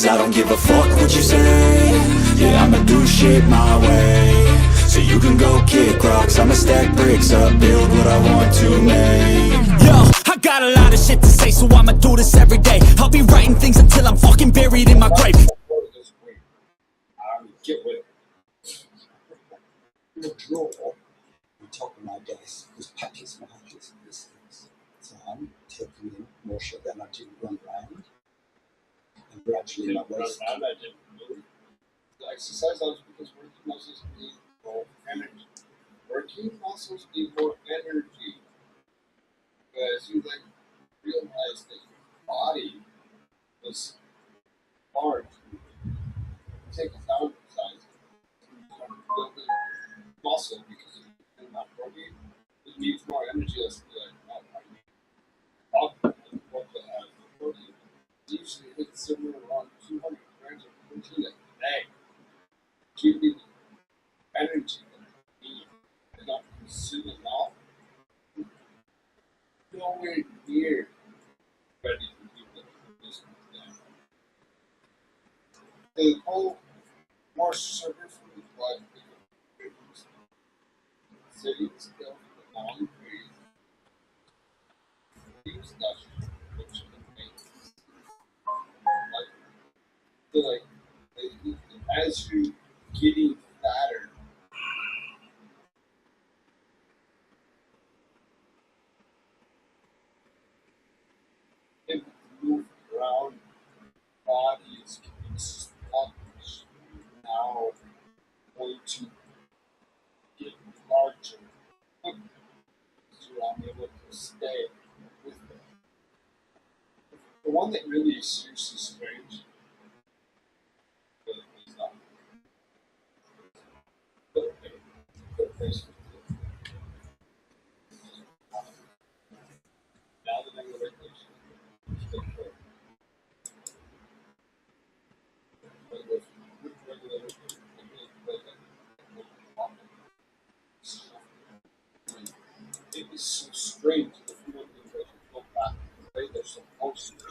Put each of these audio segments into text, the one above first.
'cause I don't give a fuck what you say. Yeah, I'ma do shit my way. So you can go kick rocks, I'ma stack bricks up, build what I want to make. Yo, I got a lot of shit to say, so I'ma do this every day. I'll be writing things until I'm fucking buried in my grave. Get with it. The draw on top of my desk was patches and patches of these things. So I'm taking in more shit than I do run around. And gradually my waist. The exercise helps because working muscles need more energy. Working muscles need more energy. But as you realize that your body was hard, take a down size, building muscle because you're not protein, it needs more energy. Let's be like, I'll what to have protein. Usually it's somewhere around 200 grams of protein a day. Keeping energy that you need and not consuming all. Nowhere near ready to do this. The whole more sugar from blood sitting still for long periods. Use that which as you getting fatter, and move around, body is getting sluggish. Now going to get larger. So I'm able to stay with them. The one that really is seriously strange, but it's not. Now the name of the regulation. It is so strange that human beings go back the way they're supposed to.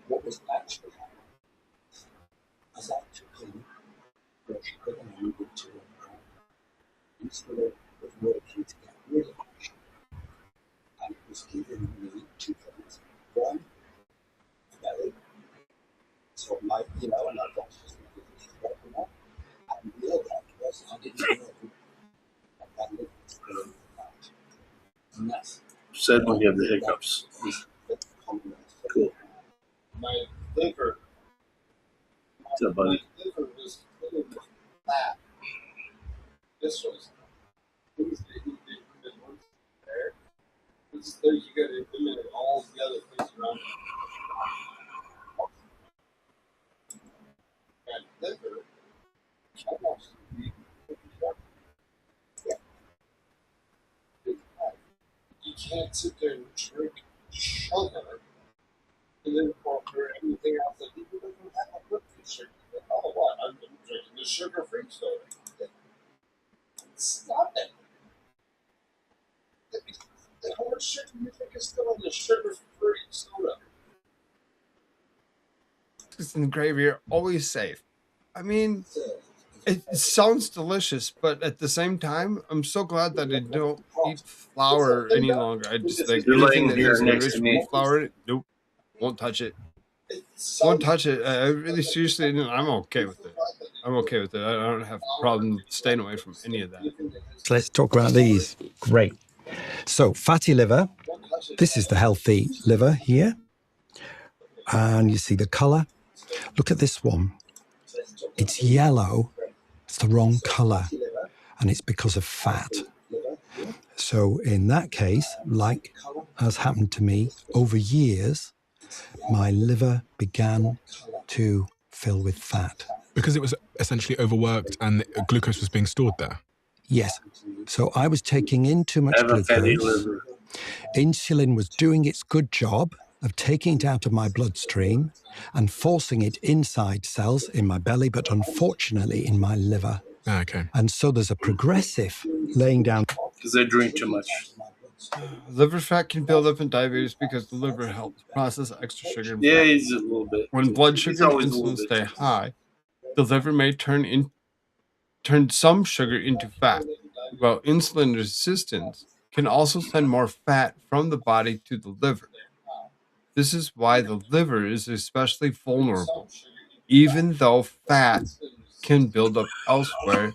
What was actually happening as I took in what she could and needed to instead of working to get rid of action. And it was giving me two things. One, a belly. So and I got just working on. And the other was I didn't know that lived was going out. And that's said when you have the hiccups. Cool. My liver, What's up, buddy? my liver was full of fat. This was things that you did once there. It's there you got to eliminate all the other things around it. And liver, almost you can't sit there and drink sugar and then for everything else that people don't have a blood sugar. Oh, what? I'm drinking the sugar-free soda. Stop it. How much sugar do you think is still in the sugar-free soda? Biscuits and gravy are always safe. I mean, it sounds delicious, but at the same time, I'm so glad that I don't eat flour any longer. I just like You're anything laying that here has next enriched to me. wheat flour in it. Nope, won't touch it. Won't touch it. I really seriously, I'm okay with it. I'm okay with it. I don't have a problem staying away from any of that. So let's talk about these. Great. So fatty liver. This is the healthy liver here. And you see the color. Look at this one. It's yellow. It's the wrong color. And it's because of fat. So in that case, like has happened to me over years, my liver began to fill with fat. Because it was essentially overworked and glucose was being stored there? Yes. So I was taking in too much I have a fatty glucose. liver. Insulin was doing its good job of taking it out of my bloodstream and forcing it inside cells in my belly, but unfortunately in my liver. Okay. And so there's a progressive laying down. Because I drink too much. Liver fat can build up in diabetes because the liver helps process extra sugar and Yeah, fat. he's a little bit. When blood He's sugar and always a little insulin bit. stay high, the liver may turn some sugar into fat, while insulin resistance can also send more fat from the body to the liver. This is why the liver is especially vulnerable, even though fat can build up elsewhere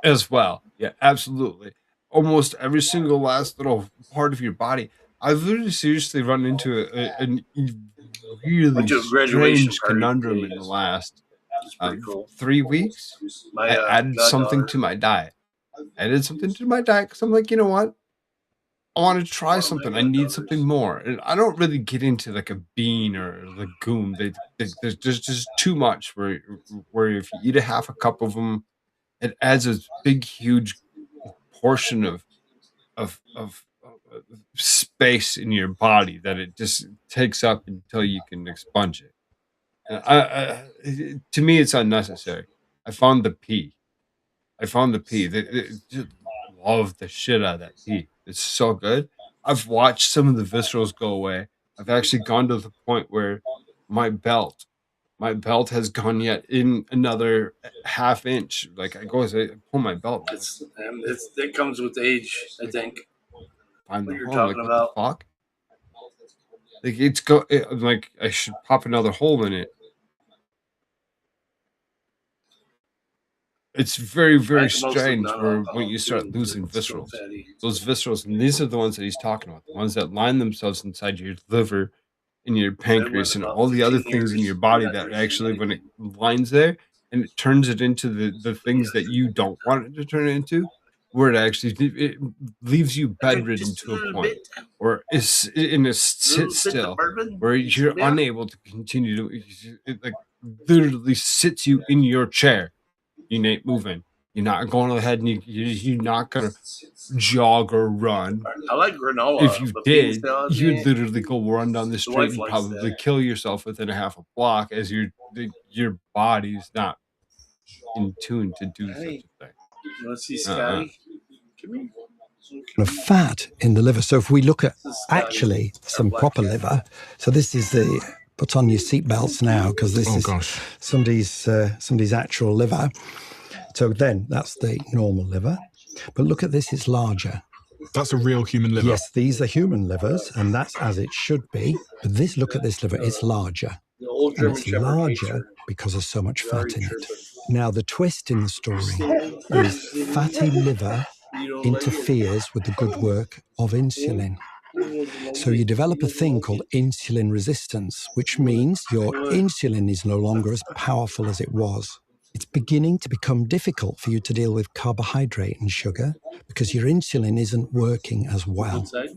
as well. Yeah, absolutely. Almost every single last little part of your body. I've literally seriously run into a really Went to a graduation strange party conundrum today. in the last It's pretty cool. 3 weeks. My I added something goddaughter. to my diet. I added something to my diet because I'm like, you know what? I want to try something. I need something more. And I don't really get into like a bean or a legume. There's just too much where if you eat a half a cup of them, it adds a big, huge portion of space in your body that it just takes up until you can expunge it. And to me, it's unnecessary. I found the pea. I found the pea. Just love the shit out of that pea. It's so good. I've watched some of the viscerals go away. I've actually gone to the point where my belt, my belt has gone yet in another half inch. Like I go, I pull my belt, I'm like, It comes with age, I think. find the What you're hole. I'm like, talking what the about. fuck? Like I'm like, I should pop another hole in it. It's very, very strange where when you start losing viscerals, those viscerals, and these are the ones that he's talking about, the ones that line themselves inside your liver, in your pancreas, and all the other things in your body that actually, when it lines there and it turns it into the things that you don't want it to turn it into, where it actually it leaves you bedridden to a point, or is in a sit still, where you're unable to continue to, it like literally sits you in your chair. You ain't moving. You're not going ahead and you're not gonna jog or run. I like granola. If you But bean did, salad, you'd man, literally go run down the the street wife and likes probably that. kill yourself within a half a block as your body's not in tune to do such Hey, a thing. you want to see Uh-uh. Scotty? Come here. Of fat in the liver. So if we look at This is Scotty, actually our some black proper cat. liver, so this is the put on your seatbelts now because this Oh is gosh. somebody's actual liver. So then that's the normal liver, but look at this; it's larger. That's a real human liver. Yes, these are human livers, and that's as it should be. But this, look at this liver; it's larger, The old and German it's Shepherd hates larger her. because there's so much Very fat in it. chirping. Now the twist in the story is fatty liver You don't like it? interferes with the good work of insulin. So you develop a thing called insulin resistance, which means your insulin is no longer as powerful as it was. It's beginning to become difficult for you to deal with carbohydrate and sugar because your insulin isn't working as well. Inside?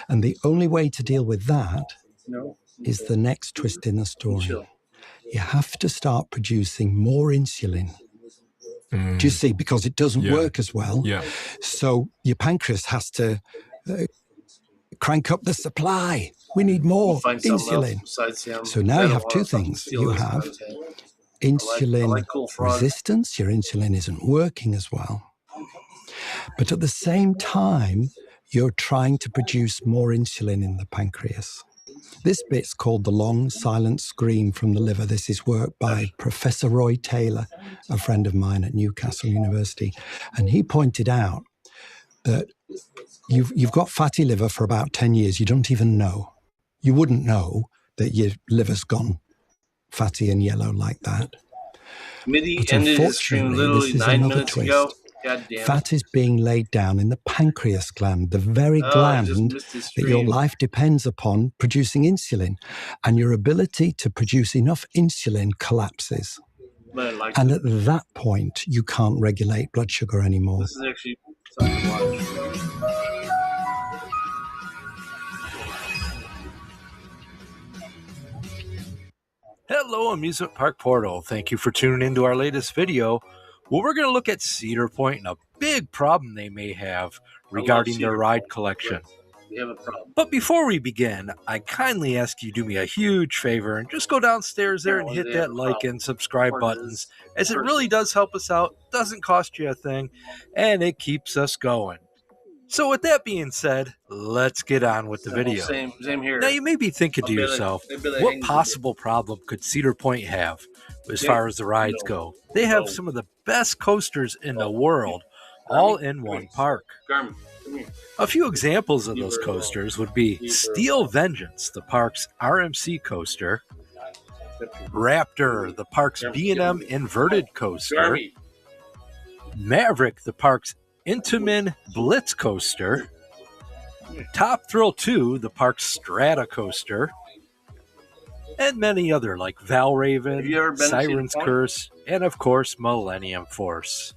And the only way to deal with that No. is the next twist in the story. Chill. You have to start producing more insulin. Do you see? Because it doesn't Yeah. work as well. Yeah. So your pancreas has to crank up the supply. We need more Find something else insulin. besides him. So now I you don't have two wanna fucking things. steal You his have content. insulin I like Cool Frog. resistance. Your insulin isn't working as well. But at the same time, you're trying to produce more insulin in the pancreas. This bit's called the long silent scream from the liver. This is work by Professor Roy Taylor, a friend of mine at Newcastle University. And he pointed out that you've got fatty liver for about 10 years. You don't even know. You wouldn't know that your liver's gone fatty and yellow like that. Mitty But ended his stream unfortunately, literally this is 9 another minutes twist. ago. God damn it. Fat is being laid down in the pancreas gland, the very Oh, I just gland missed his that your stream. life depends upon producing insulin. And your ability to produce enough insulin collapses. But I like And it. at that point, you can't regulate blood sugar anymore. This is actually something to watch. Hello, Amusement Park Portal. Thank you for tuning into our latest video. Well, we're going to look at Cedar Point and a big problem they may have regarding their Cedar ride Point, collection. We have a problem. But before we begin, I kindly ask you do me a huge favor and just go downstairs there and hit that like and subscribe buttons, as it really does help us out, doesn't cost you a thing, and it keeps us going. So with that being said, let's get on with the video. Same here. Now you may be thinking to yourself, what possible problem could Cedar Point have as far as the rides go? They have some of the best coasters in the world, all in one park. A few examples of those coasters would be Steel Vengeance, the park's RMC coaster, Raptor, the park's B&M inverted coaster, Maverick, the park's Intamin Blitz coaster, Top Thrill 2, the park's Strata coaster, and many other like Valraven, Siren's Curse, and of course Millennium Force.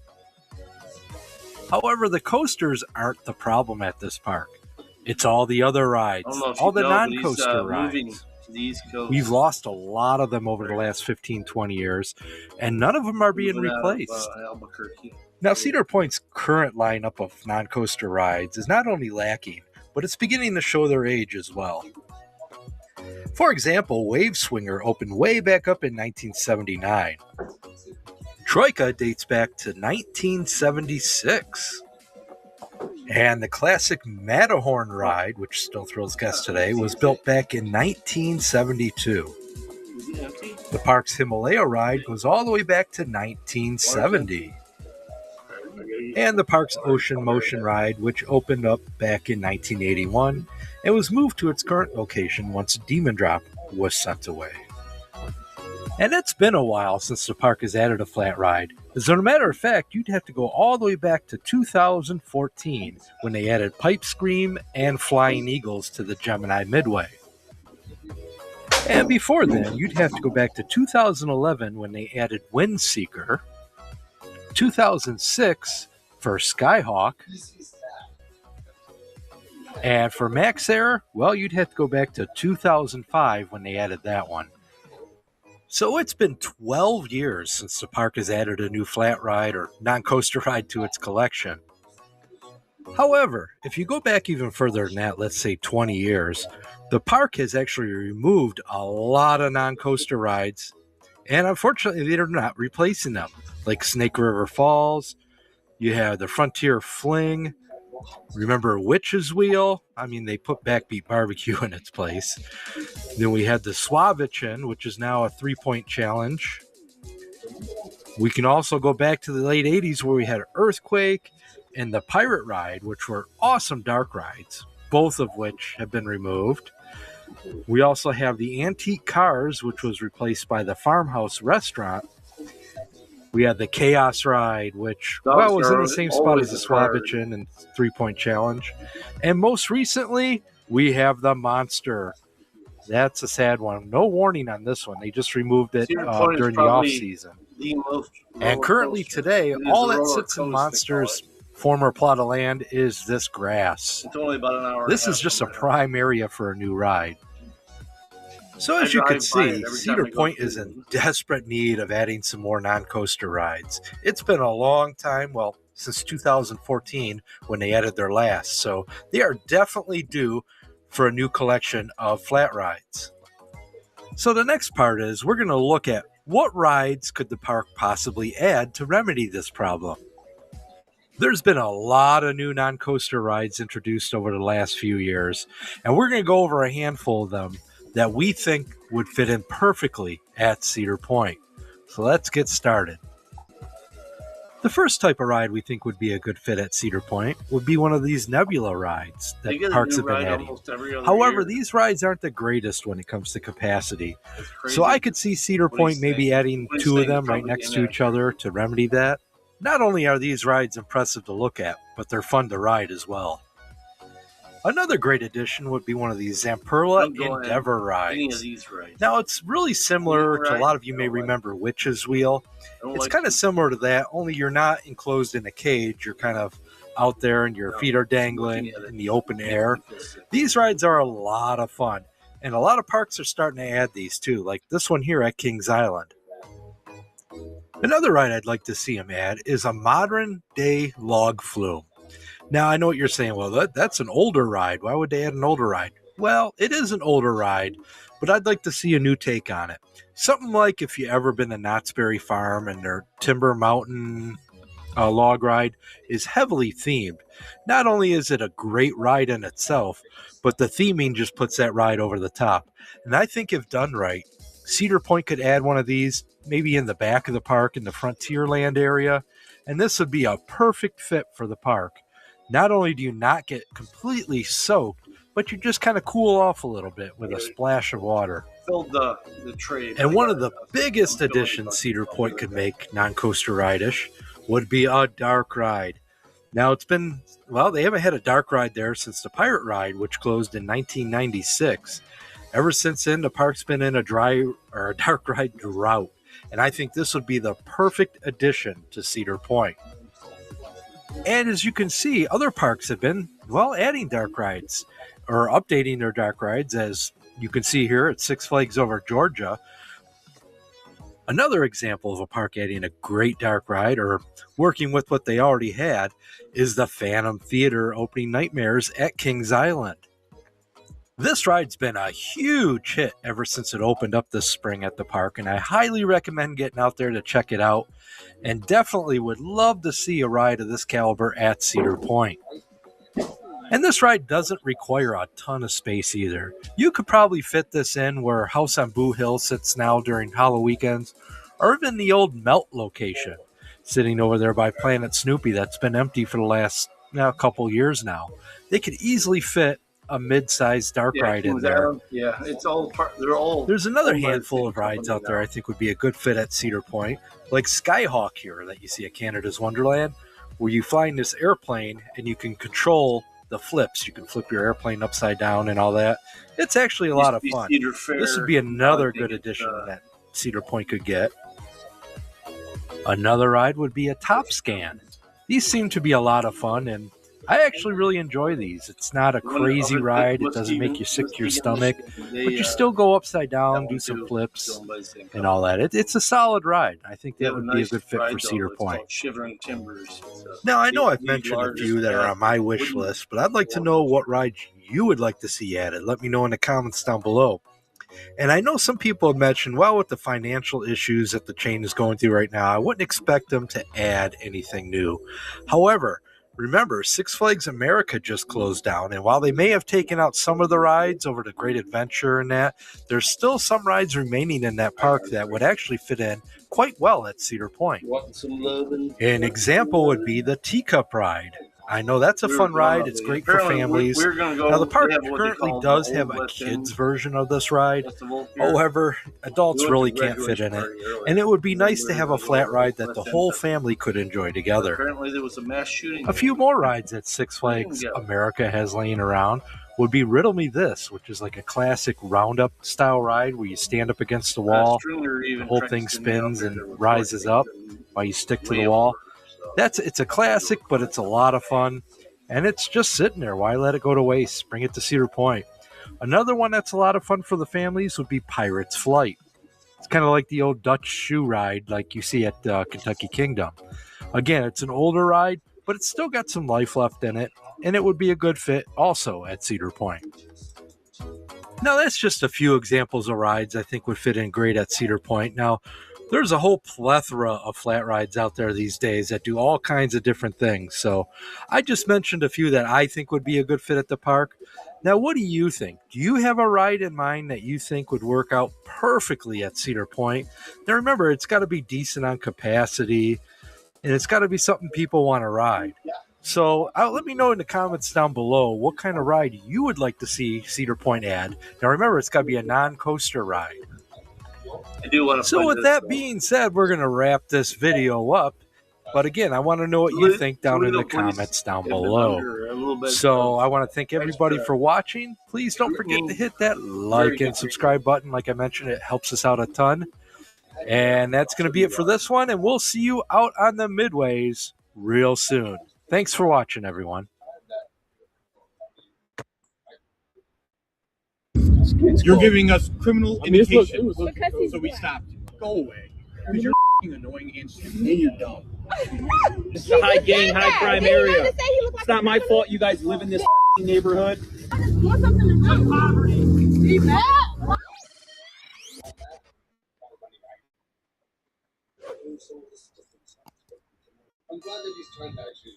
However, the coasters aren't the problem at this park. It's all the other rides, all the non-coaster rides. We've lost a lot of them over the last 15-20 years, and none of them are being replaced. Now, Cedar Point's current lineup of non-coaster rides is not only lacking, but it's beginning to show their age as well. For example, Wave Swinger opened way back up in 1979. Troika dates back to 1976. And the classic Matterhorn ride, which still thrills guests today, was built back in 1972. The park's Himalaya ride goes all the way back to 1970. And the park's Ocean Motion ride, which opened up back in 1981 and was moved to its current location once Demon Drop was sent away. And it's been a while since the park has added a flat ride. As a matter of fact, you'd have to go all the way back to 2014 when they added Pipe Scream and Flying Eagles to the Gemini Midway. And before then, you'd have to go back to 2011 when they added Windseeker, 2006 for Skyhawk, and for Max Air, well, you'd have to go back to 2005 when they added that one. So it's been 12 years since the park has added a new flat ride or non-coaster ride to its collection. However, if you go back even further than that, let's say 20 years, the park has actually removed a lot of non-coaster rides, and unfortunately they're not replacing them, like Snake River Falls. You have the Frontier Fling. Remember Witch's Wheel? I mean, they put Backbeat Barbecue in its place. Then we had the Swavichin, which is now a 3-point challenge. We can also go back to the late 80s where we had Earthquake and the Pirate Ride, which were awesome dark rides, both of which have been removed. We also have the Antique Cars, which was replaced by the Farmhouse Restaurant. We had the Chaos Ride, which was in the same spot as the Swavichin and 3-point challenge. And most recently, we have the Monster. That's a sad one. No warning on this one. They just removed it during the off-season. And currently today, all that sits in Monster's former plot of land is this grass. It's only about an hour. This is just a prime area for a new ride. So as you can see, Cedar Point is in desperate need of adding some more non-coaster rides. It's been a long time, well, since 2014 when they added their last. So they are definitely due for a new collection of flat rides. So the next part is we're going to look at what rides could the park possibly add to remedy this problem. There's been a lot of new non-coaster rides introduced over the last few years, and we're going to go over a handful of them that we think would fit in perfectly at Cedar Point. So let's get started. The first type of ride we think would be a good fit at Cedar Point would be one of these Nebula rides that parks have been adding. However, these rides aren't the greatest when it comes to capacity. So I could see Cedar Point maybe adding 2 of them right next to each other to remedy that. Not only are these rides impressive to look at, but they're fun to ride as well. Another great addition would be one of these Zamperla Endeavor rides. Now, it's really similar to a lot of you may remember Witch's Wheel. It's kind of similar to that, only you're not enclosed in a cage. You're kind of out there and your feet are dangling in the open air. These rides are a lot of fun, and a lot of parks are starting to add these too, like this one here at Kings Island. Another ride I'd like to see them add is a modern day log flume. Now, I know what you're saying. Well, that's an older ride. Why would they add an older ride? Well, it is an older ride, but I'd like to see a new take on it. Something like if you ever been to Knott's Berry Farm and their Timber Mountain log ride is heavily themed. Not only is it a great ride in itself, but the theming just puts that ride over the top. And I think if done right, Cedar Point could add one of these, maybe in the back of the park in the Frontierland area, and this would be a perfect fit for the park. Not only do you not get completely soaked, but you just kind of cool off a little bit with a splash of water. Filled the tray. And one of the biggest additions Cedar Point could make non-coaster ride-ish would be a dark ride. Now they haven't had a dark ride there since the Pirate Ride, which closed in 1996. Ever since then, the park's been in a dark ride drought, and I think this would be the perfect addition to Cedar Point. And as you can see, other parks have been, adding dark rides or updating their dark rides, as you can see here at Six Flags Over Georgia. Another example of a park adding a great dark ride or working with what they already had is the Phantom Theater opening Nightmares at Kings Island. This ride's been a huge hit ever since it opened up this spring at the park, and I highly recommend getting out there to check it out, and definitely would love to see a ride of this caliber at Cedar Point. And this ride doesn't require a ton of space either. You could probably fit this in where House on Boo Hill sits now during Halloween weekends, or even the old Melt location, sitting over there by Planet Snoopy that's been empty for the last couple years now. They could easily fit a mid-sized dark ride in there. Yeah, it's all part. They're all. There's another handful of rides out there I think would be a good fit at Cedar Point, like Skyhawk here that you see at Canada's Wonderland, where you fly in this airplane and you can control the flips. You can flip your airplane upside down and all that. It's actually a lot of fun. This would be another good addition that Cedar Point could get. Another ride would be a Top Scan. These seem to be a lot of fun, and I actually really enjoy these. It's not a crazy ride. It doesn't make you sick to your stomach, but you still go upside down, do some flips, and all that. It's a solid ride. I think that would be a good fit for Cedar Point. Shivering Timbers. Now, I know I've mentioned a few that are on my wish list, but I'd like to know what rides you would like to see added. Let me know in the comments down below. And I know some people have mentioned, with the financial issues that the chain is going through right now, I wouldn't expect them to add anything new. However, remember, Six Flags America just closed down, and while they may have taken out some of the rides over to Great Adventure and that, there's still some rides remaining in that park that would actually fit in quite well at Cedar Point. An example would be the Teacup Ride. I know that's a fun ride. It's great for families. Now, the park currently does have a kids version of this ride. However, adults really can't fit in it. And it would be nice to have a flat ride that the whole family could enjoy together. Apparently there was a mass shooting. A few more rides that Six Flags America has laying around would be Riddle Me This, which is like a classic roundup style ride where you stand up against the wall, the whole thing spins and rises up while you stick to the wall. It's a classic, but it's a lot of fun, and it's just sitting there. Why let it go to waste? Bring it to Cedar Point. Another one that's a lot of fun for the families would be Pirate's Flight. It's kind of like the old Dutch shoe ride like you see at Kentucky Kingdom. Again, it's an older ride, but it's still got some life left in it, and it would be a good fit also at Cedar Point. Now, that's just a few examples of rides I think would fit in great at Cedar Point. Now, there's a whole plethora of flat rides out there these days that do all kinds of different things. So I just mentioned a few that I think would be a good fit at the park. Now, what do you think? Do you have a ride in mind that you think would work out perfectly at Cedar Point? Now, remember, it's got to be decent on capacity, and it's got to be something people want to ride. So let me know in the comments down below what kind of ride you would like to see Cedar Point add. Now, remember, it's got to be a non-coaster ride. So with that being said, we're going to wrap this video up. But again, I want to know what you think down in the comments down below. So I want to thank everybody for watching. Please don't forget to hit that like and subscribe button. Like I mentioned, it helps us out a ton. And that's going to be it for this one. And we'll see you out on the midways real soon. Thanks for watching, everyone. You're giving us criminal indications, so we stopped you. Go away. Because you're annoying and stupid. And you're dumb. It's a high gang, high crime area. It's not my fault you guys live in this neighborhood. I'm glad that he's trying to actually.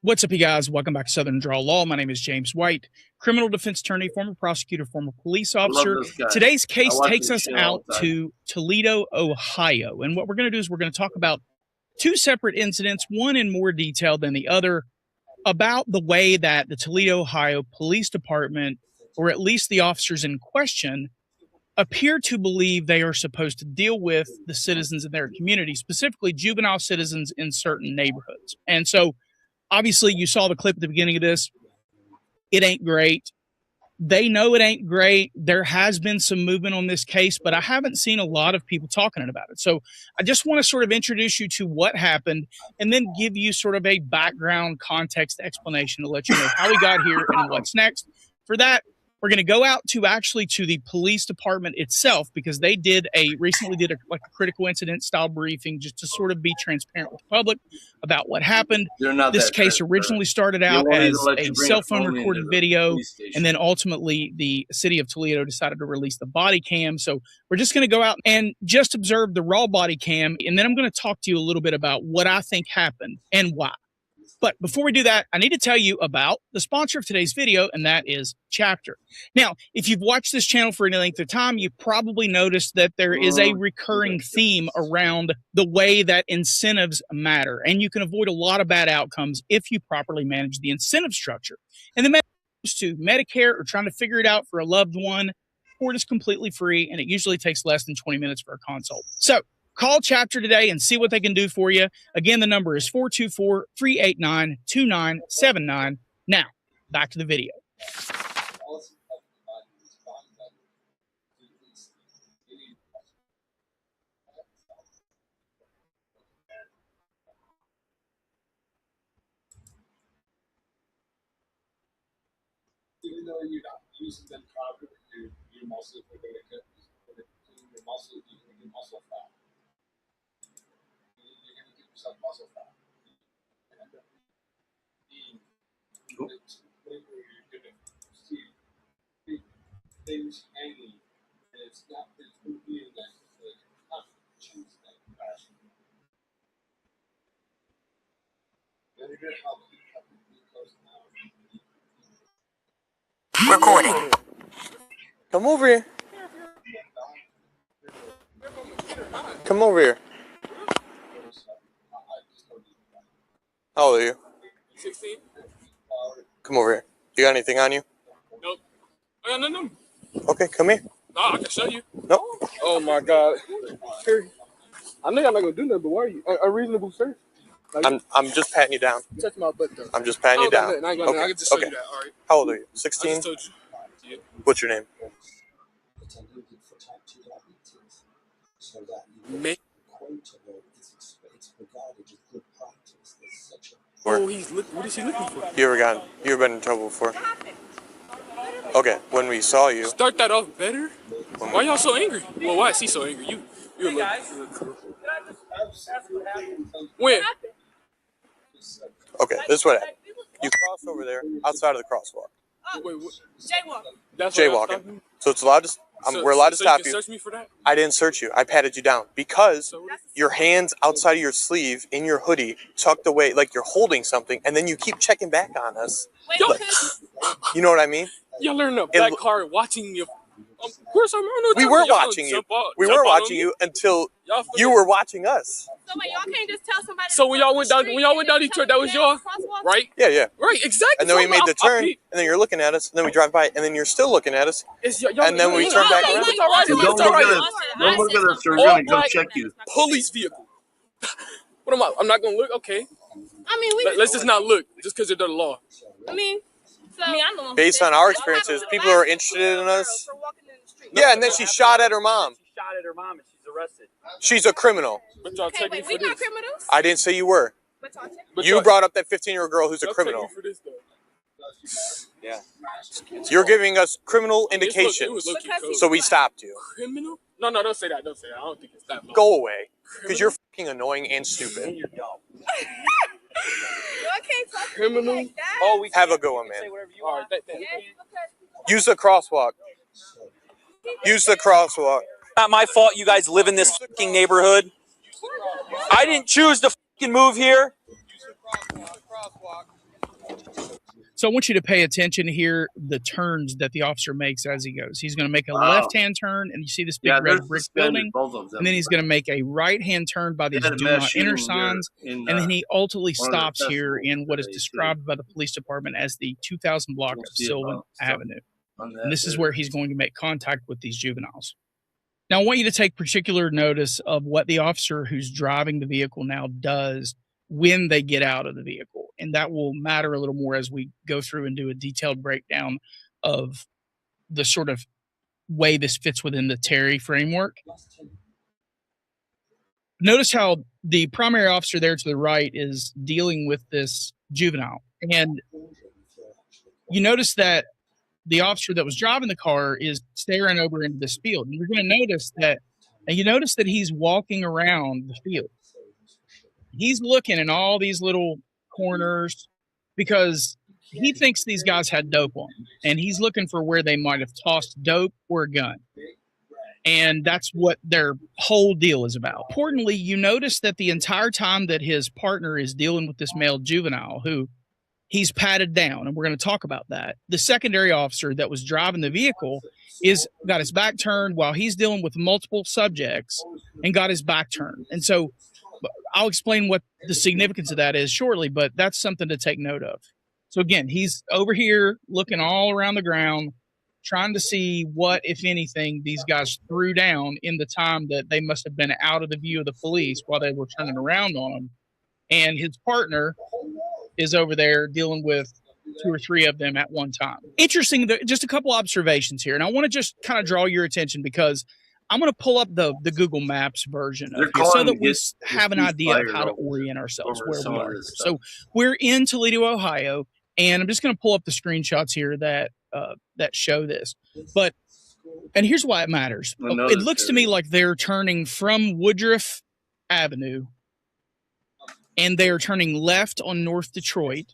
What's up, you guys? Welcome back to Southern Draw Law. My name is James White, criminal defense attorney, former prosecutor, former police officer. Today's case takes us out to Toledo, Ohio. And what we're going to do is we're going to talk about two separate incidents, one in more detail than the other, about the way that the Toledo, Ohio Police Department, or at least the officers in question, appear to believe they are supposed to deal with the citizens in their community, specifically juvenile citizens in certain neighborhoods. And so, obviously, you saw the clip at the beginning of this. It ain't great. They know it ain't great. There has been some movement on this case, but I haven't seen a lot of people talking about it. So I just want to sort of introduce you to what happened and then give you sort of a background context explanation to let you know how we got here and what's next. For that, we're going to go out to the police department itself, because they recently did a critical incident style briefing just to sort of be transparent with the public about what happened. This case originally started out as a cell phone recorded video, and then ultimately the city of Toledo decided to release the body cam. So we're just going to go out and just observe the raw body cam, and then I'm going to talk to you a little bit about what I think happened and why. But before we do that, I need to tell you about the sponsor of today's video, and that is Chapter. Now, if you've watched this channel for any length of time, you've probably noticed that there is a recurring theme around the way that incentives matter, and you can avoid a lot of bad outcomes if you properly manage the incentive structure. And the message to Medicare or trying to figure it out for a loved one, support is completely free, and it usually takes less than 20 minutes for a consult. So call Chapter today and see what they can do for you. Again, the number is 424-389-2979. Now, back to the video. Even though you're not using them properly, your muscles are going to cut your muscle, you're going to get muscle fat. You're going to get yourself muscle fat. And end up being to the point where you're going to see big things hanging, and it's going to be in that, not choose that fashion. Then you're going to help you close now. Recording. Come over here. Come over here. How old are you? 16. Come over here. You got anything on you? Nope. I got nothing. Okay, come here. No, I can show you. Nope. Oh my God. I know y'all not gonna do nothing, but why are you? A reasonable search. Like, I'm just patting you down. Touch my butt though. I'm just patting you down. I can just show you that. All right. How old are you? I 16? just told you. Yeah. What's your name? That are needed for type 2 diabetes, so that you Me? quotable, it's regarded as good practice. There's such a Oh, what is he looking for? You ever been in trouble before? Okay, when we saw you. Start that off better. Why y'all so angry? Well, why is he so angry? You look. When? Okay, this is what happened. You crossed over there outside of the crosswalk. Wait, what? Jaywalking. That's why y'all Jaywalking. stopped me? So it's allowed to. We're allowed to So stop you can search me for that? I didn't search you. I patted you down because So your hands outside of your sleeve in your hoodie, tucked away, like you're holding something, and then you keep checking back on us. Wait, Like, you know what I mean? y'all are in a black car watching you. Of course, I'm on. We weren't watching you. We weren't watching you until you were watching us. So wait, y'all can't just tell somebody. So when y'all went down Detroit, that was y'all, right? Yeah. Right, exactly. And then we So made the I turn, peeped. and then you're looking at us, and then we drive by, and then you're still looking at us, and then we turn back around. It's all right. Don't It's all right. Don't look at us, sir. We're gonna come check you. Police vehicle. What am I? I'm not gonna look. Okay. I mean, Let's just not look, just because they're the law. I mean, I'm the one. Based on our experiences, people are interested in us. Yeah, and then she shot at her mom. She shot at her mom and she's arrested. She's a criminal. But y'all Okay, take me wait, for we this. not criminals. I didn't say you were. But y'all check. But You y'all- brought up that 15-year-old girl who's a y'all take me criminal. for this, though. Yeah. You're giving us criminal It was indications, low-key cold. so we stopped you. Criminal? No, don't say that. Don't say that. I don't think it's that low. Go away, because you're fucking annoying and stupid. Y'all can't talk to me Criminal? like that. Oh, we Have a good one, man. All right, Yes, okay. Use the crosswalk. Use the crosswalk. Not my fault you guys live in this fucking neighborhood. I didn't choose to fucking move here. So I want you to pay attention here, the turns that the officer makes as he goes. He's going to make a left-hand turn, and you see this big red brick building, and then he's going to make a right-hand turn by these do not enter signs, and then he ultimately stops here in what is described by the police department as the 2000 block of Sylvan Avenue. And this is where he's going to make contact with these juveniles. Now, I want you to take particular notice of what the officer who's driving the vehicle now does when they get out of the vehicle. And that will matter a little more as we go through and do a detailed breakdown of the sort of way this fits within the Terry framework. Notice how the primary officer there to the right is dealing with this juvenile. And you notice that the officer that was driving the car is staring over into this field. And you're going to notice that, and you notice that he's walking around the field. He's looking in all these little corners because he thinks these guys had dope on them, and he's looking for where they might have tossed dope or a gun. And that's what their whole deal is about. Importantly, you notice that the entire time that his partner is dealing with this male juvenile who he's patted down, and we're going to talk about that, the secondary officer that was driving the vehicle is got his back turned while he's dealing with multiple subjects and got his back turned. And so I'll explain what the significance of that is shortly, but that's something to take note of. So again, he's over here looking all around the ground, trying to see what, if anything, these guys threw down in the time that they must have been out of the view of the police while they were turning around on him. And his partner is over there dealing with 2 or 3 of them at one time. Interesting, just a couple observations here. And I want to just kind of draw your attention because I'm going to pull up the Google Maps version of it so that we have an idea of how to orient ourselves where we are. So we're in Toledo, Ohio, and I'm just going to pull up the screenshots here that show this. And here's why it matters. It looks to me like they're turning from Woodruff Avenue, and they are turning left on North Detroit.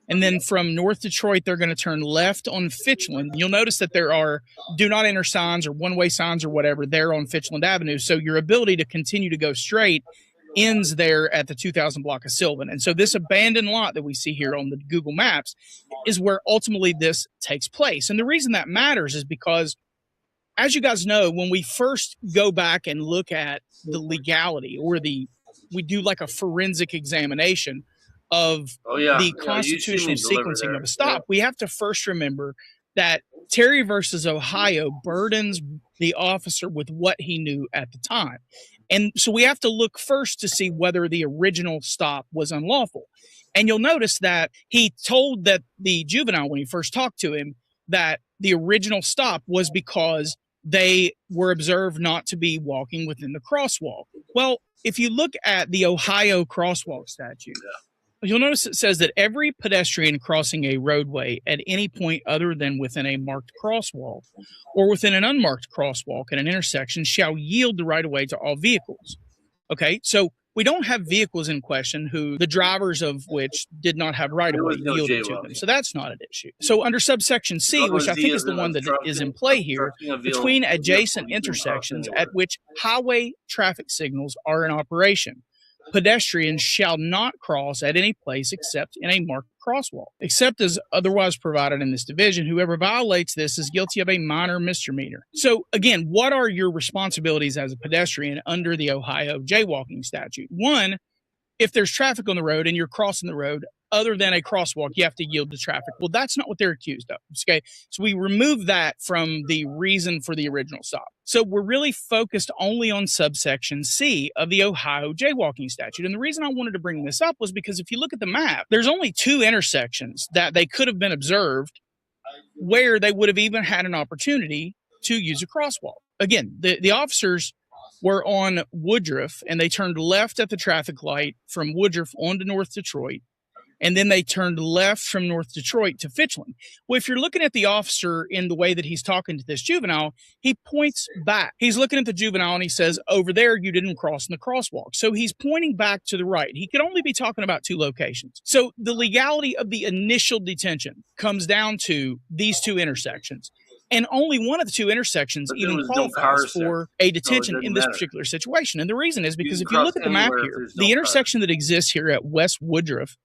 And then from North Detroit, they're going to turn left on Fitchland. You'll notice that there are do not enter signs or one-way signs or whatever there on Fitchland Avenue. So your ability to continue to go straight ends there at the 2000 block of Sylvan. And so this abandoned lot that we see here on the Google Maps is where ultimately this takes place. And the reason that matters is because, as you guys know, when we first go back and look at the legality or we do like a forensic examination of the constitutional sequencing of a stop, we have to first remember that Terry versus Ohio burdens the officer with what he knew at the time. And so we have to look first to see whether the original stop was unlawful. And you'll notice that he told that the juvenile, when he first talked to him, that the original stop was because they were observed not to be walking within the crosswalk. Well, if you look at the Ohio crosswalk statute, you'll notice it says that every pedestrian crossing a roadway at any point other than within a marked crosswalk or within an unmarked crosswalk at an intersection shall yield the right of way to all vehicles. Okay, so we don't have vehicles in question who the drivers of which did not have right of way yielded to them. So that's not an issue. So under subsection C, which I think is the one that is in play here, between adjacent intersections at which highway traffic signals are in operation, pedestrians shall not cross at any place except in a marked crosswalk, except as otherwise provided in this division. Whoever violates this is guilty of a minor misdemeanor. So again, what are your responsibilities as a pedestrian under the Ohio jaywalking statute? One, if there's traffic on the road and you're crossing the road other than a crosswalk, you have to yield to traffic. Well, that's not what they're accused of. Okay, so we remove that from the reason for the original stop. So we're really focused only on subsection C of the Ohio jaywalking statute. And the reason I wanted to bring this up was because if you look at the map, there's only 2 intersections that they could have been observed where they would have even had an opportunity to use a crosswalk. Again, the officers were on Woodruff, and they turned left at the traffic light from Woodruff onto North Detroit. And then they turned left from North Detroit to Fitchland. Well, if you're looking at the officer in the way that he's talking to this juvenile, he points back. He's looking at the juvenile and he says, over there, you didn't cross in the crosswalk. So he's pointing back to the right. He could only be talking about 2 locations. So the legality of the initial detention comes down to these 2 intersections. And only one of the 2 intersections even qualifies for a detention in this particular situation. And the reason is because if you look at the map here, the intersection that exists here at West Woodruff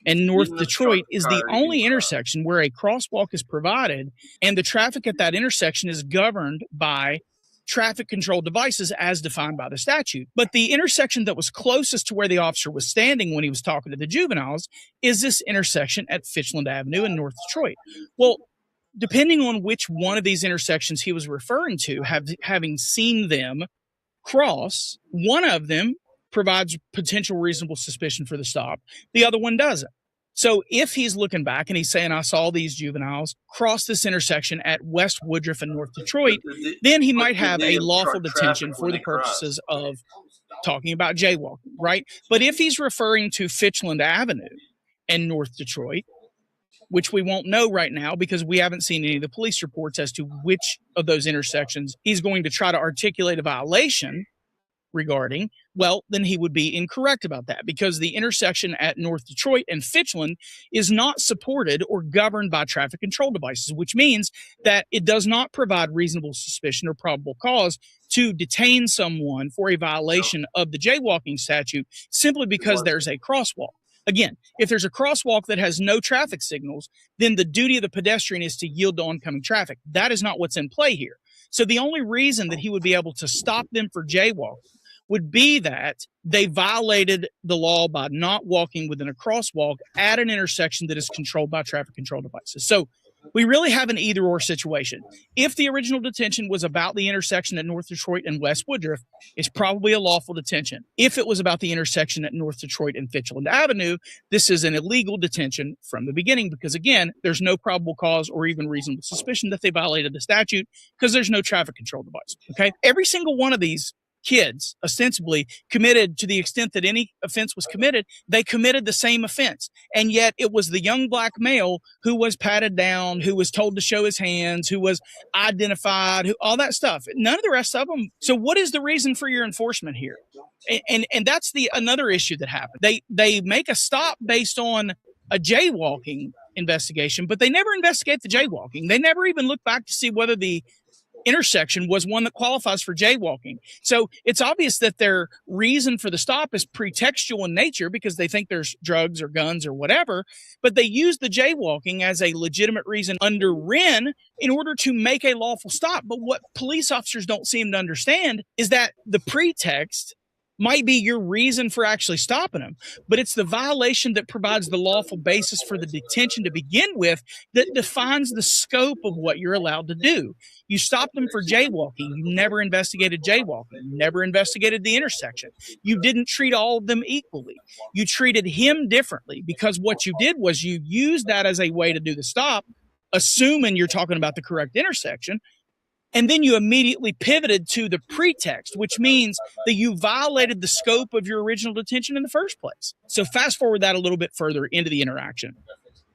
and North Detroit is the only intersection where a crosswalk is provided, and the traffic at that intersection is governed by traffic control devices as defined by the statute. But the intersection that was closest to where the officer was standing when he was talking to the juveniles is this intersection at Fitchland Avenue in North Detroit. Well, depending on which one of these intersections he was referring to, having seen them cross, one of them provides potential reasonable suspicion for the stop. The other one doesn't. So if he's looking back and he's saying, I saw these juveniles cross this intersection at West Woodruff and North Detroit, then he might have a lawful detention for the purposes of talking about jaywalking, right? But if he's referring to Fitchland Avenue and North Detroit, which we won't know right now because we haven't seen any of the police reports as to which of those intersections he's going to try to articulate a violation regarding, well, then he would be incorrect about that because the intersection at North Detroit and Fitchland is not supported or governed by traffic control devices, which means that it does not provide reasonable suspicion or probable cause to detain someone for a violation of the jaywalking statute simply because there's a crosswalk. Again, if there's a crosswalk that has no traffic signals, then the duty of the pedestrian is to yield to oncoming traffic. That is not what's in play here. So the only reason that he would be able to stop them for jaywalking would be that they violated the law by not walking within a crosswalk at an intersection that is controlled by traffic control devices. So we really have an either-or situation. If the original detention was about the intersection at North Detroit and West Woodruff, it's probably a lawful detention. If it was about the intersection at North Detroit and Fitchland Avenue, this is an illegal detention from the beginning because, again, there's no probable cause or even reasonable suspicion that they violated the statute because there's no traffic control device, okay? Every single one of these kids ostensibly committed, to the extent that any offense was committed, they committed the same offense. And yet it was the young black male who was patted down, who was told to show his hands, who was identified, who, all that stuff. None of the rest of them. So what is the reason for your enforcement here? And that's another issue that happened. They make a stop based on a jaywalking investigation, but they never investigate the jaywalking. They never even look back to see whether the intersection was one that qualifies for jaywalking. So it's obvious that their reason for the stop is pretextual in nature because they think there's drugs or guns or whatever, but they use the jaywalking as a legitimate reason under Wren in order to make a lawful stop. But what police officers don't seem to understand is that the pretext might be your reason for actually stopping them, but it's the violation that provides the lawful basis for the detention to begin with that defines the scope of what you're allowed to do. You stopped them for jaywalking. You never investigated jaywalking. You never investigated the intersection. You didn't treat all of them equally. You treated him differently because what you did was you used that as a way to do the stop, assuming you're talking about the correct intersection. And then you immediately pivoted to the pretext, which means that you violated the scope of your original detention in the first place. So fast forward that a little bit further into the interaction.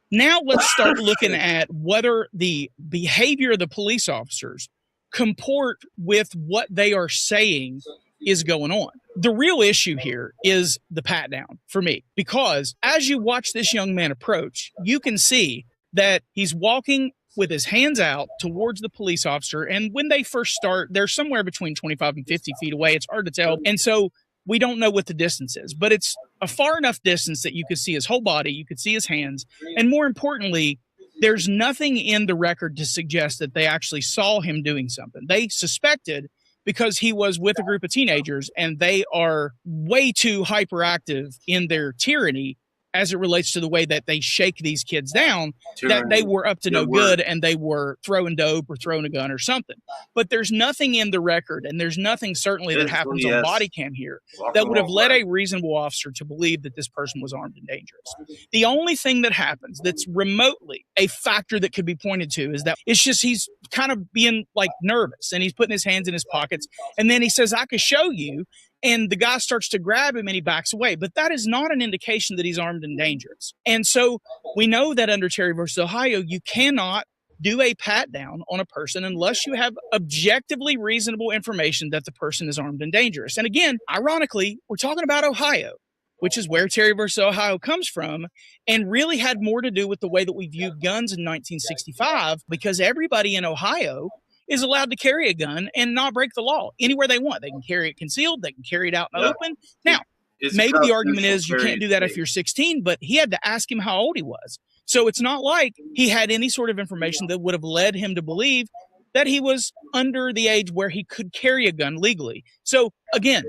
Now let's start looking at whether the behavior of the police officers comport with what they are saying is going on. The real issue here is the pat down for me, because as you watch this young man approach, you can see that he's walking with his hands out towards the police officer. And when they first start, they're somewhere between 25 and 50 feet away. It's hard to tell. And so we don't know what the distance is, but it's a far enough distance that you could see his whole body, you could see his hands. And more importantly, there's nothing in the record to suggest that they actually saw him doing something. They suspected because he was with a group of teenagers and they are way too hyperactive in their tyranny as it relates to the way that they shake these kids down, that they were up to no good and they were throwing dope or throwing a gun or something. But there's nothing in the record, and there's nothing certainly that happens on body cam here that would have led a reasonable officer to believe that this person was armed and dangerous. The only thing that happens that's remotely a factor that could be pointed to is that it's just he's kind of being like nervous and he's putting his hands in his pockets. And then he says, I could show you. And the guy starts to grab him and he backs away. But that is not an indication that he's armed and dangerous. And so we know that under Terry versus Ohio, you cannot do a pat down on a person unless you have objectively reasonable information that the person is armed and dangerous. And again, ironically, we're talking about Ohio, which is where Terry versus Ohio comes from, and really had more to do with the way that we viewed guns in 1965, because everybody in Ohio is allowed to carry a gun and not break the law anywhere they want. They can carry it concealed. They can carry it out in the open. Now, maybe the argument is you can't do that if you're 16, but he had to ask him how old he was. So it's not like he had any sort of information that would have led him to believe that he was under the age where he could carry a gun legally. So again,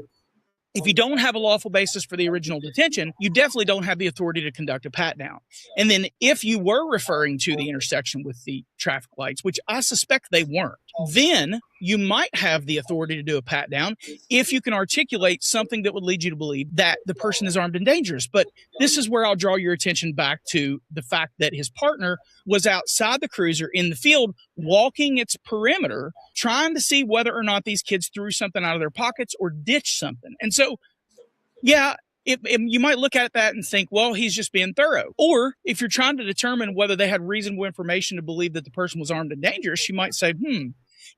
if you don't have a lawful basis for the original detention, you definitely don't have the authority to conduct a pat down. And then if you were referring to the intersection with the traffic lights, which I suspect they weren't, then you might have the authority to do a pat down if you can articulate something that would lead you to believe that the person is armed and dangerous. But this is where I'll draw your attention back to the fact that his partner was outside the cruiser in the field, walking its perimeter, trying to see whether or not these kids threw something out of their pockets or ditched something. And so, yeah, you might look at that and think, well, he's just being thorough. Or if you're trying to determine whether they had reasonable information to believe that the person was armed and dangerous, you might say,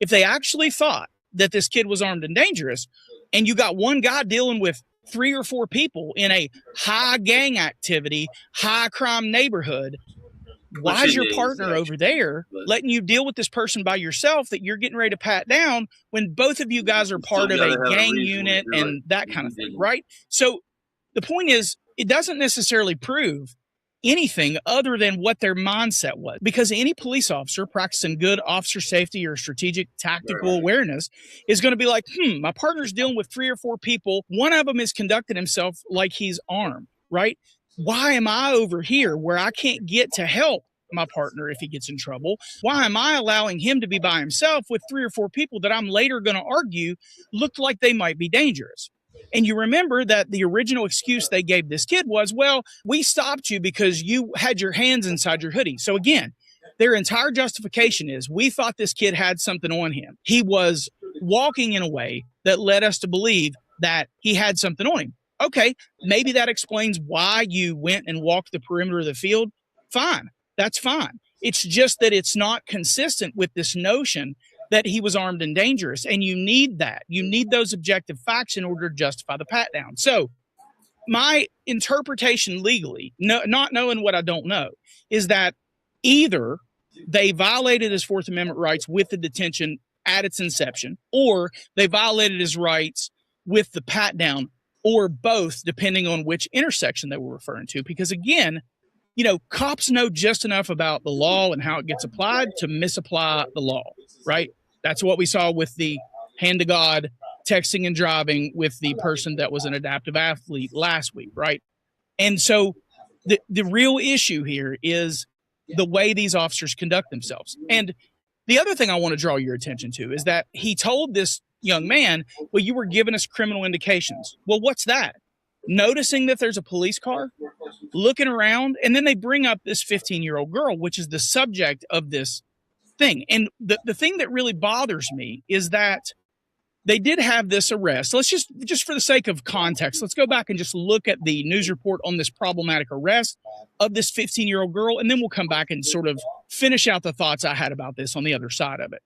if they actually thought that this kid was armed and dangerous, and you got one guy dealing with 3 or 4 people in a high gang activity, high crime neighborhood, why is your partner over there letting you deal with this person by yourself that you're getting ready to pat down when both of you guys are part of a gang unit and that kind of thing, right? So the point is, it doesn't necessarily prove anything other than what their mindset was, because any police officer practicing good officer safety or strategic tactical awareness is going to be like, my partner's dealing with 3 or 4 people. One of them is conducting himself like he's armed, right? Why am I over here where I can't get to help my partner if he gets in trouble? Why am I allowing him to be by himself with 3 or 4 people that I'm later going to argue looked like they might be dangerous? And you remember that the original excuse they gave this kid was, well, we stopped you because you had your hands inside your hoodie. So again, their entire justification is, we thought this kid had something on him. He was walking in a way that led us to believe that he had something on him. Okay, maybe that explains why you went and walked the perimeter of the field. Fine, that's fine. It's just that it's not consistent with this notion that he was armed and dangerous. And you need that. You need those objective facts in order to justify the pat down. So my interpretation legally, not knowing what I don't know, is that either they violated his Fourth Amendment rights with the detention at its inception, or they violated his rights with the pat down, or both, depending on which intersection they were referring to. Because again, cops know just enough about the law and how it gets applied to misapply the law, right? That's what we saw with the hand to God texting and driving with the person that was an adaptive athlete last week, right? And so the real issue here is the way these officers conduct themselves. And the other thing I want to draw your attention to is that he told this young man, well, you were giving us criminal indications. Well, what's that? Noticing that there's a police car, looking around, and then they bring up this 15-year-old girl, which is the subject of this thing. And the thing that really bothers me is that they did have this arrest. Let's just for the sake of context, let's go back and just look at the news report on this problematic arrest of this 15-year-old girl, and then we'll come back and sort of finish out the thoughts I had about this on the other side of it.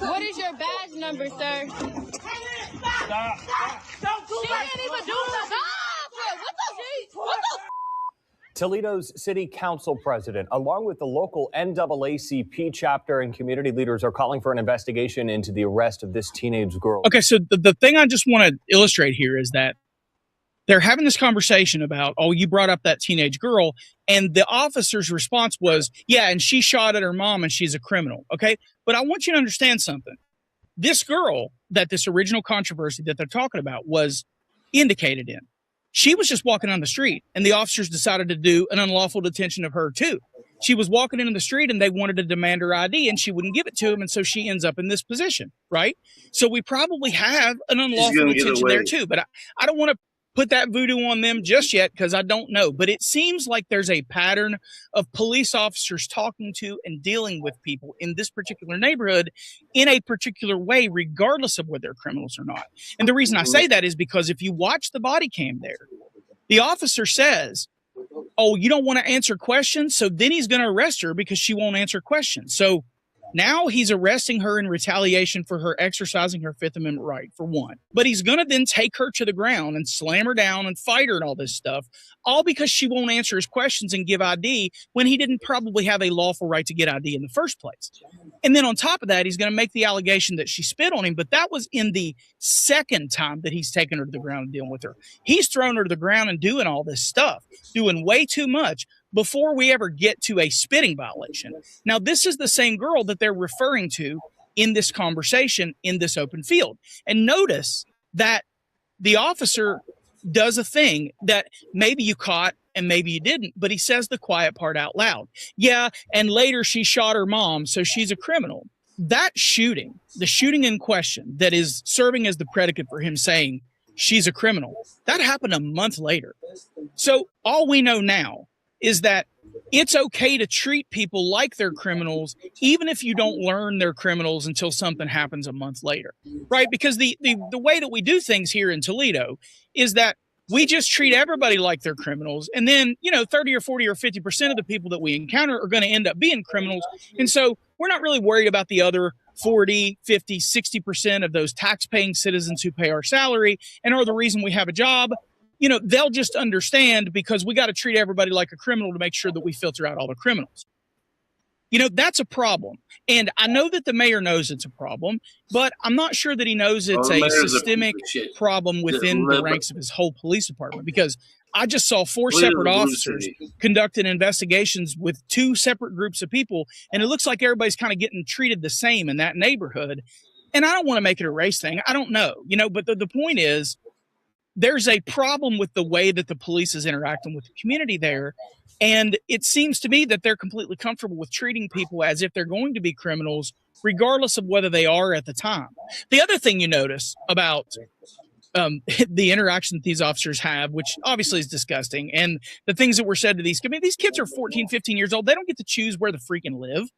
What is your badge number, sir? Stop. Don't do that. She didn't even do that. Stop. What the Toledo's city council president, along with the local NAACP chapter and community leaders, are calling for an investigation into the arrest of this teenage girl. Okay, so the thing I just want to illustrate here is that they're having this conversation about, oh, you brought up that teenage girl, and the officer's response was, yeah, and she shot at her mom and she's a criminal, okay? But I want you to understand something. This girl that this original controversy that they're talking about was indicated in, she was just walking on the street, and the officers decided to do an unlawful detention of her too. She was walking into the street, and they wanted to demand her ID, and she wouldn't give it to them, and so she ends up in this position, right? So we probably have an unlawful detention there too, but I don't want to put that voodoo on them just yet because I don't know. But it seems like there's a pattern of police officers talking to and dealing with people in this particular neighborhood in a particular way, regardless of whether they're criminals or not. And the reason I say that is because if you watch the body cam there, the officer says, oh, you don't want to answer questions? So then he's going to arrest her because she won't answer questions. So Now he's arresting her in retaliation for her exercising her Fifth Amendment right, for one. But he's going to then take her to the ground and slam her down and fight her and all this stuff, all because she won't answer his questions and give ID when he didn't probably have a lawful right to get ID in the first place. And then on top of that, he's going to make the allegation that she spit on him, but that was in the second time that he's taken her to the ground and dealing with her. He's thrown her to the ground and doing all this stuff, doing way too much before we ever get to a spitting violation. Now, this is the same girl that they're referring to in this conversation in this open field. And notice that the officer does a thing that maybe you caught and maybe you didn't, but he says the quiet part out loud. Yeah, and later she shot her mom, so she's a criminal. That shooting, the shooting in question that is serving as the predicate for him saying she's a criminal, that happened a month later. So all we know now is that it's okay to treat people like they're criminals, even if you don't learn they're criminals until something happens a month later, right? Because the way that we do things here in Toledo is that we just treat everybody like they're criminals. And then, 30 or 40 or 50% of the people that we encounter are going to end up being criminals. And so we're not really worried about the other 40, 50, 60% of those tax-paying citizens who pay our salary and are the reason we have a job. They'll just understand because we got to treat everybody like a criminal to make sure that we filter out all the criminals. That's a problem. And I know that the mayor knows it's a problem, but I'm not sure that he knows it's a systemic problem within the ranks of his whole police department, because I just saw 4 separate officers conducting investigations with 2 separate groups of people, and it looks like everybody's kind of getting treated the same in that neighborhood. And I don't want to make it a race thing. I don't know, but the point is, there's a problem with the way that the police is interacting with the community there. And it seems to me that they're completely comfortable with treating people as if they're going to be criminals, regardless of whether they are at the time. The other thing you notice about the interaction that these officers have, which obviously is disgusting, and the things that were said to these kids are 14, 15 years old. They don't get to choose where they freaking live.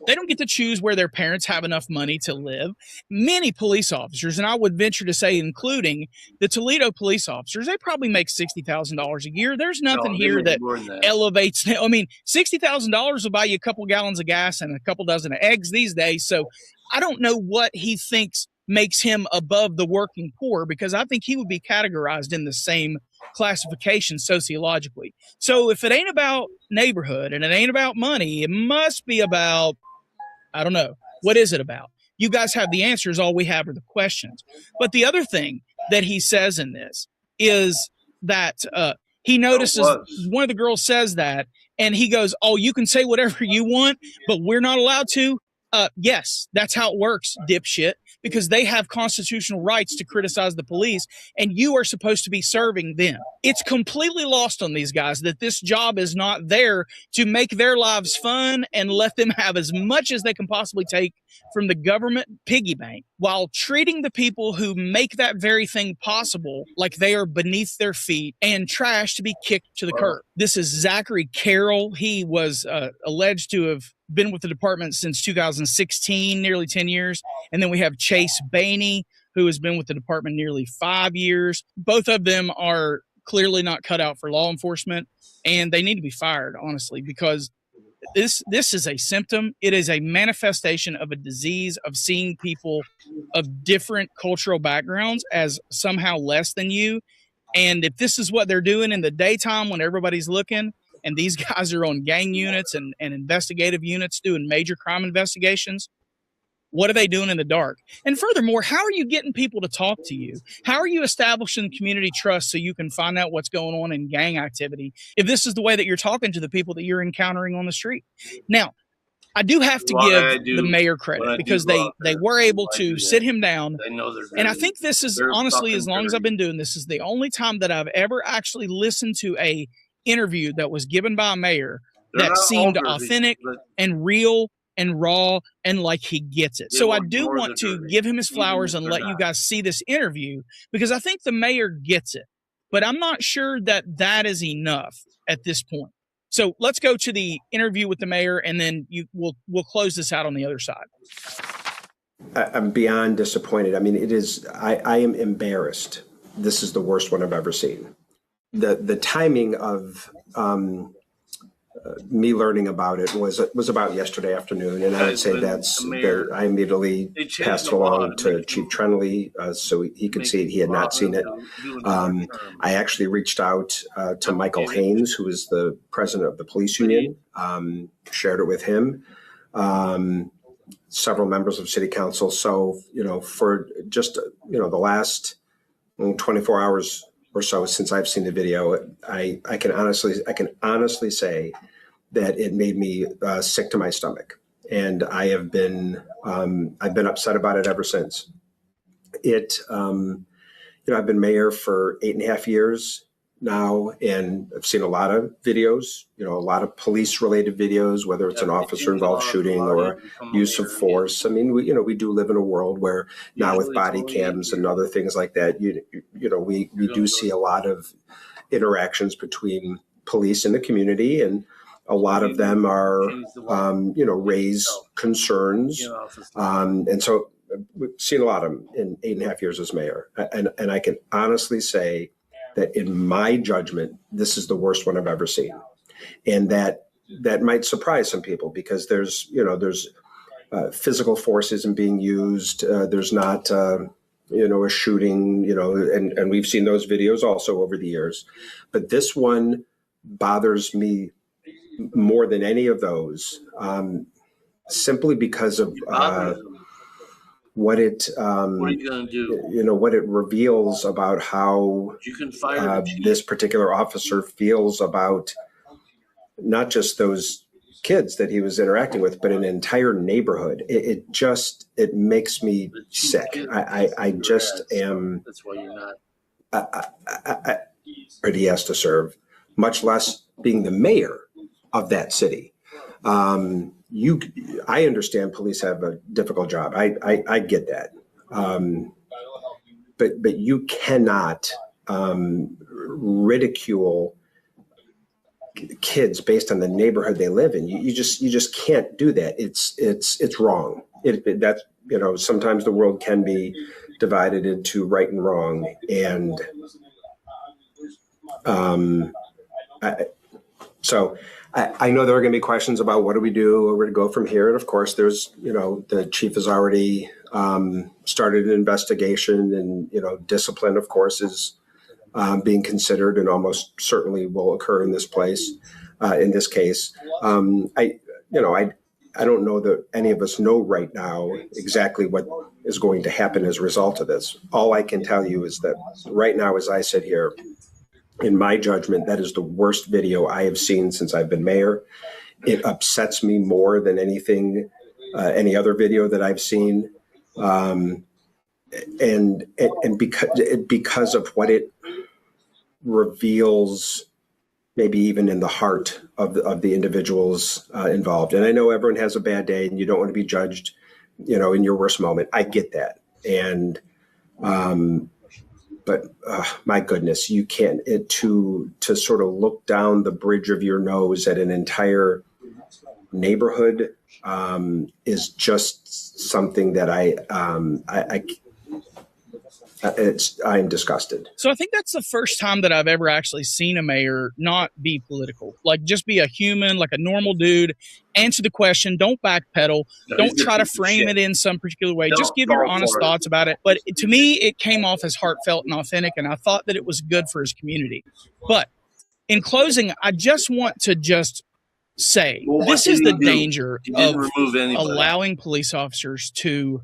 They don't get to choose where their parents have enough money to live. Many police officers, and I would venture to say including the Toledo police officers, they probably make $60,000 a year. There's nothing here that elevates. I mean, $60,000 will buy you a couple gallons of gas and a couple dozen of eggs these days. So I don't know what he thinks makes him above the working poor, because I think he would be categorized in the same classification sociologically. So if it ain't about neighborhood and it ain't about money, it must be about, I don't know. What is it about? You guys have the answers. All we have are the questions. But the other thing that he says in this is that he notices one of the girls says that, and he goes, "Oh, you can say whatever you want, but we're not allowed to." Yes, that's how it works, dipshit, because they have constitutional rights to criticize the police, and you are supposed to be serving them. It's completely lost on these guys that this job is not there to make their lives fun and let them have as much as they can possibly take from the government piggy bank, while treating the people who make that very thing possible like they are beneath their feet and trash to be kicked to the curb. This is Zachary Carroll. He was alleged to have been with the department since 2016, nearly 10 years. And then we have Chase Bainey, who has been with the department nearly 5 years. Both of them are clearly not cut out for law enforcement, and they need to be fired, honestly, because this is a symptom. It is a manifestation of a disease of seeing people of different cultural backgrounds as somehow less than you. And if this is what they're doing in the daytime when everybody's looking, and these guys are on gang units and investigative units doing major crime investigations, what are they doing in the dark? And furthermore, how are you getting people to talk to you? How are you establishing community trust so you can find out what's going on in gang activity if this is the way that you're talking to the people that you're encountering on the street? Now, I do have to give the mayor credit, because they were able to sit him down. And I think this is, honestly, as long as I've been doing this, is the only time that I've ever actually listened to a interview that was given by a mayor that seemed authentic and real and raw and like he gets it. So I do want to give him his flowers and let you guys see this interview, because I think the mayor gets it, but I'm not sure that that is enough at this point. So let's go to the interview with the mayor, and then we'll close this out on the other side. I'm beyond disappointed. I mean, it is, I am embarrassed. This is the worst one I've ever seen. The timing of me learning about it was about yesterday afternoon, and I would say that's there. I immediately passed it along to Chief Trenley so he could see it. He had not seen it. I actually reached out to Michael Haynes, who is the president of the police union, shared it with him. Several members of city council. So, for just, the last 24 hours or so since I've seen the video, I can honestly say that it made me sick to my stomach. And I have been, I've been upset about it ever since. I've been mayor for 8.5 years now, and I've seen a lot of videos, a lot of police related videos, whether it's an officer involved shooting or use of force. I mean, we do live in a world where now with body cams and other things like that, we do see a lot of interactions between police and the community, and a lot of them are, raise concerns. And so we've seen a lot of them in 8.5 years as mayor. And I can honestly say that in my judgment, this is the worst one I've ever seen. And that might surprise some people because there's physical force isn't being used. There's not, a shooting, and we've seen those videos also over the years. But this one bothers me more than any of those, simply because of what it what it reveals about how this particular officer feels about not just those kids that he was interacting with, but an entire neighborhood. It makes me sick. I just am. That's why you're not. He has to serve, much less being the mayor of that city. I understand police have a difficult job. I get that. But you cannot ridicule kids based on the neighborhood they live in. You just can't do that. It's wrong. That's sometimes the world can be divided into right and wrong, and so I know there are going to be questions about what do we do, where to go from here. And of course, there's, the chief has already started an investigation, and, discipline, of course, is being considered and almost certainly will occur in this place, in this case. I don't know that any of us know right now exactly what is going to happen as a result of this. All I can tell you is that right now, as I sit here, in my judgment, that is the worst video I have seen since I've been mayor. It upsets me more than anything, any other video that I've seen, and because of what it reveals, maybe even in the heart of the individuals involved. And I know everyone has a bad day, and you don't want to be judged, in your worst moment. I get that, and but my goodness, you can't to sort of look down the bridge of your nose at an entire neighborhood is just something that I'm disgusted. So I think that's the first time that I've ever actually seen a mayor not be political, like just be a human, like a normal dude, answer the question, don't backpedal, don't try to frame it in some particular way, just give your honest thoughts about it. But to me, it came off as heartfelt and authentic, and I thought that it was good for his community. But in closing, I just want to say, this is the danger of allowing police officers to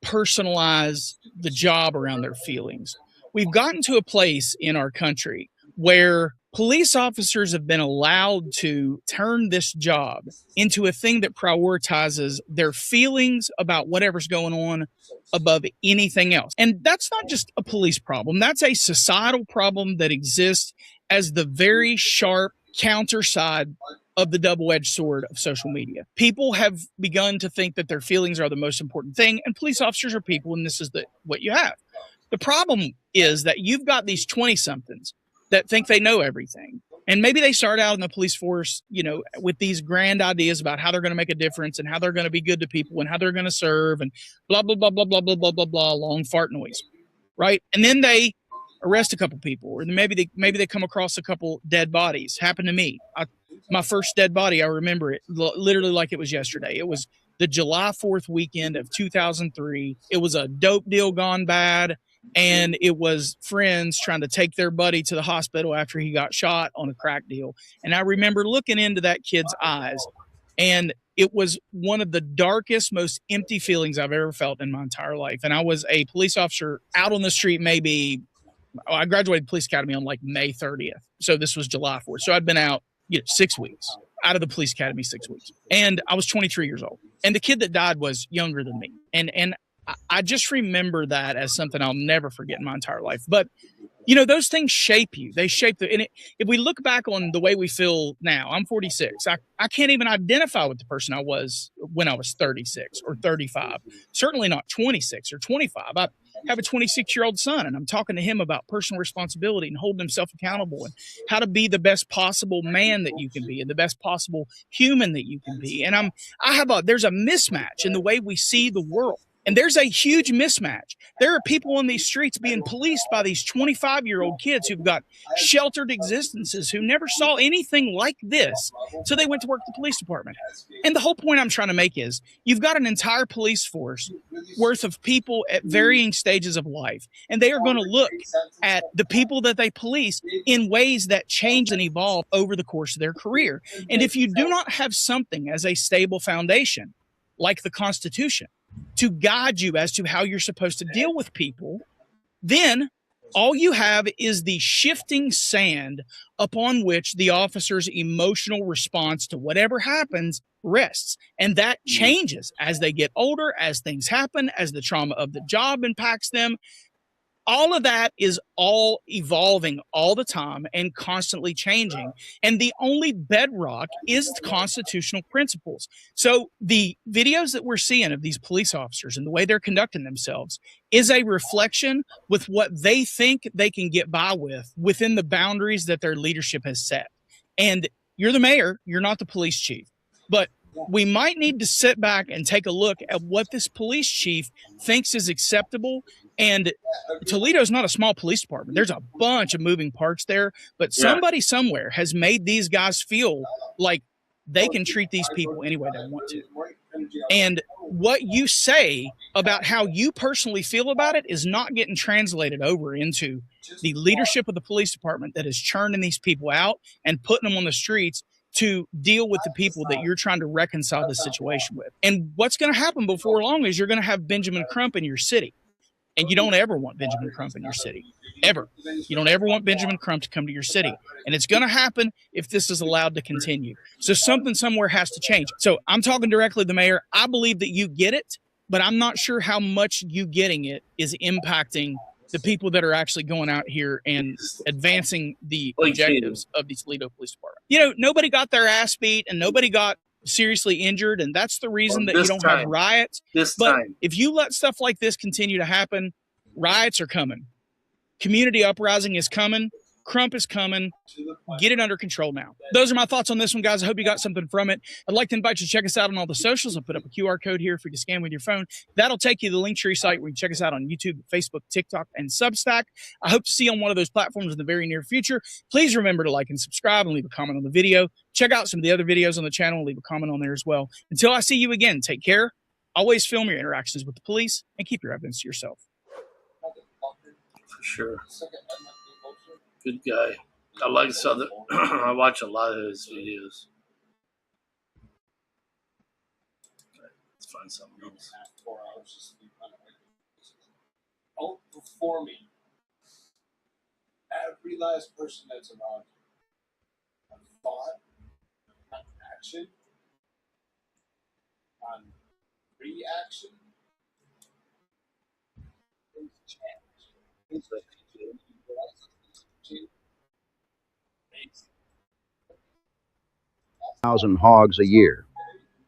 personalize the job around their feelings. We've gotten to a place in our country where police officers have been allowed to turn this job into a thing that prioritizes their feelings about whatever's going on above anything else. And that's not just a police problem. That's a societal problem that exists as the very sharp counter side of the double-edged sword of social media. People have begun to think that their feelings are the most important thing, and police officers are people, and this is what you have. The problem is that you've got these 20-somethings that think they know everything. And maybe they start out in the police force, with these grand ideas about how they're going to make a difference and how they're going to be good to people and how they're going to serve and blah, blah, blah, blah, blah, blah, blah, blah, blah, long fart noise, right? And then they arrest a couple people, or maybe they come across a couple dead bodies. Happened to me. My first dead body, I remember it literally like it was yesterday. It was the July 4th weekend of 2003. It was a dope deal gone bad, and it was friends trying to take their buddy to the hospital after he got shot on a crack deal. And I remember looking into that kid's eyes, and it was one of the darkest, most empty feelings I've ever felt in my entire life. And I was a police officer out on the street I graduated police academy on like May 30th. So this was July 4th. So I'd been out 6 weeks, out of the police academy 6 weeks. And I was 23 years old. And the kid that died was younger than me. And I just remember that as something I'll never forget in my entire life. But, those things shape you. They shape if we look back on the way we feel now, I'm 46. I can't even identify with the person I was when I was 36 or 35. Certainly not 26 or 25. I have a 26-year-old son, and I'm talking to him about personal responsibility and holding himself accountable and how to be the best possible man that you can be and the best possible human that you can be. And there's a mismatch in the way we see the world. And there's a huge mismatch. There are people on these streets being policed by these 25-year-old kids who've got sheltered existences, who never saw anything like this. So they went to work at the police department. And the whole point I'm trying to make is you've got an entire police force worth of people at varying stages of life. And they are going to look at the people that they police in ways that change and evolve over the course of their career. And if you do not have something as a stable foundation, like the Constitution, to guide you as to how you're supposed to deal with people, then all you have is the shifting sand upon which the officer's emotional response to whatever happens rests. And that changes as they get older, as things happen, as the trauma of the job impacts them. All of that is all evolving all the time and constantly changing. And the only bedrock is the constitutional principles. So the videos that we're seeing of these police officers and the way they're conducting themselves is a reflection with what they think they can get by with within the boundaries that their leadership has set. And you're the mayor, you're not the police chief. But we might need to sit back and take a look at what this police chief thinks is acceptable. And Toledo's not a small police department. There's a bunch of moving parts there, but somebody somewhere has made these guys feel like they can treat these people any way they want to. And what you say about how you personally feel about it is not getting translated over into the leadership of the police department that is churning these people out and putting them on the streets to deal with the people that you're trying to reconcile the situation with. And what's going to happen before long is you're going to have Benjamin Crump in your city. And you don't ever want Benjamin Crump in your city, ever. You don't ever want Benjamin Crump to come to your city. And it's going to happen if this is allowed to continue. So something somewhere has to change. So I'm talking directly to the mayor. I believe that you get it, but I'm not sure how much you getting it is impacting the people that are actually going out here and advancing the objectives of the Toledo Police Department. Nobody got their ass beat and nobody got seriously injured, and that's the reason that you don't have riots. But if you let stuff like this continue to happen, riots are coming. Community uprising is coming. Crump is coming. Get it under control now. Those are my thoughts on this one, guys. I hope you got something from it. I'd like to invite you to check us out on all the socials. I'll put up a QR code here for you to scan with your phone. That'll take you to the Linktree site where you can check us out on YouTube, Facebook, TikTok, and Substack. I hope to see you on one of those platforms in the very near future. Please remember to like and subscribe and leave a comment on the video. Check out some of the other videos on the channel and leave a comment on there as well. Until I see you again, take care. Always film your interactions with the police and keep your evidence to yourself. For sure. Good guy. I like Southern. I watch a lot of his videos. Okay, let's find something else. 4 hours just to be outperforming every last person that's around you. On thought, on action, on reaction. Thousand hogs a year.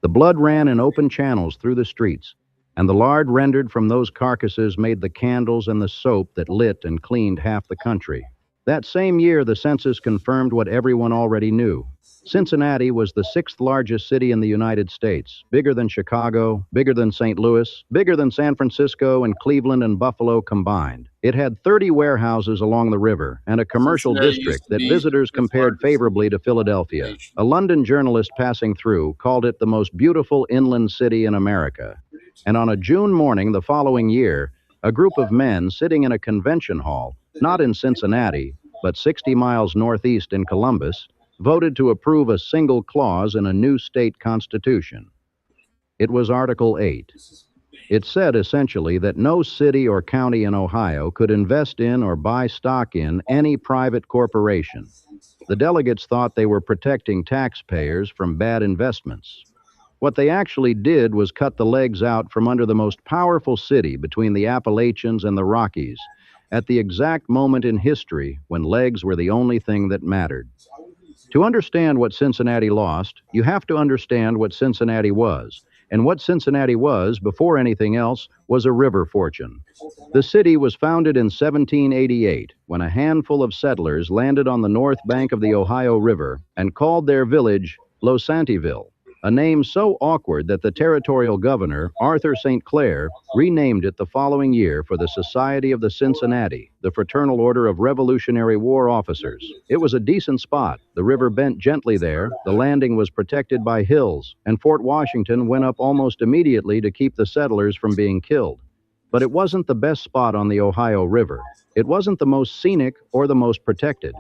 The blood ran in open channels through the streets, and the lard rendered from those carcasses made the candles and the soap that lit and cleaned half the country. That same year, the census confirmed what everyone already knew. Cincinnati was the sixth largest city in the United States, bigger than Chicago, bigger than St. Louis, bigger than San Francisco and Cleveland and Buffalo combined. It had 30 warehouses along the river and a commercial Cincinnati used district to that be visitors the compared largest favorably to Philadelphia. nation. A London journalist passing through called it the most beautiful inland city in America. And on a June morning the following year, a group of men sitting in a convention hall, not in Cincinnati, but 60 miles northeast in Columbus, voted to approve a single clause in a new state constitution. It was Article 8. It said essentially that no city or county in Ohio could invest in or buy stock in any private corporation. The delegates thought they were protecting taxpayers from bad investments. What they actually did was cut the legs out from under the most powerful city between the Appalachians and the Rockies, at the exact moment in history when legs were the only thing that mattered. To understand what Cincinnati lost, you have to understand what Cincinnati was. And what Cincinnati was, before anything else, was a river fortune. The city was founded in 1788, when a handful of settlers landed on the north bank of the Ohio River and called their village Losantiville, a name so awkward that the territorial governor, Arthur St. Clair, renamed it the following year for the Society of the Cincinnati, the Fraternal Order of Revolutionary War Officers. It was a decent spot. The river bent gently there, the landing was protected by hills, and Fort Washington went up almost immediately to keep the settlers from being killed. But it wasn't the best spot on the Ohio River. It wasn't the most scenic or the most protected.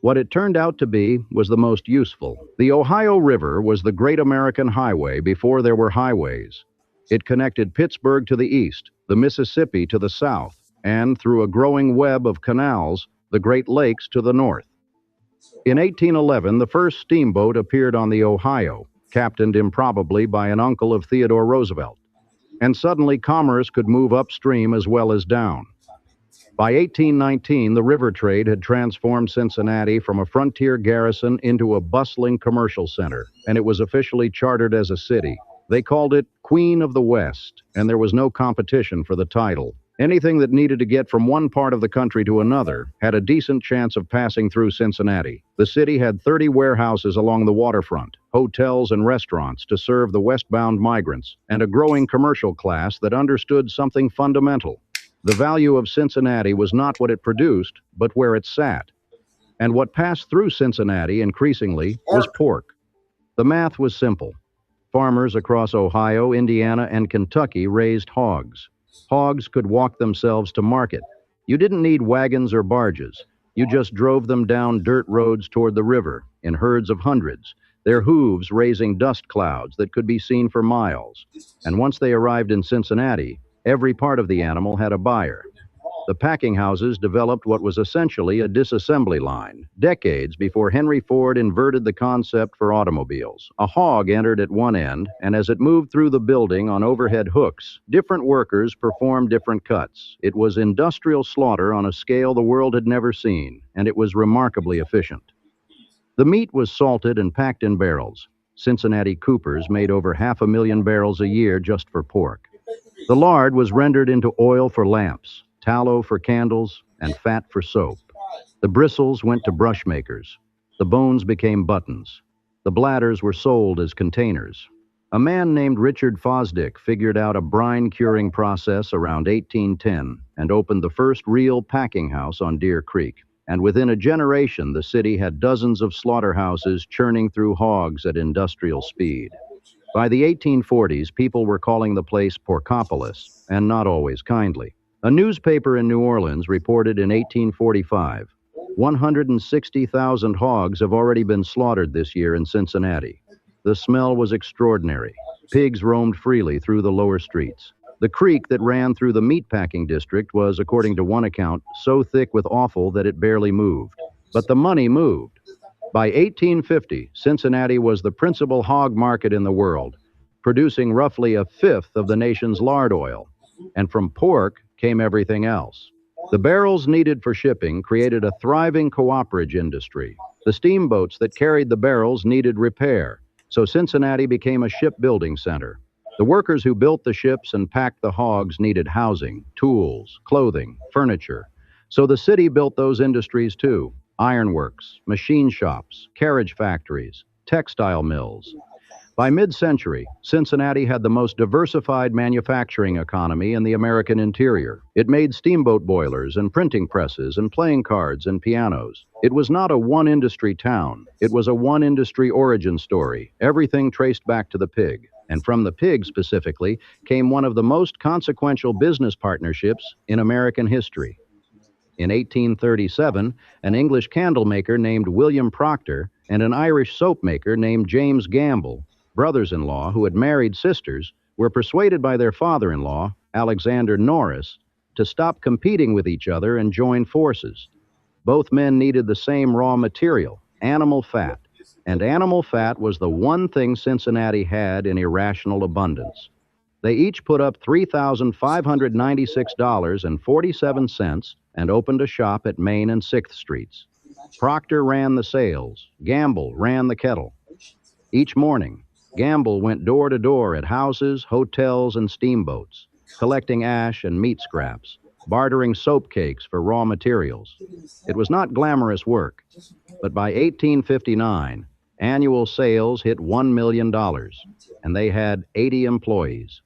What it turned out to be was the most useful. The Ohio River was the great American highway before there were highways. It connected Pittsburgh to the east, the Mississippi to the south, and through a growing web of canals, the Great Lakes to the north. In 1811, the first steamboat appeared on the Ohio, captained improbably by an uncle of Theodore Roosevelt. And suddenly commerce could move upstream as well as down. By 1819, the river trade had transformed Cincinnati from a frontier garrison into a bustling commercial center, and it was officially chartered as a city. They called it Queen of the West, and there was no competition for the title. Anything that needed to get from one part of the country to another had a decent chance of passing through Cincinnati. The city had 30 warehouses along the waterfront, hotels and restaurants to serve the westbound migrants, and a growing commercial class that understood something fundamental. The value of Cincinnati was not what it produced, but where it sat. And what passed through Cincinnati increasingly was pork. The math was simple. Farmers across Ohio, Indiana, and Kentucky raised hogs. Hogs could walk themselves to market. You didn't need wagons or barges. You just drove them down dirt roads toward the river in herds of hundreds, their hooves raising dust clouds that could be seen for miles. And once they arrived in Cincinnati, every part of the animal had a buyer. The packing houses developed what was essentially a disassembly line, decades before Henry Ford inverted the concept for automobiles. A hog entered at one end, and as it moved through the building on overhead hooks, different workers performed different cuts. It was industrial slaughter on a scale the world had never seen, and it was remarkably efficient. The meat was salted and packed in barrels. Cincinnati coopers made over 500,000 barrels a year just for pork. The lard was rendered into oil for lamps, tallow for candles, and fat for soap. The bristles went to brush makers. The bones became buttons. The bladders were sold as containers. A man named Richard Fosdick figured out a brine curing process around 1810 and opened the first real packing house on Deer Creek. And within a generation, the city had dozens of slaughterhouses churning through hogs at industrial speed. By the 1840s, people were calling the place Porkopolis, and not always kindly. A newspaper in New Orleans reported in 1845, 160,000 hogs have already been slaughtered this year in Cincinnati. The smell was extraordinary. Pigs roamed freely through the lower streets. The creek that ran through the meatpacking district was, according to one account, so thick with offal that it barely moved. But the money moved. By 1850, Cincinnati was the principal hog market in the world, producing roughly a fifth of the nation's lard oil. And from pork came everything else. The barrels needed for shipping created a thriving cooperage industry. The steamboats that carried the barrels needed repair, so Cincinnati became a shipbuilding center. The workers who built the ships and packed the hogs needed housing, tools, clothing, furniture. So the city built those industries too: ironworks, machine shops, carriage factories, textile mills. By mid-century, Cincinnati had the most diversified manufacturing economy in the American interior. It made steamboat boilers and printing presses and playing cards and pianos. It was not a one-industry town. It was a one-industry origin story, everything traced back to the pig. And from the pig specifically came one of the most consequential business partnerships in American history. In 1837, an English candle maker named William Proctor and an Irish soap maker named James Gamble, brothers-in-law who had married sisters, were persuaded by their father-in-law, Alexander Norris, to stop competing with each other and join forces. Both men needed the same raw material, animal fat, and animal fat was the one thing Cincinnati had in irrational abundance. They each put up $3,596.47 and opened a shop at Main and 6th Streets. Proctor ran the sales. Gamble ran the kettle. Each morning, Gamble went door to door at houses, hotels, and steamboats, collecting ash and meat scraps, bartering soap cakes for raw materials. It was not glamorous work, but by 1859, annual sales hit $1 million, and they had 80 employees.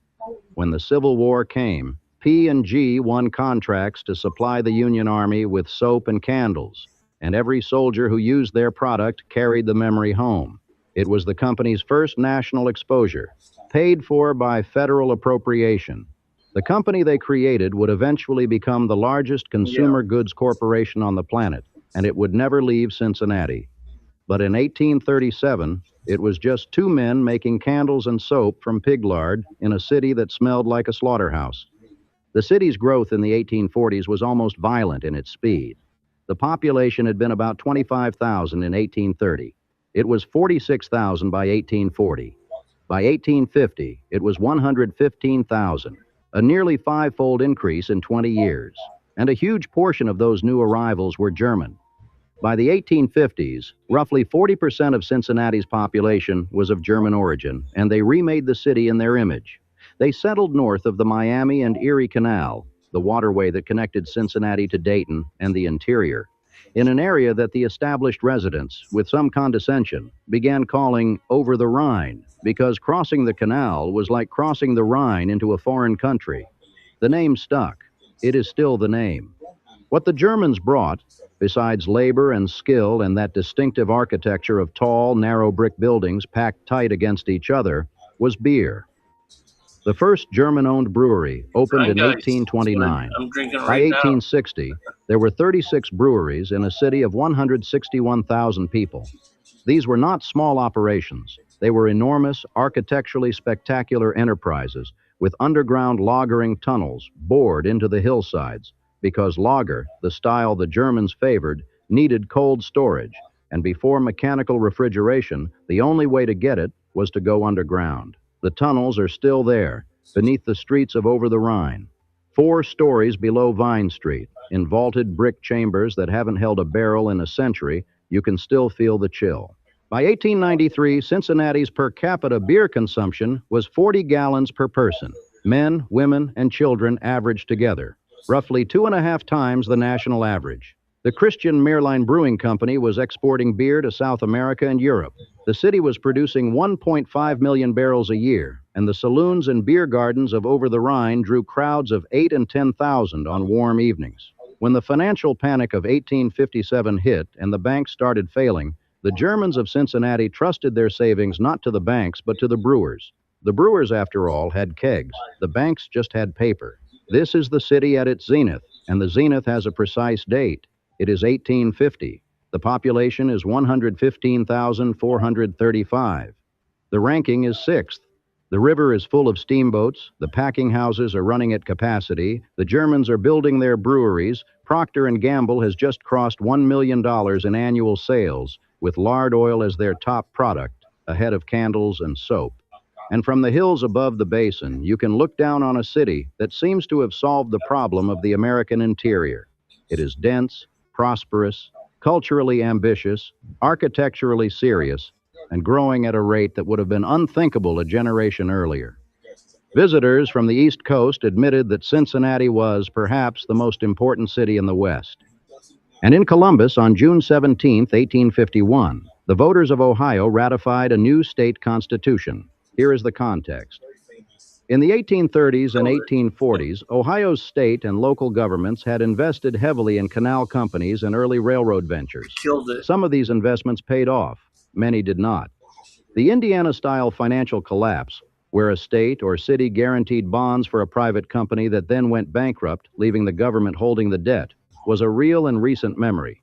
When the Civil War came, P&G won contracts to supply the Union Army with soap and candles, and every soldier who used their product carried the memory home. It was the company's first national exposure, paid for by federal appropriation. The company they created would eventually become the largest consumer goods corporation on the planet, and it would never leave Cincinnati. But in 1837, it was just two men making candles and soap from pig lard in a city that smelled like a slaughterhouse. The city's growth in the 1840s was almost violent in its speed. The population had been about 25,000 in 1830. It was 46,000 by 1840. By 1850, it was 115,000, a nearly five-fold increase in 20 years. And a huge portion of those new arrivals were German. By the 1850s, roughly 40% of Cincinnati's population was of German origin, and they remade the city in their image. They settled north of the Miami and Erie Canal, the waterway that connected Cincinnati to Dayton and the interior, in an area that the established residents, with some condescension, began calling over the Rhine, because crossing the canal was like crossing the Rhine into a foreign country. The name stuck. It is still the name. What the Germans brought, besides labor and skill and that distinctive architecture of tall, narrow brick buildings packed tight against each other, was beer. The first German-owned brewery opened in 1829. By 1860, there were 36 breweries in a city of 161,000 people. These were not small operations. They were enormous, architecturally spectacular enterprises with underground lagering tunnels bored into the hillsides, because lager, the style the Germans favored, needed cold storage, and before mechanical refrigeration, the only way to get it was to go underground. The tunnels are still there, beneath the streets of Over the Rhine. 4 stories below Vine Street, in vaulted brick chambers that haven't held a barrel in a century, you can still feel the chill. By 1893, Cincinnati's per capita beer consumption was 40 gallons per person. Men, women, and children averaged together, roughly 2.5 times the national average. The Christian Meerlein Brewing Company was exporting beer to South America and Europe. The city was producing 1.5 million barrels a year, and the saloons and beer gardens of Over the Rhine drew crowds of 8,000 and 10,000 on warm evenings. When the financial panic of 1857 hit and the banks started failing, the Germans of Cincinnati trusted their savings not to the banks but to the brewers. The brewers, after all, had kegs. The banks just had paper. This is the city at its zenith, and the zenith has a precise date. It is 1850. The population is 115,435. The ranking is 6th. The river is full of steamboats. The packing houses are running at capacity. The Germans are building their breweries. Procter & Gamble has just crossed $1 million in annual sales, with lard oil as their top product, ahead of candles and soap. And from the hills above the basin, you can look down on a city that seems to have solved the problem of the American interior. It is dense, prosperous, culturally ambitious, architecturally serious, and growing at a rate that would have been unthinkable a generation earlier. Visitors from the East Coast admitted that Cincinnati was perhaps the most important city in the West. And in Columbus, on June 17, 1851, the voters of Ohio ratified a new state constitution. Here is the context. In the 1830s and 1840s, Ohio's state and local governments had invested heavily in canal companies and early railroad ventures. Some of these investments paid off, many did not. The Indiana-style financial collapse, where a state or city guaranteed bonds for a private company that then went bankrupt, leaving the government holding the debt, was a real and recent memory.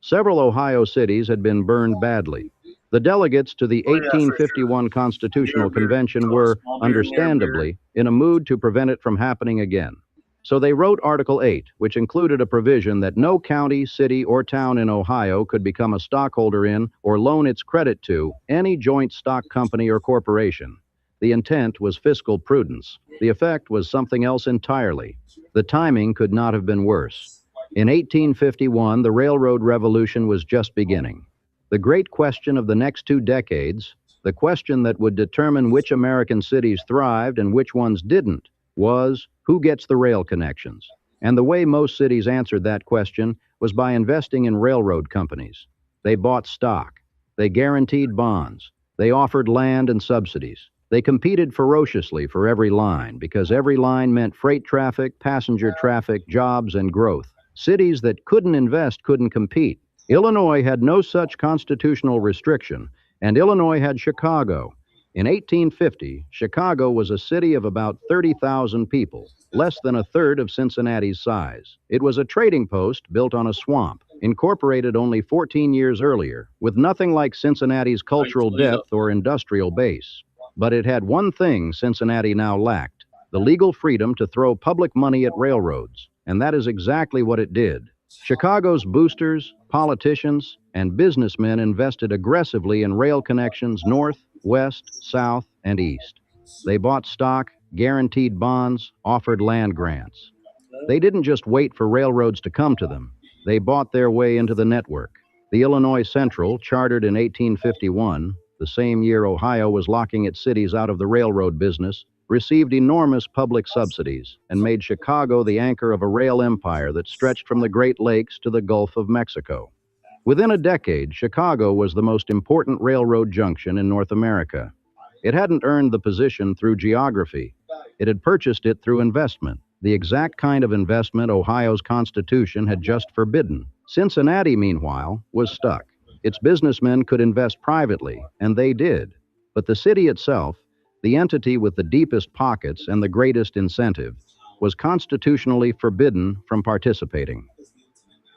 Several Ohio cities had been burned badly. The delegates to the 1851 Constitutional Convention were, understandably, in a mood to prevent it from happening again. So they wrote Article 8, which included a provision that no county, city, or town in Ohio could become a stockholder in or loan its credit to any joint stock company or corporation. The intent was fiscal prudence. The effect was something else entirely. The timing could not have been worse. In 1851, the railroad revolution was just beginning. The great question of the next 2 decades, the question that would determine which American cities thrived and which ones didn't, was who gets the rail connections. And the way most cities answered that question was by investing in railroad companies. They bought stock. They guaranteed bonds. They offered land and subsidies. They competed ferociously for every line because every line meant freight traffic, passenger traffic, jobs, and growth. Cities that couldn't invest couldn't compete. Illinois had no such constitutional restriction, and Illinois had Chicago. In 1850, Chicago was a city of about 30,000 people, less than a third of Cincinnati's size. It was a trading post built on a swamp, incorporated only 14 years earlier, with nothing like Cincinnati's cultural depth or industrial base. But it had one thing Cincinnati now lacked: the legal freedom to throw public money at railroads. And that is exactly what it did. Chicago's boosters, politicians, and businessmen invested aggressively in rail connections north, west, south, and east. They bought stock, guaranteed bonds, offered land grants. They didn't just wait for railroads to come to them. They bought their way into the network. The Illinois Central, chartered in 1851, the same year Ohio was locking its cities out of the railroad business, received enormous public subsidies and made Chicago the anchor of a rail empire that stretched from the Great Lakes to the Gulf of Mexico. Within a decade, Chicago was the most important railroad junction in North America. It hadn't earned the position through geography. It had purchased it through investment, the exact kind of investment Ohio's Constitution had just forbidden. Cincinnati, meanwhile, was stuck. Its businessmen could invest privately, and they did. But the city itself, the entity with the deepest pockets and the greatest incentive, was constitutionally forbidden from participating.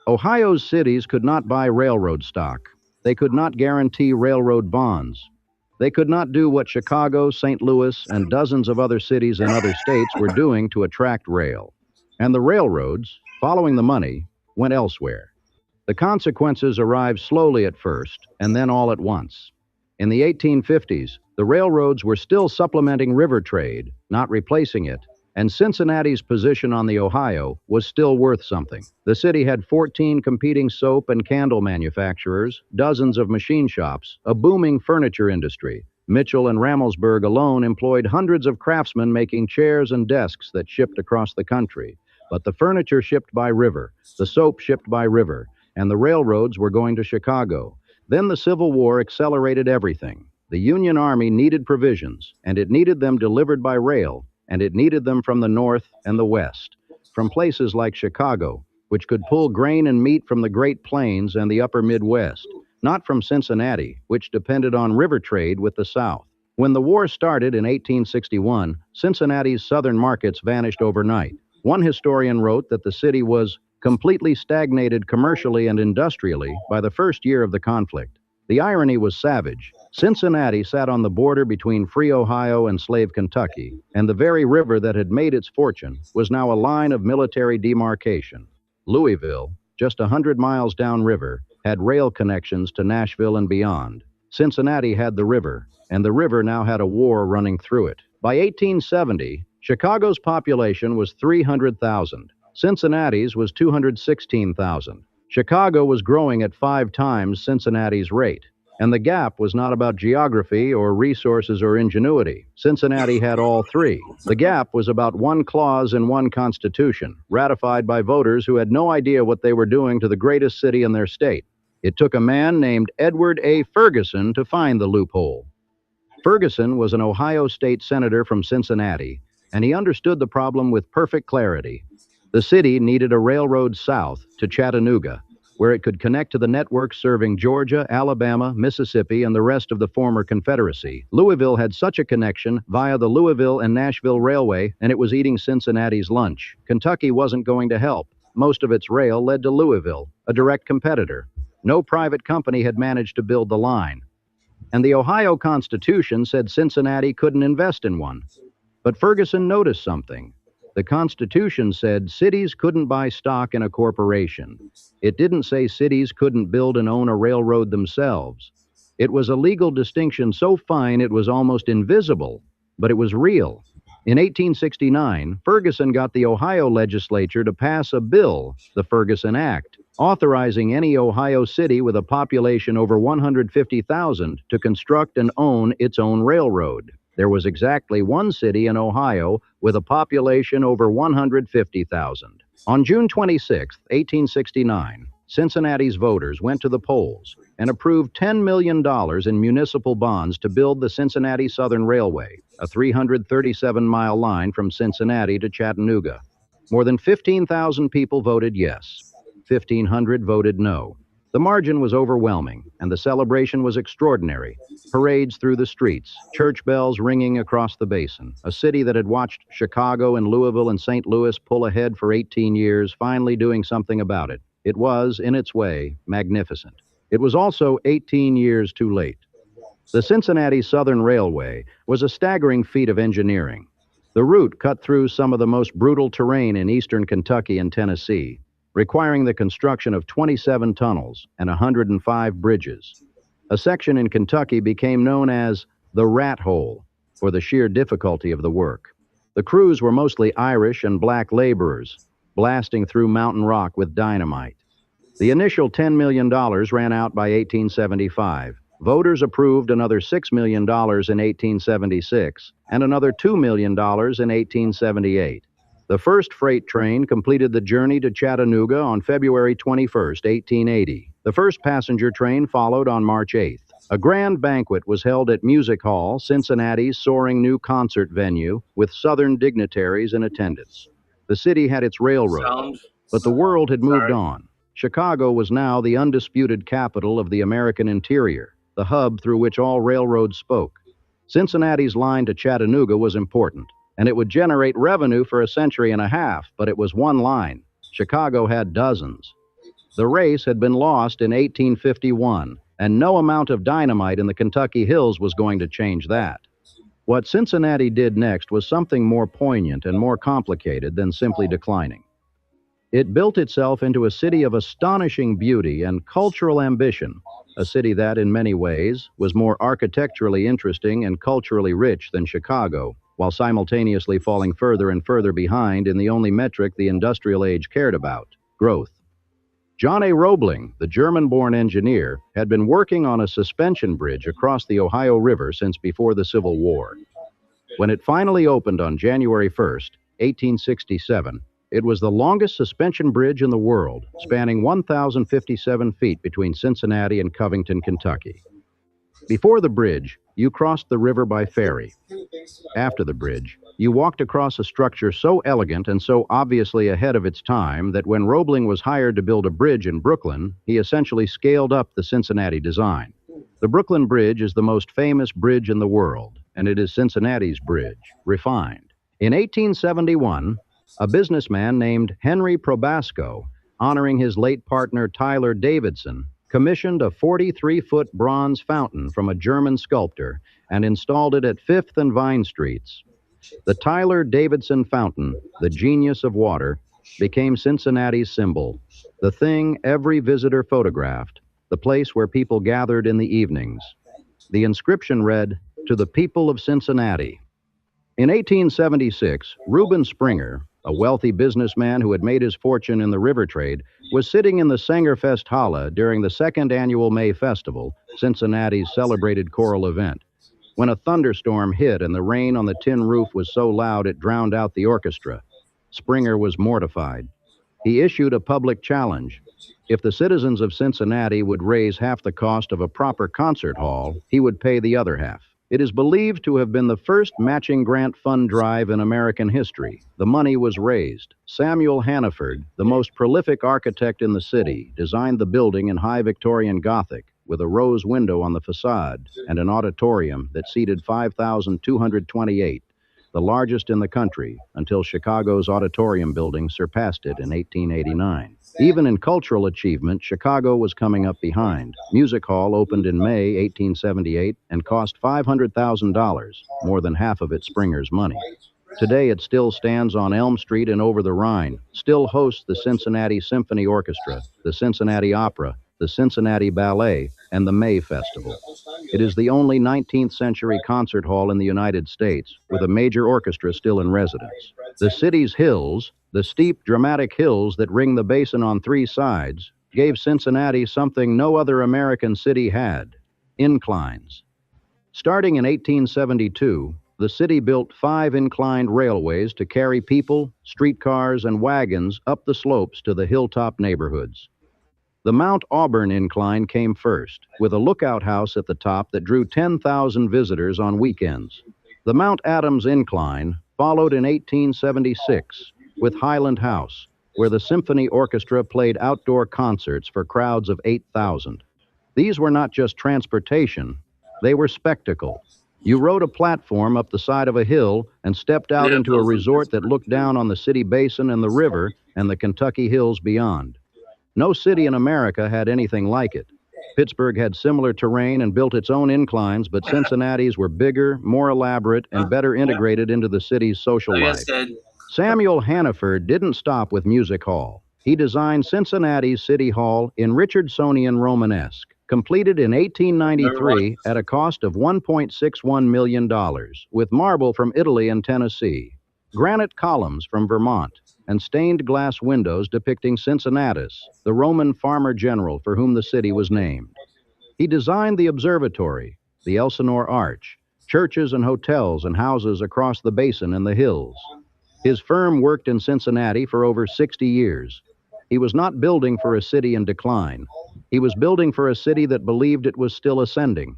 Ohio's cities could not buy railroad stock. They could not guarantee railroad bonds. They could not do what Chicago, St. Louis, and dozens of other cities in other states were doing to attract rail. And the railroads, following the money, went elsewhere. The consequences arrived slowly at first, and then all at once. In the 1850s, the railroads were still supplementing river trade, not replacing it, and Cincinnati's position on the Ohio was still worth something. The city had 14 competing soap and candle manufacturers, dozens of machine shops, a booming furniture industry. Mitchell and Ramelsburg alone employed hundreds of craftsmen making chairs and desks that shipped across the country. But the furniture shipped by river, the soap shipped by river, and the railroads were going to Chicago. Then the Civil War accelerated everything. The Union Army needed provisions, and it needed them delivered by rail, and it needed them from the north and the west, from places like Chicago, which could pull grain and meat from the Great Plains and the upper Midwest, not from Cincinnati, which depended on river trade with the South. When the war started in 1861, Cincinnati's southern markets vanished overnight. One historian wrote that the city was completely stagnated commercially and industrially by the first year of the conflict. The irony was savage. Cincinnati sat on the border between free Ohio and slave Kentucky, and the very river that had made its fortune was now a line of military demarcation. Louisville, just 100 miles downriver, had rail connections to Nashville and beyond. Cincinnati had the river, and the river now had a war running through it. By 1870, Chicago's population was 300,000. Cincinnati's was 216,000. Chicago was growing at 5 times Cincinnati's rate. And the gap was not about geography or resources or ingenuity. Cincinnati had all three. The gap was about one clause in one constitution, ratified by voters who had no idea what they were doing to the greatest city in their state. It took a man named Edward A. Ferguson to find the loophole. Ferguson was an Ohio state senator from Cincinnati, and he understood the problem with perfect clarity. The city needed a railroad south to Chattanooga, where it could connect to the network serving Georgia, Alabama, Mississippi, and the rest of the former Confederacy. Louisville had such a connection via the Louisville and Nashville Railway, and it was eating Cincinnati's lunch. Kentucky wasn't going to help. Most of its rail led to Louisville, a direct competitor. No private company had managed to build the line. And the Ohio Constitution said Cincinnati couldn't invest in one. But Ferguson noticed something. The Constitution said cities couldn't buy stock in a corporation. It didn't say cities couldn't build and own a railroad themselves. It was a legal distinction so fine it was almost invisible, but it was real. In 1869, Ferguson got the Ohio legislature to pass a bill, the Ferguson Act, authorizing any Ohio city with a population over 150,000 to construct and own its own railroad. There was exactly one city in Ohio with a population over 150,000. On June 26, 1869, Cincinnati's voters went to the polls and approved $10 million in municipal bonds to build the Cincinnati Southern Railway, a 337-mile line from Cincinnati to Chattanooga. More than 15,000 people voted yes. 1,500 voted no. The margin was overwhelming, and the celebration was extraordinary. Parades through the streets, church bells ringing across the basin. A city that had watched Chicago and Louisville and St. Louis pull ahead for 18 years, finally doing something about it. It was, in its way, magnificent. It was also 18 years too late. The Cincinnati Southern Railway was a staggering feat of engineering. The route cut through some of the most brutal terrain in eastern Kentucky and Tennessee, requiring the construction of 27 tunnels and 105 bridges. A section in Kentucky became known as the Rat Hole for the sheer difficulty of the work. The crews were mostly Irish and black laborers, blasting through mountain rock with dynamite. The initial $10 million ran out by 1875. Voters approved another $6 million in 1876 and another $2 million in 1878. The first freight train completed the journey to Chattanooga on February 21, 1880. The first passenger train followed on March 8th. A grand banquet was held at Music Hall, Cincinnati's soaring new concert venue, with Southern dignitaries in attendance. The city had its railroad, but the world had moved on. Chicago was now the undisputed capital of the American interior, the hub through which all railroads spoke. Cincinnati's line to Chattanooga was important, and it would generate revenue for a century and a half, but it was one line. Chicago had dozens. The race had been lost in 1851, and no amount of dynamite in the Kentucky hills was going to change that. What Cincinnati did next was something more poignant and more complicated than simply declining. It built itself into a city of astonishing beauty and cultural ambition, a city that, in many ways, was more architecturally interesting and culturally rich than Chicago, while simultaneously falling further and further behind in the only metric the industrial age cared about, growth. John A. Roebling, the German-born engineer, had been working on a suspension bridge across the Ohio River since before the Civil War. When it finally opened on January 1st, 1867, it was the longest suspension bridge in the world, spanning 1,057 feet between Cincinnati and Covington, Kentucky. Before the bridge, you crossed the river by ferry. After the bridge, you walked across a structure so elegant and so obviously ahead of its time that when Roebling was hired to build a bridge in Brooklyn, he essentially scaled up the Cincinnati design. The Brooklyn Bridge is the most famous bridge in the world, and it is Cincinnati's bridge, refined. In 1871, a businessman named Henry Probasco, honoring his late partner Tyler Davidson, commissioned a 43-foot bronze fountain from a German sculptor and installed it at 5th and Vine Streets. The Tyler Davidson Fountain, the genius of water, became Cincinnati's symbol, the thing every visitor photographed, the place where people gathered in the evenings. The inscription read, "To the people of Cincinnati." In 1876, Reuben Springer, a wealthy businessman who had made his fortune in the river trade, was sitting in the Sangerfest Halle during the second annual May Festival, Cincinnati's celebrated choral event, when a thunderstorm hit and the rain on the tin roof was so loud it drowned out the orchestra. Springer was mortified. He issued a public challenge. If the citizens of Cincinnati would raise half the cost of a proper concert hall, he would pay the other half. It is believed to have been the first matching grant fund drive in American history. The money was raised. Samuel Hannaford, the most prolific architect in the city, designed the building in high Victorian Gothic with a rose window on the facade and an auditorium that seated 5,228, the largest in the country until Chicago's auditorium building surpassed it in 1889. Even in cultural achievement, Chicago was coming up behind. Music Hall opened in May 1878 and cost $500,000, more than half of it Springer's money. Today it still stands on Elm Street and over the Rhine, still hosts the Cincinnati Symphony Orchestra, the Cincinnati Opera, the Cincinnati Ballet, and the May Festival. It is the only 19th century concert hall in the United States with a major orchestra still in residence. The city's hills, the steep, dramatic hills that ring the basin on three sides, gave Cincinnati something no other American city had: inclines. Starting in 1872, the city built 5 inclined railways to carry people, streetcars, and wagons up the slopes to the hilltop neighborhoods. The Mount Auburn incline came first, with a lookout house at the top that drew 10,000 visitors on weekends. The Mount Adams incline followed in 1876 with Highland House, where the symphony orchestra played outdoor concerts for crowds of 8,000. These were not just transportation, they were spectacle. You rode a platform up the side of a hill and stepped out into a resort that looked down on the city basin and the river and the Kentucky hills beyond. No city in America had anything like it. Pittsburgh had similar terrain and built its own inclines, but Cincinnati's were bigger, more elaborate, and better integrated into the city's social life. Samuel Hannaford didn't stop with Music Hall. He designed Cincinnati's City Hall in Richardsonian Romanesque, completed in 1893 at a cost of $1.61 million, with marble from Italy and Tennessee, granite columns from Vermont, and stained glass windows depicting Cincinnatus, the Roman farmer general for whom the city was named. He designed the observatory, the Elsinore Arch, churches and hotels and houses across the basin and the hills. His firm worked in Cincinnati for over 60 years. He was not building for a city in decline. He was building for a city that believed it was still ascending.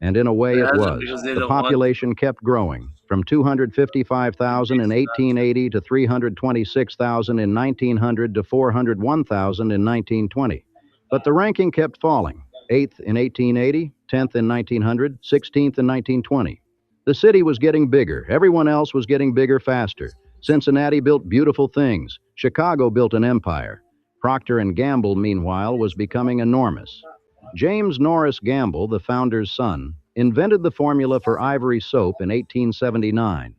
And in a way it was. The population kept growing, from 255,000 in 1880 to 326,000 in 1900 to 401,000 in 1920. But the ranking kept falling, 8th in 1880, 10th in 1900, 16th in 1920. The city was getting bigger. Everyone else was getting bigger faster. Cincinnati built beautiful things. Chicago built an empire. Procter & Gamble, meanwhile, was becoming enormous. James Norris Gamble, the founder's son, invented the formula for ivory soap in 1879,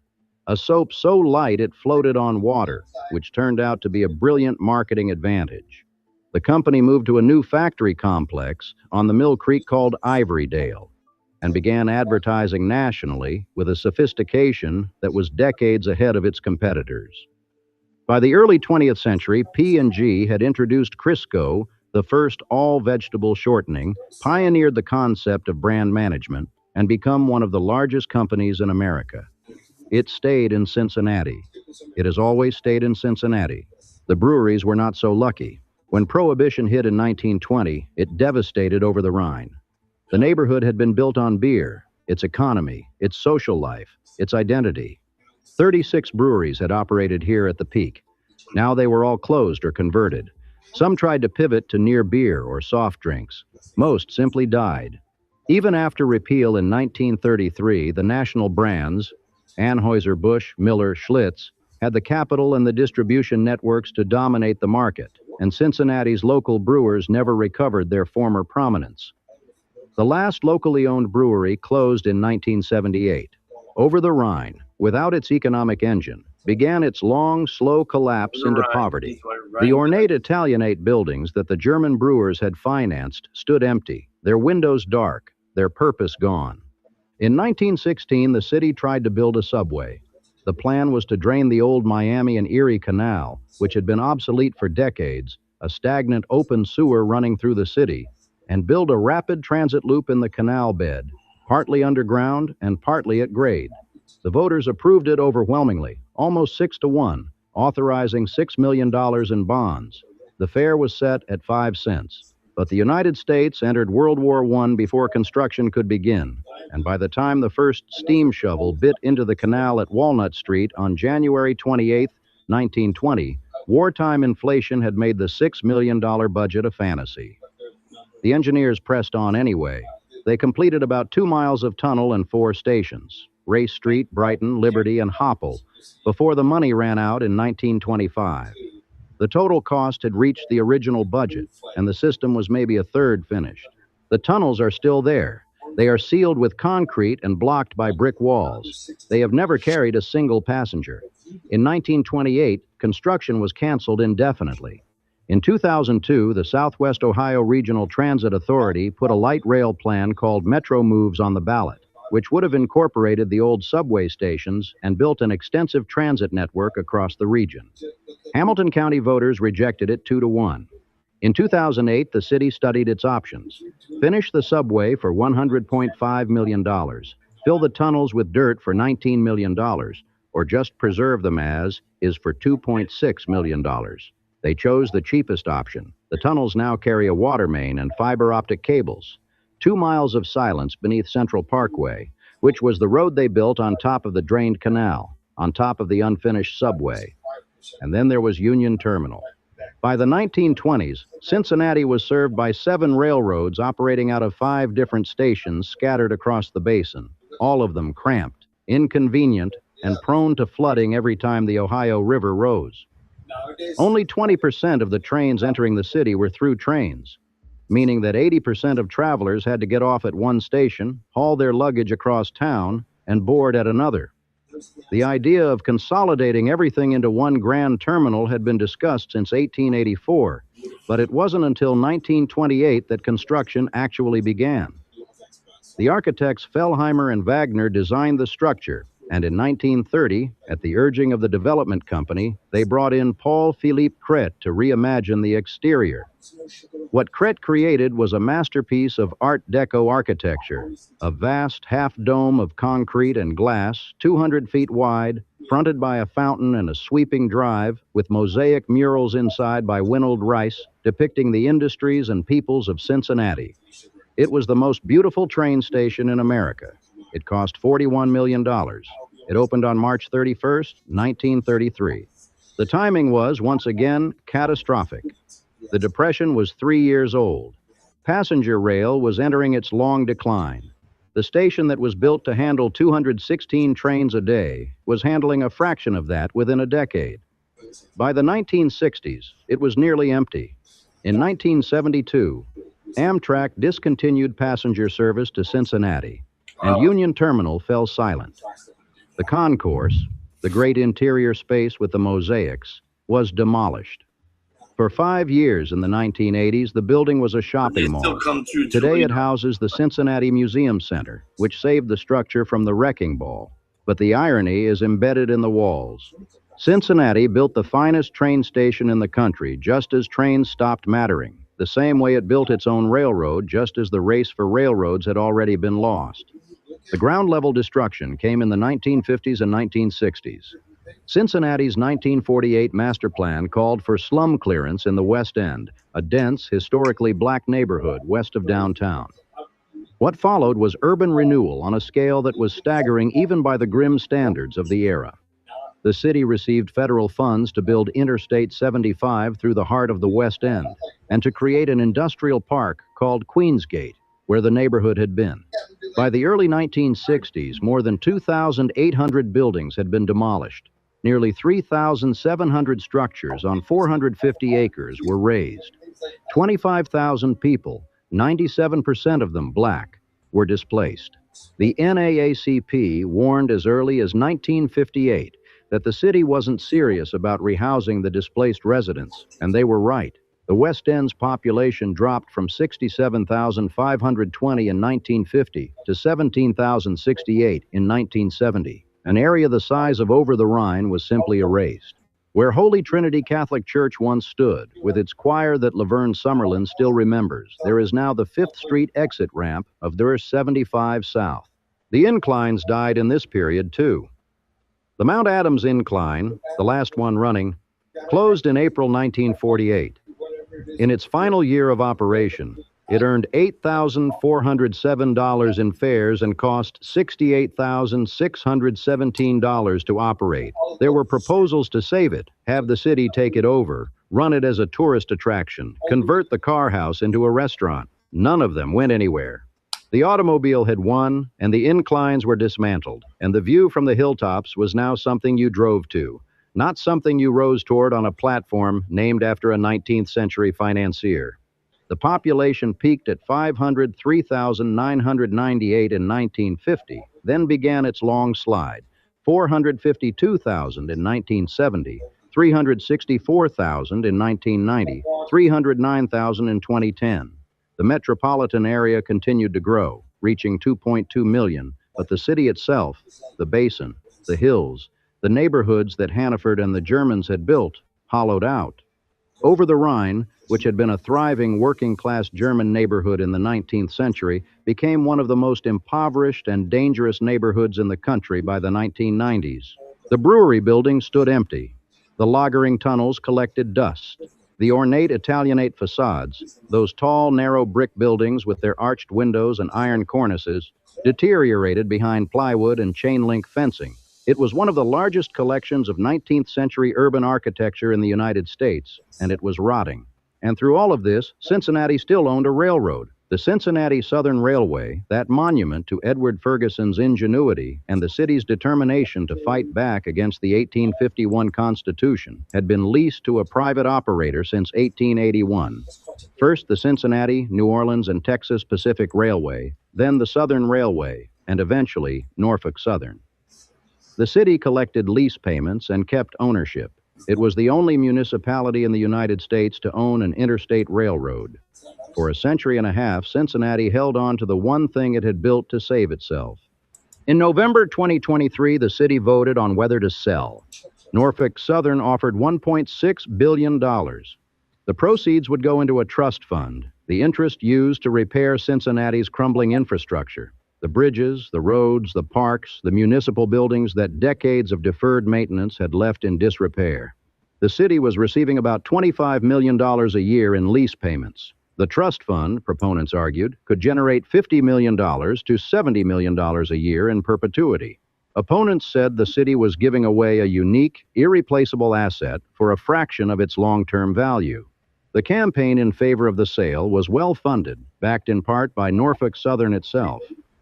a soap so light it floated on water, which turned out to be a brilliant marketing advantage. The company moved to a new factory complex on the Mill Creek called Ivorydale and began advertising nationally with a sophistication that was decades ahead of its competitors. By the early 20th century, P&G had introduced Crisco, the first all-vegetable shortening, pioneered the concept of brand management, and become one of the largest companies in America. It stayed in Cincinnati. It has always stayed in Cincinnati. The breweries were not so lucky. When Prohibition hit in 1920, it devastated over the Rhine. The neighborhood had been built on beer, its economy, its social life, its identity. 36 breweries had operated here at the peak. Now they were all closed or converted. Some tried to pivot to near beer or soft drinks. Most simply died. Even after repeal in 1933, the national brands, Anheuser-Busch, Miller, Schlitz, had the capital and the distribution networks to dominate the market, and Cincinnati's local brewers never recovered their former prominence. The last locally owned brewery closed in 1978. Over the Rhine, without its economic engine, began its long, slow collapse into poverty. The ornate Italianate buildings that the German brewers had financed stood empty, their windows dark, their purpose gone. In 1916, the city tried to build a subway. The plan was to drain the old Miami and Erie Canal, which had been obsolete for decades, a stagnant open sewer running through the city, and build a rapid transit loop in the canal bed, partly underground and partly at grade. The voters approved it overwhelmingly, almost 6-1, authorizing $6 million in bonds. The fare was set at 5 cents. But the United States entered World War I before construction could begin, and by the time the first steam shovel bit into the canal at Walnut Street on January 28, 1920, wartime inflation had made the $6 million budget a fantasy. The engineers pressed on anyway. They completed about 2 miles of tunnel and 4 stations, Race Street, Brighton, Liberty, and Hopple, before the money ran out in 1925. The total cost had reached the original budget, and the system was maybe a third finished. The tunnels are still there. They are sealed with concrete and blocked by brick walls. They have never carried a single passenger. In 1928, construction was canceled indefinitely. In 2002, the Southwest Ohio Regional Transit Authority put a light rail plan called Metro Moves on the ballot, which would have incorporated the old subway stations and built an extensive transit network across the region. Hamilton County voters rejected it 2-1. In 2008, the city studied its options. Finish the subway for $100.5 million, fill the tunnels with dirt for $19 million, or just preserve them as is for $2.6 million. They chose the cheapest option. The tunnels now carry a water main and fiber optic cables. 2 miles of silence beneath Central Parkway, which was the road they built on top of the drained canal, on top of the unfinished subway. And then there was Union Terminal. By the 1920s, Cincinnati was served by 7 railroads operating out of 5 different stations scattered across the basin, all of them cramped, inconvenient, and prone to flooding every time the Ohio River rose. Only 20% of the trains entering the city were through trains, meaning that 80% of travelers had to get off at one station, haul their luggage across town, and board at another. The idea of consolidating everything into one grand terminal had been discussed since 1884, but it wasn't until 1928 that construction actually began. The architects Fellheimer and Wagner designed the structure, and in 1930, at the urging of the development company, they brought in Paul Philippe Crête to reimagine the exterior. What Crête created was a masterpiece of Art Deco architecture, a vast half-dome of concrete and glass, 200 feet wide, fronted by a fountain and a sweeping drive, with mosaic murals inside by Winold Rice, depicting the industries and peoples of Cincinnati. It was the most beautiful train station in America. It cost $41 million. It opened on March 31st, 1933. The timing was, once again, catastrophic. The Depression was 3 years old. Passenger rail was entering its long decline. The station that was built to handle 216 trains a day was handling a fraction of that within a decade. By the 1960s, it was nearly empty. In 1972, Amtrak discontinued passenger service to Cincinnati, and Union Terminal fell silent. The concourse, the great interior space with the mosaics, was demolished. For 5 years in the 1980s, the building was a shopping mall. Today it houses the Cincinnati Museum Center, which saved the structure from the wrecking ball. But the irony is embedded in the walls. Cincinnati built the finest train station in the country just as trains stopped mattering, the same way it built its own railroad just as the race for railroads had already been lost. The ground-level destruction came in the 1950s and 1960s. Cincinnati's 1948 master plan called for slum clearance in the West End, a dense, historically black neighborhood west of downtown. What followed was urban renewal on a scale that was staggering even by the grim standards of the era. The city received federal funds to build Interstate 75 through the heart of the West End and to create an industrial park called Queensgate, where the neighborhood had been. By the early 1960s, more than 2,800 buildings had been demolished. Nearly 3,700 structures on 450 acres were razed. 25,000 people, 97% of them black, were displaced. The NAACP warned as early as 1958 that the city wasn't serious about rehousing the displaced residents, and they were right. The West End's population dropped from 67,520 in 1950 to 17,068 in 1970. An area the size of over the Rhine was simply erased. Where Holy Trinity Catholic Church once stood, with its choir that Laverne Summerlin still remembers, there is now the 5th Street exit ramp of their 75 South. The inclines died in this period, too. The Mount Adams Incline, the last one running, closed in April 1948. In its final year of operation, it earned $8,407 in fares and cost $68,617 to operate. There were proposals to save it, have the city take it over, run it as a tourist attraction, convert the car house into a restaurant. None of them went anywhere. The automobile had won, and the inclines were dismantled, and the view from the hilltops was now something you drove to, not something you rose toward on a platform named after a 19th century financier. The population peaked at 503,998 in 1950, then began its long slide, 452,000 in 1970, 364,000 in 1990, 309,000 in 2010. The metropolitan area continued to grow, reaching 2.2 million, but the city itself, the basin, the hills, the neighborhoods that Hannaford and the Germans had built, hollowed out. Over the Rhine, which had been a thriving working-class German neighborhood in the 19th century, became one of the most impoverished and dangerous neighborhoods in the country by the 1990s. The brewery building stood empty. The lagering tunnels collected dust. The ornate Italianate facades, those tall, narrow brick buildings with their arched windows and iron cornices, deteriorated behind plywood and chain-link fencing. It was one of the largest collections of 19th century urban architecture in the United States, and it was rotting. And through all of this, Cincinnati still owned a railroad. The Cincinnati Southern Railway, that monument to Edward Ferguson's ingenuity and the city's determination to fight back against the 1851 Constitution, had been leased to a private operator since 1881. First the Cincinnati, New Orleans, and Texas Pacific Railway, then the Southern Railway, and eventually Norfolk Southern. The city collected lease payments and kept ownership. It was the only municipality in the United States to own an interstate railroad. For a century and a half, Cincinnati held on to the one thing it had built to save itself. In November 2023, the city voted on whether to sell. Norfolk Southern offered $1.6 billion. The proceeds would go into a trust fund, the interest used to repair Cincinnati's crumbling infrastructure. The bridges, the roads, the parks, the municipal buildings that decades of deferred maintenance had left in disrepair. The city was receiving about $25 million a year in lease payments. The trust fund, proponents argued, could generate $50 million to $70 million a year in perpetuity. Opponents said the city was giving away a unique, irreplaceable asset for a fraction of its long-term value. The campaign in favor of the sale was well-funded, backed in part by Norfolk Southern itself.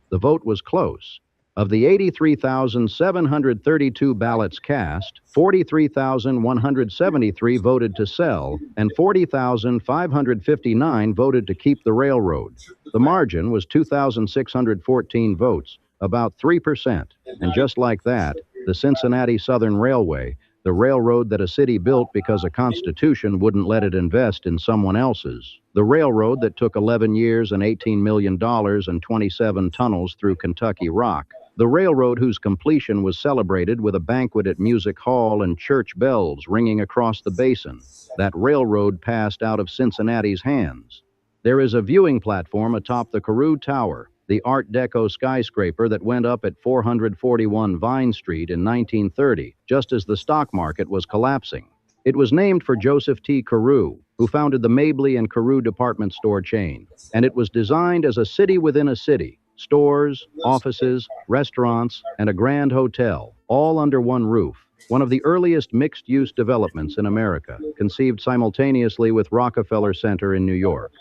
The vote was close. Of the 83,732 ballots cast, 43,173 voted to sell, and 40,559 voted to keep the railroad. The margin was 2,614 votes, about 3%. And just like that, the Cincinnati Southern Railway, the railroad that a city built because a constitution wouldn't let it invest in someone else's. The railroad that took 11 years and $18 million and 27 tunnels through Kentucky Rock. The railroad whose completion was celebrated with a banquet at Music Hall and church bells ringing across the basin. That railroad passed out of Cincinnati's hands. There is a viewing platform atop the Carew Tower, the Art Deco skyscraper that went up at 441 Vine Street in 1930, just as the stock market was collapsing. It was named for Joseph T. Carew, who founded the Mabley and Carew department store chain, and it was designed as a city within a city, stores, offices, restaurants, and a grand hotel, all under one roof. One of the earliest mixed-use developments in America, conceived simultaneously with Rockefeller Center in New York.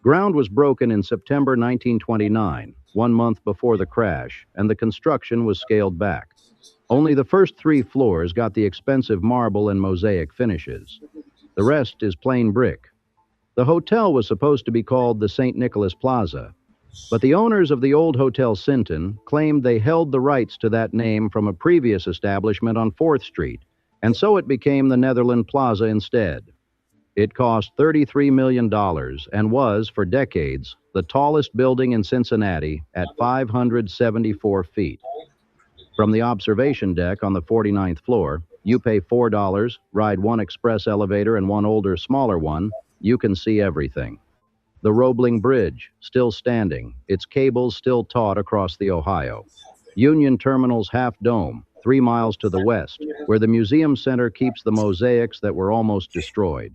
Ground was broken in September 1929, 1 month before the crash, and the construction was scaled back. Only the first 3 floors got the expensive marble and mosaic finishes. The rest is plain brick. The hotel was supposed to be called the St. Nicholas Plaza, but the owners of the old Hotel Sinton claimed they held the rights to that name from a previous establishment on 4th Street, and so it became the Netherland Plaza instead. It cost $33 million and was, for decades, the tallest building in Cincinnati at 574 feet. From the observation deck on the 49th floor, you pay $4, ride one express elevator and one older, smaller one. You can see everything. The Roebling Bridge, still standing, its cables still taut across the Ohio. Union Terminal's half dome, 3 miles to the west, where the museum center keeps the mosaics that were almost destroyed.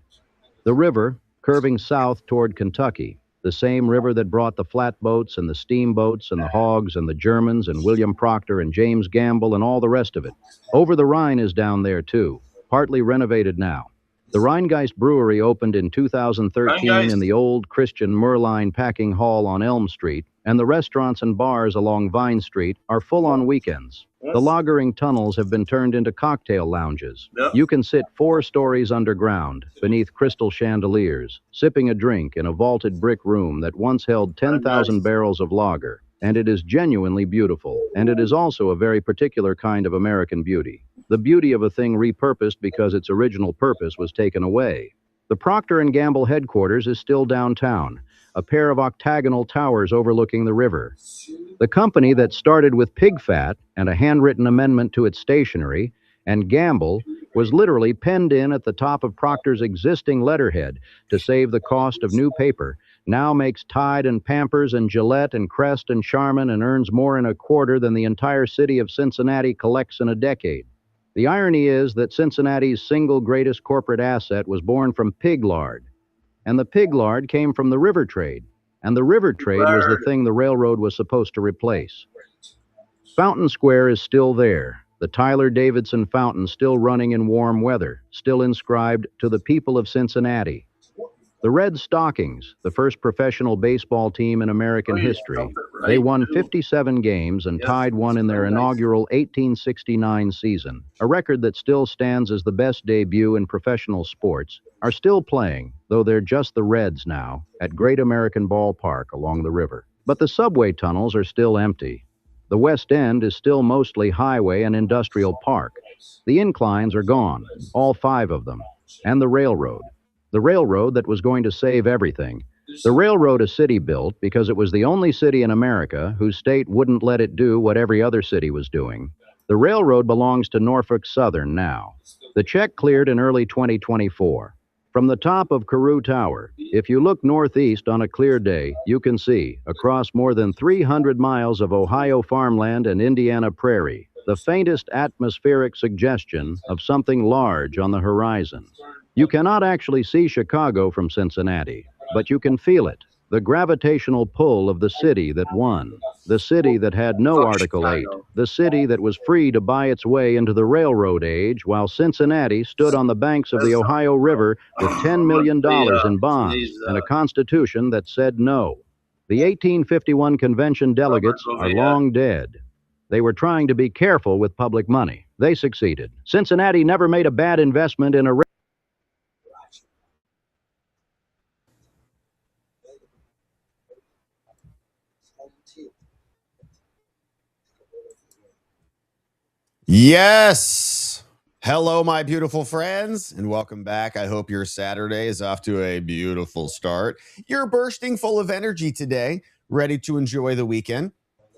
The river, curving south toward Kentucky, the same river that brought the flatboats and the steamboats and the hogs and the Germans and William Proctor and James Gamble and all the rest of it. Over the Rhine is down there, too, partly renovated now. The Rheingeist Brewery opened in 2013 in the old Christian Merline Packing Hall on Elm Street, and the restaurants and bars along Vine Street are full on weekends. The lagering tunnels have been turned into cocktail lounges. You can sit 4 stories underground, beneath crystal chandeliers, sipping a drink in a vaulted brick room that once held 10,000 barrels of lager. And it is genuinely beautiful, and it is also a very particular kind of American beauty. The beauty of a thing repurposed because its original purpose was taken away. The Procter & Gamble headquarters is still downtown, a pair of octagonal towers overlooking the river. The company that started with pig fat and a handwritten amendment to its stationery, and Gamble, was literally penned in at the top of Procter's existing letterhead to save the cost of new paper, now makes Tide and Pampers and Gillette and Crest and Charmin and earns more in a quarter than the entire city of Cincinnati collects in a decade. The irony is that Cincinnati's single greatest corporate asset was born from pig lard, and the pig lard came from the river trade, and the river trade was the thing the railroad was supposed to replace. Fountain Square is still there, the Tyler Davidson fountain still running in warm weather, still inscribed to the people of Cincinnati. The Red Stockings, the first professional baseball team in American history, they won 57 games and tied one in their inaugural 1869 season, a record that still stands as the best debut in professional sports, are still playing, though they're just the Reds now, at Great American Ballpark along the river. But the subway tunnels are still empty. The West End is still mostly highway and industrial park. The inclines are gone, all 5 of them, and the railroad. The railroad that was going to save everything. The railroad a city built because it was the only city in America whose state wouldn't let it do what every other city was doing. The railroad belongs to Norfolk Southern now. The check cleared in early 2024. From the top of Carew Tower, if you look northeast on a clear day, you can see, across more than 300 miles of Ohio farmland and Indiana prairie, the faintest atmospheric suggestion of something large on the horizon. You cannot actually see Chicago from Cincinnati, but you can feel it, the gravitational pull of the city that won, the city that had no Article 8, the city that was free to buy its way into the railroad age, while Cincinnati stood on the banks of the Ohio River with $10 million in bonds and a constitution that said no. The 1851 convention delegates are long dead. They were trying to be careful with public money. They succeeded. Cincinnati never made a bad investment in a Yes. Hello, my beautiful friends, and welcome back. I hope your Saturday is off to a beautiful start. You're bursting full of energy today, ready to enjoy the weekend.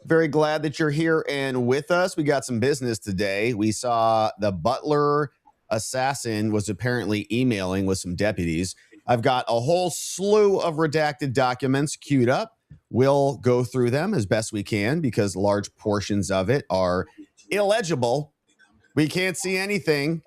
Very glad that you're here and with us. We got some business today. We saw the Butler assassin was apparently emailing with some deputies. I've got a whole slew of redacted documents queued up. We'll go through them as best we can because large portions of it are illegible. We can't see anything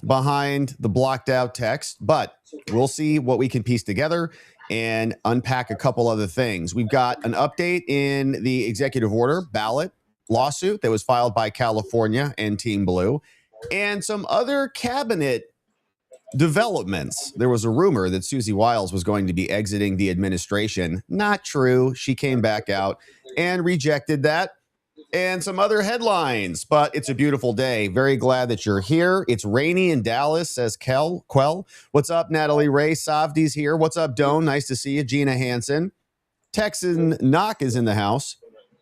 behind the blocked out text, but we'll see what we can piece together and unpack a couple other things. We've got an update in the executive order ballot lawsuit that was filed by California and Team Blue, and some other cabinet developments. There was a rumor that Susie Wiles was going to be exiting the administration. Not true. She came back out and rejected that. And some other headlines, but it's a beautiful day. Very glad that you're here. It's rainy in Dallas, says Quell. What's up, Natalie Ray? Savdi's here. What's up, Doan? Nice to see you. Gina Hansen. Texan Knock is in the house.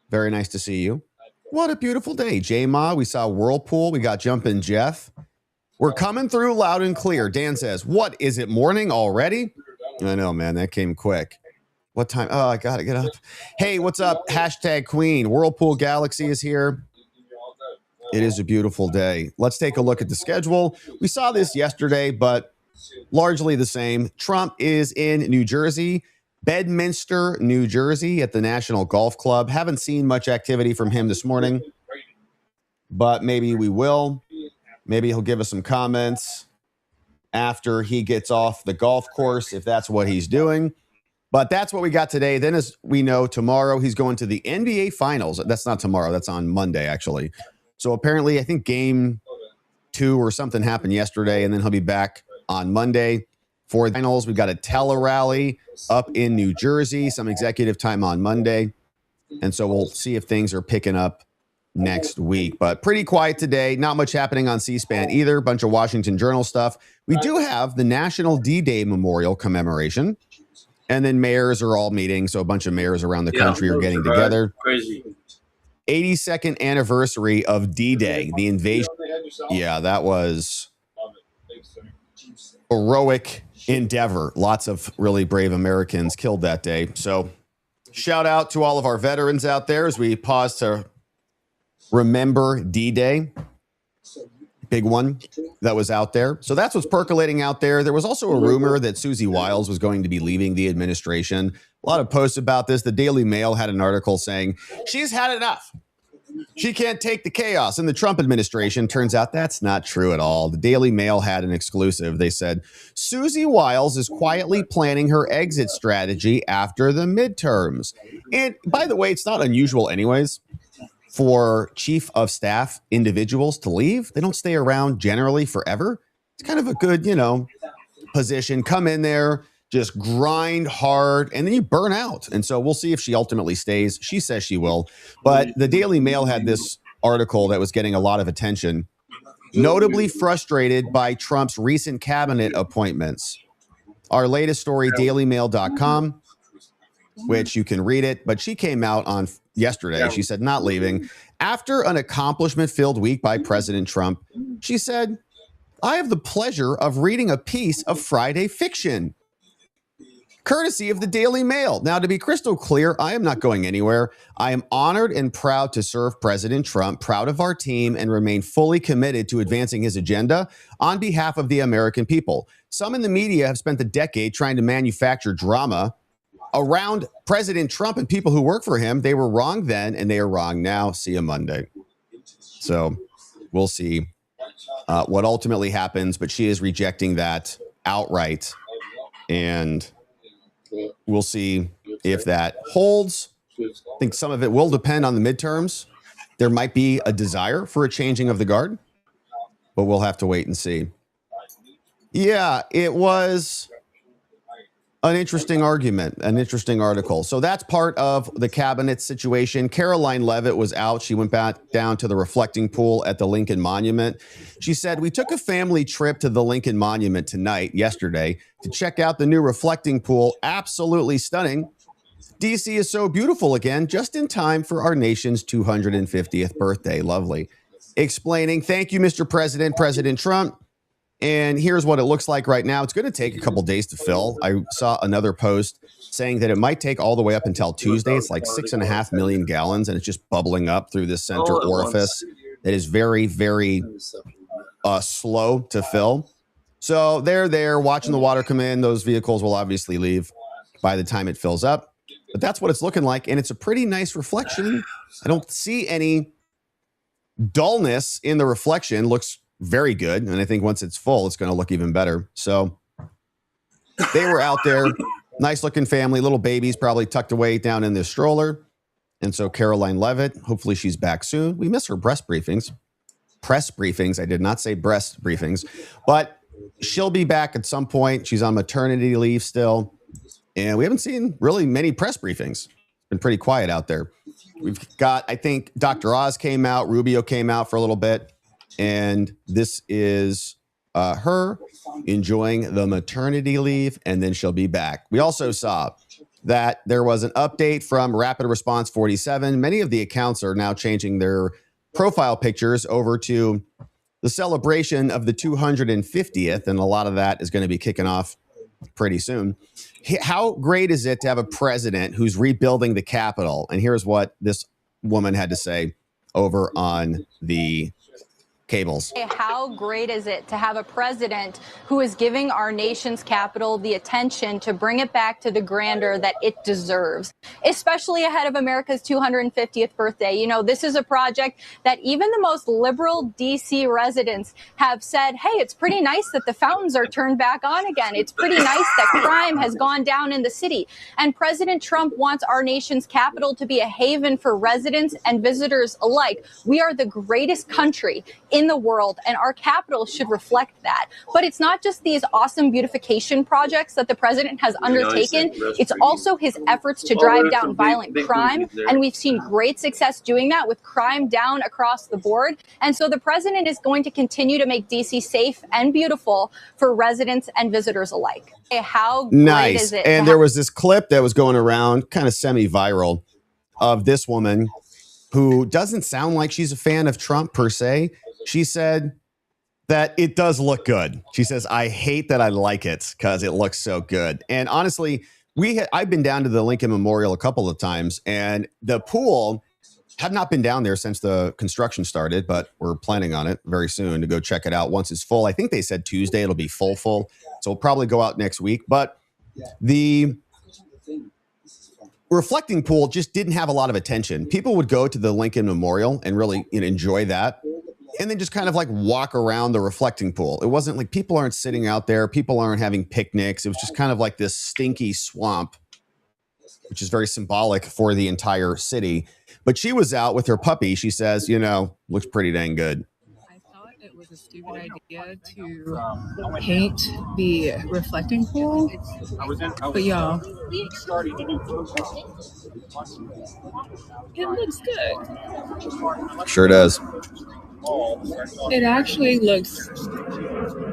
Very nice to see you. What a beautiful day. J-Ma, we saw Whirlpool. We got Jumpin' Jeff. We're coming through loud and clear. Dan says, what, is it morning already? I know, man. That came quick. What time? Oh, I got to get up. Hey, what's up? Hashtag Queen. Whirlpool Galaxy is here. It is a beautiful day. Let's take a look at the schedule. We saw this yesterday, but largely the same. Trump is in New Jersey, Bedminster, New Jersey, at the National Golf Club. Haven't seen much activity from him this morning, but maybe we will. Maybe he'll give us some comments after he gets off the golf course, if that's what he's doing. But that's what we got today. Then, as we know, tomorrow he's going to the NBA Finals. That's not tomorrow. That's on Monday, actually. So apparently, I think game 2 or something happened yesterday, and then he'll be back on Monday for the finals. We've got a tele-rally up in New Jersey, some executive time on Monday. And so we'll see if things are picking up next week. But pretty quiet today. Not much happening on C-SPAN either. Bunch of Washington Journal stuff. We do have the National D-Day Memorial commemoration. And then mayors are all meeting. So a bunch of mayors around the country are getting together. Crazy. 82nd anniversary of D-Day, the invasion. Yeah, that was heroic endeavor. Lots of really brave Americans killed that day. So shout out to all of our veterans out there as we pause to remember D-Day. Big one that was out there. So that's what's percolating out there. There was also a rumor that Susie Wiles was going to be leaving the administration. A lot of posts about this. The Daily Mail had an article saying she's had enough. She can't take the chaos in the Trump administration. Turns out that's not true at all. The Daily Mail had an exclusive. They said Susie Wiles is quietly planning her exit strategy after the midterms. And by the way, it's not unusual anyways for chief of staff individuals to leave. They don't stay around generally forever. It's kind of a good, position. Come in there, just grind hard, and then you burn out. And so we'll see if she ultimately stays. She says she will. But the Daily Mail had this article that was getting a lot of attention, notably frustrated by Trump's recent cabinet appointments. Our latest story, dailymail.com, which you can read it. But she came out on yesterday. She said, not leaving. After an accomplishment-filled week by President Trump, she said, I have the pleasure of reading a piece of Friday fiction, courtesy of the Daily Mail. Now, to be crystal clear, I am not going anywhere. I am honored and proud to serve President Trump, proud of our team, and remain fully committed to advancing his agenda on behalf of the American people. Some in the media have spent a decade trying to manufacture drama around President Trump and people who work for him. They were wrong then, and they are wrong now. See you Monday. So we'll see what ultimately happens, but she is rejecting that outright, and we'll see if that holds. I think some of it will depend on the midterms. There might be a desire for a changing of the guard, but we'll have to wait and see. Yeah, it was an interesting argument, an interesting article. So that's part of the cabinet situation. Caroline Leavitt was out. She went back down to the reflecting pool at the Lincoln Monument. She said, we took a family trip to the Lincoln Monument yesterday, to check out the new reflecting pool. Absolutely stunning. DC is so beautiful again, just in time for our nation's 250th birthday. Lovely. Explaining, thank you, Mr. President, President Trump. And here's what it looks like right now. It's going to take a couple days to fill. I saw another post saying that it might take all the way up until Tuesday. It's like 6.5 million gallons, and it's just bubbling up through this center orifice. It is very, very slow to fill. So they're there watching the water come in. Those vehicles will obviously leave by the time it fills up. But that's what it's looking like, and it's a pretty nice reflection. I don't see any dullness in the reflection. Looks very good. And I think once it's full, it's going to look even better. So they were out there, nice looking family, little babies probably tucked away down in this stroller. And so Caroline Leavitt, hopefully she's back soon. We miss her press briefings. I did not say breast briefings, but she'll be back at some point. She's on maternity leave still. And we haven't seen really many press briefings. It's been pretty quiet out there. We've got, I think Dr. Oz came out, Rubio came out for a little bit. And this is her enjoying the maternity leave, and then she'll be back. We also saw that there was an update from Rapid Response 47. Many of the accounts are now changing their profile pictures over to the celebration of the 250th, and a lot of that is going to be kicking off pretty soon. How great is it to have a president who's rebuilding the Capitol? And here's what this woman had to say over on the cables. How great is it to have a president who is giving our nation's capital the attention to bring it back to the grandeur that it deserves, especially ahead of America's 250th birthday. You know, this is a project that even the most liberal D.C. residents have said, hey, it's pretty nice that the fountains are turned back on again. It's pretty nice that crime has gone down in the city. And President Trump wants our nation's capital to be a haven for residents and visitors alike. We are the greatest country in the world, and our capital should reflect that. But it's not just these awesome beautification projects that the president has undertaken. It's also his efforts to drive down violent crime, and we've seen great success doing that with crime down across the board. And so the president is going to continue to make D.C. safe and beautiful for residents and visitors alike. How great is it? And there was this clip that was going around, kind of semi-viral, of this woman who doesn't sound like she's a fan of Trump per se. She said that it does look good. She says, I hate that I like it because it looks so good. And honestly, I've been down to the Lincoln Memorial a couple of times, and the pool, have not been down there since the construction started, but we're planning on it very soon to go check it out once it's full. I think they said Tuesday it'll be full. So we'll probably go out next week. But the reflecting pool just didn't have a lot of attention. People would go to the Lincoln Memorial and really enjoy that, and then just kind of like walk around the reflecting pool. It wasn't like people aren't sitting out there. People aren't having picnics. It was just kind of like this stinky swamp, which is very symbolic for the entire city. But she was out with her puppy. She says, looks pretty dang good. I thought it was a stupid idea to paint the reflecting pool, but y'all, it looks good. Sure does. It actually looks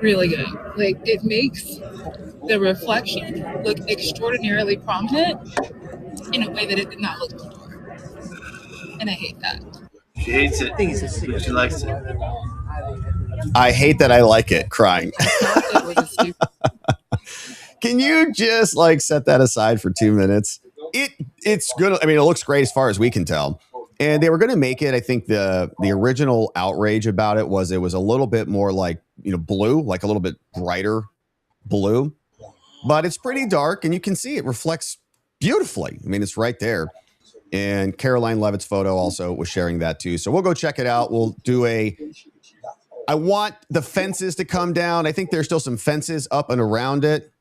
really good. Like, it makes the reflection look extraordinarily prominent in a way that it did not look before. And I hate that. She hates it. But she likes it. I hate that I like it, crying. Can you just set that aside for 2 minutes? It's good. I mean, it looks great as far as we can tell. And they were going to make it, I think the original outrage about it was a little bit more blue, like a little bit brighter blue. But it's pretty dark, and you can see it reflects beautifully. I mean, it's right there. And Caroline Levitt's photo also was sharing that too. So we'll go check it out. We'll do I want the fences to come down. I think there's still some fences up and around it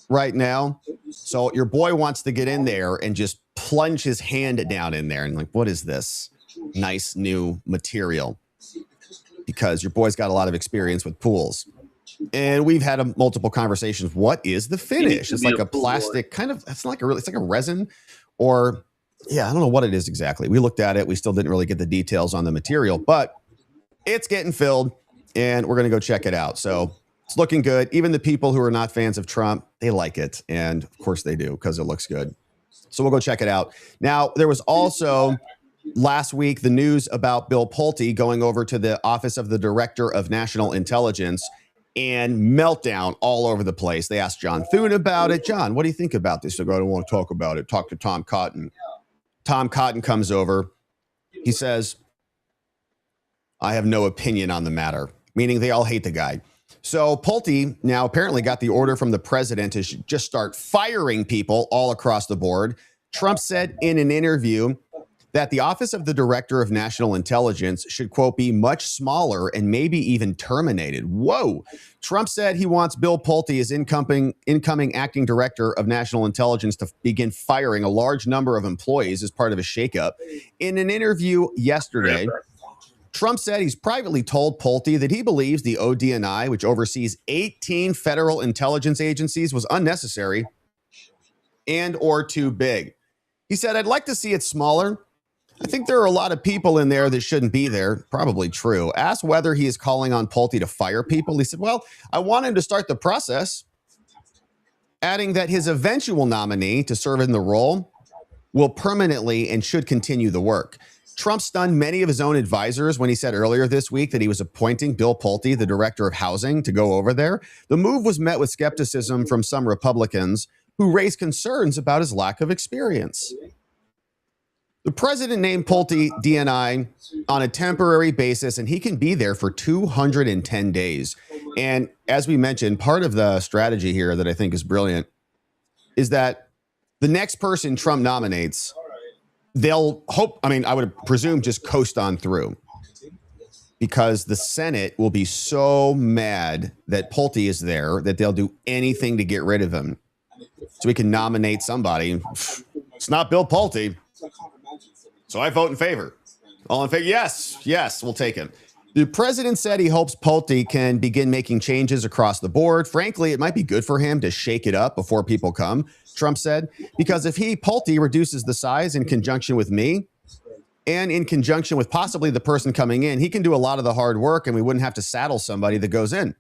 right now. So your boy wants to get in there and just plunge his hand down in there. And what is this nice new material? Because your boy's got a lot of experience with pools. And we've had multiple conversations. What is the finish? It's like a plastic kind of, it's like a resin or I don't know what it is exactly. We looked at it. We still didn't really get the details on the material, but it's getting filled and we're going to go check it out. So it's looking good. Even the people who are not fans of Trump, they like it. And of course they do because it looks good. So we'll go check it out. Now, there was also last week the news about Bill Pulte going over to the Office of the Director of National Intelligence and meltdown all over the place. They asked John Thune about it. John, what do you think about this? They go, I don't want to talk about it. Talk to Tom Cotton. Tom Cotton comes over. He says, I have no opinion on the matter, meaning they all hate the guy. So Pulte now apparently got the order from the president to just start firing people all across the board. Trump said in an interview that the Office of the Director of National Intelligence should, quote, be much smaller and maybe even terminated. Whoa. Trump said he wants Bill Pulte, as incoming acting director of national intelligence, to begin firing a large number of employees as part of a shakeup. In an interview yesterday, Trump said he's privately told Pulte that he believes the ODNI, which oversees 18 federal intelligence agencies, was unnecessary and or too big. He said, I'd like to see it smaller. I think there are a lot of people in there that shouldn't be there. Probably true. Asked whether he is calling on Pulte to fire people. He said, well, I want him to start the process, adding that his eventual nominee to serve in the role will permanently and should continue the work. Trump stunned many of his own advisors when he said earlier this week that he was appointing Bill Pulte, the director of housing, to go over there. The move was met with skepticism from some Republicans who raised concerns about his lack of experience. The president named Pulte DNI on a temporary basis, and he can be there for 210 days. And as we mentioned, part of the strategy here that I think is brilliant is that the next person Trump nominates, they'll hope, I would presume just coast on through, because the Senate will be so mad that Pulte is there that they'll do anything to get rid of him so we can nominate somebody. It's not Bill Pulte, so I vote in favor. All in favor? Yes, we'll take him. The president said he hopes Pulte can begin making changes across the board. Frankly, it might be good for him to shake it up before people come, Trump said, because if Pulte reduces the size in conjunction with me and in conjunction with possibly the person coming in, he can do a lot of the hard work and we wouldn't have to saddle somebody that goes in,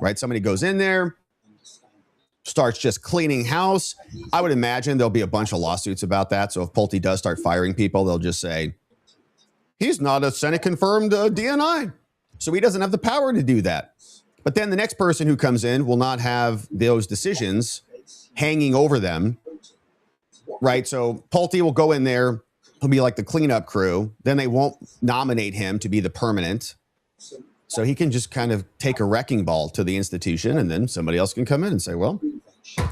right? Somebody goes in there, starts just cleaning house. I would imagine there'll be a bunch of lawsuits about that. So if Pulte does start firing people, they'll just say, he's not a Senate-confirmed DNI, so he doesn't have the power to do that. But then the next person who comes in will not have those decisions hanging over them, right? So Pulte will go in there. He'll be like the cleanup crew. Then they won't nominate him to be the permanent. So he can just kind of take a wrecking ball to the institution, and then somebody else can come in and say, well,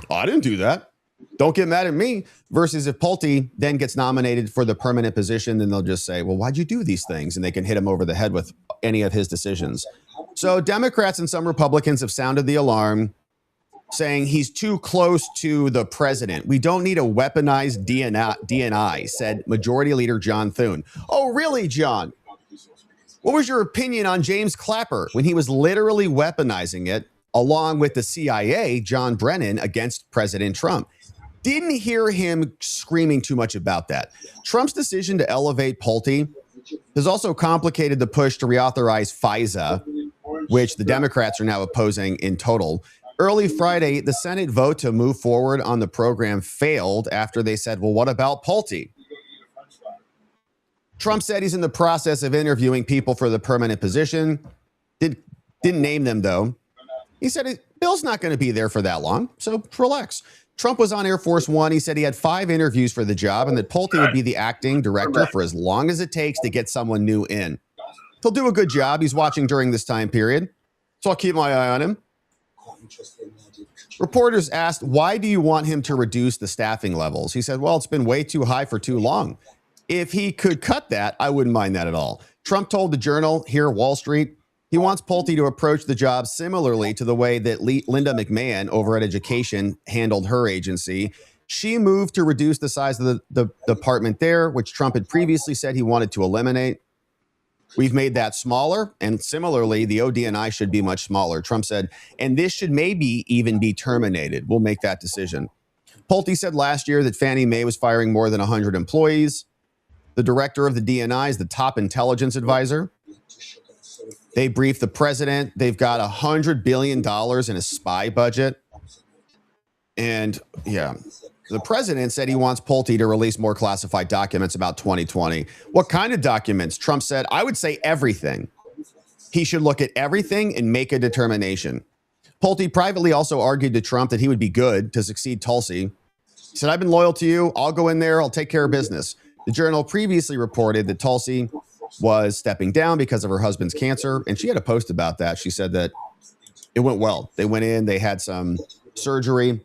I didn't do that. Don't get mad at me. Versus if Pulte then gets nominated for the permanent position, then they'll just say, well, why'd you do these things? And they can hit him over the head with any of his decisions. So Democrats and some Republicans have sounded the alarm, saying he's too close to the president. We don't need a weaponized DNI, said Majority Leader John Thune. Oh, really, John? What was your opinion on James Clapper when he was literally weaponizing it, along with the CIA, John Brennan, against President Trump? Didn't hear him screaming too much about that. Trump's decision to elevate Pulte has also complicated the push to reauthorize FISA, which the Democrats are now opposing in total. Early Friday, the Senate vote to move forward on the program failed after they said, well, what about Pulte? Trump said he's in the process of interviewing people for the permanent position. Didn't name them, though. He said Bill's not going to be there for that long, so relax. Trump was on Air Force One. He said he had 5 interviews for the job and that Pulte would be the acting director for as long as it takes to get someone new in. He'll do a good job. He's watching during this time period, so I'll keep my eye on him. Reporters asked, why do you want him to reduce the staffing levels? He said, well, it's been way too high for too long. If he could cut that, I wouldn't mind that at all. Trump told the Journal here, Wall Street, he wants Pulte to approach the job similarly to the way that Linda McMahon over at Education handled her agency. She moved to reduce the size of the department there, which Trump had previously said he wanted to eliminate. We've made that smaller, and similarly, the ODNI should be much smaller. Trump said, and this should maybe even be terminated. We'll make that decision. Pulte said last year that Fannie Mae was firing more than 100 employees. The director of the DNI is the top intelligence advisor. They briefed the president. They've got $100 billion in a spy budget. And yeah, the president said he wants Pulte to release more classified documents about 2020. What kind of documents? Trump said, I would say everything. He should look at everything and make a determination. Pulte privately also argued to Trump that he would be good to succeed Tulsi. He said, I've been loyal to you. I'll go in there. I'll take care of business. The Journal previously reported that Tulsi was stepping down because of her husband's cancer, and she had a post about that. She said that it went well. They went in, they had some surgery,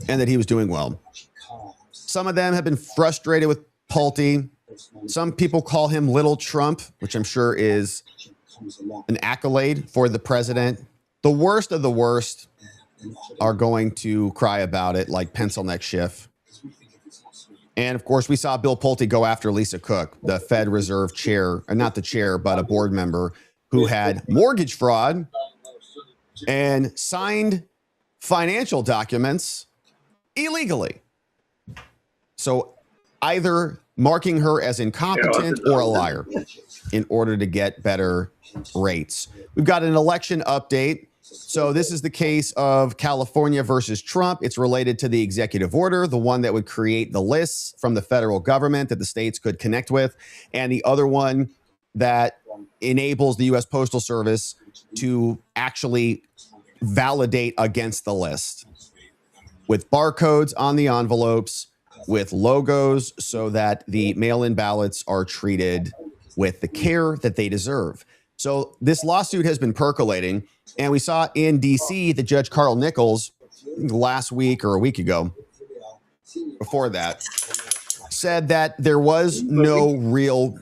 and that he was doing well. Some of them have been frustrated with Pulte. Some people call him Little Trump, which I'm sure is an accolade for the president. The worst of the worst are going to cry about it, like Pencil Neck Schiff. And of course, we saw Bill Pulte go after Lisa Cook, the Fed Reserve chair, or not the chair, but a board member who had mortgage fraud and signed financial documents illegally. So either marking her as incompetent or a liar in order to get better rates. We've got an election update. So this is the case of California versus Trump. It's related to the executive order, the one that would create the lists from the federal government that the states could connect with, and the other one that enables the U.S. Postal Service to actually validate against the list with barcodes on the envelopes, with logos so that the mail-in ballots are treated with the care that they deserve. So this lawsuit has been percolating, and we saw in D.C. that Judge Carl Nichols last week or a week ago, before that, said that there was no real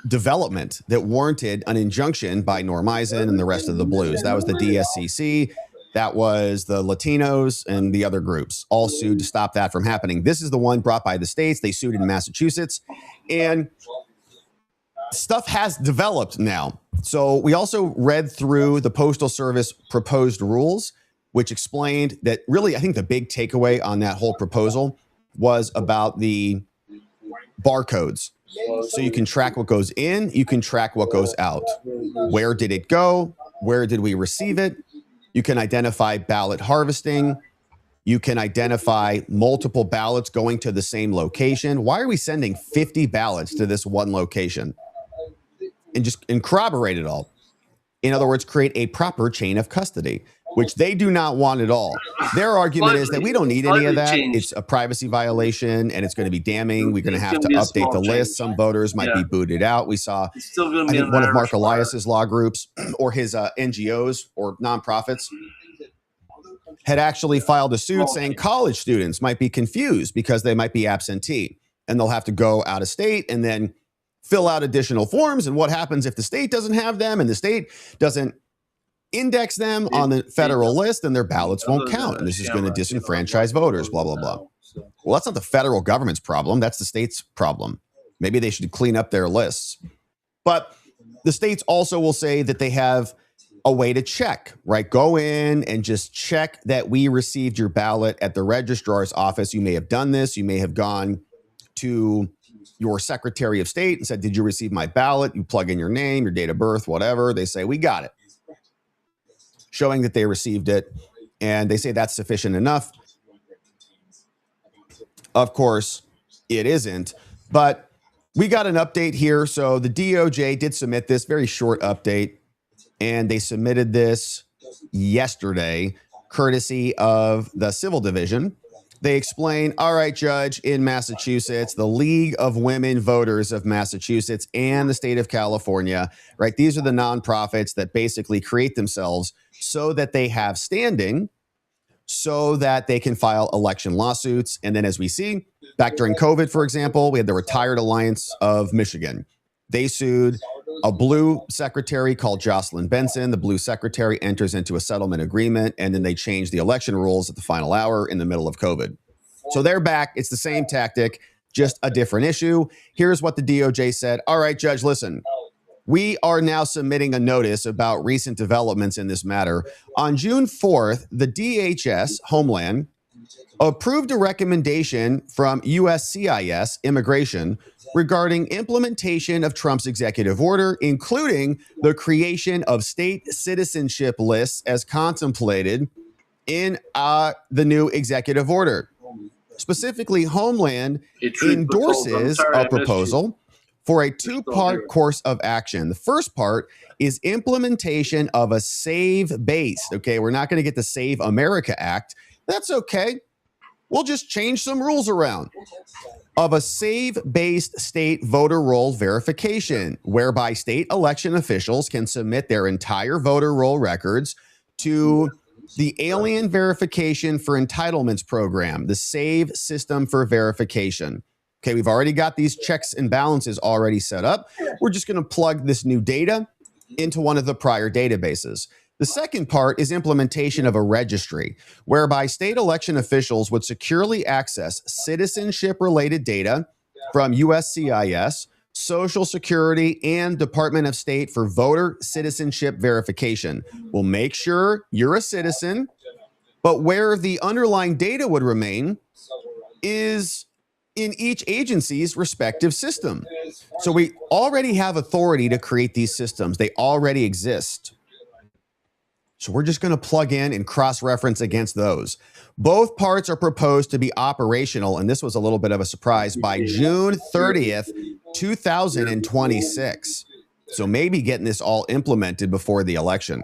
development that warranted an injunction by Norm Eisen and the rest of the Blues. That was the DSCC. That was the Latinos and the other groups all sued to stop that from happening. This is the one brought by the states. They sued in Massachusetts, and stuff has developed now. So we also read through the Postal Service proposed rules, which explained that really, I think the big takeaway on that whole proposal was about the barcodes. So you can track what goes in, you can track what goes out. Where did it go? Where did we receive it? You can identify ballot harvesting. You can identify multiple ballots going to the same location. Why are we sending 50 ballots to this one location? And corroborate it all. In other words, create a proper chain of custody, which they do not want at all. Their argument is that we don't need any of that. It's a privacy violation, and it's going to be damning. We're going to have to update the list. Some voters might be booted out. We saw, I think, one of Mark Elias's law groups or his NGOs or nonprofits had actually filed a suit saying college students might be confused because they might be absentee, and they'll have to go out of state and then fill out additional forms. And what happens if the state doesn't have them and the state doesn't index them on the federal list, and their ballots won't count. And this is going to disenfranchise voters, blah, blah, blah. Well, that's not the federal government's problem. That's the state's problem. Maybe they should clean up their lists. But the states also will say that they have a way to check, right? Go in and just check that we received your ballot at the registrar's office. You may have done this. You may have gone to your Secretary of State and said, did you receive my ballot? You plug in your name, your date of birth, whatever. They say, we got it, showing that they received it. And they say that's sufficient enough. Of course, it isn't. But we got an update here. So the DOJ did submit this very short update, and they submitted this yesterday, courtesy of the Civil Division. They explain, all right, Judge, in Massachusetts, the League of Women Voters of Massachusetts and the state of California, right? These are the nonprofits that basically create themselves so that they have standing, so that they can file election lawsuits. And then as we see, back during COVID, for example, we had the Retired Alliance of Michigan. They sued a blue secretary called Jocelyn Benson. The blue secretary enters into a settlement agreement, and then they change the election rules at the final hour in the middle of COVID. So they're back. It's the same tactic, just a different issue. Here's what the DOJ said. All right, Judge, listen. We are now submitting a notice about recent developments in this matter. On June 4th, the DHS, Homeland, approved a recommendation from USCIS, Immigration, regarding implementation of Trump's executive order, including the creation of state citizenship lists as contemplated in the new executive order. Specifically, Homeland endorses a proposal for a two-part course of action. The first part is implementation of a SAVE-based, okay, we're not going to get the Save America Act. That's okay. We'll just change some rules around. Of a SAVE-based state voter roll verification, whereby state election officials can submit their entire voter roll records to the Alien Verification for Entitlements Program, the SAVE system for verification. Okay, we've already got these checks and balances already set up. We're just going to plug this new data into one of the prior databases. The second part is implementation of a registry, whereby state election officials would securely access citizenship-related data from USCIS, Social Security, and Department of State for voter citizenship verification. We'll make sure you're a citizen, but where the underlying data would remain is in each agency's respective system. So we already have authority to create these systems. They already exist. So we're just going to plug in and cross-reference against those. Both parts are proposed to be operational, and this was a little bit of a surprise, by June 30th, 2026. So maybe getting this all implemented before the election.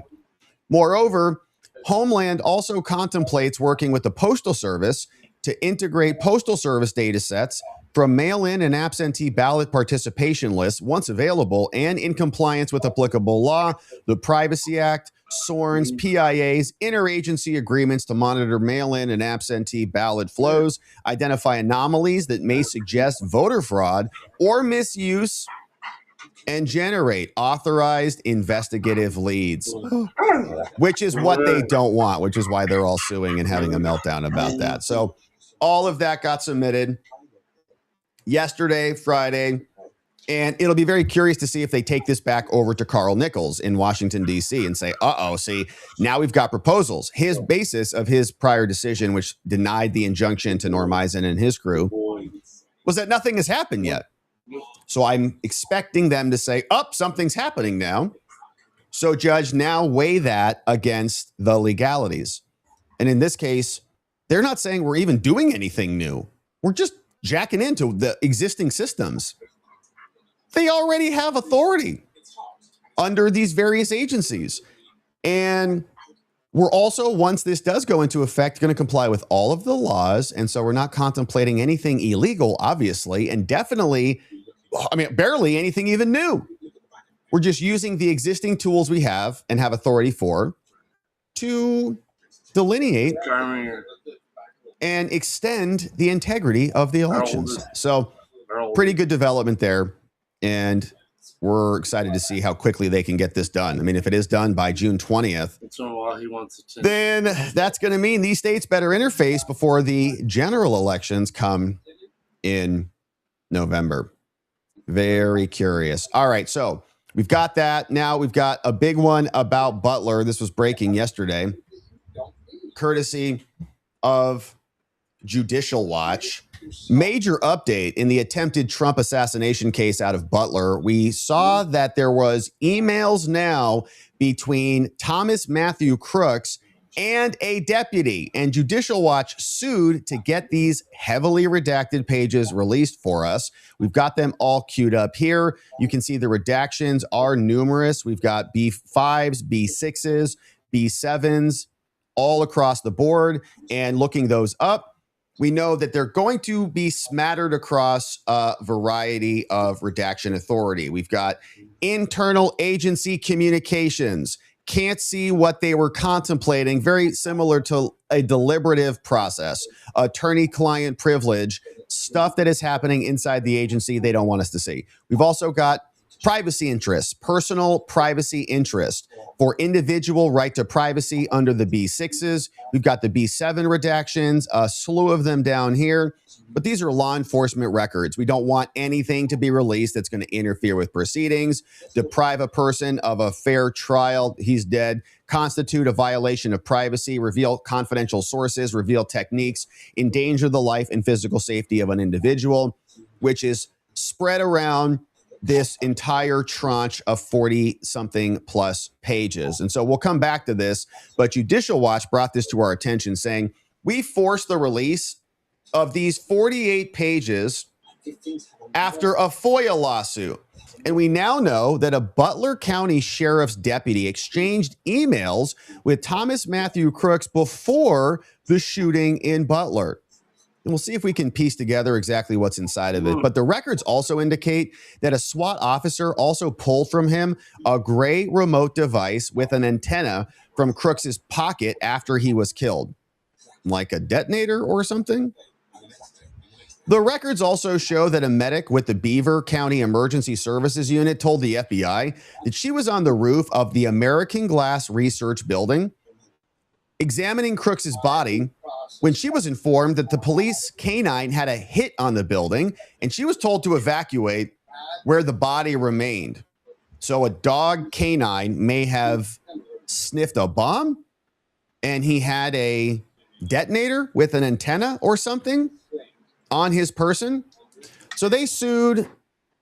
Moreover, Homeland also contemplates working with the Postal Service to integrate Postal Service data sets from mail-in and absentee ballot participation lists once available and in compliance with applicable law, the Privacy Act, SORNs, PIAs, interagency agreements to monitor mail-in and absentee ballot flows, identify anomalies that may suggest voter fraud or misuse, and generate authorized investigative leads, which is what they don't want, which is why they're all suing and having a meltdown about that. So all of that got submitted yesterday, Friday, and it'll be very curious to see if they take this back over to Carl Nichols in Washington, D.C. and say, see, now we've got proposals. His basis of his prior decision, which denied the injunction to Norm Eisen and his crew, was that nothing has happened yet. So I'm expecting them to say, something's happening now. So judge, now weigh that against the legalities. And in this case, they're not saying we're even doing anything new. We're just jacking into the existing systems. They already have authority under these various agencies. And we're also, once this does go into effect, going to comply with all of the laws. And so we're not contemplating anything illegal, obviously, and definitely, barely anything even new. We're just using the existing tools we have and have authority for to delineate and extend the integrity of the elections. So pretty good development there. And we're excited to see how quickly they can get this done. If it is done by June 20th, then that's going to mean these states better interface before the general elections come in November. Very curious. All right, so we've got that. Now we've got a big one about Butler. This was breaking yesterday, courtesy of Judicial Watch. Major update in the attempted Trump assassination case out of Butler. We saw that there was emails now between Thomas Matthew Crooks and a deputy, and Judicial Watch sued to get these heavily redacted pages released for us. We've got them all queued up here. You can see the redactions are numerous. We've got B5s, B6s, B7s all across the board, and looking those up, we know that they're going to be smattered across a variety of redaction authority. We've got internal agency communications. Can't see what they were contemplating. Very similar to a deliberative process. Attorney-client privilege. Stuff that is happening inside the agency they don't want us to see. We've also got privacy interests, personal privacy interest for individual right to privacy under the B6s. We've got the B7 redactions, a slew of them down here. But these are law enforcement records. We don't want anything to be released that's going to interfere with proceedings, deprive a person of a fair trial, he's dead, constitute a violation of privacy, reveal confidential sources, reveal techniques, endanger the life and physical safety of an individual, which is spread around this entire tranche of 40-something plus pages. And so we'll come back to this, but Judicial Watch brought this to our attention saying, we forced the release of these 48 pages after a FOIA lawsuit. And we now know that a Butler County Sheriff's deputy exchanged emails with Thomas Matthew Crooks before the shooting in Butler. And we'll see if we can piece together exactly what's inside of it. But the records also indicate that a SWAT officer also pulled from him a gray remote device with an antenna from Crooks's pocket after he was killed. Like a detonator or something? The records also show that a medic with the Beaver County Emergency Services Unit told the FBI that she was on the roof of the American Glass Research Building examining Crooks's body when she was informed that the police canine had a hit on the building and she was told to evacuate where the body remained. So a dog canine may have sniffed a bomb and he had a detonator with an antenna or something on his person. So they sued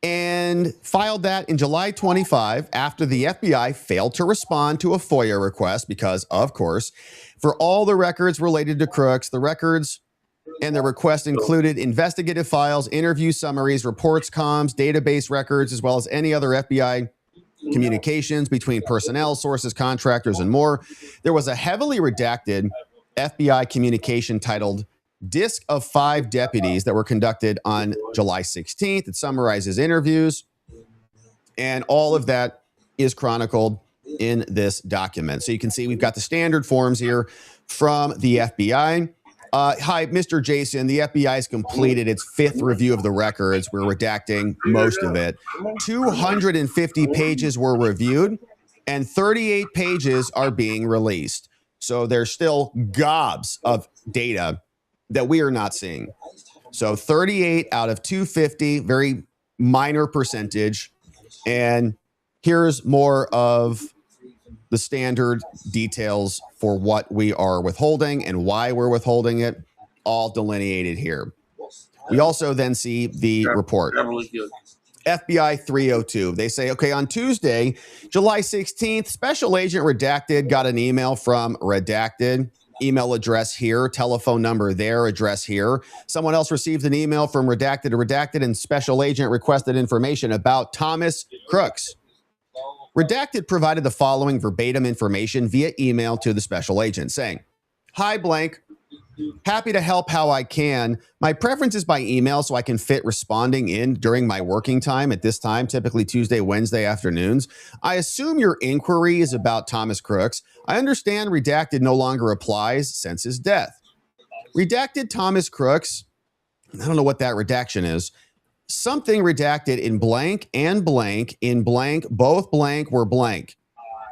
and filed that in July 25 after the FBI failed to respond to a FOIA request because, of course, for all the records related to Crooks, the records and the request included investigative files, interview summaries, reports, comms, database records, as well as any other FBI communications between personnel, sources, contractors, and more. There was a heavily redacted FBI communication titled disc of 5 deputies that were conducted on July 16th. It summarizes interviews, and all of that is chronicled in this document. So you can see we've got the standard forms here from the FBI. Hi, Mr. Jason. The FBI has completed its 5th review of the records. We're redacting most of it. 250 pages were reviewed, and 38 pages are being released. So there's still gobs of data that we are not seeing. So 38 out of 250, very minor percentage. And here's more of the standard details for what we are withholding and why we're withholding it, all delineated here. We also then see the report. FBI 302. They say, okay, on Tuesday, July 16th, Special Agent Redacted got an email from Redacted. Email address here, telephone number there, address here. Someone else received an email from Redacted, and Special Agent requested information about Thomas Crooks. Redacted provided the following verbatim information via email to the special agent saying, "Hi, blank. Happy to help how I can. My preference is by email so I can fit responding in during my working time at this time, typically Tuesday, Wednesday afternoons. I assume your inquiry is about Thomas Crooks. I understand Redacted no longer applies since his death. Redacted Thomas Crooks, I don't know what that redaction is. Something redacted in blank and blank in blank, both blank were blank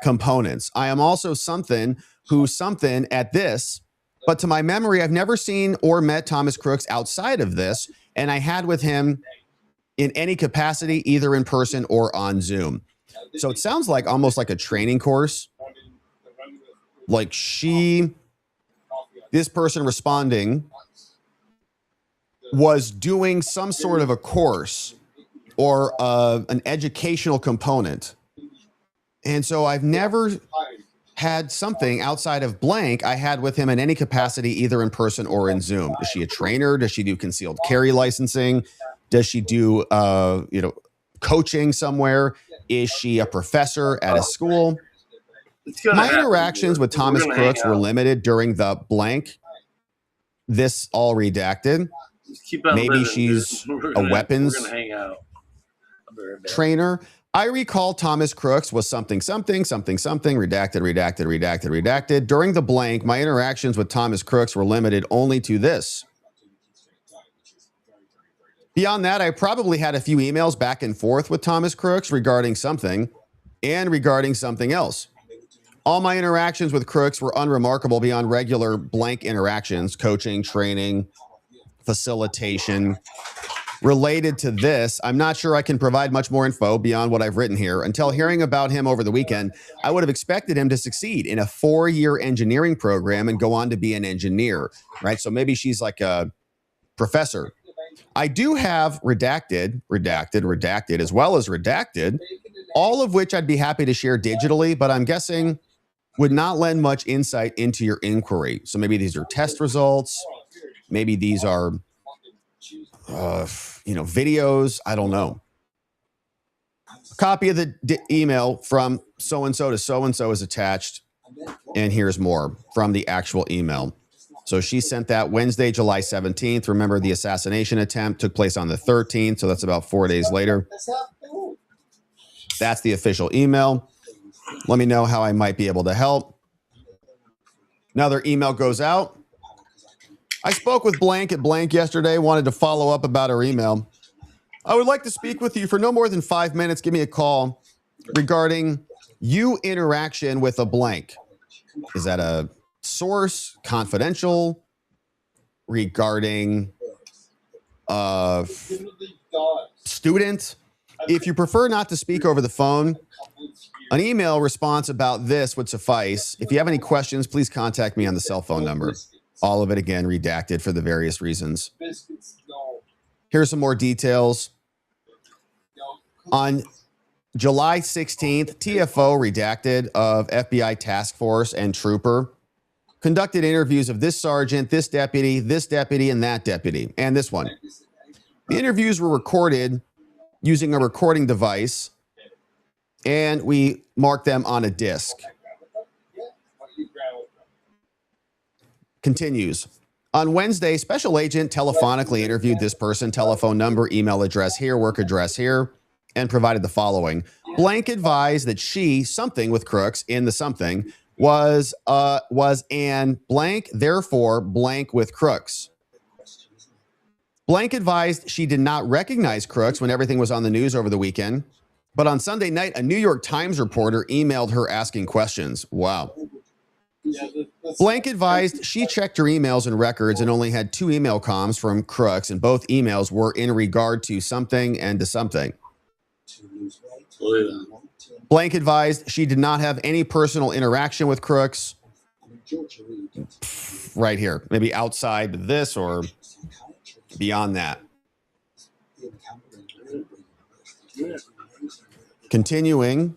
components. I am also something who something at this, but to my memory, I've never seen or met Thomas Crooks outside of this, and I had with him in any capacity, either in person or on Zoom." So it sounds like almost like a training course. Like this person responding was doing some sort of a course or an educational component. And so I've never had something outside of blank I had with him in any capacity, either in person or in Zoom. Is she a trainer? Does she do concealed carry licensing? Does she do, coaching somewhere? Is she a professor at a school? My interactions with Thomas Crooks were limited during the blank. This all redacted. Maybe she's a weapons trainer. I recall Thomas Crooks was something, redacted. During the blank, my interactions with Thomas Crooks were limited only to this. Beyond that, I probably had a few emails back and forth with Thomas Crooks regarding something and regarding something else. All my interactions with Crooks were unremarkable beyond regular blank interactions, coaching, training, facilitation. Related to this, I'm not sure I can provide much more info beyond what I've written here. Until hearing about him over the weekend, I would have expected him to succeed in a 4-year engineering program and go on to be an engineer, right? So maybe she's like a professor. I do have redacted, as well as redacted, all of which I'd be happy to share digitally, but I'm guessing would not lend much insight into your inquiry. So maybe these are test results. Maybe these are, videos. I don't know. A copy of the email from so-and-so to so-and-so is attached. And here's more from the actual email. So she sent that Wednesday, July 17th. Remember, the assassination attempt took place on the 13th. So that's about 4 days later. That's the official email. Let me know how I might be able to help. Another email goes out. I spoke with blank at blank yesterday, wanted to follow up about her email. I would like to speak with you for no more than 5 minutes. Give me a call regarding you interaction with a blank. Is that a source, confidential, regarding student? If you prefer not to speak over the phone, an email response about this would suffice. If you have any questions, please contact me on the cell phone number. All of it, again, redacted for the various reasons. Here's some more details. On July 16th, TFO redacted of FBI task force and trooper conducted interviews of this sergeant, this deputy, and that deputy, and this one. The interviews were recorded using a recording device, and we marked them on a disc. Continues. On Wednesday, special agent telephonically interviewed this person, telephone number, email address here, work address here, and provided the following. Blank advised that she, something with crooks in the something, was an blank, therefore blank with crooks. Blank advised she did not recognize crooks when everything was on the news over the weekend. But on Sunday night, a New York Times reporter emailed her asking questions. Wow. Blank advised she checked her emails and records and only had 2 email comms from crooks, and both emails were in regard to something and to something. Blank advised she did not have any personal interaction with crooks. Right here, maybe outside this or beyond that. Continuing.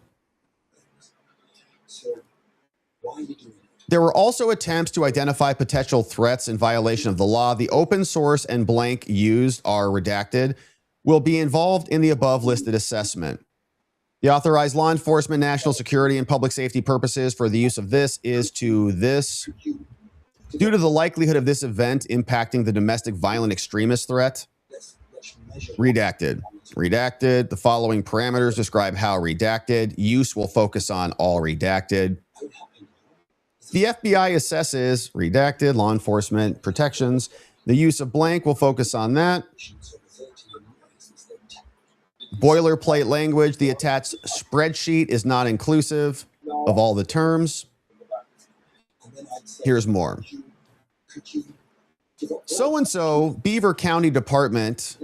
There were also attempts to identify potential threats in violation of the law. The open source and blank used are redacted, will be involved in the above listed assessment. The authorized law enforcement, national security, and public safety purposes for the use of this is to this. Due to the likelihood of this event impacting the domestic violent extremist threat, redacted. Redacted. The following parameters describe how redacted. Use will focus on all redacted. The FBI assesses redacted law enforcement protections. The use of blank will focus on that. Boilerplate language. The attached spreadsheet is not inclusive of all the terms. Here's more. So-and-so Beaver County Department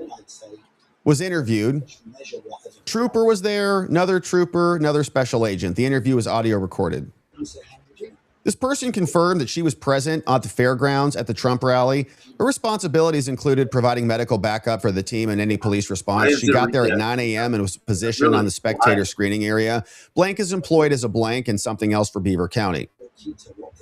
was interviewed. Trooper was there, another trooper, another special agent. The interview was audio recorded. This person confirmed that she was present at the fairgrounds at the Trump rally. Her responsibilities included providing medical backup for the team and any police response. She got there at 9 a.m. and was positioned on the spectator screening area. Blank is employed as a blank and something else for Beaver County.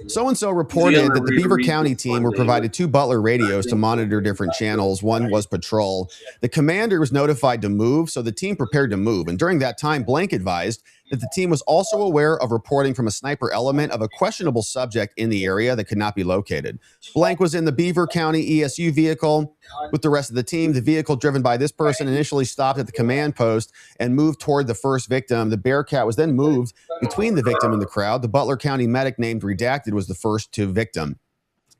So-and-so reported that the Beaver County team were provided 2 Butler radios to monitor different channels. One was patrol. The commander was notified to move, so the team prepared to move. And during that time, Blank advised that the team was also aware of reporting from a sniper element of a questionable subject in the area that could not be located. Blank was in the Beaver County ESU vehicle with the rest of the team. The vehicle driven by this person initially stopped at the command post and moved toward the first victim. The Bearcat was then moved between the victim and the crowd. The Butler County medic named Redacted was the first to victim.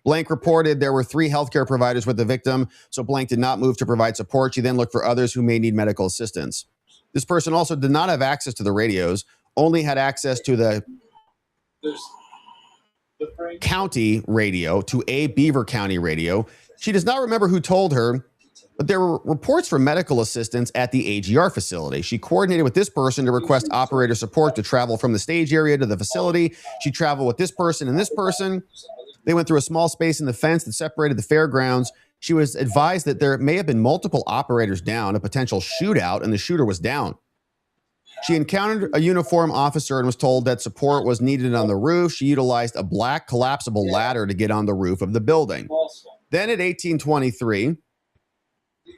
Blank reported there were 3 healthcare providers with the victim, so Blank did not move to provide support. She then looked for others who may need medical assistance. This person also did not have access to the radios, only had access to the county radio, to a Beaver County radio. She does not remember who told her, but there were reports for medical assistance at the AGR facility. She coordinated with this person to request operator support to travel from the stage area to the facility. She traveled with this person and this person. They went through a small space in the fence that separated the fairgrounds. She was advised that there may have been multiple operators down, a potential shootout, and the shooter was down. She encountered a uniformed officer and was told that support was needed on the roof. She utilized a black collapsible ladder to get on the roof of the building. Then at 1823,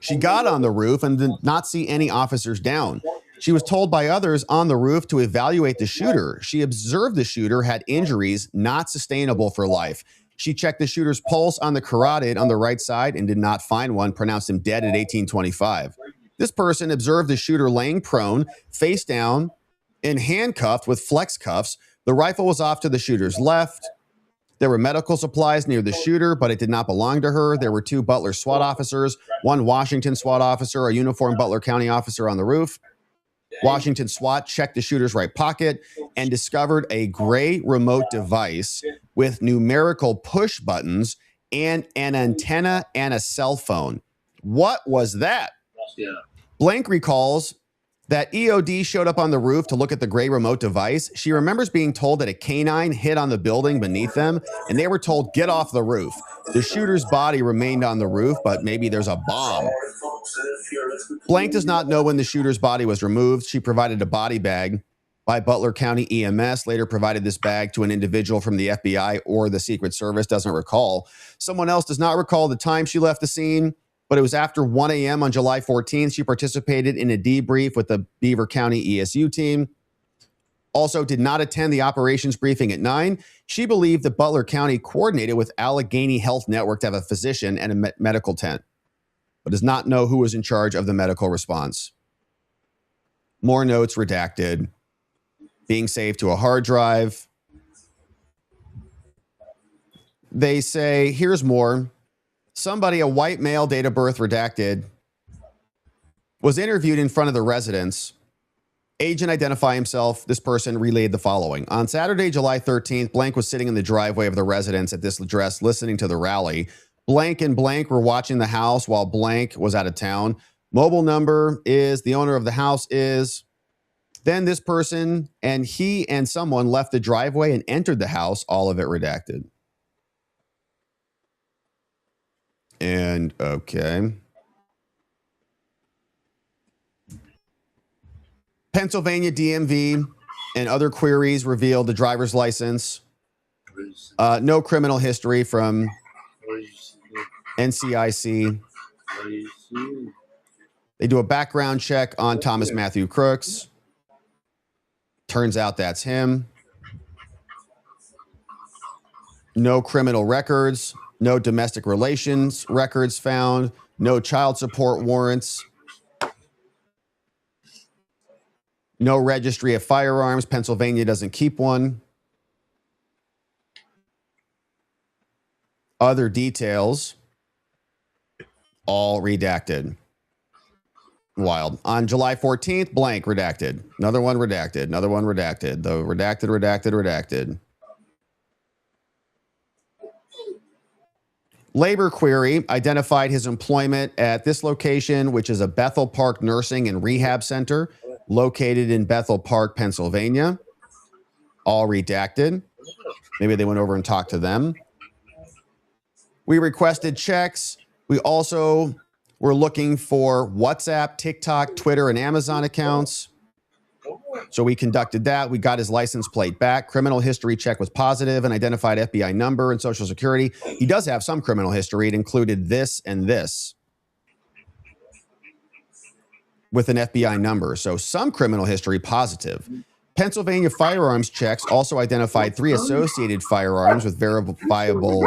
she got on the roof and did not see any officers down. She was told by others on the roof to evaluate the shooter. She observed the shooter had injuries not sustainable for life. She checked the shooter's pulse on the carotid on the right side and did not find one, pronounced him dead at 1825. This person observed the shooter laying prone, face down, and handcuffed with flex cuffs. The rifle was off to the shooter's left. There were medical supplies near the shooter, but it did not belong to her. There were 2 Butler SWAT officers, 1 Washington SWAT officer, a uniformed Butler County officer on the roof. Washington SWAT checked the shooter's right pocket and discovered a gray remote device with numerical push buttons and an antenna and a cell phone. What was that? Yeah. Blank recalls that EOD showed up on the roof to look at the gray remote device. She remembers being told that a canine hit on the building beneath them, and they were told, get off the roof. The shooter's body remained on the roof, but maybe there's a bomb. Blank does not know when the shooter's body was removed. She provided a body bag by Butler County EMS, later provided this bag to an individual from the FBI or the Secret Service, doesn't recall. Someone else does not recall the time she left the scene, but it was after 1 a.m. on July 14th. She participated in a debrief with the Beaver County ESU team. Also did not attend the operations briefing at 9. She believed that Butler County coordinated with Allegheny Health Network to have a physician and a medical tent, but does not know who was in charge of the medical response. More notes redacted, being saved to a hard drive. They say, here's more. Somebody, a white male, date of birth redacted, was interviewed in front of the residence. Agent identify himself. This person relayed the following. On Saturday, July 13th, blank was sitting in the driveway of the residence at this address listening to the rally. Blank and blank were watching the house while blank was out of town. Mobile number is, the owner of the house is. Then this person and he and someone left the driveway and entered the house, all of it redacted. And okay. Pennsylvania DMV and other queries revealed the driver's license. No criminal history from NCIC. They do a background check on Thomas Matthew Crooks. Turns out that's him. No criminal records. No domestic relations records found. No child support warrants. No registry of firearms. Pennsylvania doesn't keep one. Other details, all redacted. Wild. On July 14th, blank, redacted. Another one redacted. Another one redacted. The redacted. Labor query identified his employment at this location, which is a Bethel Park Nursing and Rehab Center located in Bethel Park, Pennsylvania. All redacted. Maybe they went over and talked to them. We requested checks. We also were looking for WhatsApp, TikTok, Twitter, and Amazon accounts. So we conducted that. We got his license plate back. Criminal history check was positive and identified FBI number and Social Security. He does have some criminal history. It included this and this with an FBI number. So some criminal history positive. Pennsylvania firearms checks also identified 3 associated firearms with verifiable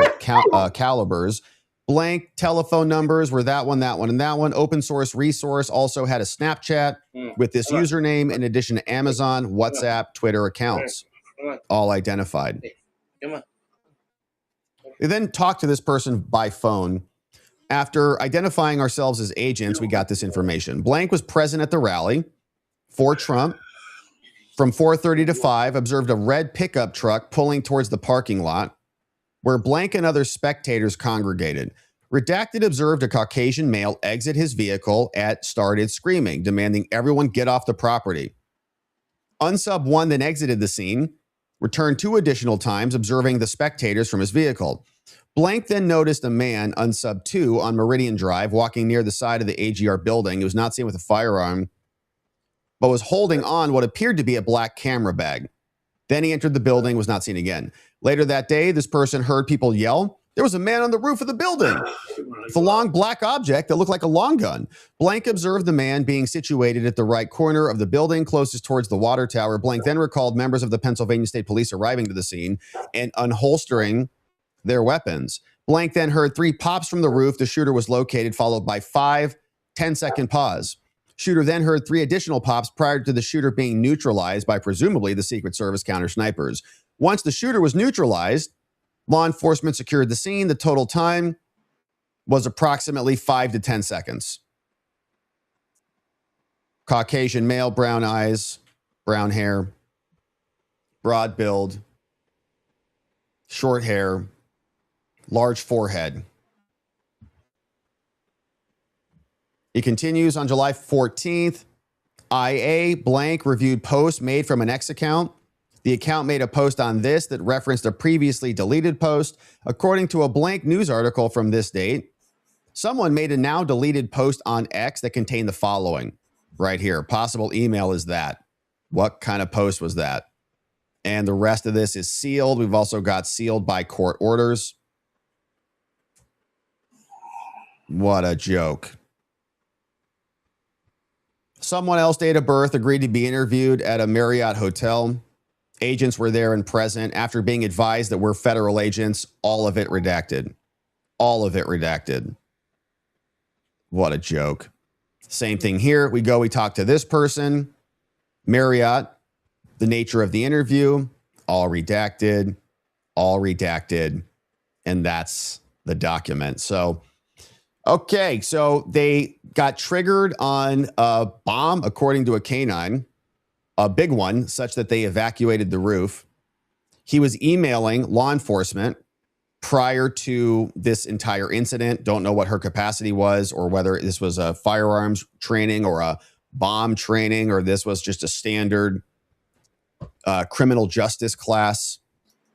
calibers. Blank telephone numbers were that one, and that one. Open source resource also had a Snapchat with this username in addition to Amazon, WhatsApp, Twitter accounts, all identified. They then talked to this person by phone. After identifying ourselves as agents, we got this information. Blank was present at the rally for Trump. From 4:30 to 5, observed a red pickup truck pulling towards the parking lot where blank and other spectators congregated. Redacted observed a Caucasian male exit his vehicle and started screaming, demanding everyone get off the property. Unsub 1 then exited the scene, returned 2 additional times, observing the spectators from his vehicle. Blank then noticed a man, unsub 2, on Meridian Drive, walking near the side of the AGR building. He was not seen with a firearm, but was holding on what appeared to be a black camera bag. Then he entered the building, was not seen again. Later that day, this person heard people yell, "There was a man on the roof of the building with a long black object that looked like a long gun." Blank observed the man being situated at the right corner of the building closest towards the water tower. Blank then recalled members of the Pennsylvania State Police arriving to the scene and unholstering their weapons. Blank then heard 3 pops from the roof. The shooter was located, followed by 5 10-second pause. Shooter then heard 3 additional pops prior to the shooter being neutralized by presumably the Secret Service counter snipers. Once the shooter was neutralized, law enforcement secured the scene. The total time was approximately 5 to 10 seconds. Caucasian male, brown eyes, brown hair, broad build, short hair, large forehead. He continues on July 14th. IA blank reviewed posts made from an X account. The account made a post on this that referenced a previously deleted post. According to a blank news article from this date, someone made a now deleted post on X that contained the following right here. Possible email is that. What kind of post was that? And the rest of this is sealed. We've also got sealed by court orders. What a joke. Someone else, date of birth, agreed to be interviewed at a Marriott hotel. Agents were there and present. After being advised that we're federal agents, all of it redacted. All of it redacted. What a joke. Same thing here. We talk to this person, Marriott, the nature of the interview, all redacted, and that's the document. So, okay, so they got triggered on a bomb, according to a canine, a big one, such that they evacuated the roof. He was emailing law enforcement prior to this entire incident. Don't know what her capacity was or whether this was a firearms training or a bomb training or this was just a standard criminal justice class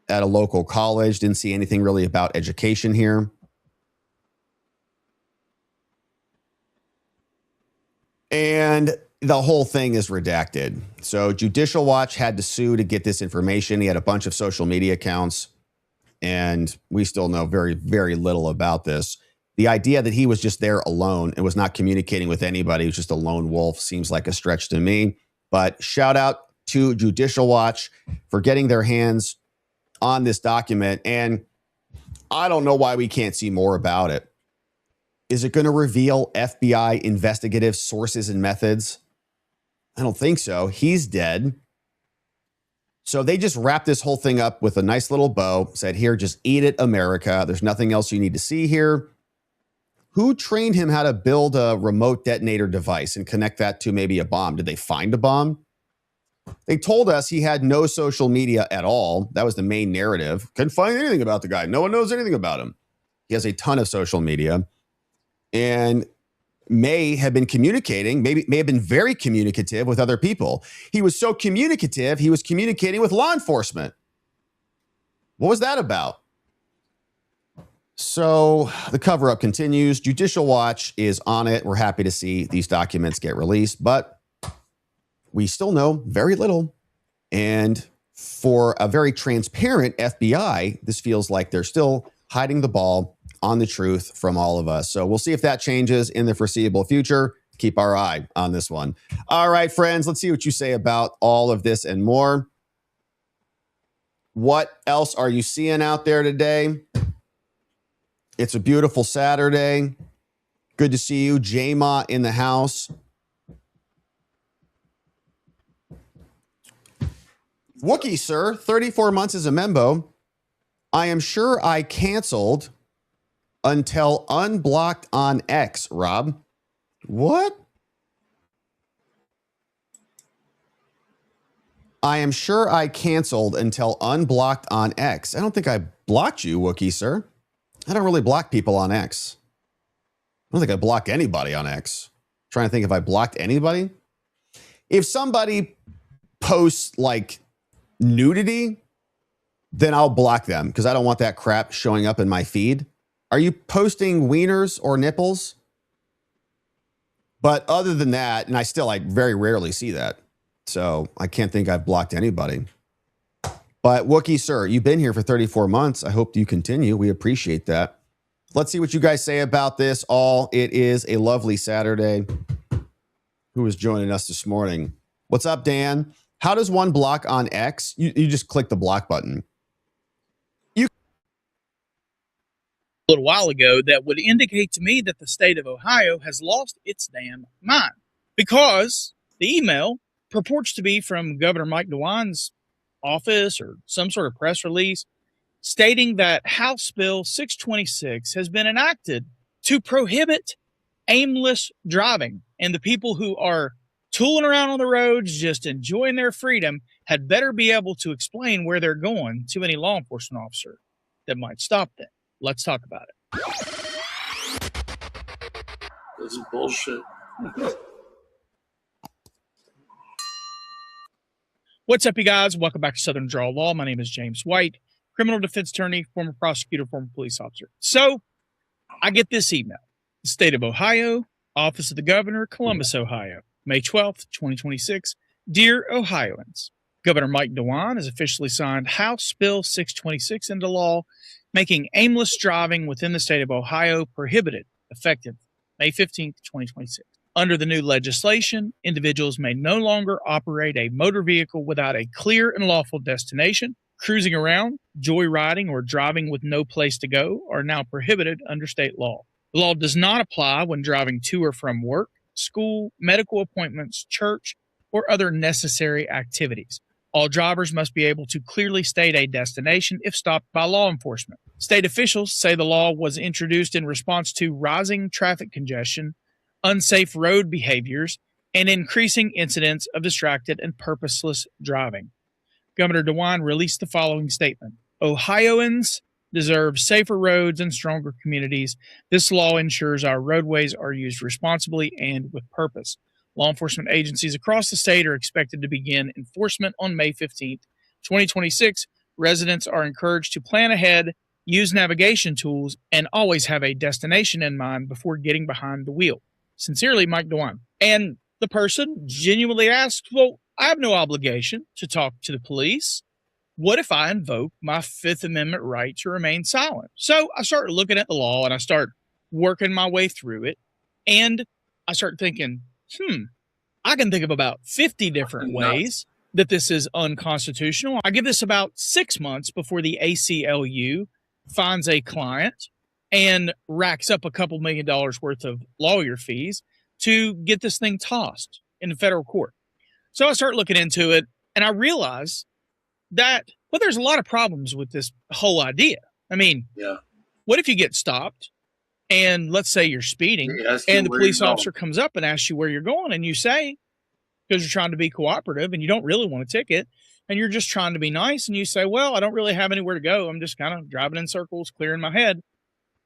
at a local college. Didn't see anything really about education here. And the whole thing is redacted. So Judicial Watch had to sue to get this information. He had a bunch of social media accounts, and we still know very, very little about this. The idea that he was just there alone and was not communicating with anybody, he was just a lone wolf, seems like a stretch to me. But shout out to Judicial Watch for getting their hands on this document. And I don't know why we can't see more about it. Is it going to reveal FBI investigative sources and methods? I don't think so. He's dead. So they just wrapped this whole thing up with a nice little bow, said, here, just eat it, America. There's nothing else you need to see here. Who trained him how to build a remote detonator device and connect that to maybe a bomb? Did they find a bomb? They told us he had no social media at all. That was the main narrative. Couldn't find anything about the guy. No one knows anything about him. He has a ton of social media and may have been communicating, may have been very communicative with other people. He was so communicative, he was communicating with law enforcement. What was that about? So the cover-up continues. Judicial Watch is on it. We're happy to see these documents get released, but we still know very little. And for a very transparent FBI, this feels like they're still hiding the ball on the truth from all of us. So we'll see if that changes in the foreseeable future. Keep our eye on this one. All right, friends, let's see what you say about all of this and more. What else are you seeing out there today? It's a beautiful Saturday. Good to see you. J-Ma in the house. Wookie, sir, 34 months as a membo. I am sure I canceled until unblocked on X, Rob. What? I am sure I canceled until unblocked on X. I don't think I blocked you, Wookie, sir. I don't really block people on X. I don't think I block anybody on X. I'm trying to think if I blocked anybody. If somebody posts like nudity, then I'll block them because I don't want that crap showing up in my feed. Are you posting wieners or nipples? But other than that, and I very rarely see that. So I can't think I've blocked anybody. But Wookie, sir, you've been here for 34 months. I hope you continue. We appreciate that. Let's see what you guys say about this all. It is a lovely Saturday. Who is joining us this morning? What's up, Dan? How does one block on X? You just click the block button. A little while ago that would indicate to me that the state of Ohio has lost its damn mind because the email purports to be from Governor Mike DeWine's office or some sort of press release stating that House Bill 626 has been enacted to prohibit aimless driving, and the people who are tooling around on the roads just enjoying their freedom had better be able to explain where they're going to any law enforcement officer that might stop them. Let's talk about it. This is bullshit. What's up, you guys? Welcome back to Southern Draw Law. My name is James White, criminal defense attorney, former prosecutor, former police officer. So I get this email. The state of Ohio, Office of the Governor, Columbus, Ohio, May 12th, 2026. Dear Ohioans, Governor Mike DeWine has officially signed House Bill 626 into law, making aimless driving within the state of Ohio prohibited, effective May 15th, 2026. Under the new legislation, individuals may no longer operate a motor vehicle without a clear and lawful destination. Cruising around, joyriding, or driving with no place to go are now prohibited under state law. The law does not apply when driving to or from work, school, medical appointments, church, or other necessary activities. All drivers must be able to clearly state a destination if stopped by law enforcement. State officials say the law was introduced in response to rising traffic congestion, unsafe road behaviors, and increasing incidents of distracted and purposeless driving. Governor DeWine released the following statement: Ohioans deserve safer roads and stronger communities. This law ensures our roadways are used responsibly and with purpose. Law enforcement agencies across the state are expected to begin enforcement on May 15th, 2026. Residents are encouraged to plan ahead, use navigation tools, and always have a destination in mind before getting behind the wheel. Sincerely, Mike DeWine. And the person genuinely asks, well, I have no obligation to talk to the police. What if I invoke my Fifth Amendment right to remain silent? So I start looking at the law and I start working my way through it. And I start thinking, I can think of about 50 different ways that this is unconstitutional. I give this about 6 months before the ACLU finds a client and racks up a couple $1 million worth of lawyer fees to get this thing tossed in the federal court. So I start looking into it and I realize that, well, there's a lot of problems with this whole idea. I mean, what if you get stopped and let's say you're speeding and the police officer comes up and asks you where you're going and you say, because you're trying to be cooperative and you don't really want a ticket and you're just trying to be nice and you say, well, I don't really have anywhere to go. I'm just kind of driving in circles, clearing my head.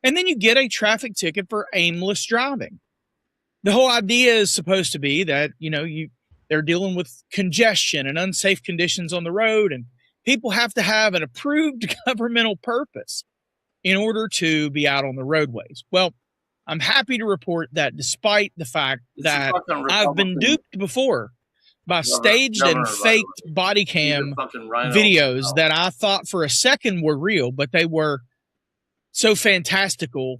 And then you get a traffic ticket for aimless driving. The whole idea is supposed to be that, they're dealing with congestion and unsafe conditions on the road, and people have to have an approved governmental purpose in order to be out on the roadways. Well, I'm happy to report that despite the fact that I've been duped before by staged and faked body cam videos that I thought for a second were real, but they were so fantastical,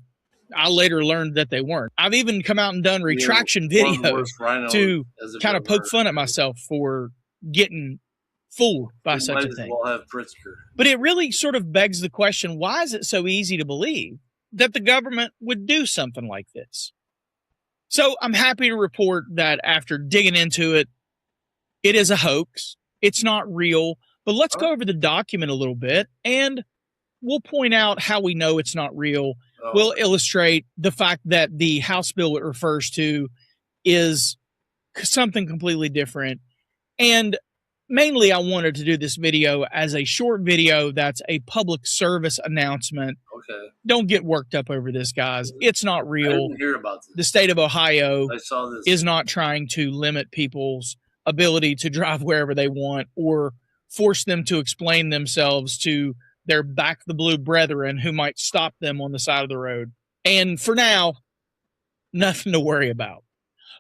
I later learned that they weren't. I've even come out and done retraction videos to kind of poke fun at myself for getting fooled by such a thing. But it really sort of begs the question, why is it so easy to believe that the government would do something like this? So I'm happy to report that after digging into it, it is a hoax. It's not real. But let's go over the document a little bit and we'll point out how we know it's not real. We'll illustrate the fact that the House bill it refers to is something completely different. And mainly I wanted to do this video as a short video that's a public service announcement. Okay. Don't get worked up over this, guys. It's not real. I didn't hear about this. The state of Ohio I saw this. is not trying to limit people's ability to drive wherever they want or force them to explain themselves to their back the blue brethren who might stop them on the side of the road. And for now, nothing to worry about.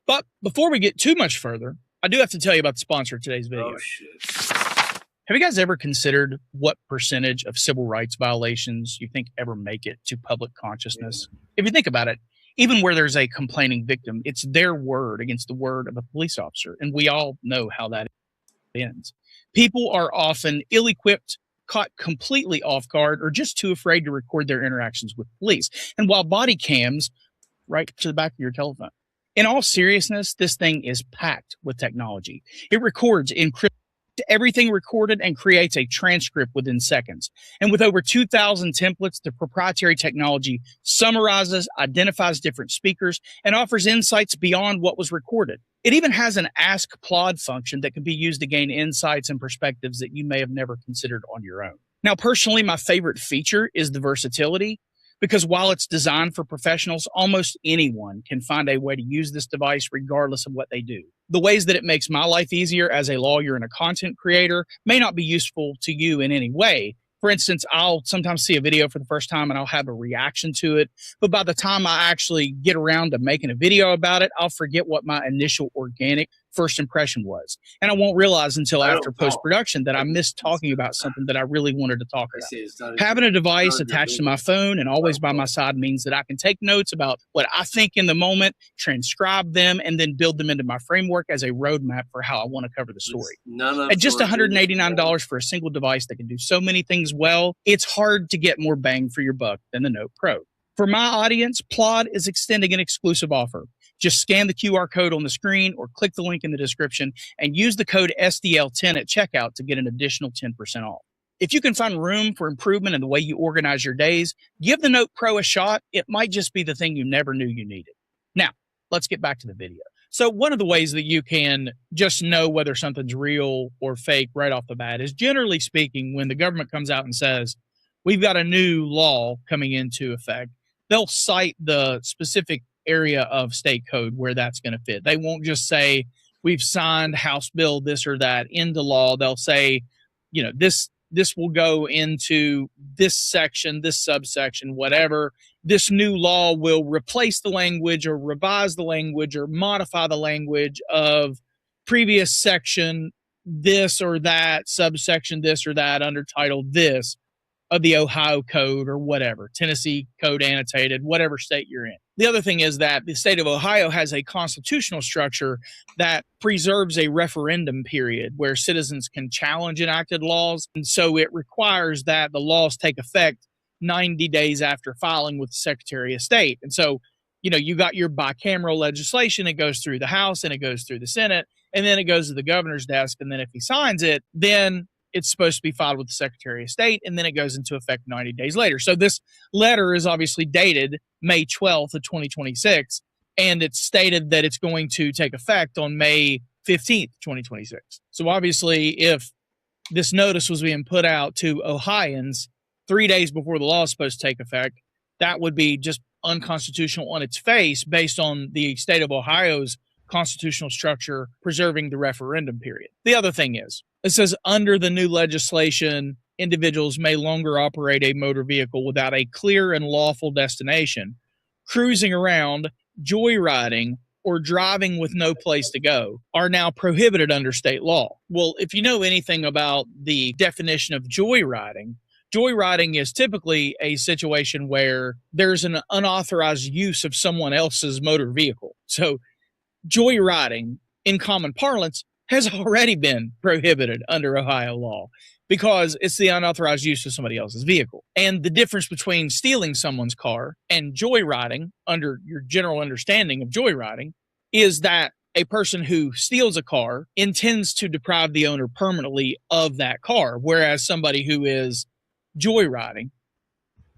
But before we get too much further, I do have to tell you about the sponsor of today's video. Oh, shit. Have you guys ever considered what percentage of civil rights violations you think ever make it to public consciousness? If you think about it, even where there's a complaining victim, it's their word against the word of a police officer. And we all know how that ends. People are often ill-equipped, caught completely off guard, or just too afraid to record their interactions with police. And while body cams right to the back of your telephone. In all seriousness, this thing is packed with technology. It records, encrypts everything recorded, and creates a transcript within seconds. And with over 2,000 templates, the proprietary technology summarizes, identifies different speakers, and offers insights beyond what was recorded. It even has an Ask Plod function that can be used to gain insights and perspectives that you may have never considered on your own. Now, personally, my favorite feature is the versatility, because while it's designed for professionals, almost anyone can find a way to use this device regardless of what they do. The ways that it makes my life easier as a lawyer and a content creator may not be useful to you in any way. For instance, I'll sometimes see a video for the first time and I'll have a reaction to it. But by the time I actually get around to making a video about it, I'll forget what my initial organic first impression was. And I won't realize until after post-production that I missed talking about something that I really wanted to talk about. Having a device attached to my phone and always by my side means that I can take notes about what I think in the moment, transcribe them, and then build them into my framework as a roadmap for how I want to cover the story. At just $189 for a single device that can do so many things well, it's hard to get more bang for your buck than the Note Pro. For my audience, Plod is extending an exclusive offer. Just scan the QR code on the screen or click the link in the description and use the code SDL10 at checkout to get an additional 10% off. If you can find room for improvement in the way you organize your days, give the Note Pro a shot. It might just be the thing you never knew you needed. Now, let's get back to the video. So one of the ways that you can just know whether something's real or fake right off the bat is, generally speaking, when the government comes out and says, we've got a new law coming into effect, they'll cite the specific area of state code where that's going to fit. They won't just say, we've signed House Bill this or that into law. They'll say, you know, this will go into this section, this subsection, whatever. This new law will replace the language or revise the language or modify the language of previous section, this or that, subsection this or that, under title this of the Ohio Code or whatever, Tennessee Code annotated, whatever state you're in. The other thing is that the state of Ohio has a constitutional structure that preserves a referendum period where citizens can challenge enacted laws. And so it requires that the laws take effect 90 days after filing with the Secretary of State. And so, you know, you got your bicameral legislation, it goes through the House and it goes through the Senate, and then it goes to the governor's desk. And then if he signs it, then it's supposed to be filed with the Secretary of State, and then it goes into effect 90 days later. So this letter is obviously dated May 12th of 2026, and it's stated that it's going to take effect on May 15th, 2026. So obviously, if this notice was being put out to Ohioans 3 days before the law is supposed to take effect, that would be just unconstitutional on its face based on the state of Ohio's constitutional structure preserving the referendum period. The other thing is, it says under the new legislation, individuals may longer operate a motor vehicle without a clear and lawful destination, cruising around, joyriding, or driving with no place to go are now prohibited under state law. Well, if you know anything about the definition of joyriding, joyriding is typically a situation where there's an unauthorized use of someone else's motor vehicle. So joyriding, in common parlance, has already been prohibited under Ohio law because it's the unauthorized use of somebody else's vehicle. And the difference between stealing someone's car and joyriding, under your general understanding of joyriding, is that a person who steals a car intends to deprive the owner permanently of that car, whereas somebody who is joyriding,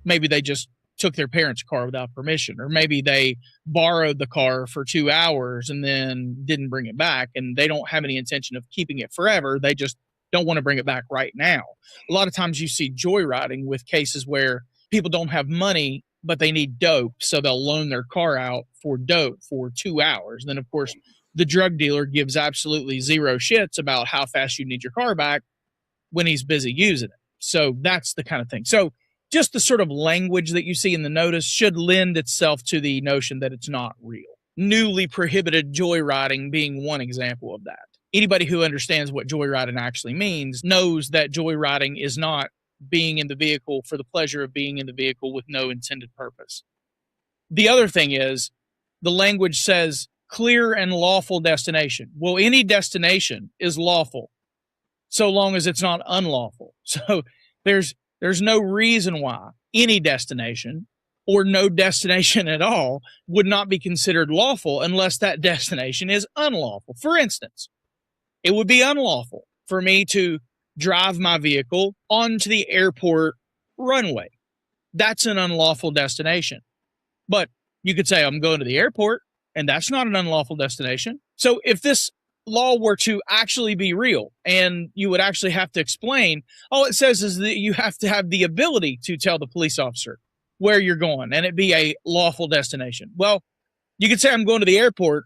maybe they just took their parents' car without permission, or maybe they borrowed the car for 2 hours and then didn't bring it back, and they don't have any intention of keeping it forever. They just don't want to bring it back right now. A lot of times you see joyriding with cases where people don't have money, but they need dope, so they'll loan their car out for dope for 2 hours. Then, of course, the drug dealer gives absolutely zero shits about how fast you need your car back when he's busy using it. So that's the kind of thing. So just the sort of language that you see in the notice should lend itself to the notion that it's not real. Newly prohibited joyriding being one example of that. Anybody who understands what joyriding actually means knows that joyriding is not being in the vehicle for the pleasure of being in the vehicle with no intended purpose. The other thing is, the language says clear and lawful destination. Well, any destination is lawful so long as it's not unlawful. So there's no reason why any destination or no destination at all would not be considered lawful unless that destination is unlawful. For instance, it would be unlawful for me to drive my vehicle onto the airport runway. That's an unlawful destination. But you could say, I'm going to the airport, and that's not an unlawful destination. So if this law were to actually be real, and you would actually have to explain, all it says is that you have to have the ability to tell the police officer where you're going, and it be a lawful destination. Well, you could say, I'm going to the airport.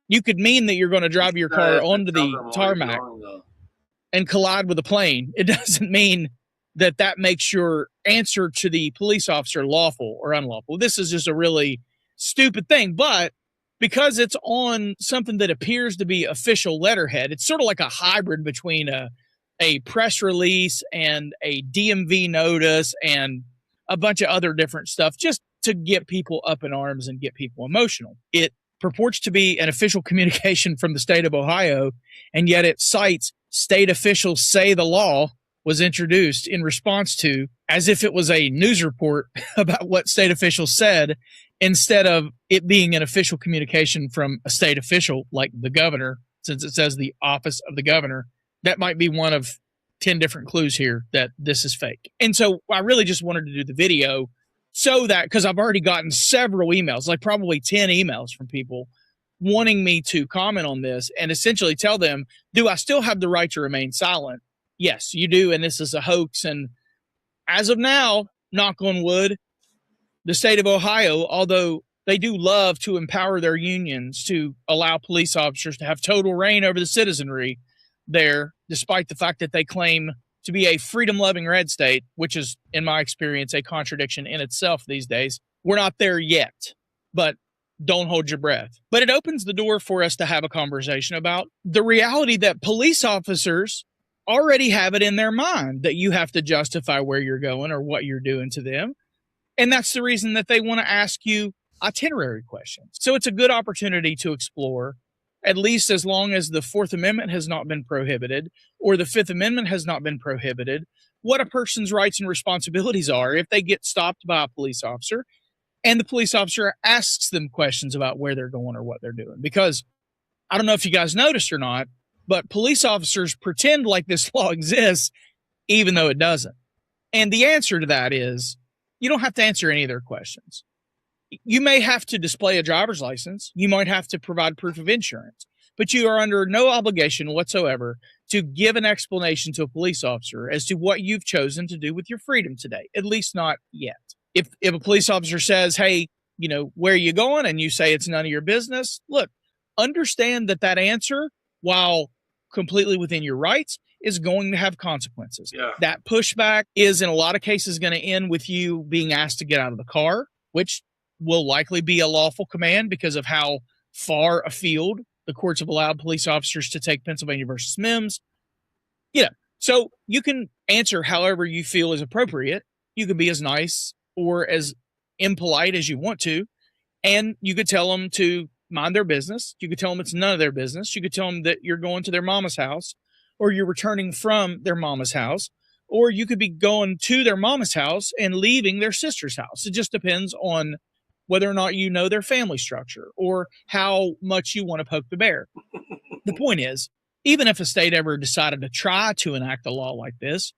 You could mean that you're going to drive your car onto the tarmac and collide with a plane. It doesn't mean that that makes your answer to the police officer lawful or unlawful. This is just a really stupid thing, but because it's on something that appears to be official letterhead. It's sort of like a hybrid between a press release and a DMV notice and a bunch of other different stuff just to get people up in arms and get people emotional. It purports to be an official communication from the state of Ohio, and yet it cites state officials say the law was introduced in response to, as if it was a news report about what state officials said, instead of it being an official communication from a state official like the governor, since it says the office of the governor. That might be one of 10 different clues here that this is fake. And so I really just wanted to do the video so that, because I've already gotten several emails, like probably 10 emails from people wanting me to comment on this and essentially tell them, do I still have the right to remain silent? Yes, you do. And this is a hoax. And as of now, knock on wood, the state of Ohio, although they do love to empower their unions to allow police officers to have total reign over the citizenry there, despite the fact that they claim to be a freedom-loving red state, which is, in my experience, a contradiction in itself these days. We're not there yet, but don't hold your breath. But it opens the door for us to have a conversation about the reality that police officers already have it in their mind that you have to justify where you're going or what you're doing to them. And that's the reason that they want to ask you itinerary questions. So it's a good opportunity to explore, at least as long as the Fourth Amendment has not been prohibited or the Fifth Amendment has not been prohibited, what a person's rights and responsibilities are if they get stopped by a police officer and the police officer asks them questions about where they're going or what they're doing. Because I don't know if you guys noticed or not, but police officers pretend like this law exists, even though it doesn't. And the answer to that is you don't have to answer any of their questions. You may have to display a driver's license. You might have to provide proof of insurance, but you are under no obligation whatsoever to give an explanation to a police officer as to what you've chosen to do with your freedom today, at least not yet. If a police officer says, hey, you know, where are you going? And you say it's none of your business. Look, understand that answer, while completely within your rights, is going to have consequences. Yeah. That pushback is in a lot of cases going to end with you being asked to get out of the car, which will likely be a lawful command because of how far afield the courts have allowed police officers to take Pennsylvania versus Mims. You know, so you can answer however you feel is appropriate. You can be as nice or as impolite as you want to, and you could tell them to mind their business. You could tell them it's none of their business. You could tell them that you're going to their mama's house or you're returning from their mama's house, or you could be going to their mama's house and leaving their sister's house. It just depends on whether or not you know their family structure or how much you want to poke the bear. The point is, even if a state ever decided to try to enact a law like this,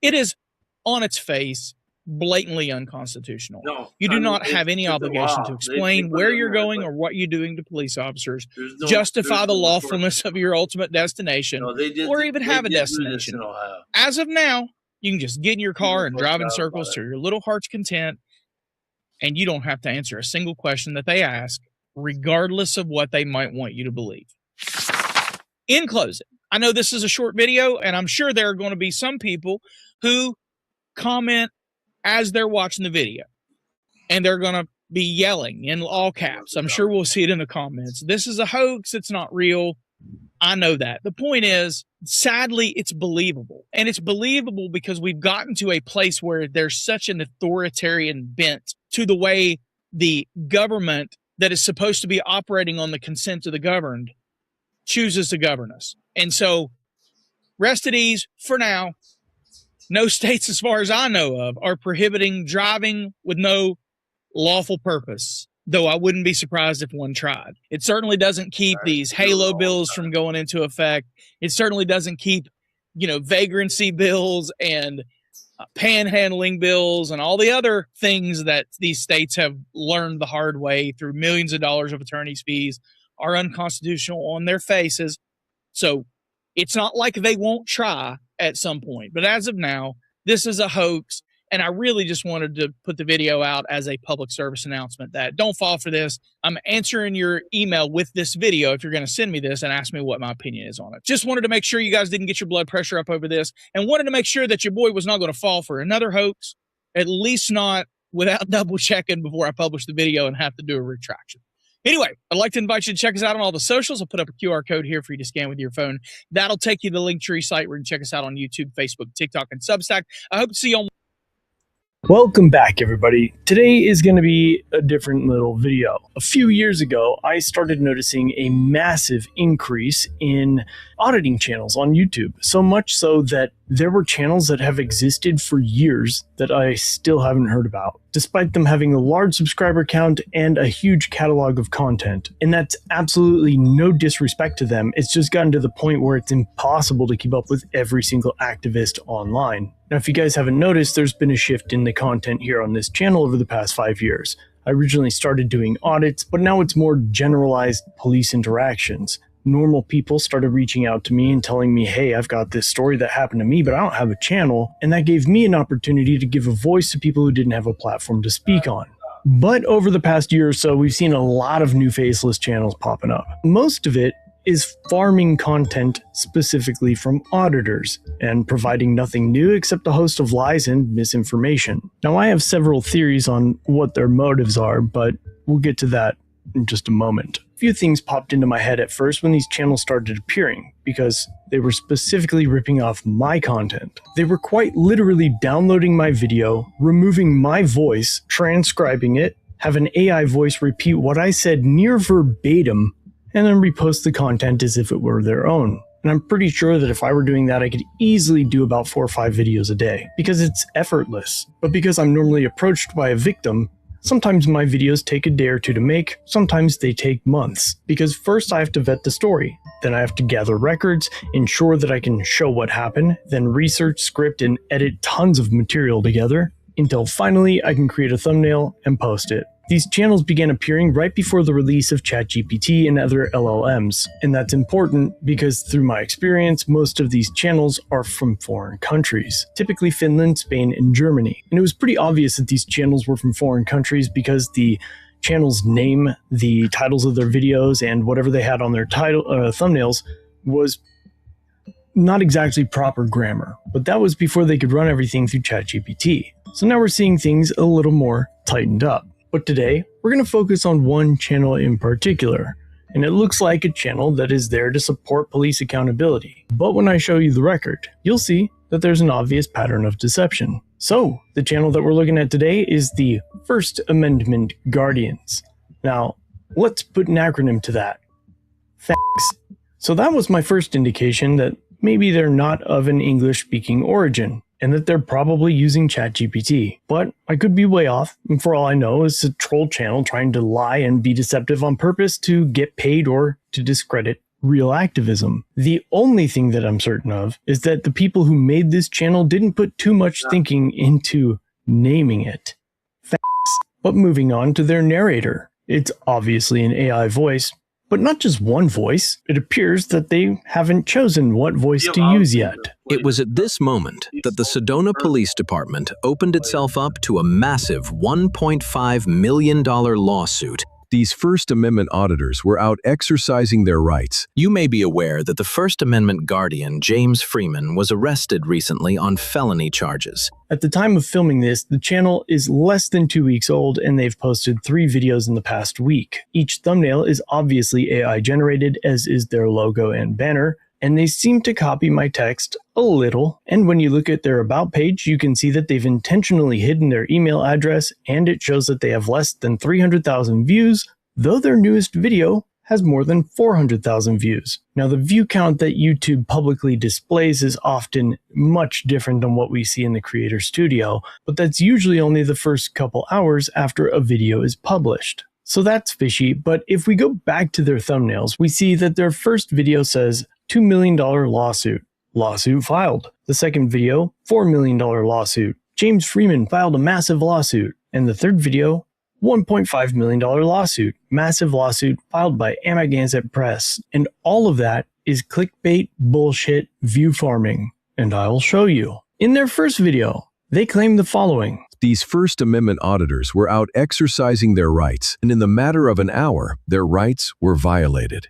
it is on its face blatantly unconstitutional. No, you do not have any obligation to explain where you're going or what you're doing to police officers, justify the lawfulness of your ultimate destination, or even have a destination. As of now, you can just get in your car and drive in circles to your little heart's content, and you don't have to answer a single question that they ask, regardless of what they might want you to believe. In closing, I know this is a short video, and I'm sure there are going to be some people who comment as they're watching the video, and they're going to be yelling in all caps. I'm sure we'll see it in the comments. This is a hoax. It's not real. I know that. The point is, sadly, it's believable. And it's believable because we've gotten to a place where there's such an authoritarian bent to the way the government that is supposed to be operating on the consent of the governed chooses to govern us. And so, rest at ease for now. No states, as far as I know of, are prohibiting driving with no lawful purpose, though I wouldn't be surprised if one tried. It certainly doesn't keep these halo bills from going into effect. It certainly doesn't keep, vagrancy bills and panhandling bills and all the other things that these states have learned the hard way through millions of dollars of attorney's fees are unconstitutional on their faces. So it's not like they won't try at some point. But as of now, this is a hoax. And I really just wanted to put the video out as a public service announcement that don't fall for this. I'm answering your email with this video if you're going to send me this and ask me what my opinion is on it. Just wanted to make sure you guys didn't get your blood pressure up over this, and wanted to make sure that your boy was not going to fall for another hoax, at least not without double checking before I publish the video and have to do a retraction. Anyway, I'd like to invite you to check us out on all the socials. I'll put up a QR code here for you to scan with your phone. That'll take you to the Linktree site where you can check us out on YouTube, Facebook, TikTok, and Substack. I hope to see you on. Welcome back, everybody. Today is going to be a different little video. A few years ago, I started noticing a massive increase in auditing channels on YouTube. So much so that there were channels that have existed for years that I still haven't heard about, despite them having a large subscriber count and a huge catalog of content. And that's absolutely no disrespect to them. It's just gotten to the point where it's impossible to keep up with every single activist online. Now, if you guys haven't noticed, there's been a shift in the content here on this channel over the past 5 years. I originally started doing audits, but now it's more generalized police interactions. Normal people started reaching out to me and telling me, hey, I've got this story that happened to me, but I don't have a channel. And that gave me an opportunity to give a voice to people who didn't have a platform to speak on. But over the past year or so, we've seen a lot of new faceless channels popping up. Most of it is farming content specifically from auditors and providing nothing new except a host of lies and misinformation. Now, I have several theories on what their motives are, but we'll get to that in just a moment. A few things popped into my head at first when these channels started appearing, because they were specifically ripping off my content. They were quite literally downloading my video, removing my voice, transcribing it, have an AI voice repeat what I said near verbatim, and then repost the content as if it were their own. And I'm pretty sure that if I were doing that, I could easily do about 4 or 5 videos a day, because it's effortless. But because I'm normally approached by a victim, sometimes my videos take a day or two to make, sometimes they take months. Because first I have to vet the story, then I have to gather records, ensure that I can show what happened, then research, script, and edit tons of material together, until finally I can create a thumbnail and post it. These channels began appearing right before the release of ChatGPT and other LLMs, and that's important because through my experience, most of these channels are from foreign countries, typically Finland, Spain, and Germany. And it was pretty obvious that these channels were from foreign countries because the channel's name, the titles of their videos, and whatever they had on their thumbnails was not exactly proper grammar, but that was before they could run everything through ChatGPT. So now we're seeing things a little more tightened up. But today, we're going to focus on one channel in particular, and it looks like a channel that is there to support police accountability. But when I show you the record, you'll see that there's an obvious pattern of deception. So, the channel that we're looking at today is the First Amendment Guardians. Now, let's put an acronym to that. FACTS. So that was my first indication that maybe they're not of an English-speaking origin, and that they're probably using ChatGPT. But I could be way off, and for all I know, it's a troll channel trying to lie and be deceptive on purpose to get paid or to discredit real activism. The only thing that I'm certain of is that the people who made this channel didn't put too much thinking into naming it. Facts. But moving on to their narrator. It's obviously an AI voice, but not just one voice. It appears that they haven't chosen what voice to use yet. It was at this moment that the Sedona Police Department opened itself up to a massive $1.5 million lawsuit. These First Amendment auditors were out exercising their rights. You may be aware that the First Amendment guardian, James Freeman, was arrested recently on felony charges. At the time of filming this, the channel is less than 2 weeks old, and they've posted 3 videos in the past week. Each thumbnail is obviously AI generated, as is their logo and banner, and they seem to copy my text a little. And when you look at their About page, you can see that they've intentionally hidden their email address, and it shows that they have less than 300,000 views, though their newest video has more than 400,000 views. Now, the view count that YouTube publicly displays is often much different than what we see in the Creator Studio, but that's usually only the first couple hours after a video is published. So that's fishy, but if we go back to their thumbnails, we see that their first video says, $2 million lawsuit. Lawsuit filed. The second video, $4 million lawsuit. James Freeman filed a massive lawsuit. And the third video, $1.5 million lawsuit. Massive lawsuit filed by Amagansett Press. And all of that is clickbait, bullshit, view farming. And I'll show you. In their first video, they claim the following. These First Amendment auditors were out exercising their rights, and in the matter of an hour, their rights were violated.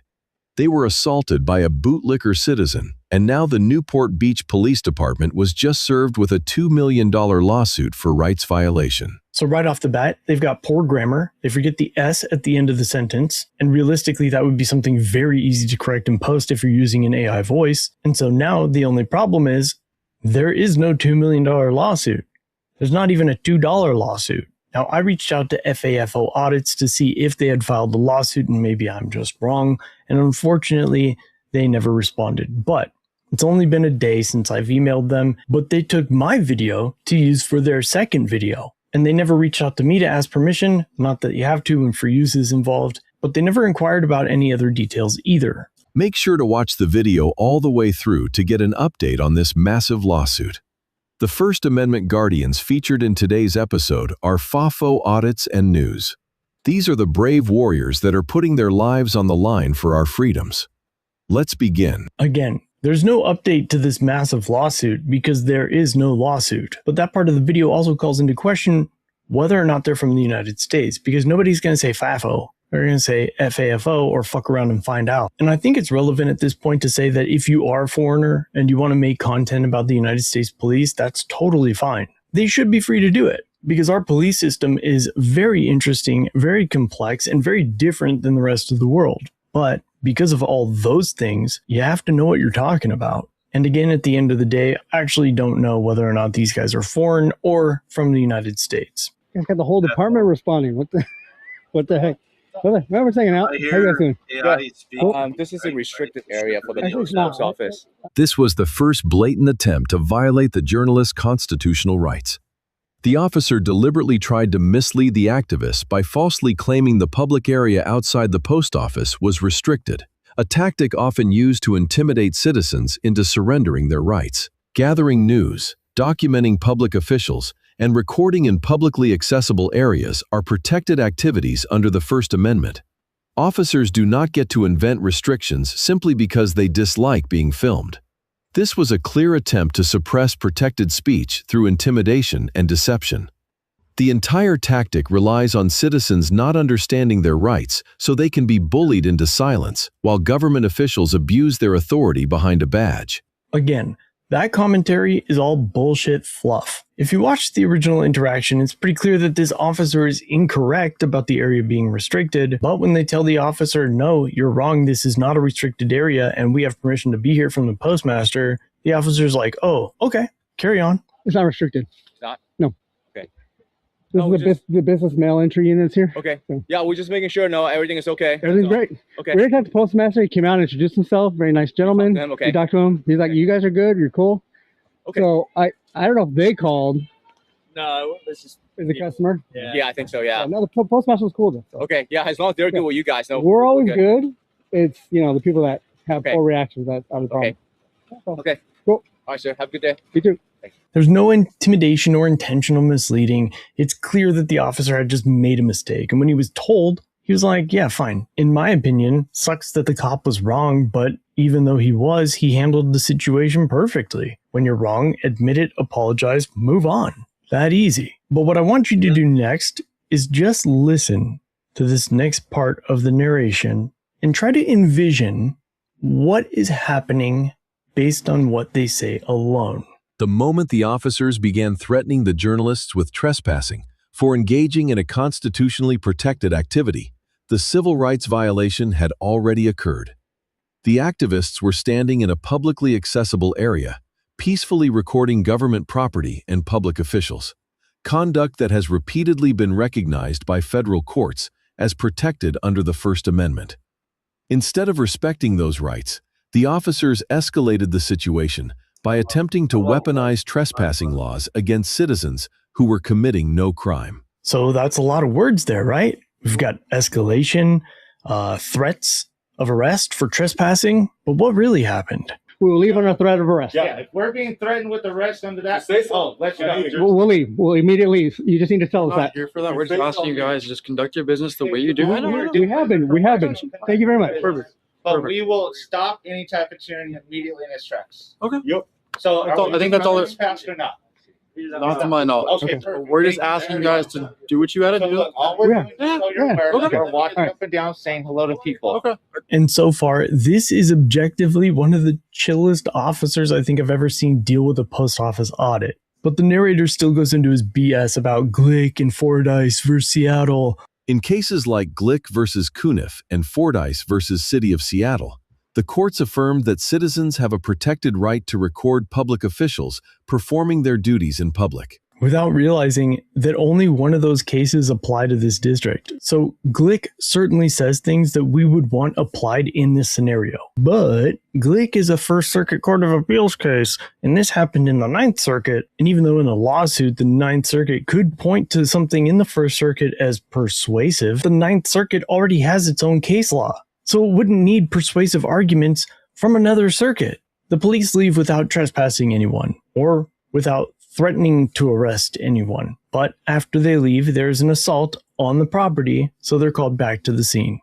They were assaulted by a bootlicker citizen, and now the Newport Beach Police Department was just served with a $2 million lawsuit for rights violation. So right off the bat, they've got poor grammar. They forget the S at the end of the sentence. And realistically, that would be something very easy to correct in post if you're using an AI voice. And so now the only problem is there is no $2 million lawsuit. There's not even a $2 lawsuit. Now, I reached out to FAFO Audits to see if they had filed the lawsuit, and maybe I'm just wrong. And unfortunately, they never responded. But it's only been a day since I've emailed them, but they took my video to use for their second video. And they never reached out to me to ask permission, not that you have to when free use is involved, but they never inquired about any other details either. Make sure to watch the video all the way through to get an update on this massive lawsuit. The First Amendment guardians featured in today's episode are FAFO Audits and News. These are the brave warriors that are putting their lives on the line for our freedoms. Let's begin. Again, there's no update to this massive lawsuit because there is no lawsuit. But that part of the video also calls into question whether or not they're from the United States, because nobody's going to say FAFO. They're going to say FAFO or fuck around and find out. And I think it's relevant at this point to say that if you are a foreigner and you want to make content about the United States police, that's totally fine. They should be free to do it because our police system is very interesting, very complex, and very different than the rest of the world. But because of all those things, you have to know what you're talking about. And again, at the end of the day, I actually don't know whether or not these guys are foreign or from the United States. You got the whole department responding. What the heck? What was saying out? How you guys doing? This is a restricted area for the post office. This was the first blatant attempt to violate the journalist's constitutional rights. The officer deliberately tried to mislead the activists by falsely claiming the public area outside the post office was restricted, a tactic often used to intimidate citizens into surrendering their rights. Gathering news, documenting public officials, and recording in publicly accessible areas are protected activities under the First Amendment. Officers do not get to invent restrictions simply because they dislike being filmed. This was a clear attempt to suppress protected speech through intimidation and deception. The entire tactic relies on citizens not understanding their rights so they can be bullied into silence while government officials abuse their authority behind a badge. Again, that commentary is all bullshit fluff. If you watch the original interaction, it's pretty clear that this officer is incorrect about the area being restricted, but when they tell the officer, no, you're wrong, this is not a restricted area and we have permission to be here from the postmaster, the officer's like, oh, okay, carry on. It's not restricted. It's not? No. Okay. This is the business mail entry units here. Okay. So. Yeah, we're just making sure, no, everything is okay. Everything's great. Okay. We already talked to the postmaster. He came out and introduced himself. Very nice gentleman. Okay. We talked to him. He's like, you guys are good. You're cool. Okay. So I don't know if they called. No, this is the customer. Yeah, I think so. Yeah. No, the postmaster was cool though. So. Okay. Yeah, as long as they're good with you guys, no. We're always good. It's the people that have poor reactions that are the problem. Okay. Cool. All right, sir. Have a good day. You too. Thanks. There's no intimidation or intentional misleading. It's clear that the officer had just made a mistake. And when he was told, he was like, yeah, fine. In my opinion, sucks that the cop was wrong, but even though he handled the situation perfectly. When you're wrong, admit it, apologize, move on. That easy. But what I want you to do next is just listen to this next part of the narration and try to envision what is happening based on what they say alone. The moment the officers began threatening the journalists with trespassing for engaging in a constitutionally protected activity, the civil rights violation had already occurred. The activists were standing in a publicly accessible area, peacefully recording government property and public officials, conduct that has repeatedly been recognized by federal courts as protected under the First Amendment. Instead of respecting those rights, the officers escalated the situation by attempting to weaponize trespassing laws against citizens who were committing no crime. So that's a lot of words there, right? We've got escalation, threats of arrest for trespassing, but what really happened? We will leave on a threat of arrest. Yeah, if we're being threatened with arrest under that, let's go. We'll leave. We'll immediately leave. You just need to tell us that. Here for that. We're just asking you guys to just conduct your business the way you do. We have been. Thank you very much. Perfect. But we will stop any type of tyranny immediately in its tracks. Okay. Yep. So I think that's all. Passed or not? Not to my knowledge. Okay. But we're just asking you guys to do what you gotta do. Yeah. Walking up and down saying hello to people. Okay. And so far, this is objectively one of the chillest officers I think I've ever seen deal with a post office audit. But the narrator still goes into his BS about Glick and Fordyce versus Seattle. In cases like Glick versus Cuniff and Fordyce versus City of Seattle, the courts affirmed that citizens have a protected right to record public officials performing their duties in public, without realizing that only one of those cases apply to this district. So Glick certainly says things that we would want applied in this scenario. But Glick is a First Circuit Court of Appeals case, and this happened in the Ninth Circuit. And even though in a lawsuit, the Ninth Circuit could point to something in the First Circuit as persuasive, the Ninth Circuit already has its own case law. So it wouldn't need persuasive arguments from another circuit. The police leave without trespassing anyone, or without threatening to arrest anyone. But after they leave, there's an assault on the property, so they're called back to the scene.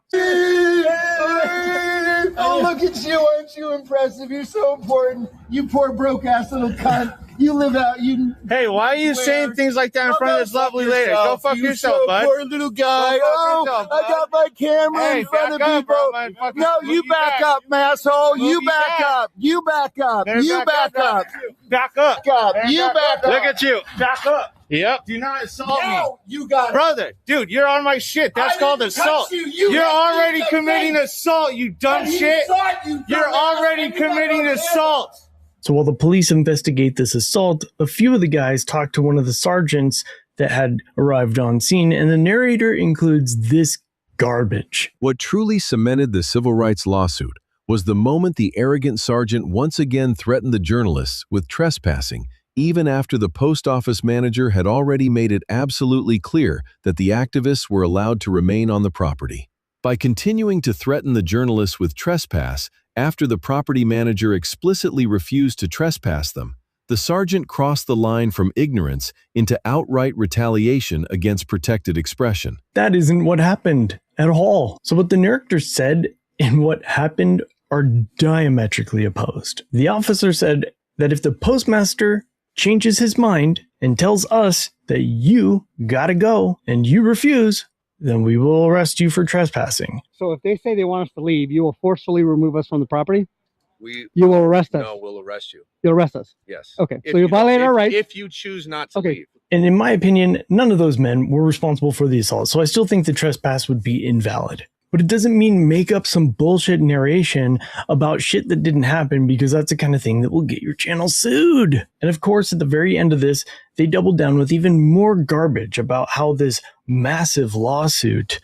Oh, look at you. Aren't you impressive? You're so important. You poor broke-ass little cunt. You live out, you... Hey, why are you saying things like that in front of this lovely lady? Go fuck yourself, bud. Poor little guy. Oh, I got my camera in front of people. No, you back up, asshole. You back up. You back up. You back up. Back up. You back up. Look at you. Back up. Yep. Do not assault me. No, you got it. Brother, dude, you're on my shit. That's called assault. You're already committing assault, you dumb shit. You're already committing assault. So while the police investigate this assault, a few of the guys talk to one of the sergeants that had arrived on scene, and the narrator includes this garbage. What truly cemented the civil rights lawsuit was the moment the arrogant sergeant once again threatened the journalists with trespassing, even after the post office manager had already made it absolutely clear that the activists were allowed to remain on the property. By continuing to threaten the journalists with trespass, after the property manager explicitly refused to trespass them, the sergeant crossed the line from ignorance into outright retaliation against protected expression. That isn't what happened at all. So what the narrator said and what happened are diametrically opposed. The officer said that if the postmaster changes his mind and tells us that you gotta go and you refuse, then we will arrest you for trespassing. So if they say they want us to leave, you will forcefully remove us from the property? You will arrest us? No, we'll arrest you. You'll arrest us? Yes. Okay, so you violate our rights. If you choose not to leave. And in my opinion, none of those men were responsible for the assault, so I still think the trespass would be invalid. But it doesn't mean make up some bullshit narration about shit that didn't happen, because that's the kind of thing that will get your channel sued. And of course, at the very end of this, they doubled down with even more garbage about how this massive lawsuit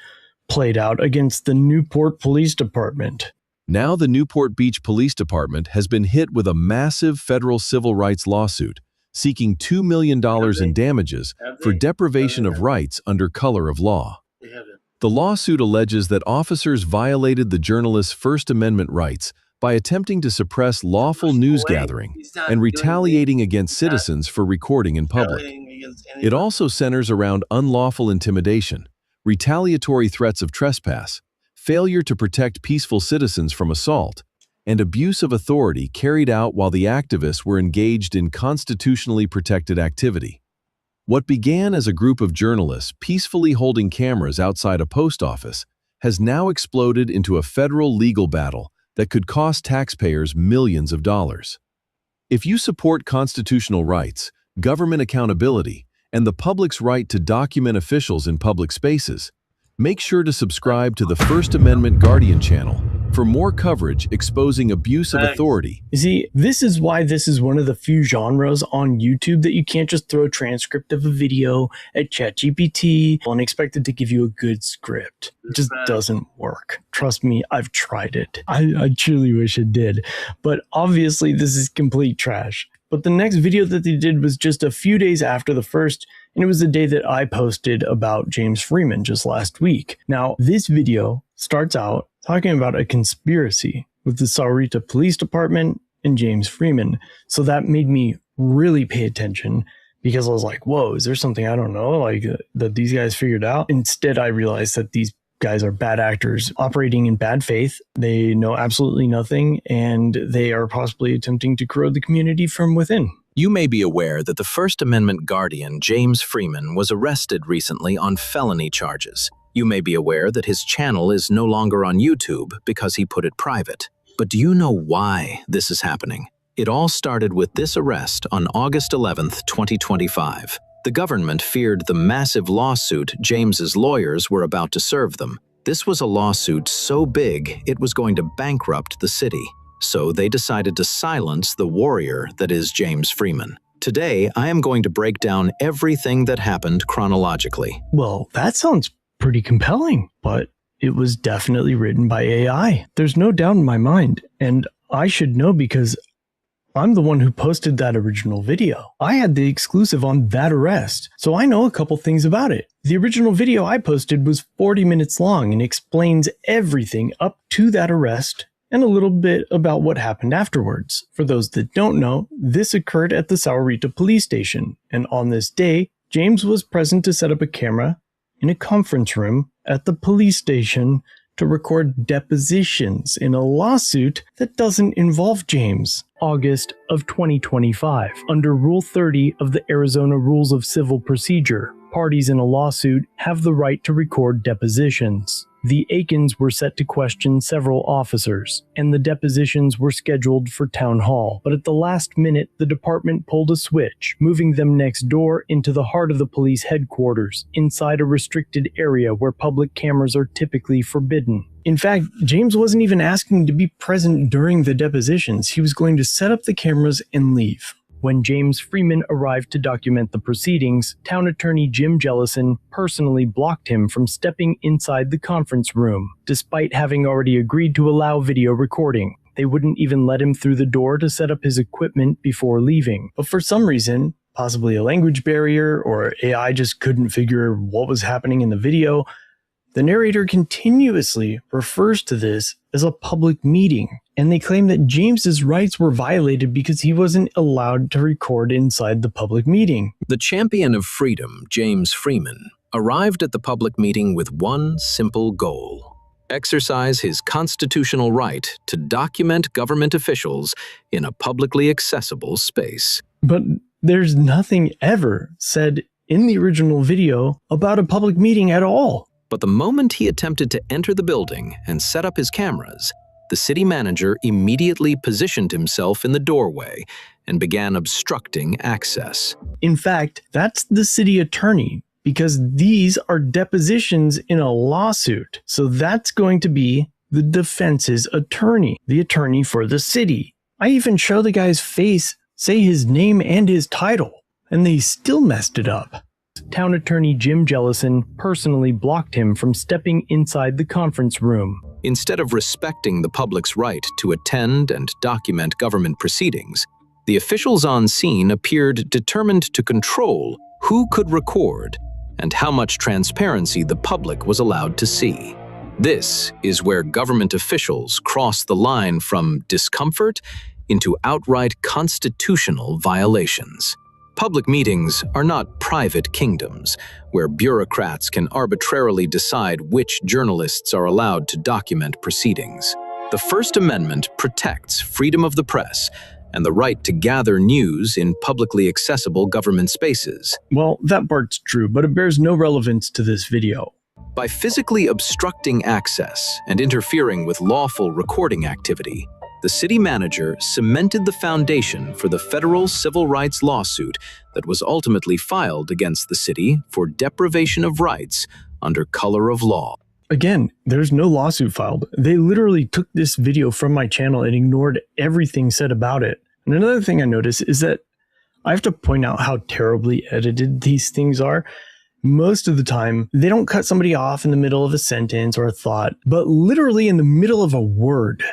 played out against the Newport Police Department. Now the Newport Beach Police Department has been hit with a massive federal civil rights lawsuit, seeking $2 million in damages for deprivation of rights under color of law. The lawsuit alleges that officers violated the journalist's First Amendment rights by attempting to suppress lawful news gathering and retaliating against citizens for recording in public. It also centers around unlawful intimidation, retaliatory threats of trespass, failure to protect peaceful citizens from assault, and abuse of authority carried out while the activists were engaged in constitutionally protected activity. What began as a group of journalists peacefully holding cameras outside a post office has now exploded into a federal legal battle that could cost taxpayers millions of dollars. If you support constitutional rights, government accountability, and the public's right to document officials in public spaces, make sure to subscribe to the First Amendment Guardian channel for more coverage exposing abuse of authority. You see, this is why this is one of the few genres on YouTube that you can't just throw a transcript of a video at ChatGPT and expect it to give you a good script. It just doesn't work. Trust me, I've tried it. I truly wish it did. But obviously, this is complete trash. But the next video that they did was just a few days after the first, and it was the day that I posted about James Freeman just last week. Now, this video starts out talking about a conspiracy with the Sahuarita Police Department and James Freeman. So that made me really pay attention, because I was like, whoa, is there something I don't know, like that these guys figured out? Instead, I realized that these guys are bad actors operating in bad faith. They know absolutely nothing, and they are possibly attempting to corrode the community from within. You may be aware that the First Amendment guardian, James Freeman, was arrested recently on felony charges. You may be aware that his channel is no longer on YouTube because he put it private. But do you know why this is happening? It all started with this arrest on August 11th, 2025. The government feared the massive lawsuit James's lawyers were about to serve them. This was a lawsuit so big it was going to bankrupt the city. So they decided to silence the warrior that is James Freeman. Today, I am going to break down everything that happened chronologically. Well, that sounds pretty compelling, but it was definitely written by AI. There's no doubt in my mind, and I should know because I'm the one who posted that original video. I had the exclusive on that arrest, so I know a couple things about it. The original video I posted was 40 minutes long and explains everything up to that arrest and a little bit about what happened afterwards. For those that don't know, this occurred at the Sahuarita police station, and on this day, James was present to set up a camera in a conference room at the police station to record depositions in a lawsuit that doesn't involve James. August of 2025. Under Rule 30 of the Arizona Rules of Civil Procedure, parties in a lawsuit have the right to record depositions. The Aikens were set to question several officers, and the depositions were scheduled for town hall. But at the last minute, the department pulled a switch, moving them next door into the heart of the police headquarters, inside a restricted area where public cameras are typically forbidden. In fact, James wasn't even asking to be present during the depositions. He was going to set up the cameras and leave. When James Freeman arrived to document the proceedings, Town Attorney Jim Jellison personally blocked him from stepping inside the conference room, despite having already agreed to allow video recording. They wouldn't even let him through the door to set up his equipment before leaving. But for some reason, possibly a language barrier or AI just couldn't figure what was happening in the video, the narrator continuously refers to this as a public meeting, and they claim that James's rights were violated because he wasn't allowed to record inside the public meeting. The champion of freedom, James Freeman, arrived at the public meeting with one simple goal: exercise his constitutional right to document government officials in a publicly accessible space. But there's nothing ever said in the original video about a public meeting at all. But the moment he attempted to enter the building and set up his cameras, the city manager immediately positioned himself in the doorway and began obstructing access. In fact, that's the city attorney, because these are depositions in a lawsuit. So that's going to be the defense's attorney, the attorney for the city. I even show the guy's face, say his name and his title, and they still messed it up. Town Attorney Jim Jellison personally blocked him from stepping inside the conference room. Instead of respecting the public's right to attend and document government proceedings, the officials on scene appeared determined to control who could record and how much transparency the public was allowed to see. This is where government officials cross the line from discomfort into outright constitutional violations. Public meetings are not private kingdoms where bureaucrats can arbitrarily decide which journalists are allowed to document proceedings. The First Amendment protects freedom of the press and the right to gather news in publicly accessible government spaces. Well, that part's true, but it bears no relevance to this video. By physically obstructing access and interfering with lawful recording activity, the city manager cemented the foundation for the federal civil rights lawsuit that was ultimately filed against the city for deprivation of rights under color of law. Again, there's no lawsuit filed. They literally took this video from my channel and ignored everything said about it. And another thing I noticed is that I have to point out how terribly edited these things are. Most of the time, they don't cut somebody off in the middle of a sentence or a thought, but literally in the middle of a word.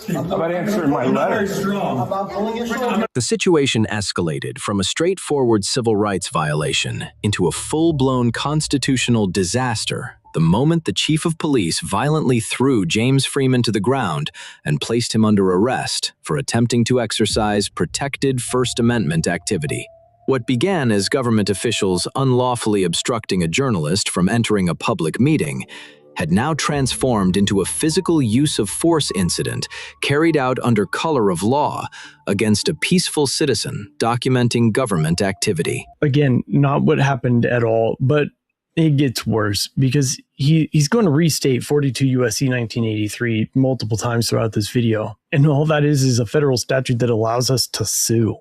How about answering my letter? The situation escalated from a straightforward civil rights violation into a full-blown constitutional disaster the moment the chief of police violently threw James Freeman to the ground and placed him under arrest for attempting to exercise protected First Amendment activity. What began as government officials unlawfully obstructing a journalist from entering a public meeting had now transformed into a physical use of force incident carried out under color of law against a peaceful citizen documenting government activity. Again, not what happened at all, but it gets worse because he's going to restate 42 USC 1983 multiple times throughout this video. And all that is a federal statute that allows us to sue.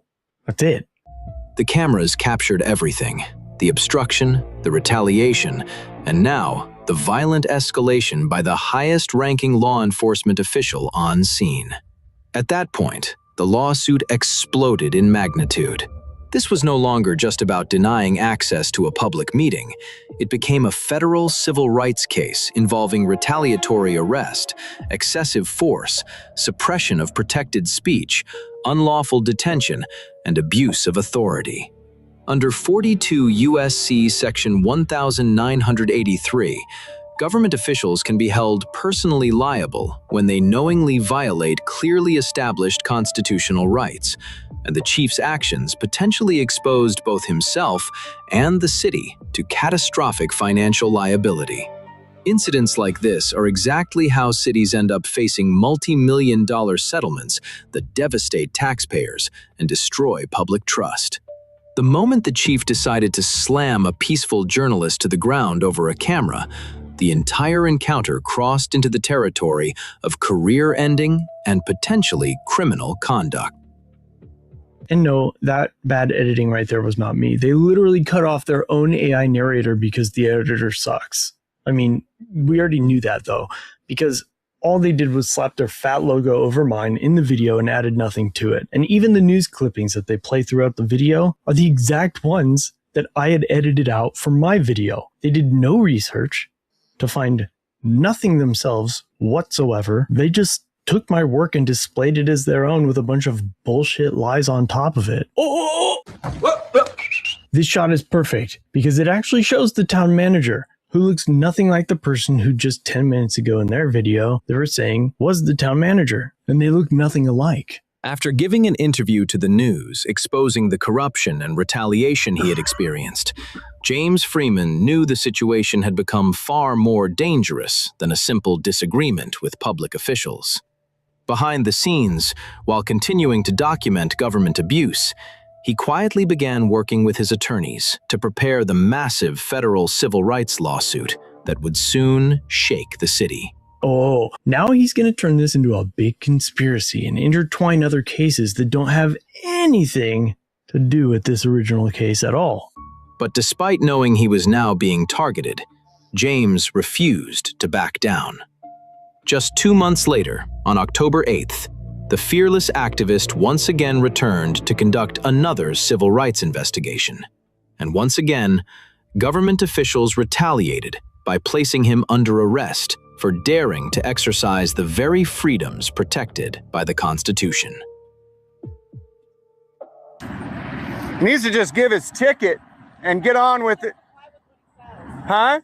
That's it. The cameras captured everything: the obstruction, the retaliation, and now the violent escalation by the highest-ranking law enforcement official on scene. At that point, the lawsuit exploded in magnitude. This was no longer just about denying access to a public meeting. It became a federal civil rights case involving retaliatory arrest, excessive force, suppression of protected speech, unlawful detention, and abuse of authority. Under 42 U.S.C. Section 1983, government officials can be held personally liable when they knowingly violate clearly established constitutional rights, and the chief's actions potentially exposed both himself and the city to catastrophic financial liability. Incidents like this are exactly how cities end up facing multi-million-dollar settlements that devastate taxpayers and destroy public trust. The moment the chief decided to slam a peaceful journalist to the ground over a camera, the entire encounter crossed into the territory of career-ending and potentially criminal conduct. And no, that bad editing right there was not me. They literally cut off their own AI narrator because the editor sucks. I mean, we already knew that though, because all they did was slap their fat logo over mine in the video and added nothing to it. And even the news clippings that they play throughout the video are the exact ones that I had edited out for my video. They did no research to find nothing themselves whatsoever. They just took my work and displayed it as their own with a bunch of bullshit lies on top of it. This shot is perfect because it actually shows the town manager, who looks nothing like the person who just 10 minutes ago in their video they were saying was the town manager, and they look nothing alike. After giving an interview to the news exposing the corruption and retaliation he had experienced, James Freeman knew the situation had become far more dangerous than a simple disagreement with public officials. Behind the scenes, while continuing to document government abuse, he quietly began working with his attorneys to prepare the massive federal civil rights lawsuit that would soon shake the city. Oh, now he's going to turn this into a big conspiracy and intertwine other cases that don't have anything to do with this original case at all. But despite knowing he was now being targeted, James refused to back down. Just 2 months later, on October 8th, the fearless activist once again returned to conduct another civil rights investigation. And once again, government officials retaliated by placing him under arrest for daring to exercise the very freedoms protected by the Constitution. He needs to just give his ticket and get on with it. Huh?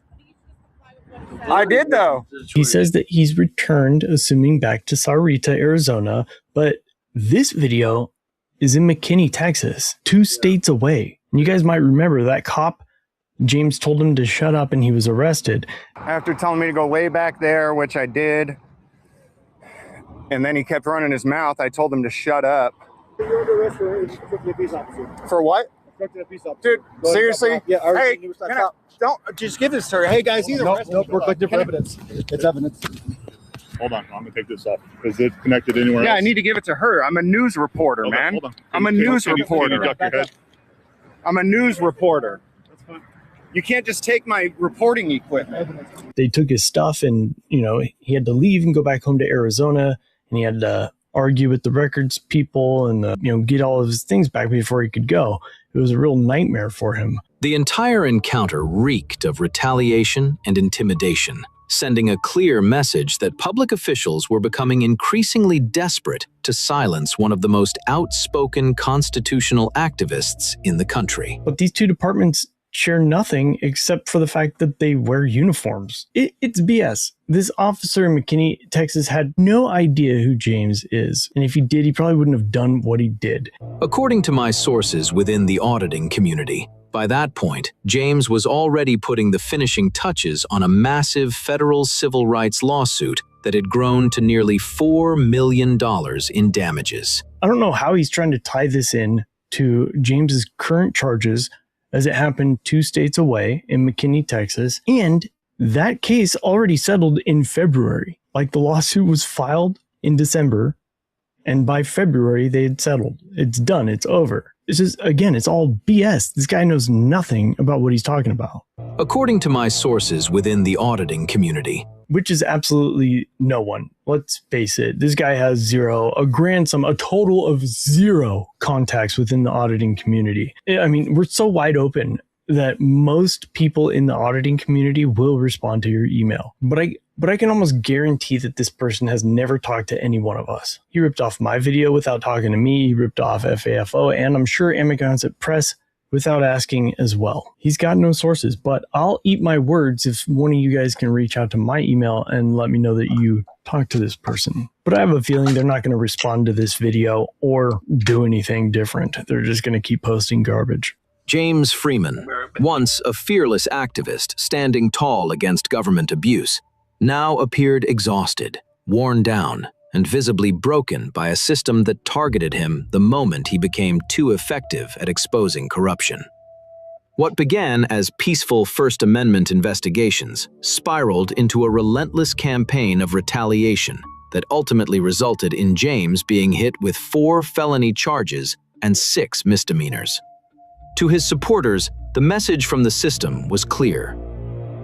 I did, though. He says that he's returned, assuming back to Sarita, Arizona, but this video is in McKinney, Texas, 2 states away. And you guys might remember that cop, James told him to shut up and he was arrested. After telling me to go way back there, which I did, and then he kept running his mouth, I told him to shut up. You're under arrest for obstructing a peace officer. For what? Obstructing a peace officer. Dude, seriously? Yeah, hey, don't just give this to her. Hey guys, he's arrested. Nope, we're collecting for evidence. It's evidence. Hold on, I'm gonna take this off. Is it connected anywhere else? Yeah, I need to give it to her. I'm a news reporter, man. Hold on. I'm a news reporter. Can you duck your head? I'm a news reporter. That's fine. You can't just take my reporting equipment. They took his stuff and, he had to leave and go back home to Arizona, and he had to argue with the records people and, get all of his things back before he could go. It was a real nightmare for him. The entire encounter reeked of retaliation and intimidation, sending a clear message that public officials were becoming increasingly desperate to silence one of the most outspoken constitutional activists in the country. But these two departments share nothing except for the fact that they wear uniforms. It's BS. This officer in McKinney, Texas had no idea who James is. And if he did, he probably wouldn't have done what he did. According to my sources within the auditing community, By that point, James was already putting the finishing touches on a massive federal civil rights lawsuit that had grown to nearly $4 million in damages. I don't know how he's trying to tie this in to James's current charges, as it happened 2 states away in McKinney, Texas, and that case already settled in February. Like, the lawsuit was filed in December, and by February they had settled. It's done. It's over. It's just, again, it's all BS. This guy knows nothing about what he's talking about. According to my sources within the auditing community, which is absolutely no one. Let's face it. This guy has a total of 0 contacts within the auditing community. I mean, we're so wide open that most people in the auditing community will respond to your email. But I can almost guarantee that this person has never talked to any one of us. He ripped off my video without talking to me. He ripped off FAFO, and I'm sure Amagansett Press without asking as well. He's got no sources, but I'll eat my words if one of you guys can reach out to my email and let me know that you talked to this person. But I have a feeling they're not going to respond to this video or do anything different. They're just going to keep posting garbage. James Freeman, once a fearless activist standing tall against government abuse, now appeared exhausted, worn down, and visibly broken by a system that targeted him the moment he became too effective at exposing corruption. What began as peaceful First Amendment investigations spiraled into a relentless campaign of retaliation that ultimately resulted in James being hit with 4 felony charges and 6 misdemeanors. To his supporters, the message from the system was clear.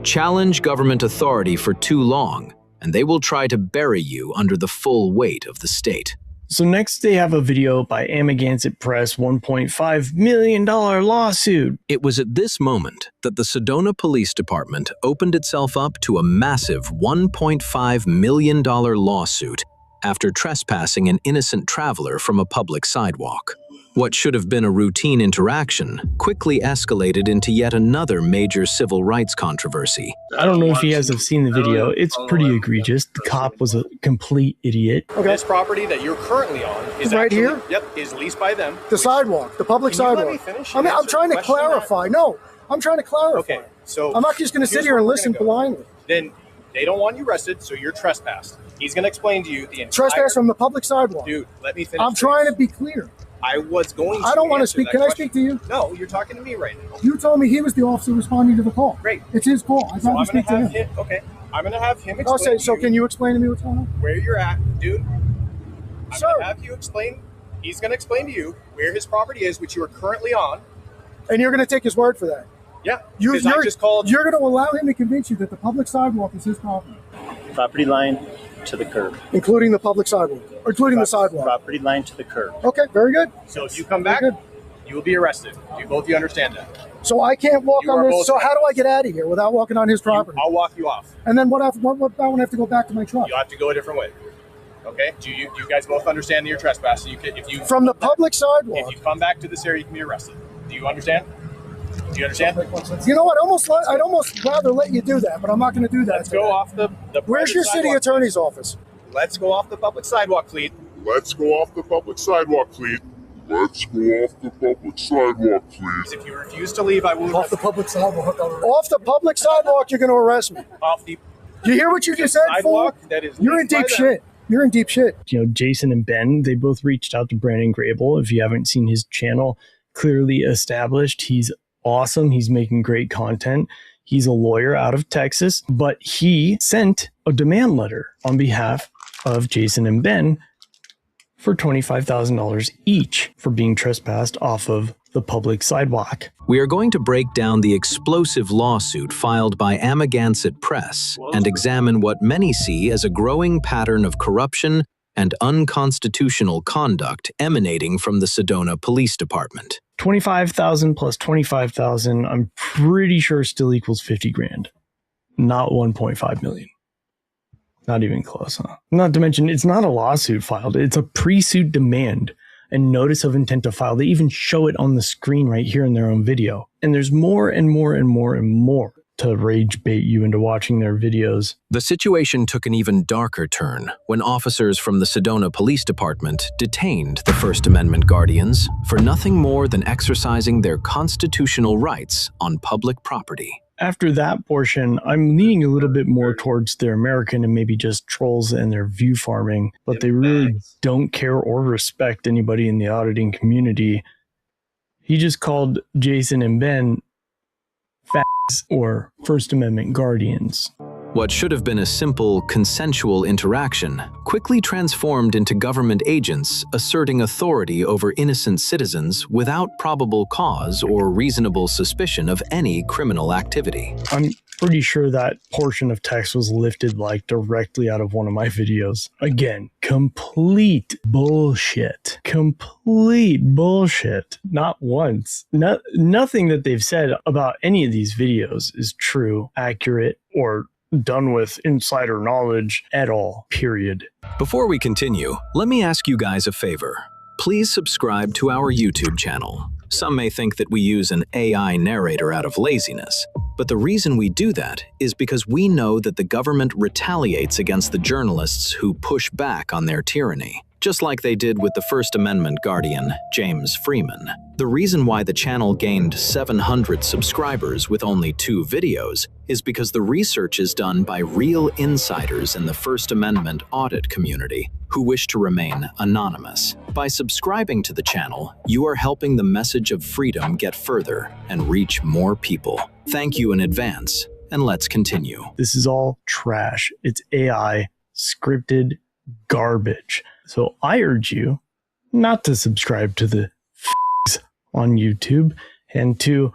Challenge government authority for too long, and they will try to bury you under the full weight of the state. So next they have a video by Amagansett Press, $1.5 million lawsuit. It was at this moment that the Sedona Police Department opened itself up to a massive $1.5 million lawsuit after trespassing an innocent traveler from a public sidewalk. What should have been a routine interaction quickly escalated into yet another major civil rights controversy. I don't know if you guys have seen the video. It's pretty egregious. The cop was a complete idiot. Okay. This property that you're currently on is right actually, here? Yep, is leased by them. The sidewalk, the public Can you sidewalk. let me finish? I mean, I'm trying to clarify. No, I'm trying to clarify. Okay, so I'm not just going to sit here and listen blindly. Then they don't want you arrested, so you're trespassed. He's going to explain to you the entire... Trespass from the public sidewalk. Dude, let me finish. I'm trying to be clear. I was going to I don't want to answer speak. that Can I question. speak to you? No, you're talking to me right now. You told me he was the officer responding to the call. Great. It's his call. I So thought I'm to going speak to to have him. him... Okay, I'm going to have him explain I'll say, to so you can you explain to me what's going on? where you're at, dude. I'm Sir. going to have you explain... He's going to explain to you where his property is, which you are currently on. And you're going to take his word for that? Yeah, You're because I just called... You're going to allow him to convince you that the public sidewalk is his property? Property line to the curb. Including the public sidewalk? Or including the sidewalk? Property line to the curb. Okay, very good. So if you come back, you will be arrested. Do both of you understand that? So I can't walk You on are this. both So right. how do I get out of here without walking on his property? I'll walk you off. And then what I have to go back to my truck? You'll have to go a different way. Okay? Do you guys both understand that you're trespassing? You can, if you From the public sidewalk. If you come back to this area, you can be arrested. Do you understand? Do you understand? You know what? I'd almost rather let you do that, but I'm not going to do that. Let's go off the Where's your city sidewalk. attorney's office? Let's go off the public sidewalk, please. Let's go off the public sidewalk, please. Let's go off the public sidewalk, please. If you refuse to leave, I will Off the public sidewalk. Off the public sidewalk, you're going to arrest me. Off the You hear what you just said, fool? sidewalk that is You're in leased by deep them. shit. You're in deep shit. You know, Jason and Ben, they both reached out to Brandon Grable. If you haven't seen his channel, clearly established, he's awesome. He's making great content. He's a lawyer out of Texas, but he sent a demand letter on behalf of Jason and Ben for $25,000 each for being trespassed off of the public sidewalk. We are going to break down the explosive lawsuit filed by Amagansett Press and examine what many see as a growing pattern of corruption and unconstitutional conduct emanating from the Sedona Police Department. 25,000 plus 25,000, I'm pretty sure still equals 50 grand. Not 1.5 million. Not even close, huh? Not to mention, it's not a lawsuit filed. It's a pre-suit demand and notice of intent to file. They even show it on the screen right here in their own video. And there's more and more and more and more. to rage bait you into watching their videos. The situation took an even darker turn when officers from the Sedona Police Department detained the First Amendment guardians for nothing more than exercising their constitutional rights on public property. After that portion, I'm leaning a little bit more towards their American and maybe just trolls and their view farming, but they really don't care or respect anybody in the auditing community. He just called Jason and Ben fags or First Amendment guardians. What should have been a simple, consensual interaction quickly transformed into government agents asserting authority over innocent citizens without probable cause or reasonable suspicion of any criminal activity. I'm pretty sure that portion of text was lifted like directly out of one of my videos. Again, complete bullshit. Complete bullshit. Not once. Nothing that they've said about any of these videos is true, accurate, or done with insider knowledge at all, period. Before we continue, let me ask you guys a favor. Please subscribe to our YouTube channel. Some may think that we use an AI narrator out of laziness, but the reason we do that is because we know that the government retaliates against the journalists who push back on their tyranny, just like they did with the First Amendment guardian, James Freeman. The reason why the channel gained 700 subscribers with only 2 videos is because the research is done by real insiders in the First Amendment audit community who wish to remain anonymous. By subscribing to the channel, you are helping the message of freedom get further and reach more people. Thank you in advance, and let's continue. This is all trash. It's AI, scripted garbage. So I urge you not to subscribe to the on YouTube and to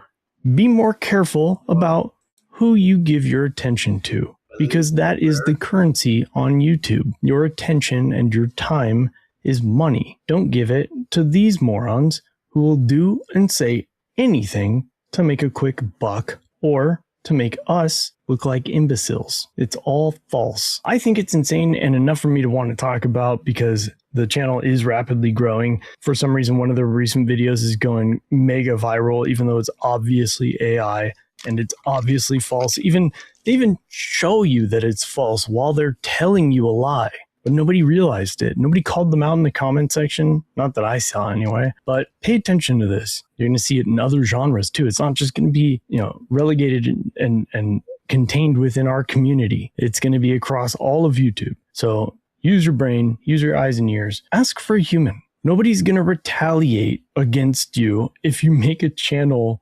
be more careful about who you give your attention to, because that is the currency on YouTube. Your attention and your time is money. Don't give it to these morons who will do and say anything to make a quick buck or to make us look like imbeciles. It's all false. I think it's insane and enough for me to want to talk about because the channel is rapidly growing. For some reason, one of the recent videos is going mega viral, even though it's obviously AI and it's obviously false. They even show you that it's false while they're telling you a lie, but nobody realized it. Nobody called them out in the comment section. Not that I saw anyway, but pay attention to this. You're going to see it in other genres too. It's not just going to be, relegated and contained within our community. It's going to be across all of YouTube. So use your brain, use your eyes and ears. Ask for a human. Nobody's going to retaliate against you if you make a channel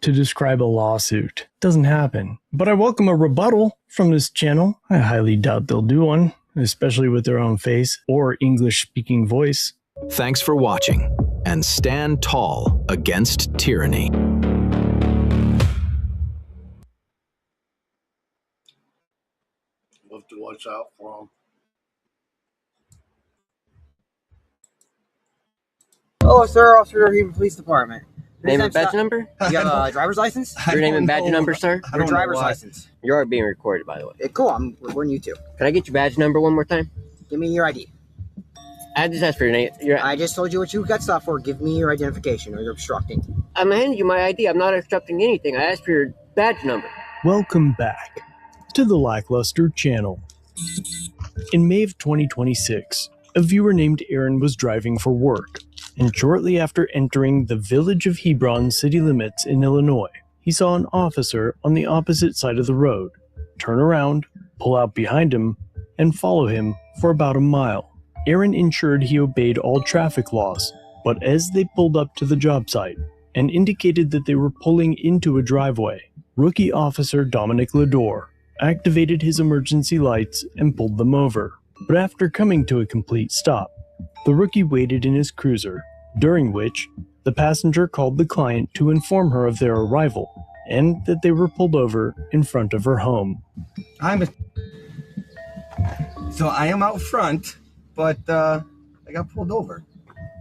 to describe a lawsuit. Doesn't happen. But I welcome a rebuttal from this channel. I highly doubt they'll do one, especially with their own face or English-speaking voice. Thanks for watching, and stand tall against tyranny. We'll have to watch out for them. Oh, sir, Officer Human Police Department. Name and badge number? You have a driver's license? Your name and badge number, sir? Your driver's license. You are being recorded, by the way. Cool, I'm recording you too. Can I get your badge number one more time? Give me your ID. I just asked for your name. I just told you what you got stopped for. Give me your identification or you're obstructing. I'm handing you my ID. I'm not obstructing anything. I asked for your badge number. Welcome back to the Lackluster channel. In May of 2026, a viewer named Aaron was driving for work, and shortly after entering the village of Hebron city limits in Illinois, he saw an officer on the opposite side of the road turn around, pull out behind him, and follow him for about a mile. Aaron ensured he obeyed all traffic laws, but as they pulled up to the job site and indicated that they were pulling into a driveway, rookie officer Dominic Lador activated his emergency lights and pulled them over. But after coming to a complete stop, the rookie waited in his cruiser, during which the passenger called the client to inform her of their arrival and that they were pulled over in front of her home. So I am out front, but I got pulled over.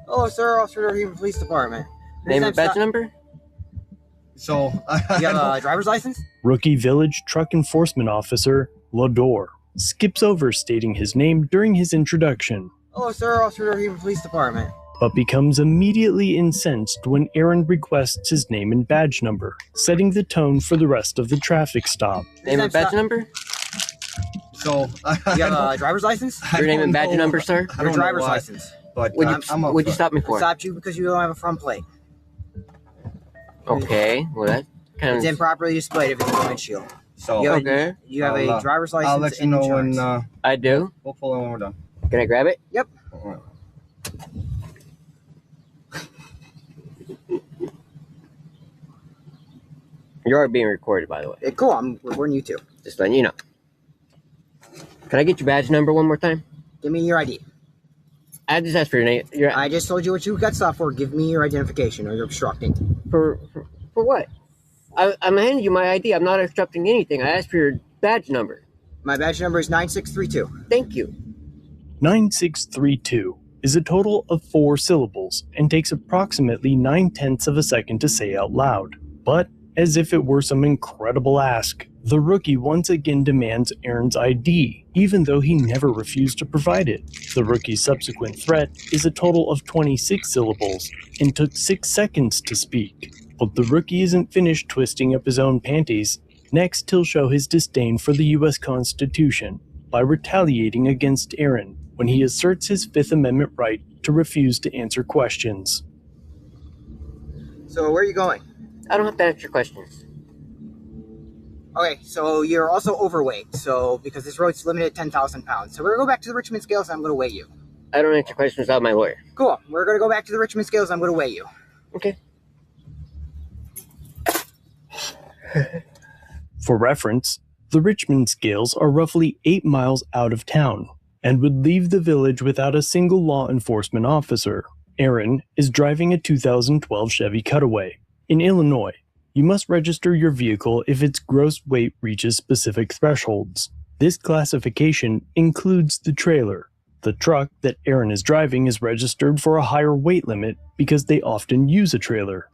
Oh, sir, Officer Human Police Department. Name and badge number? So you have a driver's license? Rookie Village Truck Enforcement Officer Lador skips over stating his name during his introduction. Oh, sir, Officer Human Police Department. but becomes immediately incensed when Aaron requests his name and badge number, setting the tone for the rest of the traffic stop. Name and badge number? So, you have a driver's license? Your name and badge number, sir? Your driver's license. But what'd you stop me for? I stopped you because you don't have a front plate. Okay, well that kind It's of... improperly displayed if it's the windshield. So, you have, okay. You have a driver's license. I'll let you and know insurance. when. I do. We'll pull in when we're done. Can I grab it? Yep. You are being recorded, by the way. Cool, I'm recording you too. Just letting you know. Can I get your badge number one more time? Give me your ID. I just asked for your name. I just told you what you got stopped for. Give me your identification or you're obstructing. For what? I'm handing you my ID. I'm not obstructing anything. I asked for your badge number. My badge number is 9632. Thank you. 9632 is a total of 4 syllables and takes approximately 9/10 of a second to say out loud. But as if it were some incredible ask, the rookie once again demands Aaron's ID, even though he never refused to provide it. The rookie's subsequent threat is a total of 26 syllables and took 6 seconds to speak. But the rookie isn't finished twisting up his own panties. Next, he'll show his disdain for the US Constitution by retaliating against Aaron when he asserts his Fifth Amendment right to refuse to answer questions. So where are you going? I don't have to answer questions. Okay, so you're also overweight. So because this road's limited at 10,000 pounds. So we're gonna go back to the Richmond scales and I'm gonna weigh you. I don't answer questions without my lawyer. Cool. We're gonna go back to the Richmond scales and I'm gonna weigh you. Okay. For reference, the Richmond scales are roughly 8 miles out of town and would leave the village without a single law enforcement officer. Aaron is driving a 2012 Chevy Cutaway. In Illinois, you must register your vehicle if its gross weight reaches specific thresholds. This classification includes the trailer. The truck that Aaron is driving is registered for a higher weight limit because they often use a trailer.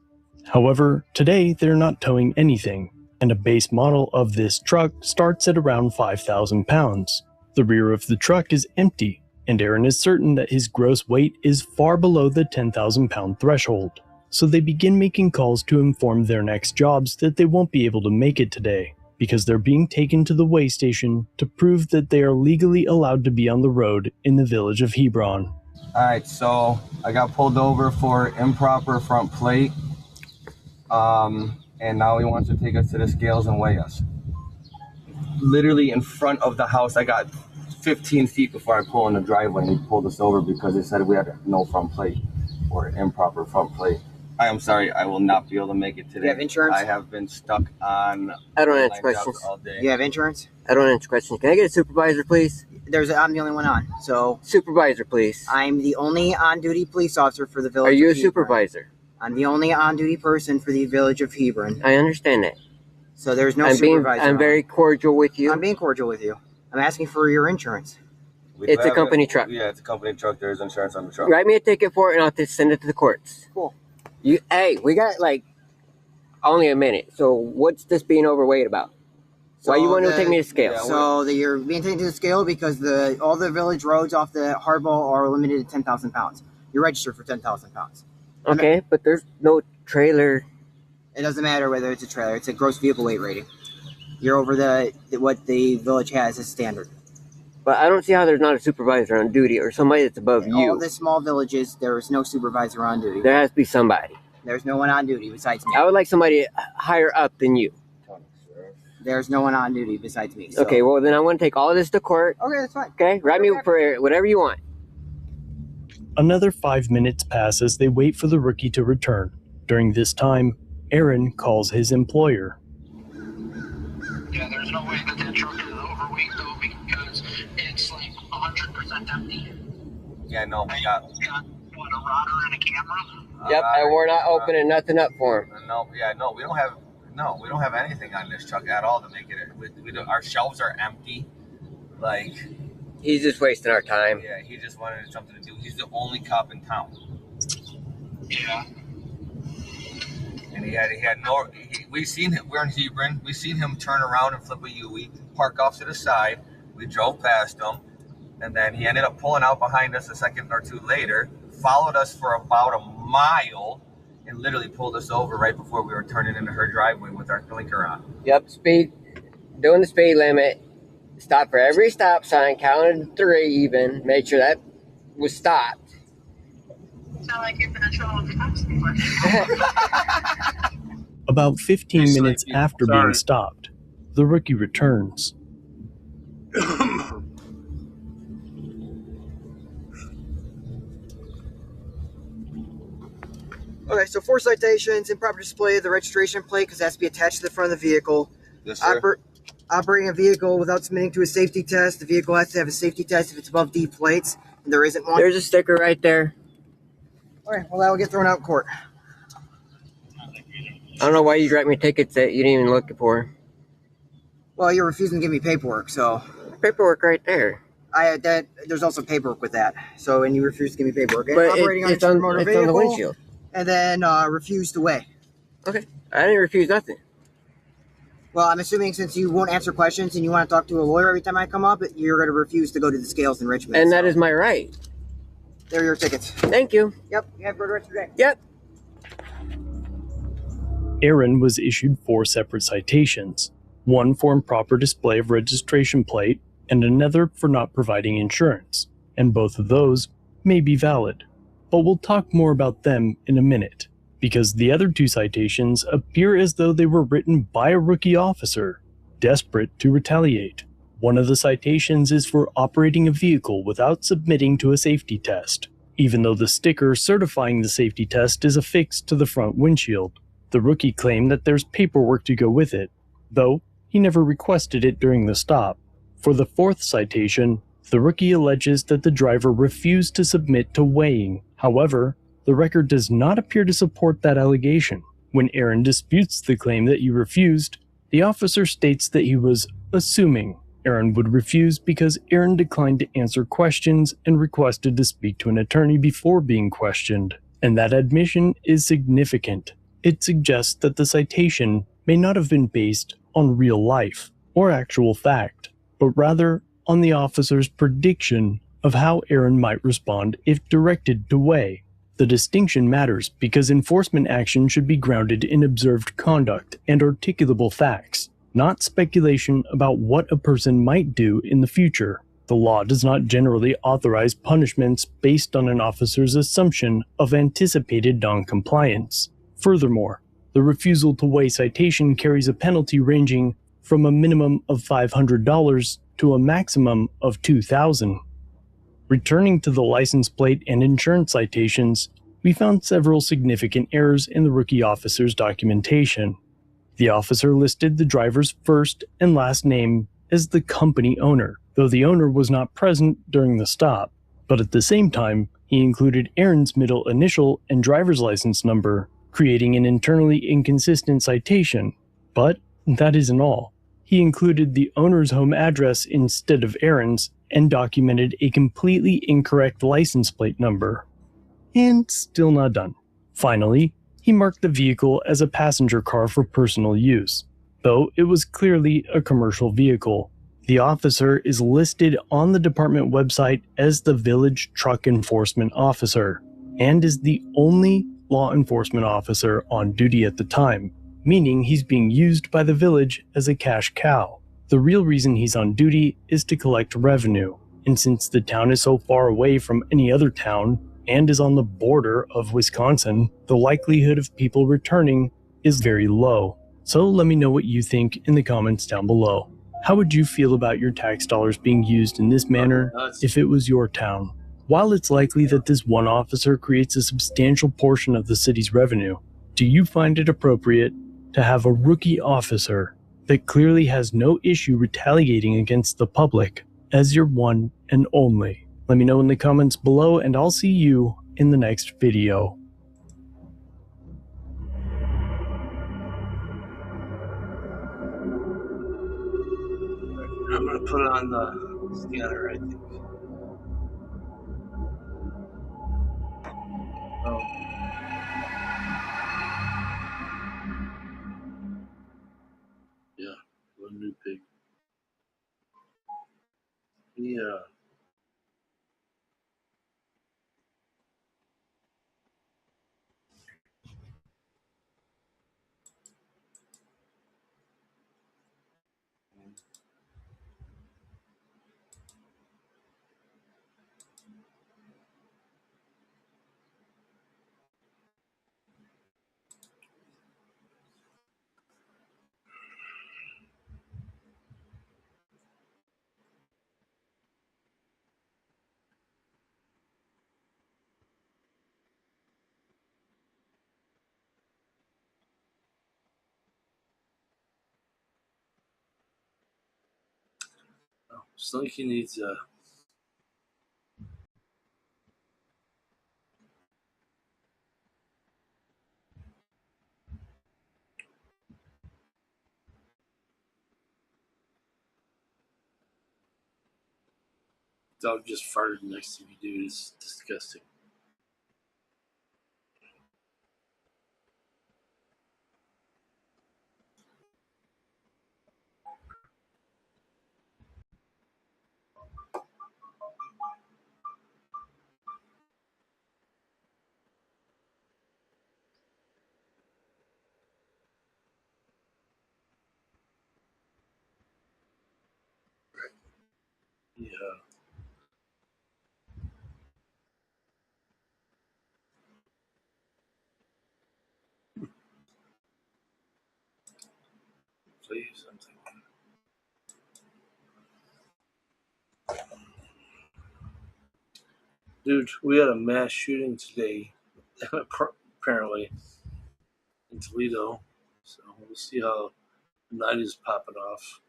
However, today they're not towing anything, and a base model of this truck starts at around 5,000 pounds. The rear of the truck is empty, and Aaron is certain that his gross weight is far below the 10,000 pound threshold. So they begin making calls to inform their next jobs that they won't be able to make it today, because they're being taken to the weigh station to prove that they are legally allowed to be on the road in the village of Hebron. Alright, so I got pulled over for improper front plate. And now he wants to take us to the scales and weigh us. Literally in front of the house. I got 15 feet before I pull in the driveway and he pulled us over because they said we had no front plate or improper front plate. I am sorry, I will not be able to make it today. Do you have insurance? I have been stuck on I don't answer questions all day. Do you have insurance? I don't answer questions. Can I get a supervisor, please? I'm the only one on. So supervisor, please. I'm the only on-duty police officer for the village. Are you a of Hebron. supervisor? I'm the only on-duty person for the village of Hebron. I understand that. So there's no supervisor. I'm very cordial with you. I'm being cordial with you. I'm asking for your insurance. It's a company truck. Yeah, it's a company truck. There's insurance on the truck. Write me a ticket for it and I'll just send it to the courts. Cool. Hey, we got like only a minute. So what's this being overweight about? Why you want to take me to scale? You're being taken to the scale because all the village roads off the hardball are limited to 10,000 pounds. You're registered for 10,000 pounds. Okay, but there's no trailer. It doesn't matter whether it's a trailer. It's a gross vehicle weight rating. You're over what the village has as standard. But I don't see how there's not a supervisor on duty or somebody that's above you. All the small villages, there is no supervisor on duty. There has to be somebody. There's no one on duty besides me. I would like somebody higher up than you. There's no one on duty besides me. So. Okay, well then I want to take all of this to court. Okay, that's fine. Okay, write me for whatever you want. Another 5 minutes pass as they wait for the rookie to return. During this time, Aaron calls his employer. Yeah, there's no way that truck is overweight though because it's like 100% empty. Yeah, no, we got what, a rotor and a camera? Yep, and we're not opening nothing up for him. We don't have anything on this truck at all to make it. Our shelves are empty. Like, he's just wasting our time. Yeah, he just wanted something to do. He's the only cop in town. Yeah. And he had no. We seen him. We're in Hebron. We seen him turn around and flip a U-turn, park off to the side. We drove past him, and then he ended up pulling out behind us a second or two later, followed us for about a mile and literally pulled us over right before we were turning into her driveway with our blinker on. Yep, speed, doing the speed limit. Stop for every stop sign, counted 3 even, made sure that was stopped. Sound like you've been in trouble with the cops before. About 15 minutes after being stopped, the rookie returns. Okay, so 4 citations: improper display of the registration plate because it has to be attached to the front of the vehicle. Yes, sir. Operating a vehicle without submitting to a safety test. The vehicle has to have a safety test if it's above D plates, and there isn't one. There's a sticker right there. Okay, well, that will get thrown out in court. I don't know why you write me tickets that you didn't even look for. Well, you're refusing to give me paperwork, so... Paperwork right there. There's also paperwork with that. So, and you refuse to give me paperwork. And But operating it's on on a motor the vehicle, windshield. and then refuse to weigh. Okay, I didn't refuse nothing. Well, I'm assuming since you won't answer questions and you want to talk to a lawyer every time I come up, you're going to refuse to go to the scales in Richmond. And that is my right. There are your tickets. Thank you. Yep, you have a good rest of your day. Yep. Aaron was issued 4 separate citations, one for improper display of registration plate and another for not providing insurance, and both of those may be valid. But we'll talk more about them in a minute, because the other 2 citations appear as though they were written by a rookie officer, desperate to retaliate. One of the citations is for operating a vehicle without submitting to a safety test, even though the sticker certifying the safety test is affixed to the front windshield. The rookie claimed that there's paperwork to go with it, though he never requested it during the stop. For the 4th citation, the rookie alleges that the driver refused to submit to weighing. However, the record does not appear to support that allegation. When Aaron disputes the claim that he refused, the officer states that he was assuming Aaron would refuse because Aaron declined to answer questions and requested to speak to an attorney before being questioned. And that admission is significant. It suggests that the citation may not have been based on real life or actual fact, but rather on the officer's prediction of how Aaron might respond if directed to weigh. The distinction matters because enforcement action should be grounded in observed conduct and articulable facts, not speculation about what a person might do in the future. The law does not generally authorize punishments based on an officer's assumption of anticipated noncompliance. Furthermore, the refusal to weigh citation carries a penalty ranging from a minimum of $500 to a maximum of $2,000. Returning to the license plate and insurance citations, we found several significant errors in the rookie officer's documentation. The officer listed the driver's first and last name as the company owner, though the owner was not present during the stop. But at the same time, he included Aaron's middle initial and driver's license number, creating an internally inconsistent citation. But that isn't all. He included the owner's home address instead of Aaron's and documented a completely incorrect license plate number. And still not done. Finally, he marked the vehicle as a passenger car for personal use, though it was clearly a commercial vehicle. The officer is listed on the department website as the Village Truck Enforcement Officer, and is the only law enforcement officer on duty at the time, meaning he's being used by the village as a cash cow. The real reason he's on duty is to collect revenue, and since the town is so far away from any other town and is on the border of Wisconsin, the likelihood of people returning is very low. So let me know what you think in the comments down below. How would you feel about your tax dollars being used in this manner if it was your town? While it's likely that this one officer creates a substantial portion of the city's revenue, do you find it appropriate to have a rookie officer that clearly has no issue retaliating against the public as your one and only? Let me know in the comments below, and I'll see you in the next video. I'm gonna put it on the scanner, I think. Oh. Yeah, one new pig. Yeah. Slinky needs a. Dog just farted next to me, dude. It's disgusting. Yeah. Play something. Dude, we had a mass shooting today, apparently, in Toledo. So we'll see how the night is popping off.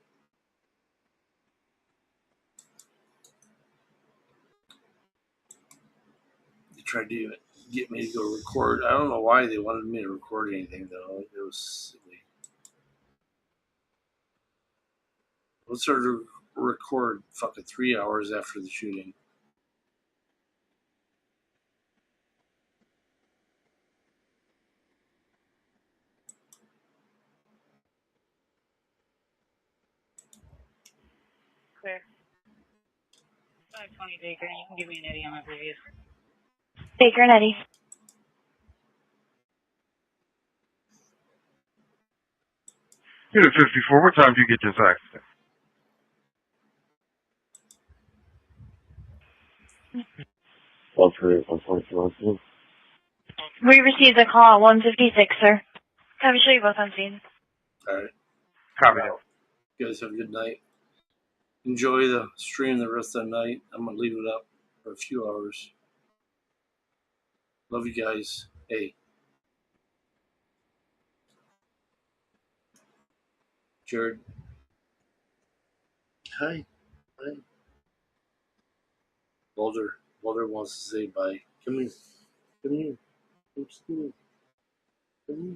They tried to get me to go record. I don't know why they wanted me to record anything, though. It was silly. Let's sort of record fucking 3 hours after the shooting. Clear. 520 Baker. You can give me an Eddie on my previous. Baker and Eddie. Unit 54, what time do you get this accident? We received a call at 156, sir. Have you show you both on scene? All right. Copy that. You guys have a good night. Enjoy the stream the rest of the night. I'm going to leave it up for a few hours. Love you guys. Hey. Jared. Hi. Hi. Boulder wants to say bye. Come here. Come here. Come here. Come here.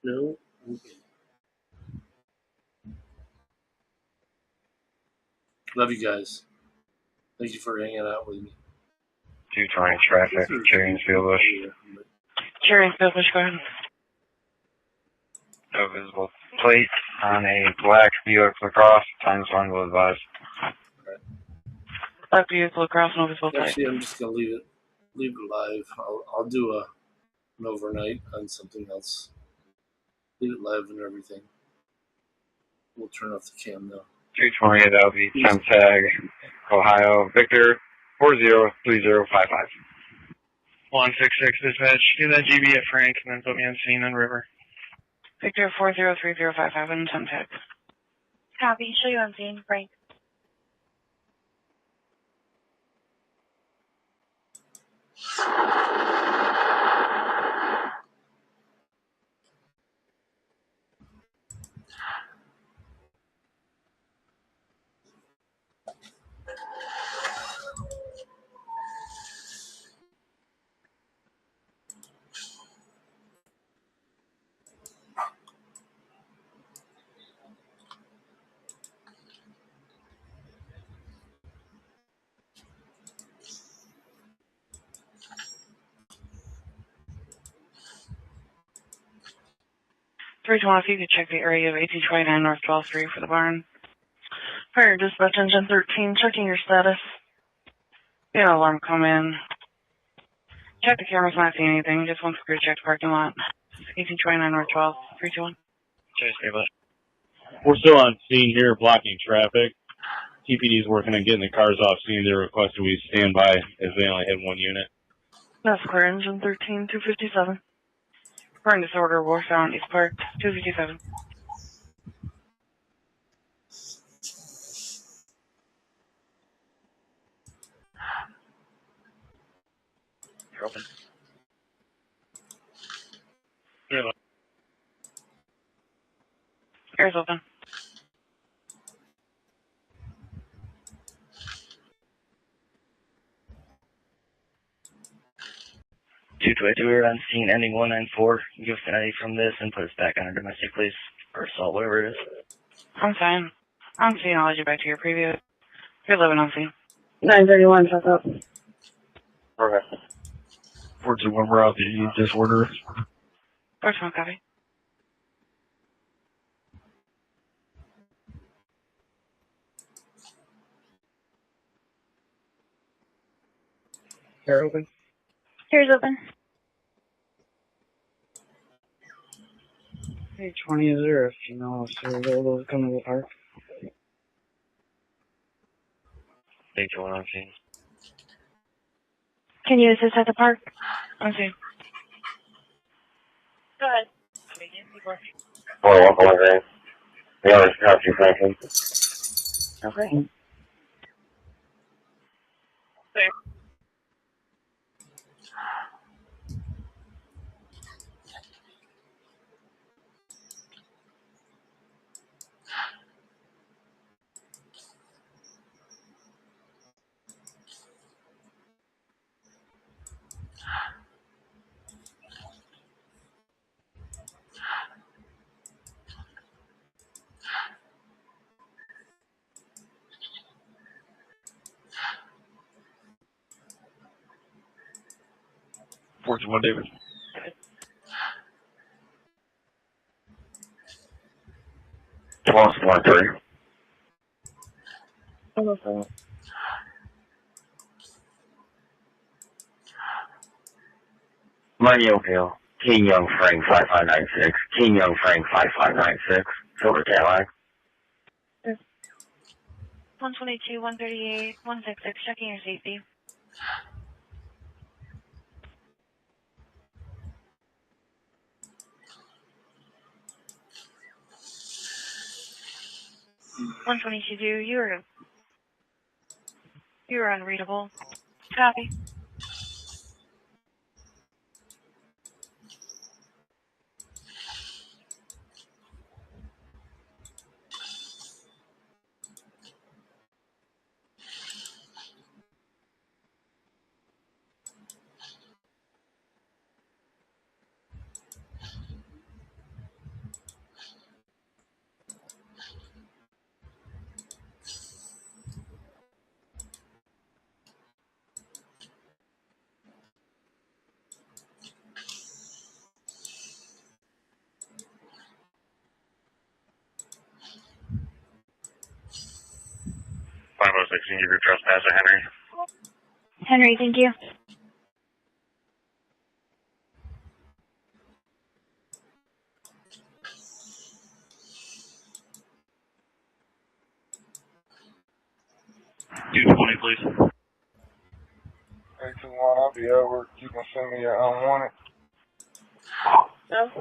No? Okay. Love you guys. Thank you for hanging out with me. 220 traffic, Cherry and Fieldbush. Cherry and Fieldbush, go ahead. No visible plate on a black Buick LaCrosse. Times one will advise. Black vehicle across, no visible plate. Actually, I'm just gonna leave it live. I'll do an overnight on something else. Leave it live and everything. We'll turn off the cam now. 220, that'll be temp tag, Ohio, Victor 403055. 166 dispatch, get that GB at Frank and then put me on scene on River. Victor 403055 and temp tag. Copy, show you on scene, Frank. If you could check the area of 1829 North 12th Street for the barn. Fire dispatch engine 13, checking your status. Get an alarm come in. Check the cameras, not seeing anything. Just one security check the parking lot. 1829 North 12th, 321. We're still on scene here, blocking traffic. TPD is working on getting the cars off scene. They're requesting we stand by as they only had one unit. That's clear, engine 13, 257. We're in disorder, Warsaw, East Park, 257. You're open. Air's open. 222, we're on scene ending 194. Give us an ID from this and put us back on our domestic, please. Or assault, whatever it is. I'm fine. I'm seeing. I'll let you back to your preview. You're living on scene. 931, fuck up. Okay. 421, we're out the disorder. 421, copy. Hair open. Here's open. 820 is there if you know if there's all those coming to the park. 821 on scene. Can you assist at the park? On scene. Go ahead. 4143. The other stop you, Franklin. Okay. Same. One, David. Lost 1-3. Money Oakdale. King Young Frank 5596. King Young Frank 5596. Silver Tail Line. 122, 138, 166, checking your safety. One 122, you're unreadable. Copy. Give your trespasser, Henry. Henry, thank you. Please. 821, I'll be over. You can send me your unwanted. No.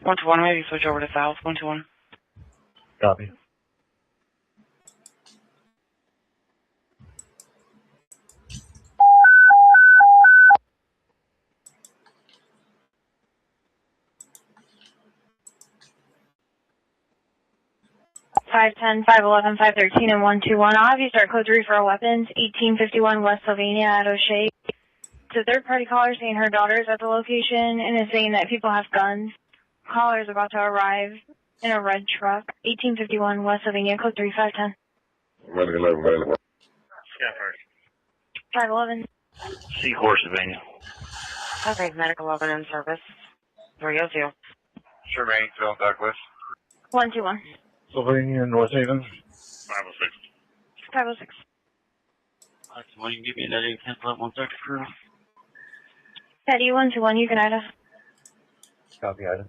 One to one, maybe switch over to south. 121. Copy. Five 511, 513, and 121. I'll have you start code 3 for weapons. 1851 West Sylvania at O'Shea. It's a third-party caller saying her daughter's at the location and is saying that people have guns. Caller is about to arrive in a red truck. 1851 West Sylvania, code 3, 510. Ready, 11, ready, 11. Sky first. 511. Seahorse, Sylvania. Okay, medical open in service. 302. Tremaine, Phil Douglas. 121. Sylvania, North Haven. 506. 506. Well, you can give me that 810 1 second crew. Teddy, 121, you can Ida. Copy, Ida.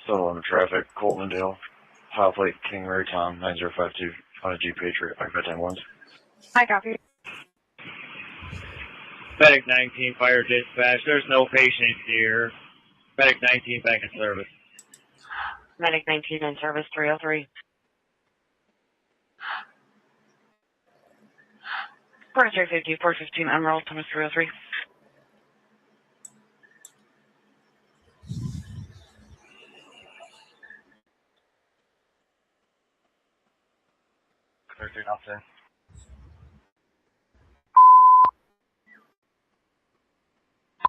Still on the traffic, Coltondale, South Lake, King Mary Tom, 9052, on a G Patriot, occupied 10 ones. I copy. Medic 19, fire dispatch. There's no patients here. Medic 19, back in service. Medic 19 in service 303. Course 350, 415 Emerald, Thomas 303. Outside.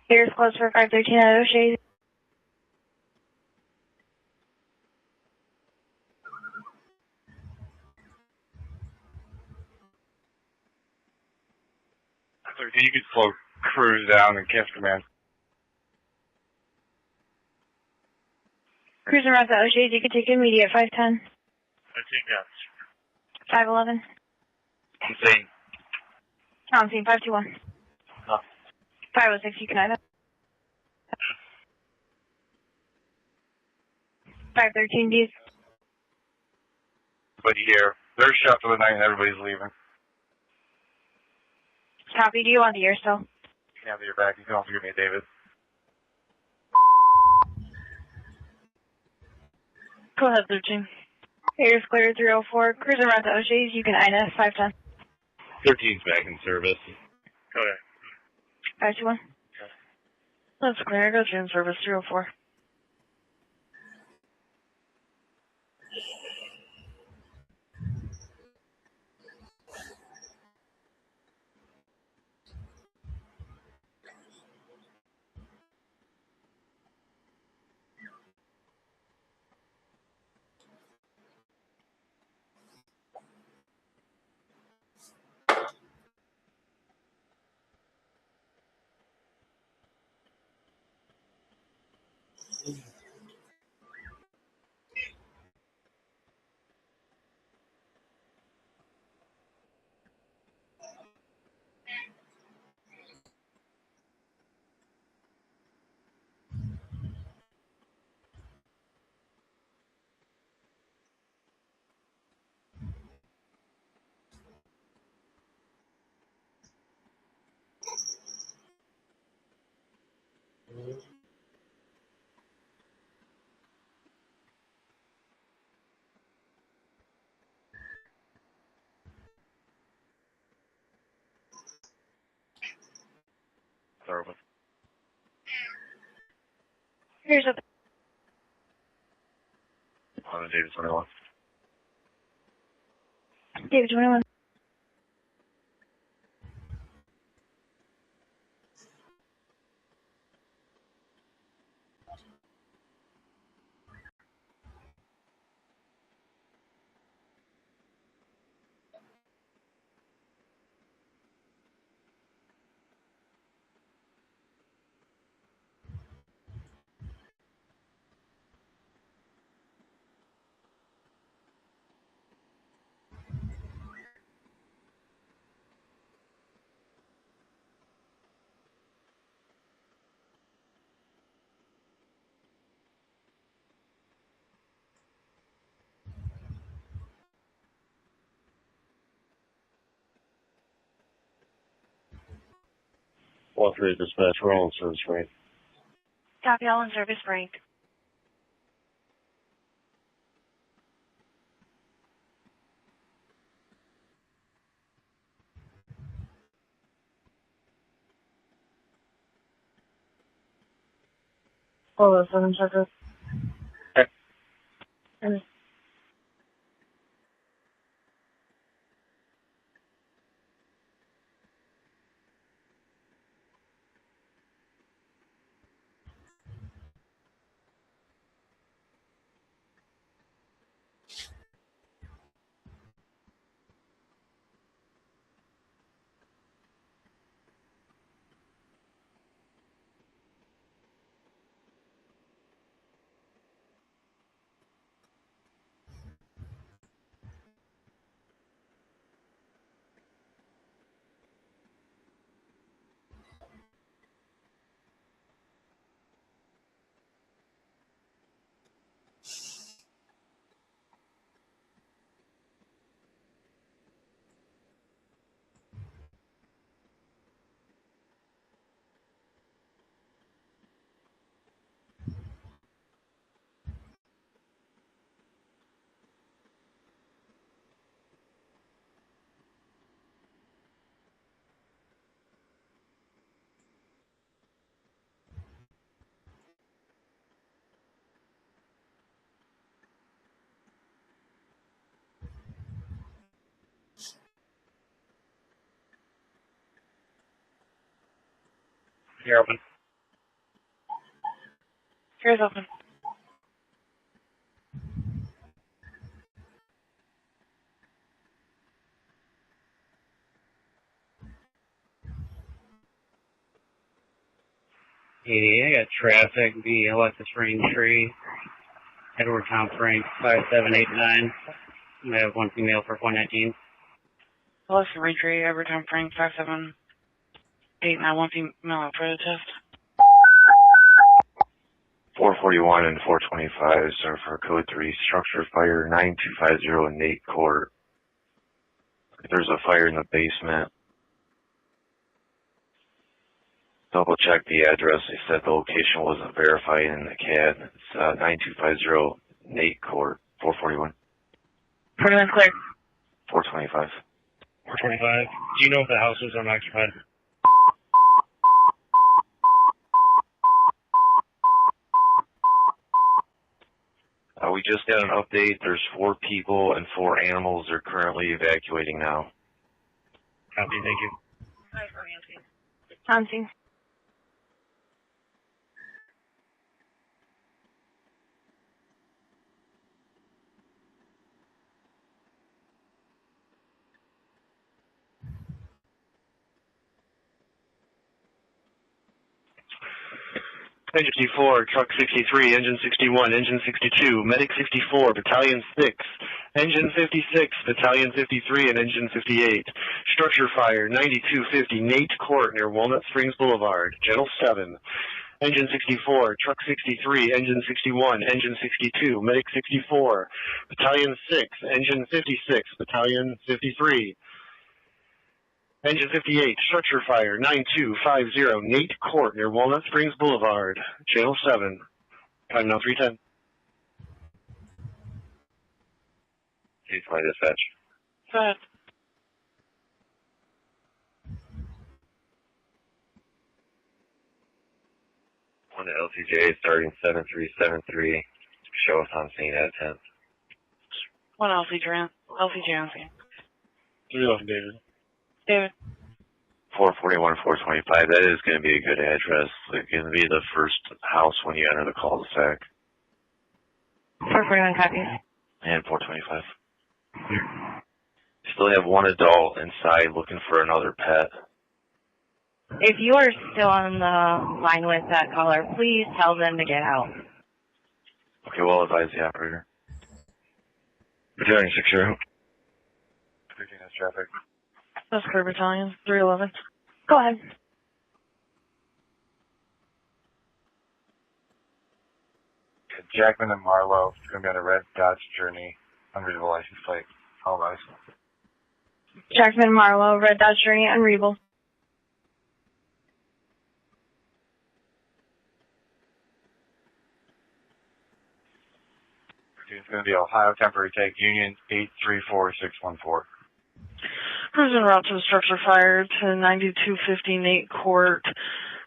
Here's close for 513 at O'Shea. You could slow cruise down and catch command. Cruising route to O'Shea, you can take immediate 510. I think that's 511. insane. On scene 521. No. 506, you can either. 513 D's. But here, they're shut for the night and everybody's leaving. Copy, do you want the air still? Yeah, you're back. You can also give me a David. Go ahead, 13. Here's clear 304. Cruising route to O'Shea's, you can INA 510. 13's back in service. Okay. 521. That's clear. I got you in service 304. Service. Here's a On the David 21. David 21. All three dispatch, we're all in service rank. Copy, all in service rank. Oh, 7 checker. Okay. You're open. Here's open. I got traffic, the Alexis Rain Tree, Edward Tom Frank, 5789. I have one female for 419. Alexa Retry, every time Frank 57891 one female out for the test. 441 and 425 are for code 3 structure fire 9250 in Nate Court. There's a fire in the basement. Double check the address. They said the location wasn't verified in the CAD. It's 9250 Nate Court, 441. Pretty much clear. 425. 425. Do you know if the house was unoccupied? We just got an update. There's 4 people and 4 animals. They're currently evacuating now. Copy, thank you. Nancy. Engine 64, Truck 63, Engine 61, Engine 62, Medic 64, Battalion 6, Engine 56, Battalion 53, and Engine 58. Structure fire, 9250 Nate Court near Walnut Springs Boulevard, Channel 7. Engine 64, Truck 63, Engine 61, Engine 62, Medic 64, Battalion 6, Engine 56, Battalion 53. Engine 58, structure fire, 9250 Nate Court near Walnut Springs Boulevard, Channel 7. Time now 310. Please fly dispatch. Go ahead. On the LCJ starting 7373. Show us on scene at 10. One LCJ on scene. 311, David. David. 441, 425. That is going to be a good address. It's going to be the first house when you enter the cul-de-sac. 441 copies. And 425. Still have 1 adult inside looking for another pet. If you are still on the line with that caller, please tell them to get out. Okay, well advise the operator. Battalion 60. 13 has traffic. That's clear, Battalion 311. Go ahead. Jackman and Marlowe is going to be on a red Dodge Journey, unreadable license plate. All rise. Jackman Marlowe, Red Dodge Journey, unreadable. It's going to be Ohio temporary take, Union 834614. Cruising route to the structure fire to 9250 Nate Court.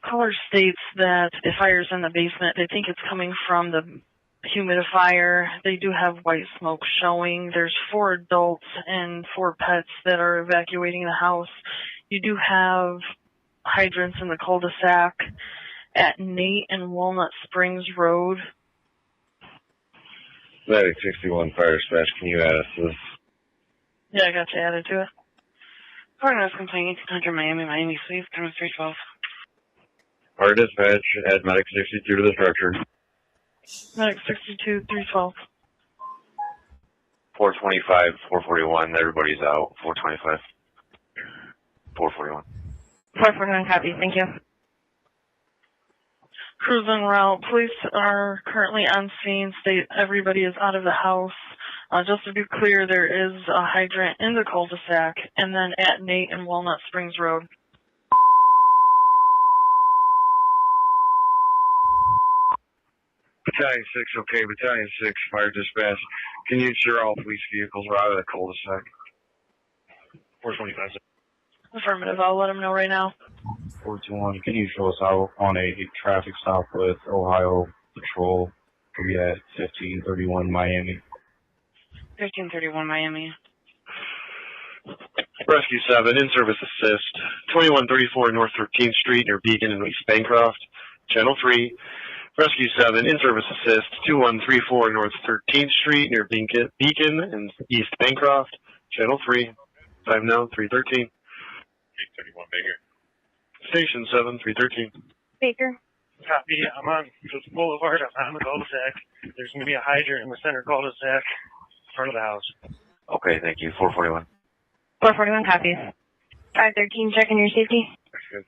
Caller states that the fire's in the basement. They think it's coming from the humidifier. They do have white smoke showing. There's 4 adults and 4 pets that are evacuating the house. You do have hydrants in the cul-de-sac at Nate and Walnut Springs Road. Medic 61 fire dispatch, can you add us to this? Yeah, I got you added to it. Partners complaint 1800 Miami, please. Time is 312. Fire dispatch, add Medic 62 to the structure. Medic 62, 312. 425, 441, everybody's out. 425. 441. 441 copies, thank you. Cruising route. Police are currently on scene. State everybody is out of the house. Just to be clear, there is a hydrant in the cul-de-sac, and then at Nate and Walnut Springs Road. Battalion 6, okay. Battalion 6, fire dispatch. Can you ensure all police vehicles are out of the cul-de-sac? 425. Affirmative. I'll let them know right now. 421, can you show us out on a traffic stop with Ohio Patrol? We at 1531 Miami. 1531 Miami. Rescue 7, in-service assist, 2134 North 13th Street near Beacon and East Bancroft. Channel 3. Rescue 7, in-service assist, 2134 North 13th Street near Beacon and East Bancroft. Channel 3. Time now, 313. 331 Baker. Station 7, 313. Baker. Copy. I'm on Coast Boulevard. I'm on the cul-de-sac. There's going to be a hydrant in the center cul-de-sac in front of the house. Okay, thank you. 441. 441 copies. 513, checking your safety. Good.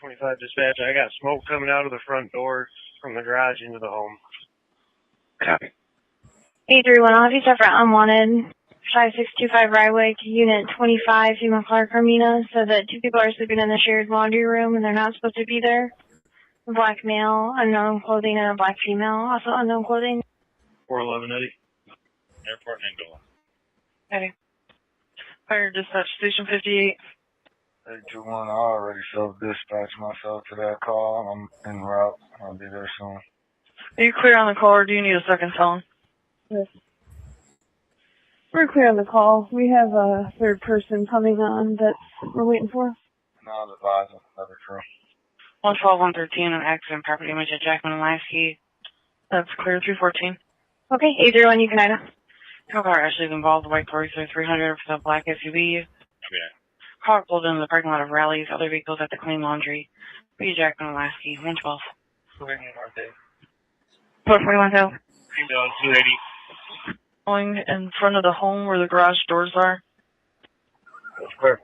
25 dispatch. I got smoke coming out of the front door from the garage into the home. Copy. 831, officer for unwanted. 5625 Rywick, Unit 25, female Clark Carmina, said that 2 people are sleeping in the shared laundry room and they're not supposed to be there. A black male, unknown clothing, and a black female, also unknown clothing. 411 Eddie. Airport and Angola. Eddie. Fire dispatch station 58. 821, I already self-dispatched myself to that call. I'm en route. I'll be there soon. Are you clear on the call or do you need a second phone? Yes. We're clear on the call. We have a third person coming on that we're waiting for. No, I'm advising. Never true. 112, 113, an accident, property damage at Jackman and Lasky. That's clear, 314. Okay, 801, you can item. Tow car actually is involved, the white Tory 300 for the black SUV. Yeah. Car pulled into the parking lot of Rallies, other vehicles at the Clean Laundry. B. Jackman and Lasky, 112. 441, Hill. Female 280. Going in front of the home where the garage doors are. That's clear.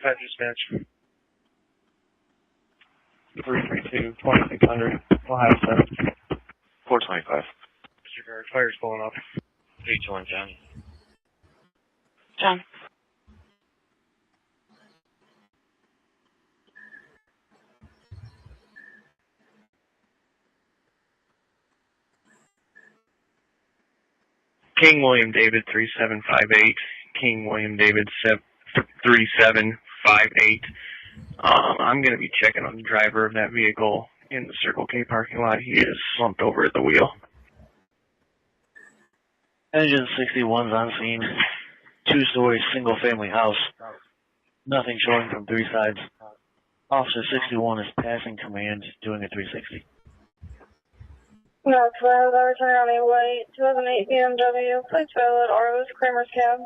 Dispatch. 332, 2600, Ohio 7. 425. Disregard, fire's pulling up. 821, John. John. King William David 3758. King William David 3758. I'm going to be checking on the driver of that vehicle in the Circle K parking lot. He is slumped over at the wheel. Engine 61's on scene. 2-story single-family house. Nothing showing from 3 sides. Officer 61 is passing command, doing a 360. No, 12, I return on a white 2008 BMW, plates valid, Arlos, Kramer's cab.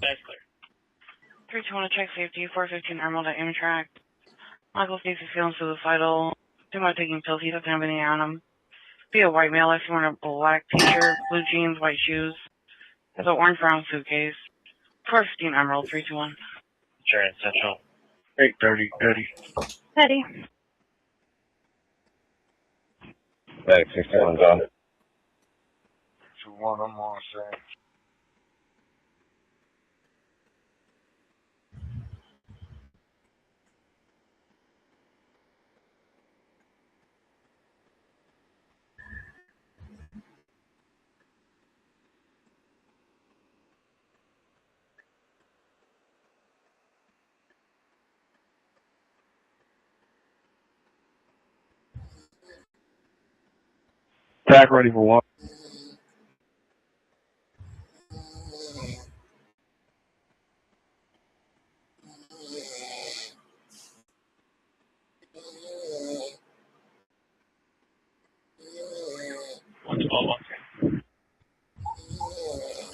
That's clear. 321, check safety, 415 Emerald at Amtrak. Michael Stacy feeling suicidal. Think about taking pills, he doesn't have anything on him. Be a white male, I see wearing a black t-shirt, blue jeans, white shoes. Has an orange brown suitcase. 415 Emerald, 321. Sharon Central. 830, Eddie. Eddie. Medic 61's on. 21, I'm on same. Back ready for walk.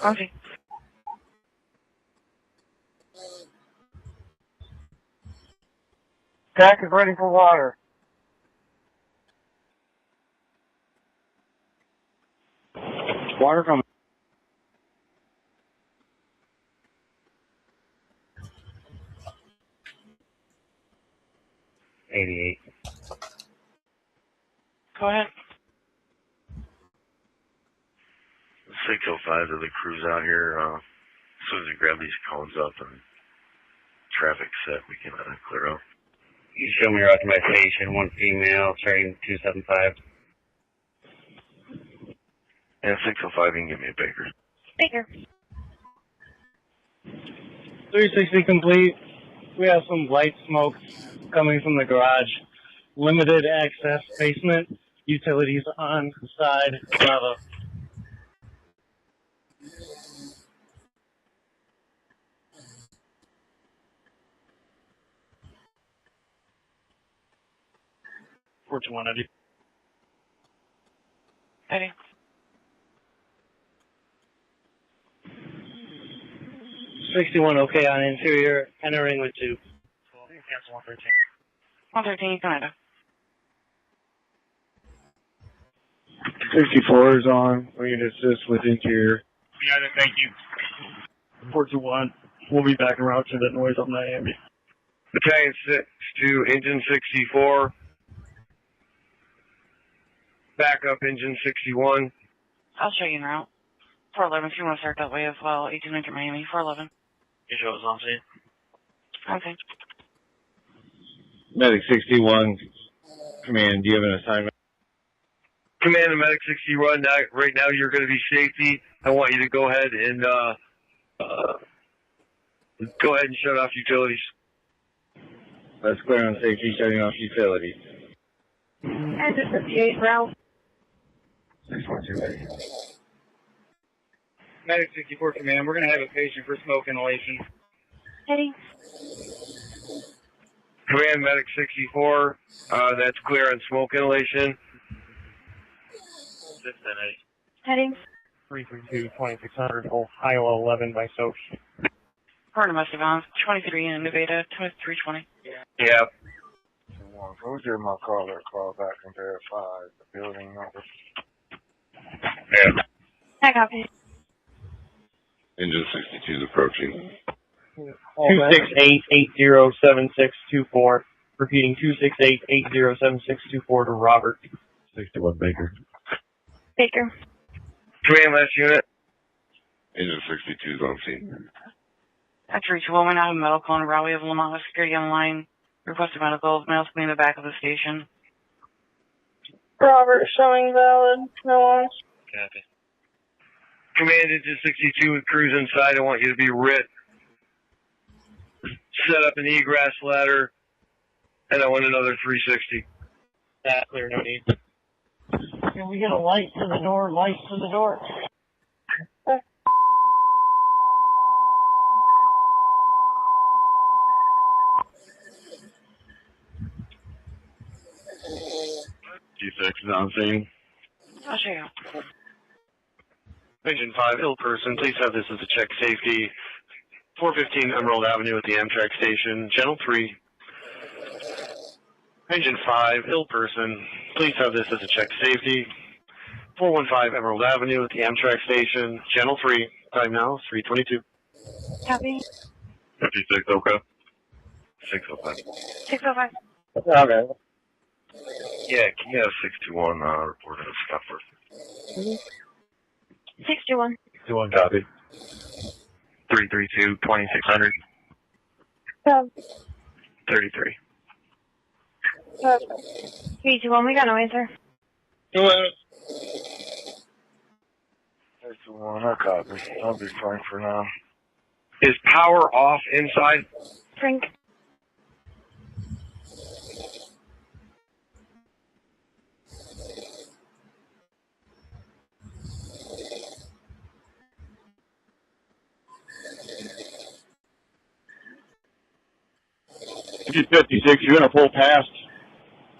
Okay. Jack is ready for water. Water coming. 88. Go ahead. 605 to the crews out here. As soon as we grab these cones up and traffic set, we can clear out. You show me your authorization, 1 female, train 275. And 605, you can give me a Baker. Baker. 360 complete. We have some light smoke coming from the garage. Limited access basement. Utilities on the side. Bravo. Which one, Eddie? Eddie. 61 okay on interior, entering with 2. Cancel 113. 113, Canada. 64 is on. We can assist with interior. Yeah, thank you. 421. We'll be back around to that noise on Miami. Battalion 6 to engine 64. Backup engine 61. I'll show you en route. 411, if you want to start that way as well. 1800 Miami, 411. You show us on scene. Okay. Medic 61, command, do you have an assignment? Command and Medic 61, right now you're going to be safety. I want you to go ahead and shut off utilities. That's clear on safety, shutting off utilities. Engine 58 route. 612. Medic 64 command, we're going to have a patient for smoke inhalation. Heading. Command Medic 64, that's clear on smoke inhalation. 610. Heading. 332, 2600, Ohio 11 by Soch. Current domestic violence, 23 in Nevada, 2320. Yeah. Who's in my car that call back and verify the building number? Yeah. I copy. Engine 62 is approaching. 268-807624. Repeating 268-807624 to Robert. 61 Baker. Baker. Command last unit. Engine 62 is on scene. Actually, well, we now have medical on route. We have Lamont with security on the line. Requested medical. Mail's in the back of the station. Robert showing valid. No on. Copy. Command engine 62 with crews inside. I want you to be writ. Set up an egress ladder. And I want another 360. That clear, no need. Can we get a light to the door? Light to the door. G6 is on scene. I'll show you. Engine 5, ill person. Please have this as a check safety. 415 Emerald Avenue at the Amtrak station. Channel 3. Engine 5, ill person. Please have this as a check safety. 415 Emerald Avenue at the Amtrak station. Channel 3. Time now, 3:22. Copy. 56, okay. 605. 605. Okay. Yeah, can you have 621 report at Scott first? 621. 61 copy. 332, 2600. 33. 321, we got no answer. 61, I copy. I'll be fine for now. Is power off inside? Frank. Engine 56, you're going to pull past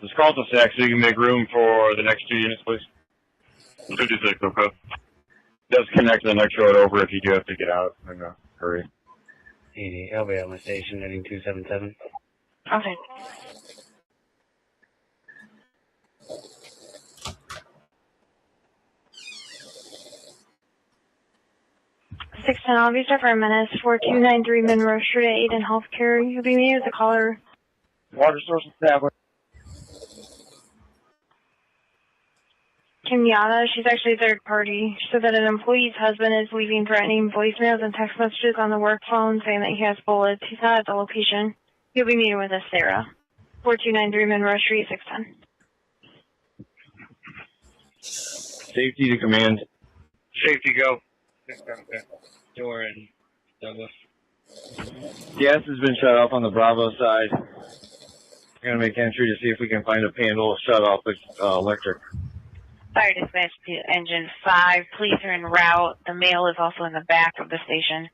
the cul-de-sac so you can make room for the next 2 units, please. 56, okay. Does connect to the next road over if you do have to get out in a hurry. 80, I'll be at my station heading 277. Okay. 610, I'll be for a menace. 4293 Monroe Street, aid and healthcare. You'll be meeting with the caller. Water source established. Kenyatta, she's actually third party. She said that an employee's husband is leaving threatening voicemails and text messages on the work phone saying that he has bullets. He's not at the location. You'll be meeting with us, Sarah. 4293 Monroe Street, 610. Safety to command. Safety go. Door in Douglas. Gas has been shut off on the Bravo side. We're going to make entry to see if we can find a panel shut off with electric. Fire dispatch to engine 5. Police are en route. The male is also in the back of the station.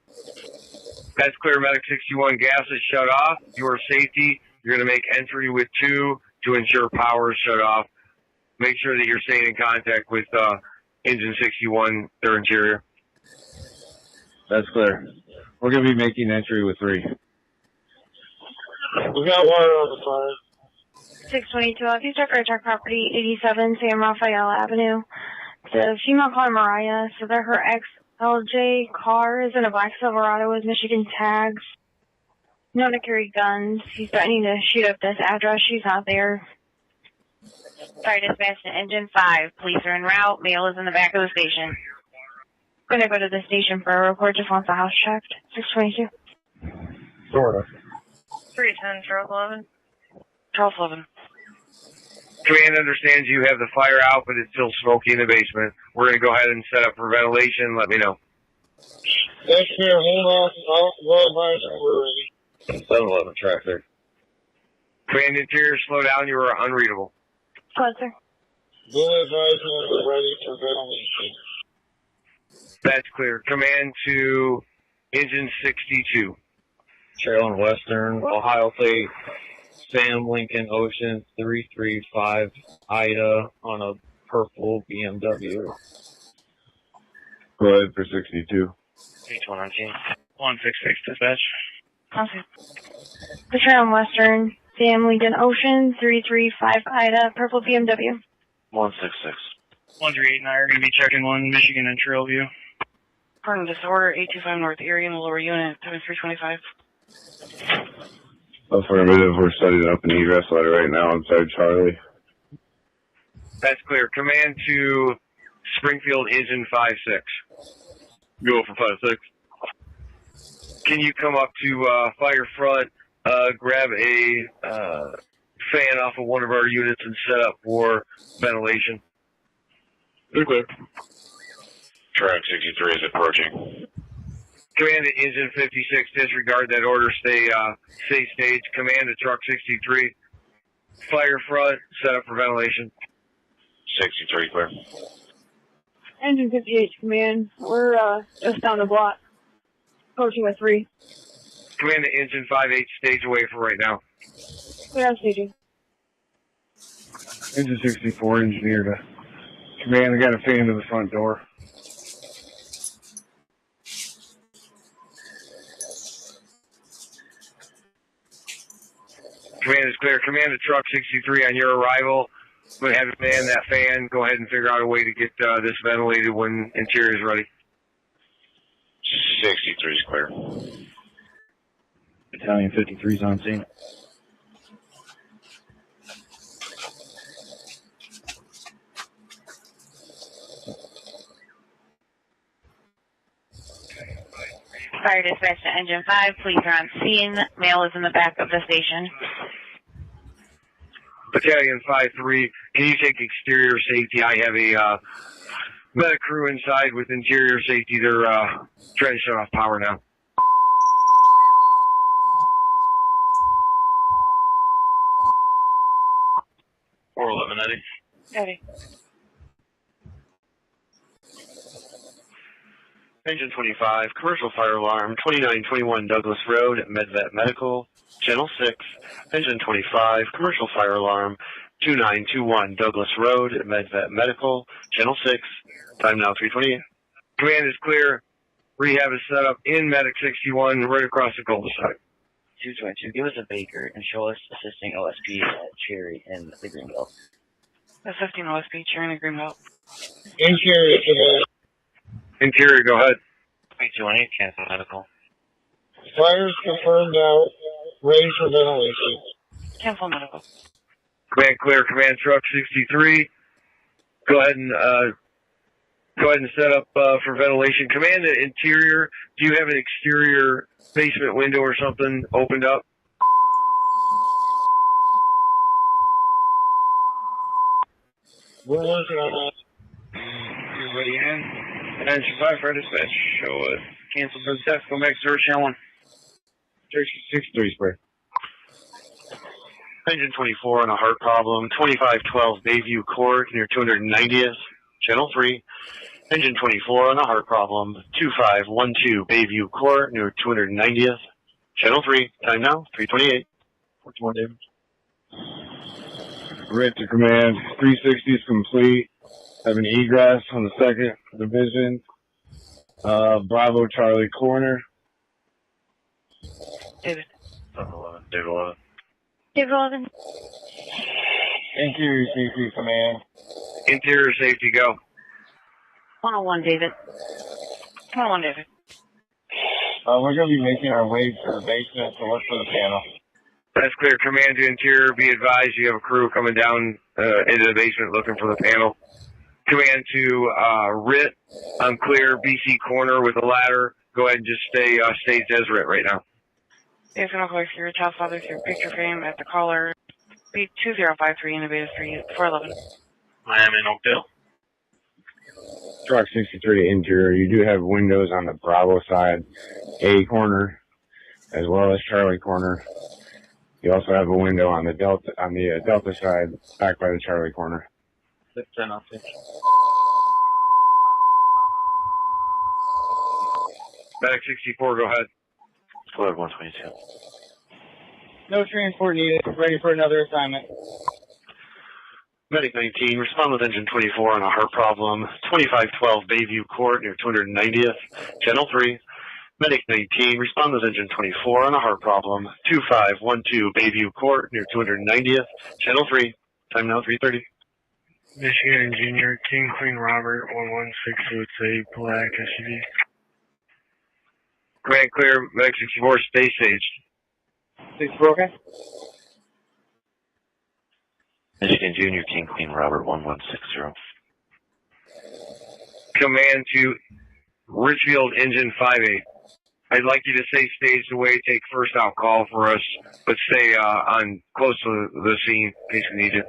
That's clear. Medic 61. Gas is shut off. Your safety. You're going to make entry with 2 to ensure power is shut off. Make sure that you're staying in contact with engine 61, their interior. That's clear. We're going to be making entry with 3. We got water on the fire. 622, Officer for Attack Property, 87 San Rafael Avenue. The female caller, Mariah, so that her ex-LJ car is in a black Silverado with Michigan tags. Known to carry guns. He's threatening to shoot up this address. She's not there. Fire dispatch to engine 5. Police are en route. Male is in the back of the station. Gonna go to the station for a report. Just wants the house checked. 622. Sort of. 310, Charles 11. Charles 11. Command understands you have the fire out, but it's still smoky in the basement. We're going to go ahead and set up for ventilation. Let me know. That's clear. Hold off. Well advised. We're ready. 7-Eleven traffic. Command interior, slow down. You are unreadable. Go ahead, sir. Well advised. We're ready for ventilation. That's clear. Command to engine 62. Trail and Western, Ohio Plate, Sam Lincoln Ocean 335 Ida on a purple BMW. Go ahead for 62. 8119. 166 dispatch. Okay. The Trail and Western, Sam Lincoln Ocean, 335 Ida, purple BMW. 166. 1389 are going to be checking 1 Michigan and Trailview. Pardon disorder, 825 North Erie in the lower unit, 7325. Affirmative, we're setting up an egress letter right now inside Charlie. That's clear. Command to Springfield engine 56. Go for 56. Can you come up to fire front, grab a fan off of one of our units and set up for ventilation? They're clear. Track 63 is approaching. Command to engine 56, disregard that order, stay stage. Command to truck 63, fire front, set up for ventilation. 63 clear. Engine 58, command. We're just down the block. Approaching with 3. Command to engine 58, stage away for right now. Clear on staging. Engine 64, engineer to command. I got a fan to the front door. Command is clear. Command to truck 63 on your arrival. Go ahead and man that fan. Go ahead and figure out a way to get this ventilated when interior is ready. 63 is clear. Battalion 53 is on scene. Fire dispatch to engine 5. Police are on scene. Male is in the back of the station. Battalion 5-3, can you take exterior safety? I have a medic crew inside with interior safety. They're trying to shut off power now. Eddie. Eddie. Engine 25, commercial fire alarm, 2921 Douglas Road, MedVet Medical, Channel 6. Engine 25, commercial fire alarm, 2921 Douglas Road, MedVet Medical, Channel 6. Time now 3:28. Command is clear. Rehab is set up in Medic 61 right across the cul-de-sac. 222, give us a Baker and show us assisting OSP at Cherry in the Greenbelt. Assisting OSP, Cherry in the Greenbelt. Interior, Interior, go ahead. B218, cancel medical. Fires confirmed out. Ready for ventilation. Cancel medical. Command clear, command truck 63. Go ahead and set up for ventilation. Command the interior. Do you have an exterior basement window or something opened up? We're working on that. Everybody in. And survive for dispatch. Show it. Cancel for the test. Go back to channel 1. 63 spray. Engine 24 on a heart problem. 2512 Bayview Court near 290th. Channel 3. Engine 24 on a heart problem. 2512 Bayview Court near 290th. Channel 3. Time now. 3:28. 41 David. Red to command. 360 is complete. Have an egress on the 2nd division. Bravo Charlie corner. David. 11. David 11. David 11. Interior safety command. Interior safety, go. 101, David. 101, David. We're going to be making our way to the basement, so look for the panel. That's clear. Command to interior. Be advised you have a crew coming down into the basement looking for the panel. Command to RIT. I'm clear. BC corner with a ladder. Go ahead and just stay as RIT right now. Dave's going to call your child father through picture frame at the caller. B2053 in the beta 411. I am in Oakdale. Truck 63 interior. You do have windows on the Bravo side, A corner, as well as Charlie corner. You also have a window on the Delta side, back by the Charlie corner. 610 off pitch. Medic 64, go ahead. Squad 122. No transport needed. Ready for another assignment. Medic 19, respond with engine 24 on a heart problem. 2512 Bayview Court near 290th. Channel 3. Medic 19, respond with engine 24 on a heart problem. 2512 Bayview Court near 290th. Channel 3. Time now 3:30. Michigan Engineer, King Queen Robert, 116 with a black SUV. Command clear, Medic 64, stay staged. 64, okay? Michigan Junior, King Queen Robert, 1160. Command to Richfield Engine 58. I'd like you to stay staged away, take first out call for us, but stay on close to the scene in case we need you.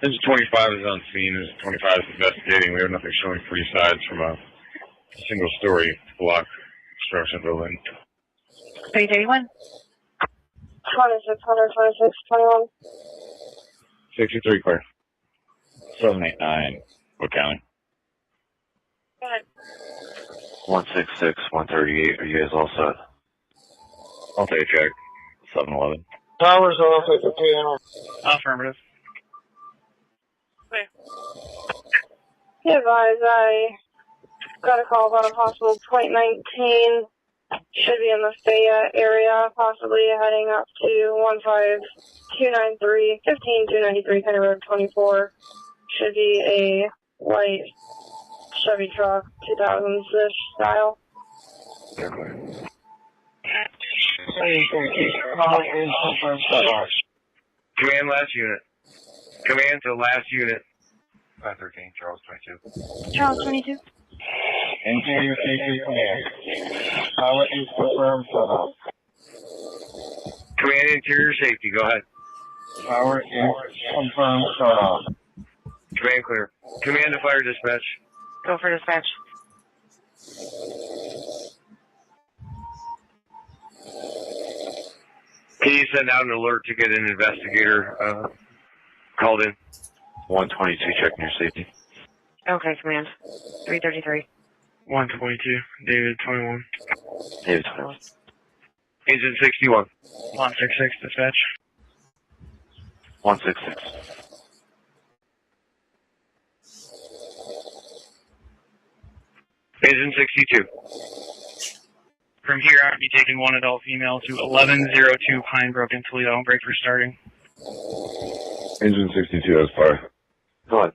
Engine 25 is on scene. Engine 25 is investigating. We have nothing showing free sides from a single-story block construction building. 331. 2600, 2621. 63 clear. 789. What county? Go ahead. 166, 138. Are you guys all set? I'll take a check. 711. Power's off at the panel. Affirmative. Be advised, I got a call about a possible 2019. Should be in the Fayette area, possibly heading up to 15293, 15293, County Road 24. Should be a white Chevy truck, 2000s-ish style. Command last unit. Command to last unit. 513, Charles 22. Charles 22. Interior safety command. Pilot is confirmed set up. Command interior safety, go ahead. Power is confirmed set up. Command clear. Command to fire dispatch. Go for dispatch. Can you send out an alert to get an investigator called in? 122, checking your safety. Okay, command. 333. 122, David 21. David 21. Engine 61. 166, dispatch. 166. Engine 62. From here, I'll be taking one adult female to 1102 Pinebrook in Toledo. Break for starting. Engine 62 has fire. Go ahead.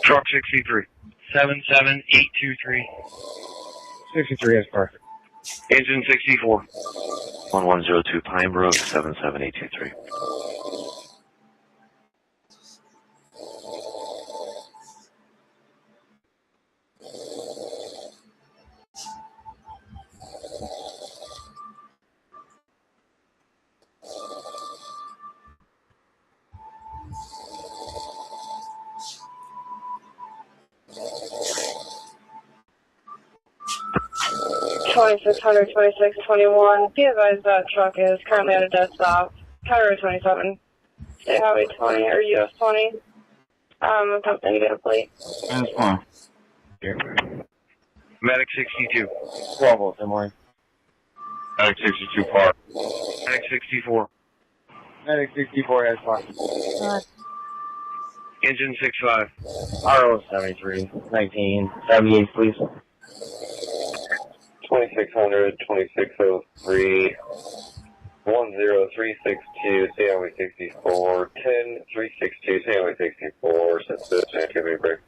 Truck 63. 77823. 63 has car. Engine 64. 1102 Pine Brook, 77823. $2,600, 2621. Be advised that truck is currently at a dead stop. County Road 27. State Highway 20 or US 20. Attempting to get a plate. That's fine. Medic 62. 12 Des Moines. Medic 62 Park. Medic 64. Medic 64 has car. Engine 65. RO 73. 1978, please. 2600, 2603. 10362, State Highway 64, 10362, State Highway 64, suspicion, activity break.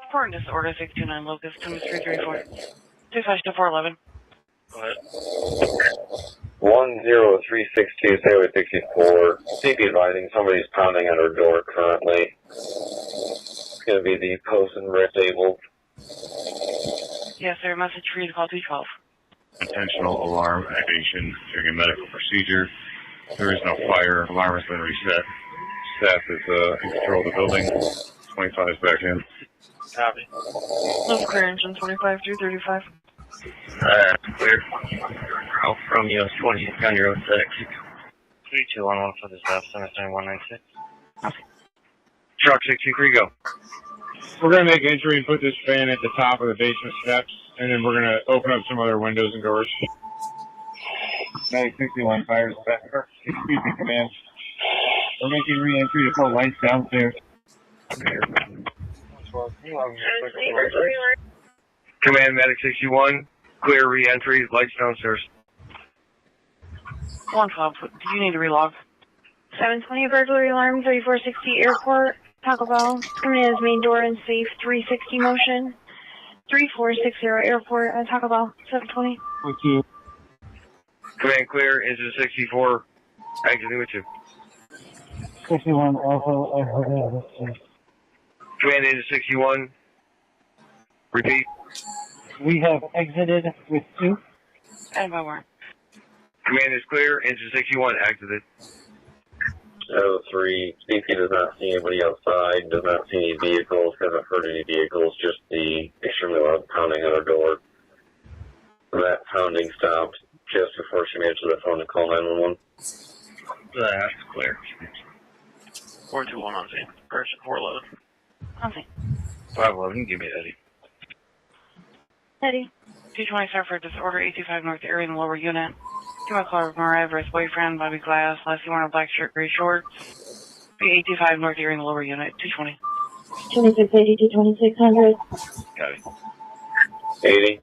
Report disorder 629 locus 2334. 25-411. Go ahead. 10362, State Highway 64. CP advising somebody's pounding at our door currently. It's going to be the post and disabled. Yes, sir. Message for you to call 212. Intentional alarm activation during a medical procedure. There is no fire. Alarm has been reset. Staff is in control of the building. 25 is back in. Copy. Let's clear engine 25-35. Clear. Out from US 20, County Road 6. 3211 for the staff, 79196. Truck 63, go. We're going to make entry and put this fan at the top of the basement steps, and then we're going to open up some other windows and doors. 961 fires back. Excuse me, command. We're making re-entry to pull lights downstairs. Command Medic 61, clear re-entry, lights downstairs. 112. Do you need to relog? 720 burglary alarm, 3460 airport, Taco Bell. Coming in as main door and safe, 360 motion. 3460 airport at Taco Bell, 720. With you. Command clear, engine 64, exiting with you. 61 also. Command engine 61, repeat. We have exited with 2. And by where? Command is clear, engine 61, exited. 03, CP does not see anybody outside, does not see any vehicles, hasn't heard any vehicles, just the extremely loud pounding at our door. That pounding stopped just before she made it to the phone to call 911. That's clear. 421 on scene. Person 411. On scene. 511, give me Eddie. Eddie. 227 for disorder, 825 North area in the lower unit. 2 o'clock Mariah versus boyfriend, Bobby Glass, last you wearing a black shirt, gray shorts. 825 North area in the lower unit, 220. 2680 to 2600. Got it. 80.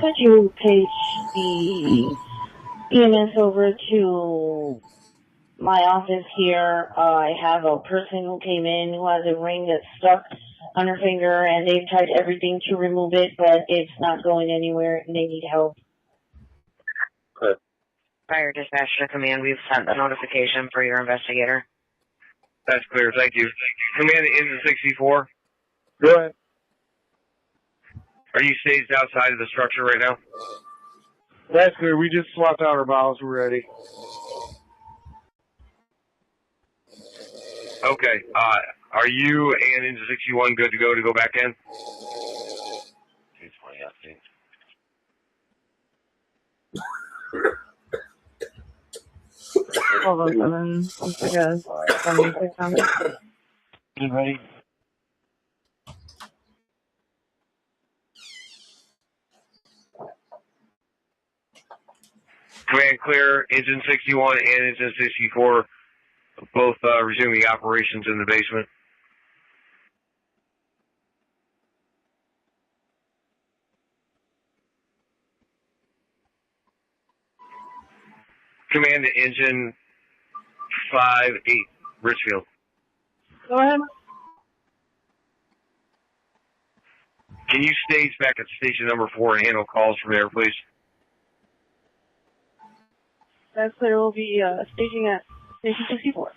Could you page the EMS over to my office here? I have a person who came in who has a ring that's stuck on her finger, and they've tried everything to remove it, but it's not going anywhere, and they need help. Good. Fire dispatch to command, we've sent the notification for your investigator. That's clear, thank you. Command engine 64. Go ahead. Are you staged outside of the structure right now? That's clear, we just swapped out our bottles, we're ready. Okay, are you and engine 61 good to go back in? 220, I think. Hold on, 7600. You ready? Command clear, engine 61 and engine 64, both resuming operations in the basement. Command to engine 5-8, Richfield. Go ahead. Can you stage back at station number 4 and handle calls from there, please? That's clear. We'll be staging at station 64.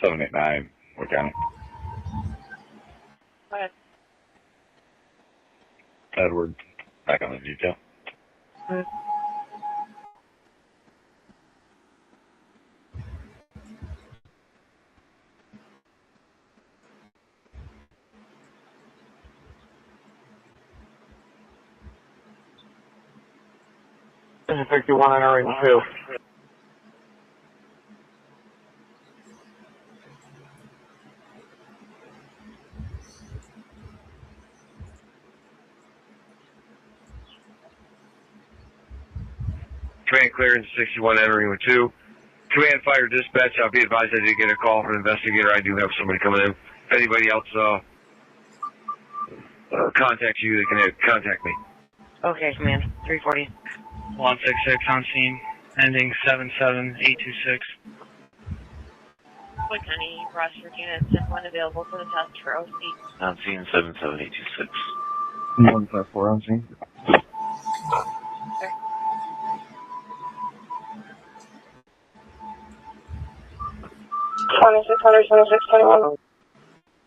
Seven, 8, 9. What county? Go ahead. Edward. Back on the detail. Go ahead. Engine 61 entering 2. Command clearance 61 entering with 2. Command fire dispatch, I'll be advised I did get a call from an investigator. I do have somebody coming in. If anybody else contacts you, they can contact me. Okay, command. 340. 166 on scene, ending 77826. What county roster units and one available for the test for OC? On scene 77826. 154 on scene. Sir. 2600, 2621.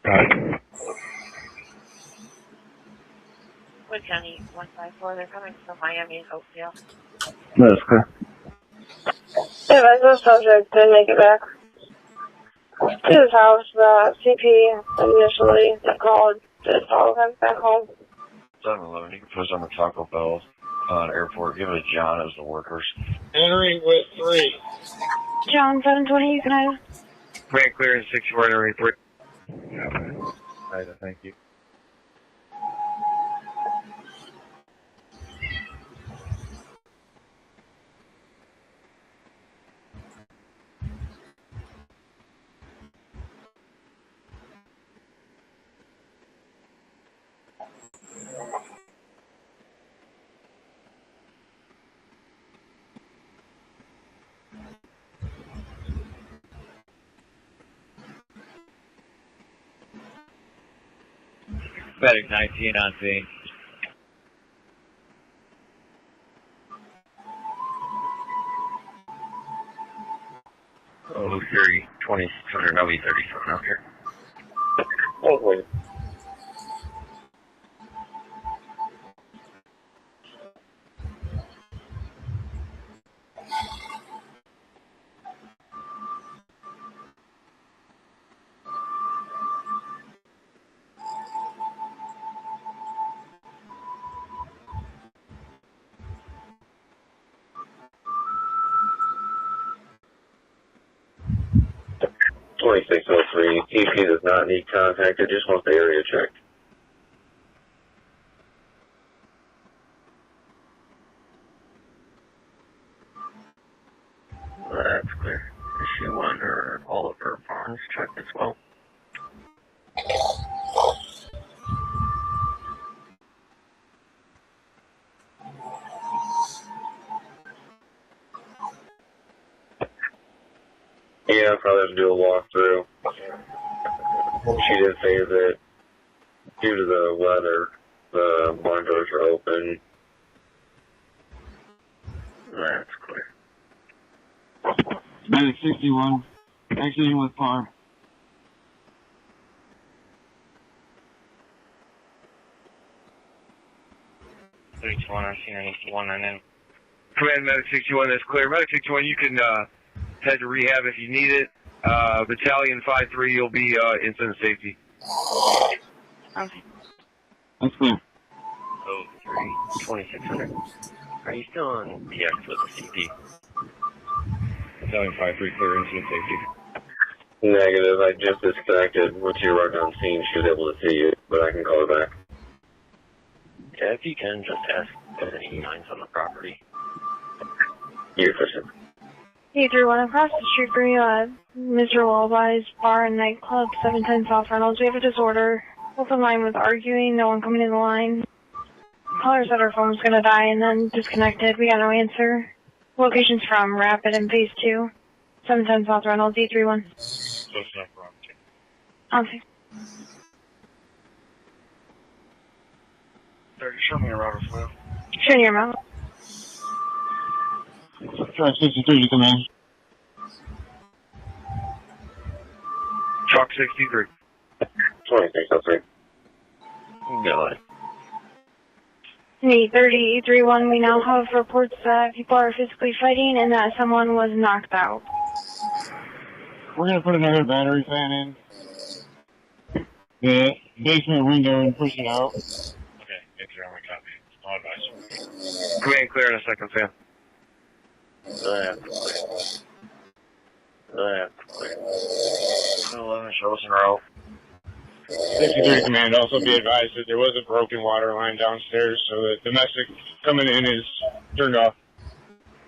Got it. Wood County 154, they're coming from Miami and Oakdale. That's clear. Yeah, the subject did make it back to his house that CP initially called to follow him back home. 711, you can push on the Taco Bell airport. Give it to John as the workers. Entering with 3. John 720, you can have. Command clearance 64 entering 3. Right, thank you. Medic 19 on scene. Oh, Fury 2600, no E37 out here. Oh, wait. TP does not need contact, it just wants the area checked. That's clear. Issue 1 or Oliver Barnes checked as well. Yeah, I'll probably have to do a walkthrough. She did say that due to the weather, the barn doors are open. That's clear. Medic 61, exiting with farm. 31 on C91 and then. Command Medic 61, that's clear. Medic 61, you can head to rehab if you need it. Battalion 5-3, you'll be incident safety. Okay. That's clear. Oh, 2600. Are you still on PX with the CP? Battalion 5-3 clear, incident safety. Negative. I just disconnected. Once you arrived on scene, she was able to see you, but I can call her back. Yeah, if you can, just ask if there's any E9s on the property. You're efficient. 831 across the street from you, Mr. Lullaby's Bar and Nightclub, 710 South Reynolds. We have a disorder. Open line with arguing, no one coming in the line. Caller said her phone was going to die and then disconnected. We got no answer. Location's from Rapid in Phase 2. 710 South Reynolds, 831. Close enough, wrong. Okay. Show me around as well. Showing your mouth. Try 63 to come in. Truck 63. 2603. Go ahead. 830, 831, we now have reports that people are physically fighting and that someone was knocked out. We're going to put another battery fan in the basement window and push it out. Okay, it's your only copy. I'll advise. Come in, clear in a second, Sam. That's clear. 11 shows in a row. 63 command, also be advised that there was a broken water line downstairs, so the domestic coming in is turned off.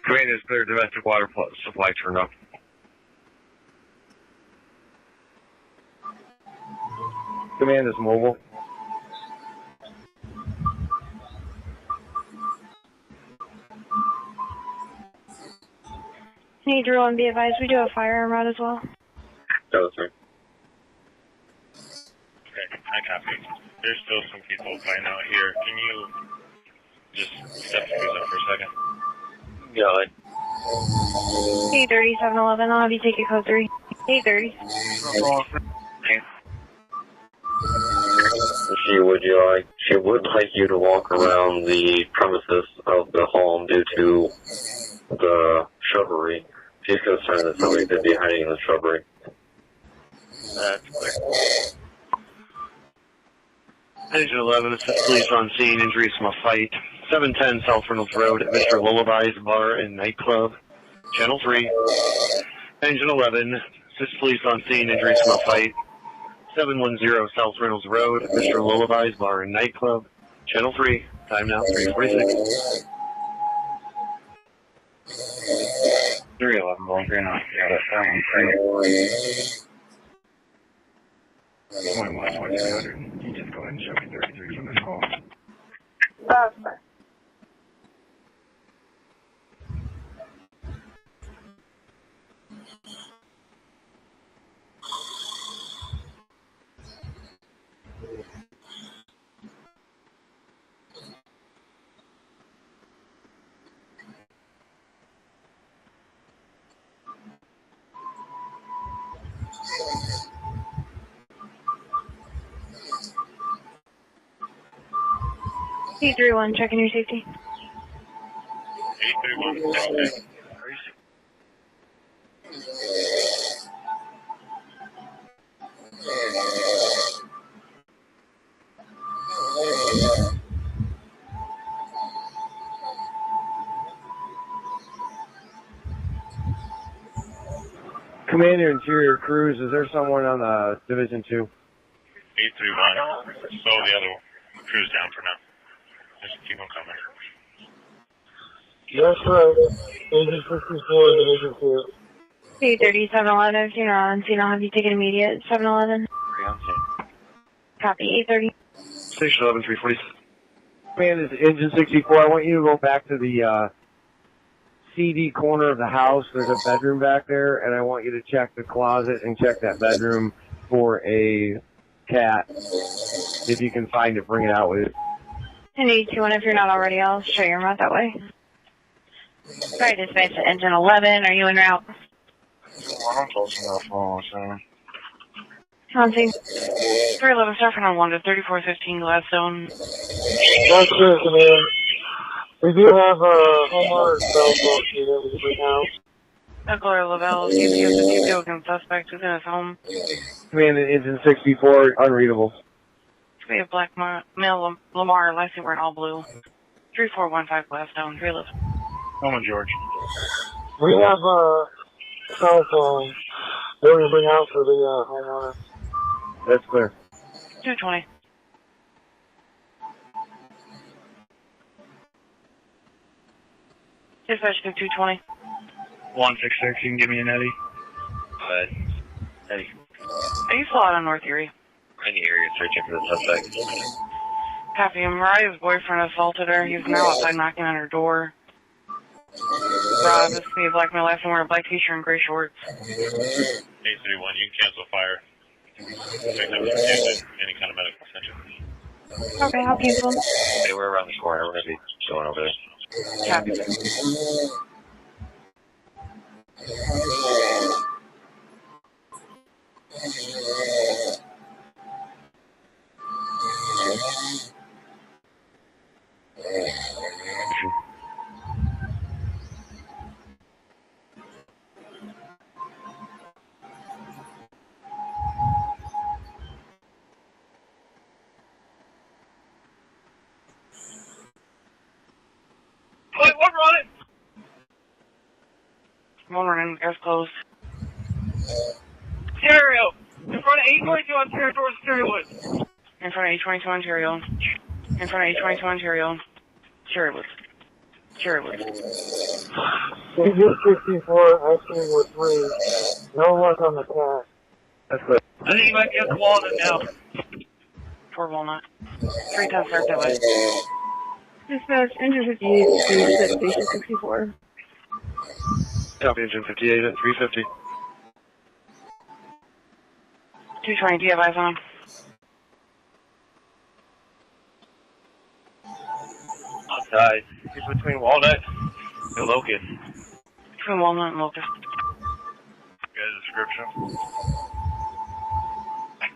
Command is clear, domestic water supply turned off. Command is mobile. Need to and be advised, we do have firearm route as well. That right. Okay, I copy. There's still some people fighting out here. Can you just step through that for a second? Go ahead. 830, 711, I'll have you take a code 3. 830. She would like you to walk around the premises of the home due to the shrubbery. She's concerned that somebody could be hiding in the shrubbery. That's clear. Engine 11, assist police on scene, injuries from a fight. 710 South Reynolds Road at Mr. Lullaby's Bar and Nightclub. Channel 3. Engine 11, assist police on scene, injuries from a fight. 710 South Reynolds Road at Mr. Lullaby's Bar and Nightclub. Channel 3. Time now, 3:46. 311, going green on. Yeah, that's fine. 21-2300. You just go ahead and show me 33 from this call. That's fine. C31, checking your safety. 831, okay. Commander Interior Crews, is there someone on Division 2? 831. Slow the other crews down for now. Just keep them coming. Yes, sir. Agent 54 in Division 2. 830, 711, if you're not on scene, I'll have you take an immediate 711. Copy, 830. Station 11, 340. Man, this is Engine 64. I want you to go back to the CD corner of the house. There's a bedroom back there, and I want you to check the closet and check that bedroom for a cat. If you can find it, bring it out with you. And 821, if you're not already, I'll show your route that way. Sorry, dispatch to Engine 11. Are you en route? I'm close enough, sir. On scene. 311, surfing on 1 to 3415 Gladstone. That's true, Commander. We do have a homeowner cell phone here we can bring out. Eckler Lavelle, CPO 52 against suspect within his home. Command Engine 64, unreadable. Could be a black male Lamar, last name wearing all blue. 3415 Gladstone, 311. Home George. We have cell phone. They're going to bring out for the homeowner. That's clear. 220. Dispatch 220. 166, you can give me an Eddie. Eddie. Are you still out on North Erie? In the area searching for the suspect. Copy. Mariah's boyfriend assaulted her. He's now outside knocking on her door. Rob, this could be a black male, last name wearing a black t-shirt and gray shorts. 831, you can cancel fire. Any kind of medical attention. Okay, I'll cancel. Hey, we're around the corner. We're going to be going over there. Copy. Wait, what running? One running, air's closed. Stereo. In front of 822 Ontario towards Stereo. In front of A22 Ontario. In front of A22 Ontario. Cherrywood. Cherrywood. We just 64, asking with 3. No luck on the cat. That's good. I think you might get the Walnut now. 4 Walnut. 310 start that way. Dispatch, engine 58, station 64. Copy, engine 58 at 350. 220, do you have eyes on him? Outside. He's between Walnut and Locust. Between Walnut and Locust. Got a description.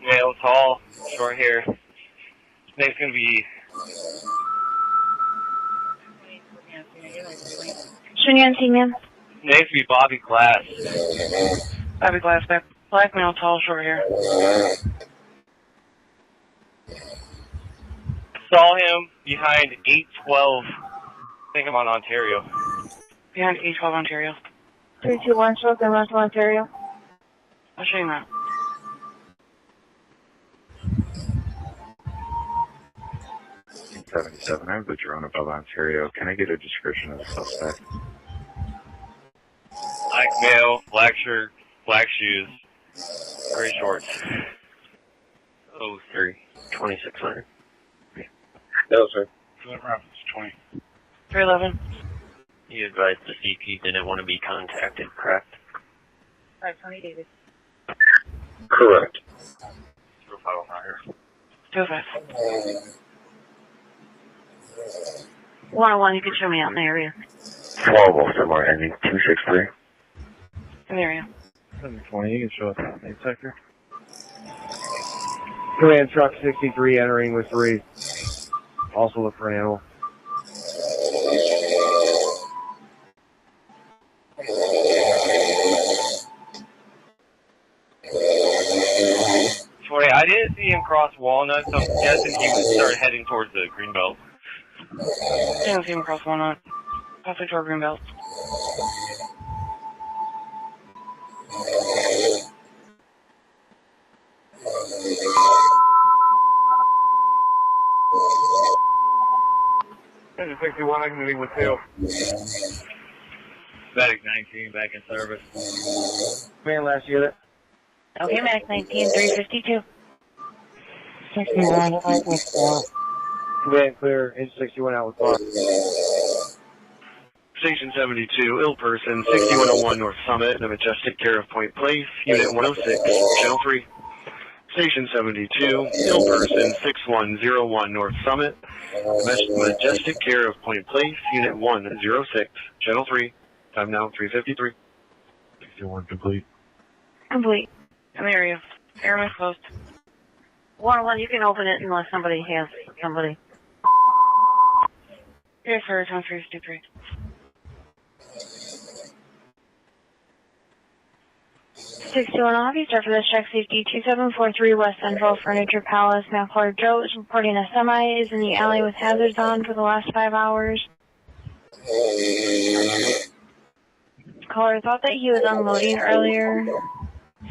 Male, tall, short hair. His name's gonna be Shenyan Senior. name's be Bobby Glass. Bobby Glass, black male, tall, short hair. Saw him behind 812. I think I'm on Ontario. Behind 812 Ontario. 321 Shotgun Russell, Ontario. I'll show you that. $77. I have the drone above Ontario. Can I get a description of the suspect? Black male, black shirt, black shoes, gray shorts. 03, 2600. No, sir. Reference 20. 311. You advised the CP didn't want to be contacted, correct? 520 David. Correct. 05 25. 101, you can show me out in the area. 12 somewhere ending 263. In the area. 720, you can show us that main sector. Command truck 63 entering with 3. Also look for an animal. Troy, I didn't see him cross Walnut, so I'm guessing he would start heading towards the Greenbelt. Didn't see him across Walnut. Possibly toward Greenbelt. Engine 61, I can meet with 2. Medic 19 back in service. Man, last unit. Okay, Medic 19, 352. 61, out with 4. Command clear, engine 61 out with 5. Station 72, ill person, 6101 North Summit, the Majestic care of Point Place, Unit 106, Channel 3. Station 72, ill person, 6101 North Summit, Majestic care of Point Place, Unit 106, Channel 3. Time now 3:53. 61 complete. Complete. In the area. Airman closed. 101, you can open it unless somebody has somebody. Yes, sir, time 353. 61 officer for this check safety 2743 West Central Furniture Palace. Now caller Joe is reporting a semi is in the alley with hazards on for the last 5 hours. Caller thought that he was unloading earlier,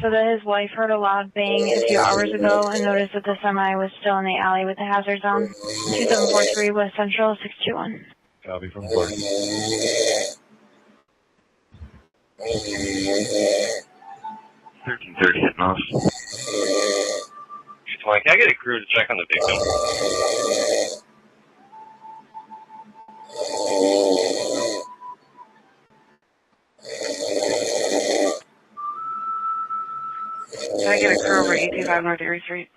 so that his wife heard a loud bang a few hours ago and noticed that the semi was still in the alley with the hazards on. 2743 West Central 621. Copy from Clark. 1330 hitting off. 220. Can I get a crew to check on the victim? Can I get a crew over 825 North Erie Street?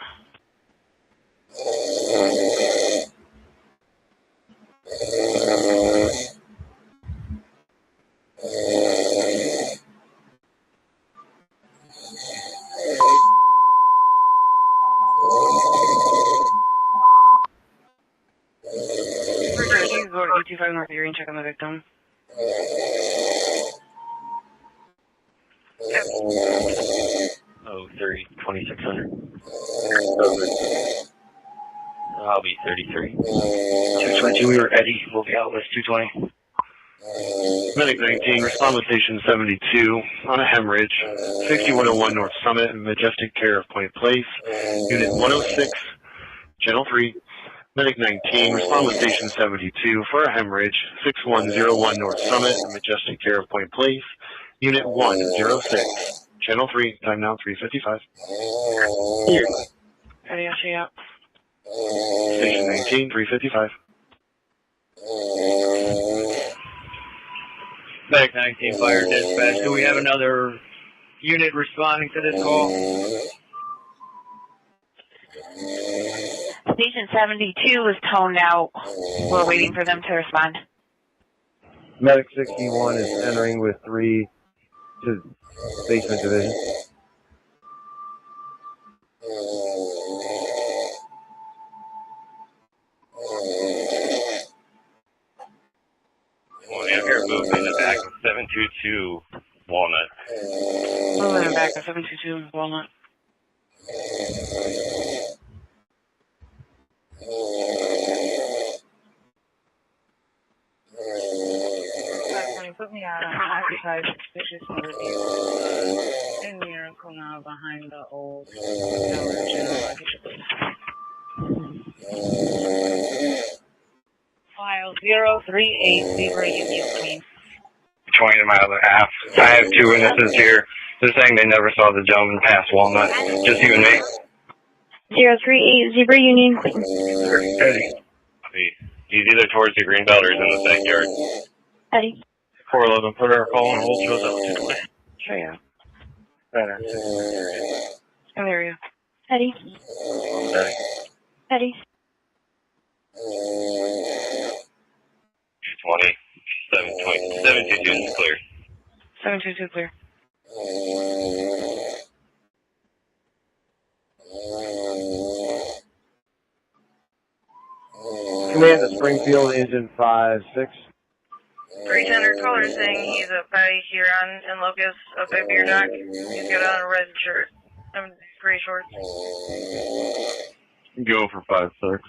Richard, you can go to 825 North Erie and check on the victim. Oh, 30, 2600. I'll be 33. 222, we were Eddie. We'll be out west 220. Medic 19, respond with station 72 on a hemorrhage, 6101 North Summit, Majestic Care of Point Place, Unit 106, Channel 3. Medic 19, respond with station 72 for a hemorrhage, 6101 North Summit, Majestic Care of Point Place, Unit 106, Channel 3, time now 3:55. Eddie, I'll show you out. Station 19, 3:55. Medic 19, fire dispatch. Do we have another unit responding to this call? Station 72 was toned out. We're waiting for them to respond. Medic 61 is entering with 3 to basement division. Well, I hear movement in the back of 722 Walnut. Moving in back of 722 Walnut. Put me out on occupied suspicious motive in Miracle now behind the old Dollar General. File 038 Union Queen. 20 to my other half. I have 2 witnesses here. They're saying they never saw the gentleman pass Walnut. Just you and me. 038 Zebra Union Queen. Eddie. He's either towards the green belt or he's in the backyard. Eddie. 411, put our call on hold, shows up 220. Show you out. Better. There you go. Eddie. Eddie. 220, 720, 722 is clear. 722 clear. Command to Springfield, engine 5-6. 310 caller saying he's up by Huron and Locust up by Beer Dock. He's got on a red shirt. Gray shorts. Go for 5-6.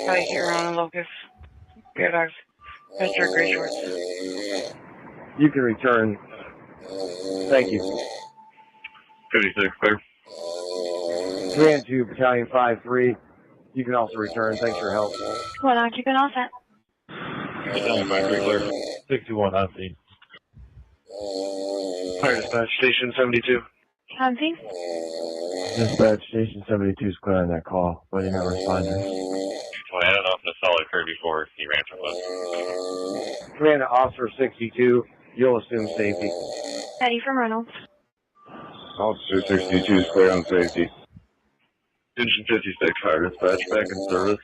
By Huron and Locust. Beer Dock. Red shirt, gray shorts. You can return. Thank you. 56, clear. Command to Battalion 5-3. You can also return. Thanks for your help. One occupant all set. Battalion 5-3, clear. 61 on scene. Fire dispatch, station 72. On scene. Dispatch, station 72 is clear on that call, but you're not responding. Well, I don't know if an assault occurred before he ran from us. Command to Officer 62. You'll assume safety. Eddie from Reynolds. Officer 62 is clear on safety. Engine 56, fire dispatch, back in service.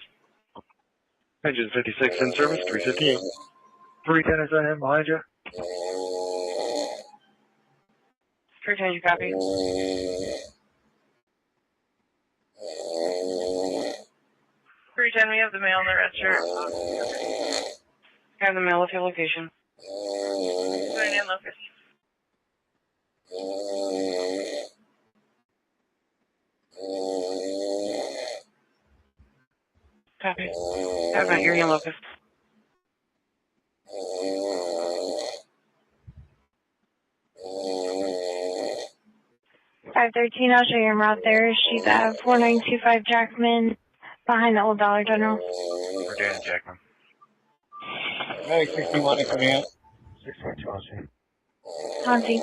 Engine 56 in service, 358. 310 is in behind you. 310, you copy? 310, we have the mail in the red shirt. Have the mail with your location. Going in, Locust. Copy. Have an area locus. 513, I'll show you en route there. She's at 4925 Jackman, behind the old Dollar General. We're doing Jackman. Medic 61 in command. 61 Chauncey. Hansi.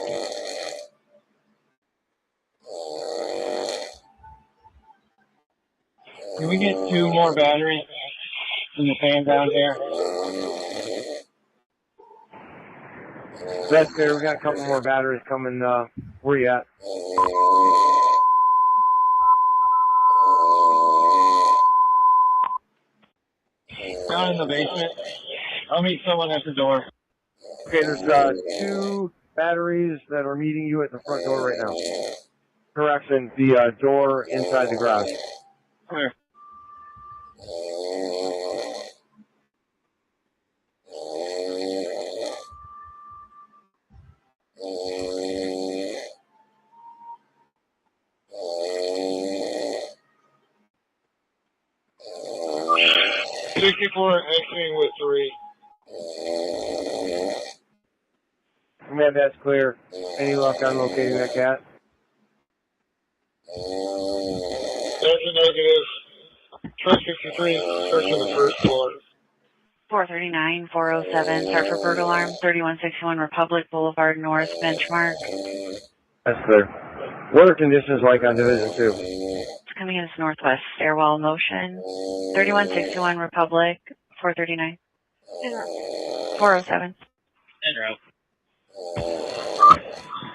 Can we get 2 more batteries in the fan down here? That's clear. We got a couple more batteries coming. Where you at? Down in the basement. I'll meet someone at the door. Okay, there's 2 batteries that are meeting you at the front door right now. Correction, the door inside the garage. Clear. .64 exiting with 3. Command, that's clear. Any luck on locating that cat? That's a negative. Truck 63 searching the first floor. 439, 407, start for burglar alarm, 3161 Republic Boulevard North, benchmark. That's clear. What are conditions like on Division 2? It's coming in as northwest, stairwell motion, 3161 Republic, 439. 407. En route.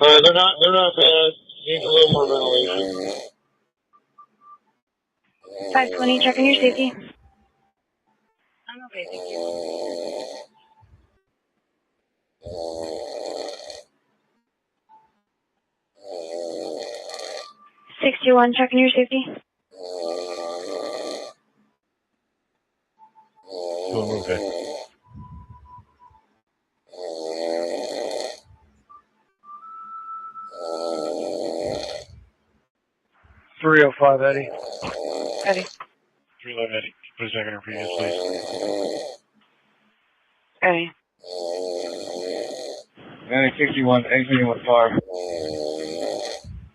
They're not bad. Needs a little more ventilation. 520, checking your safety. I'm okay, thank you. $61, checking your safety. We'll move it. .305, Eddie. Eddie. 311 Eddie. Put a second in previous, please. Eddie. Medic 61 exiting with 5.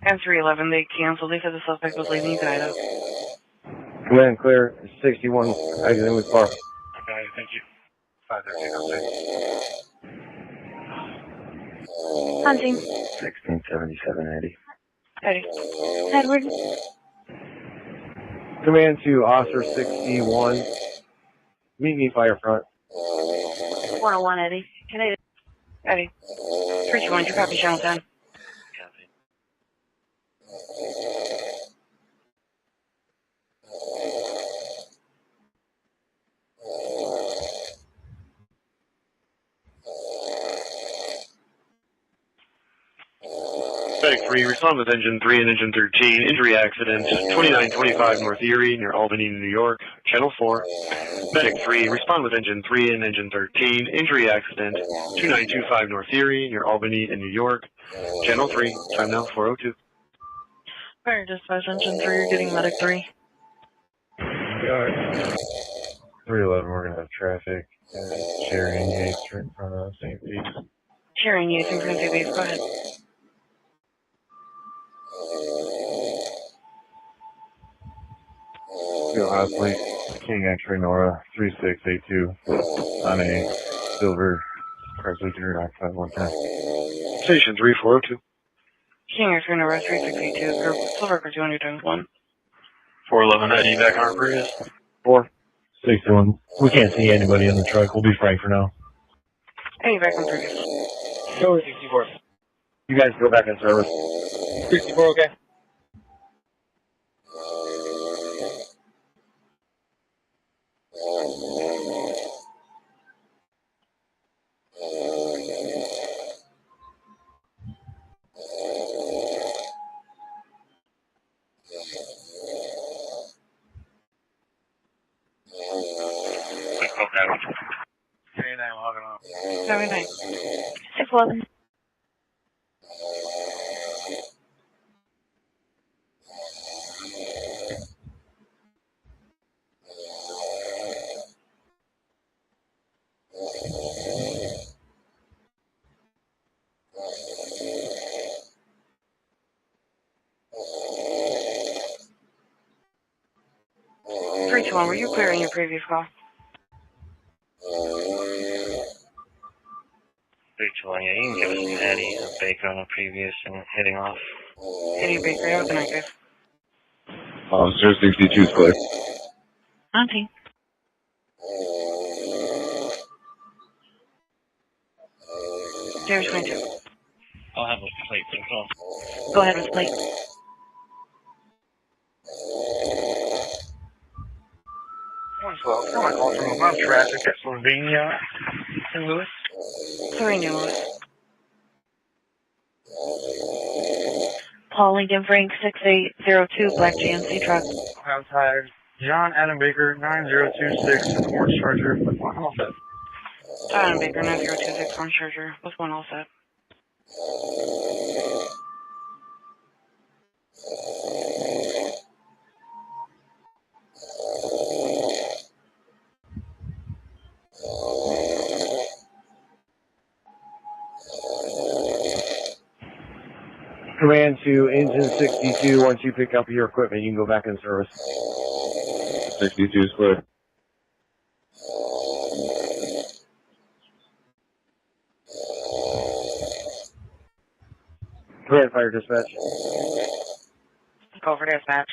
And 311, they canceled. They said the suspect was leaving United. Command clear. 61 exiting with car. Okay, thank you. 513 update. Hunting. 1677 Eddie. Eddie. Edward. Command to Officer 61. Meet me fire front. 101, Eddie. Can I... Eddie. 321, you copy channel 10. Medic 3, respond with Engine 3 and Engine 13. Injury accident, 2925 North Erie, near Albany, New York. Channel 4. Medic 3, respond with Engine 3 and Engine 13. Injury accident, 2925 North Erie, near Albany in New York. Channel 3, time now 4:02. Fire dispatch, engine 3, you're getting medic 3. 311, we're going to have traffic. Sharing gates right in front of St. Pete. Sharing you, in front of you, go ahead. Ohio Police, King X-ray Nora 3682 on a silver Chrysler Junior Oxide 110. Station 3, 4:02. King X-ray number 3682, group, silver for 200 times 1. 411 Eddie, back on previous. 4. 61. We can't see anybody in the truck. We'll be frank for now. Eddie, back on previous. Go 64. You guys go back in service. 64, okay. Very nice. 611. 1, were you clearing your previous call? 321, yeah, you can give us some Eddie, a Baker on a previous, and heading off. Eddie Baker, how can I give? Officer 62 is clear. Auntie. James 22. I'll have a plate for the call. Go ahead with the plate. Well, I call from above traffic at Slovenia in Lewis. Sorry, New Lewis. Paul Lincoln Frank 6802, black GMC truck. Cloud tires. John Adam Baker 9026, orange Charger with one all set. John Baker 9026, orange Charger with one all set. Command to engine 62. Once you pick up your equipment, you can go back in service. 62 is clear. Command fire dispatch. Go for dispatch.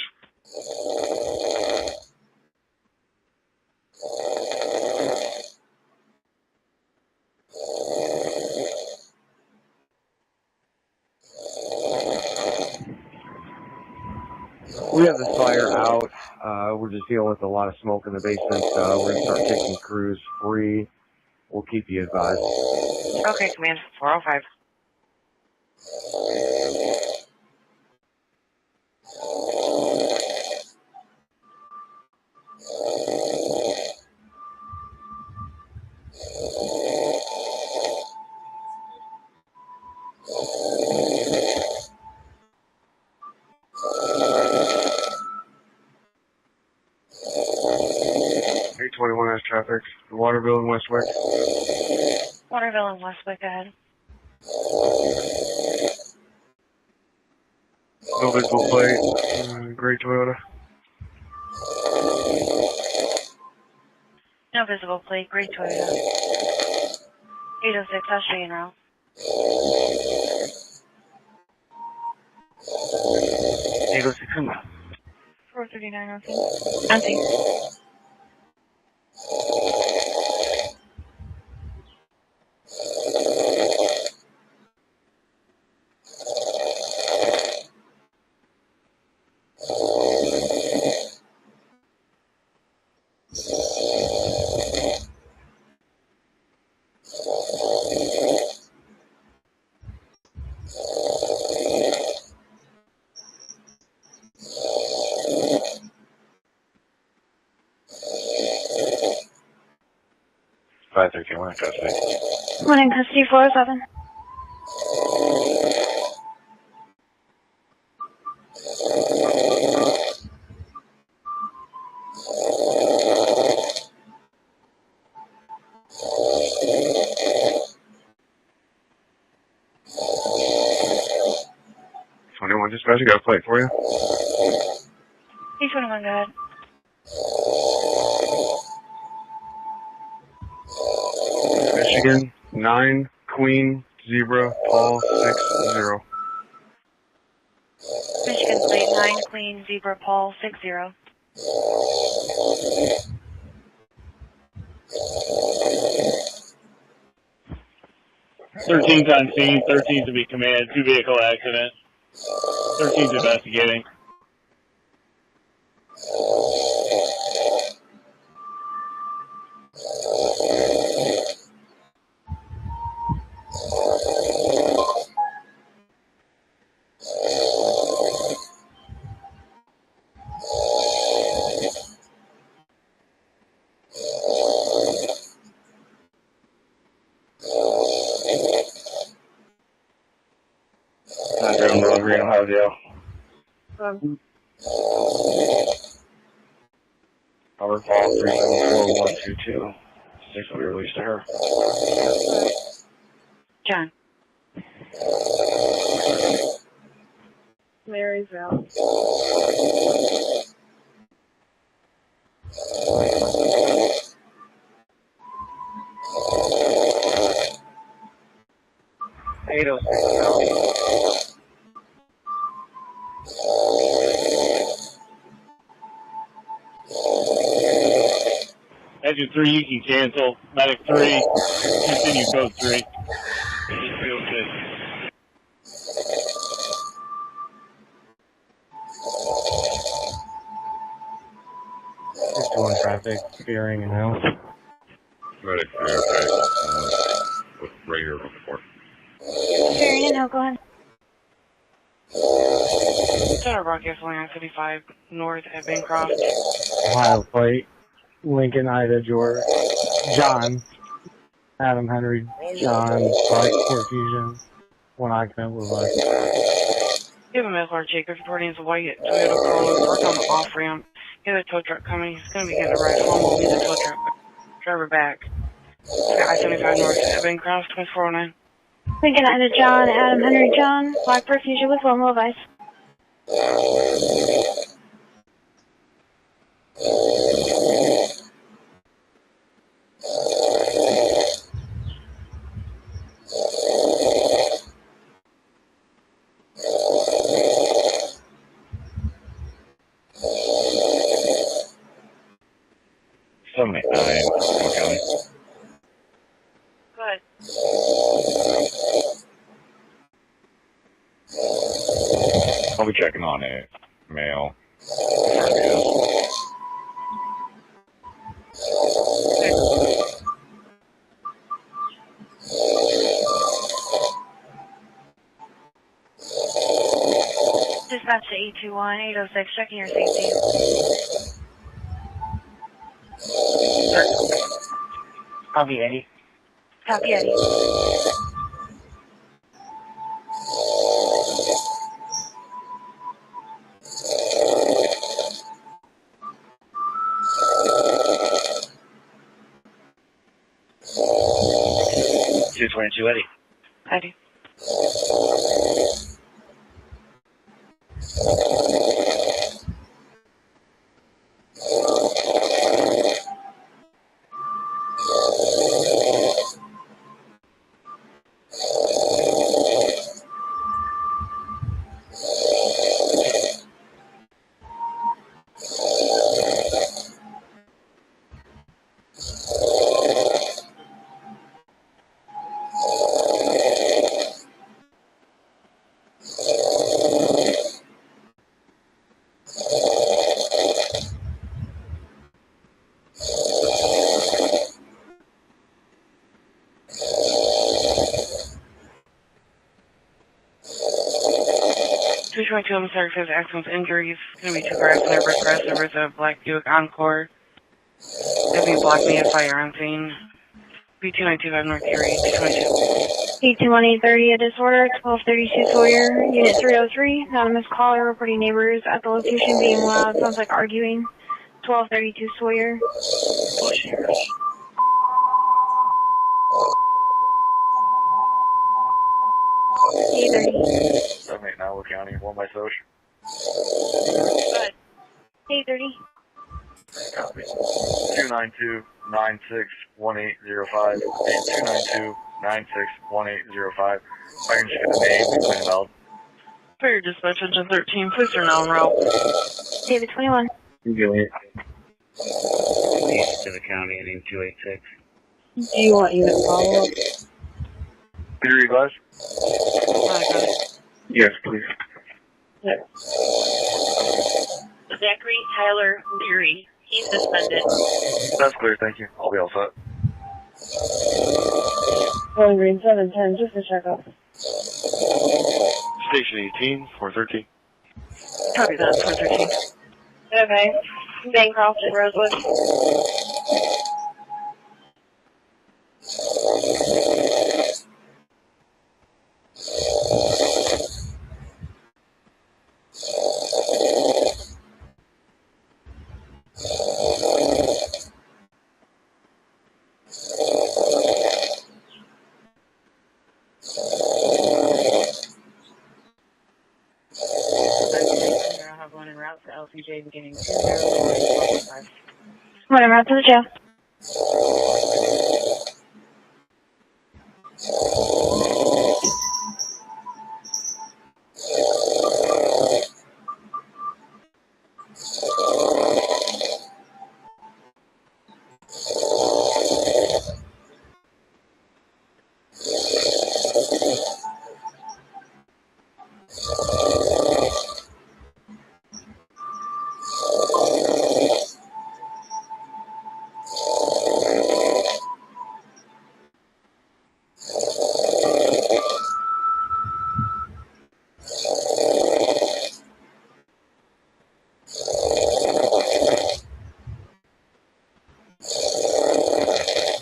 We have this fire out. We're just dealing with a lot of smoke in the basement. We're going to start taking crews free. We'll keep you advised. Okay, command 405. Has traffic. Waterville and Westwick. Waterville and Westwick ahead. No visible plate. Gray Toyota. No visible plate, gray Toyota. 806, I'll show you en route. 806 in 439, Auntie. One in custody. One in custody, 407. Dispatch, I got a plate for you. 821, go ahead. Michigan 9 Queen Zebra Paul 60. Michigan plate 9 Queen Zebra Paul 60. 13's on scene, 13's to be command, 2-vehicle accident. 13's investigating. Green Ohio Jail. Power call 374122. 6 will be released to her. John. Maryville. 806. Engine 3, you can cancel. Medic 3, continue code 3. 306. Just doing traffic, steering, and now. Medic 3, okay. Right here before. Steering and go ahead. Center Rock gasoline on 55 north at Bancroft. Ohio plate, Lincoln, Ida, George, John, Adam, Henry, John, Bike, Ford Fusion, one occupant with us. Give him SR Jacobs reporting as a white Toyota Corolla parked on the off ramp. He has a tow truck coming. He's going to be getting a ride home. We'll leave the tow truck driver back. I-75 north at Bancroft, 2409. Lincoln, Ida, John, Adam, Henry, John, Black Ford Fusion with Lone Wolf Ice. County. Good. I'll be checking on it. Mail. Dispatch to 821, 806, checking your safety. Copy, Eddie. Copy, Eddie. $222, Eddie. Eddie. I'm sorry for his accidents, injuries. It's going to be 2 cars in their request. There was a Black Buick Encore. There'll be a Black Mia fire on scene. B2925 North Erie, 222. 821-830, a disorder, 1232 Sawyer, Unit 303. Anonymous caller reporting neighbors at the location being loud. Sounds like arguing. 1232 Sawyer. Right now, County, 1 by Soch. Good. 830. Copy. 292-96-1805. 292-96-1805. If I can just get the name and out. Fire dispatch engine 13, police are now en route. David 21. You it. East to the county, heading 286. Do you want unit follow-up? Peter, you guys? Yes, please. Yes. Zachary Tyler Leary. He's suspended. That's clear, thank you. I'll be all set. Rolling green 710, just to check up. Station 18, 413. Copy that, 413. Okay. Bancroft and Rosewood. For LCJ beginning 20115. One en route to the jail.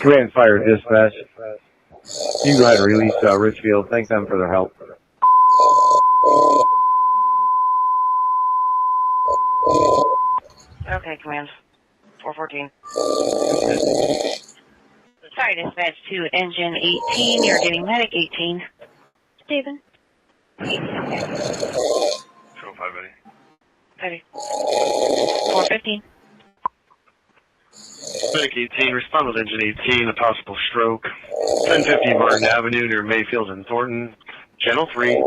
Command Fire Dispatch. You can go ahead and release Richfield. Thank them for their help. Okay, Command. 414. Sorry, dispatch to engine 18. You're getting medic 18. Steven. 205, buddy. Ready. 415. Medic 18, respond with engine 18, a possible stroke. 1050 Martin Avenue near Mayfield and Thornton. Channel 3,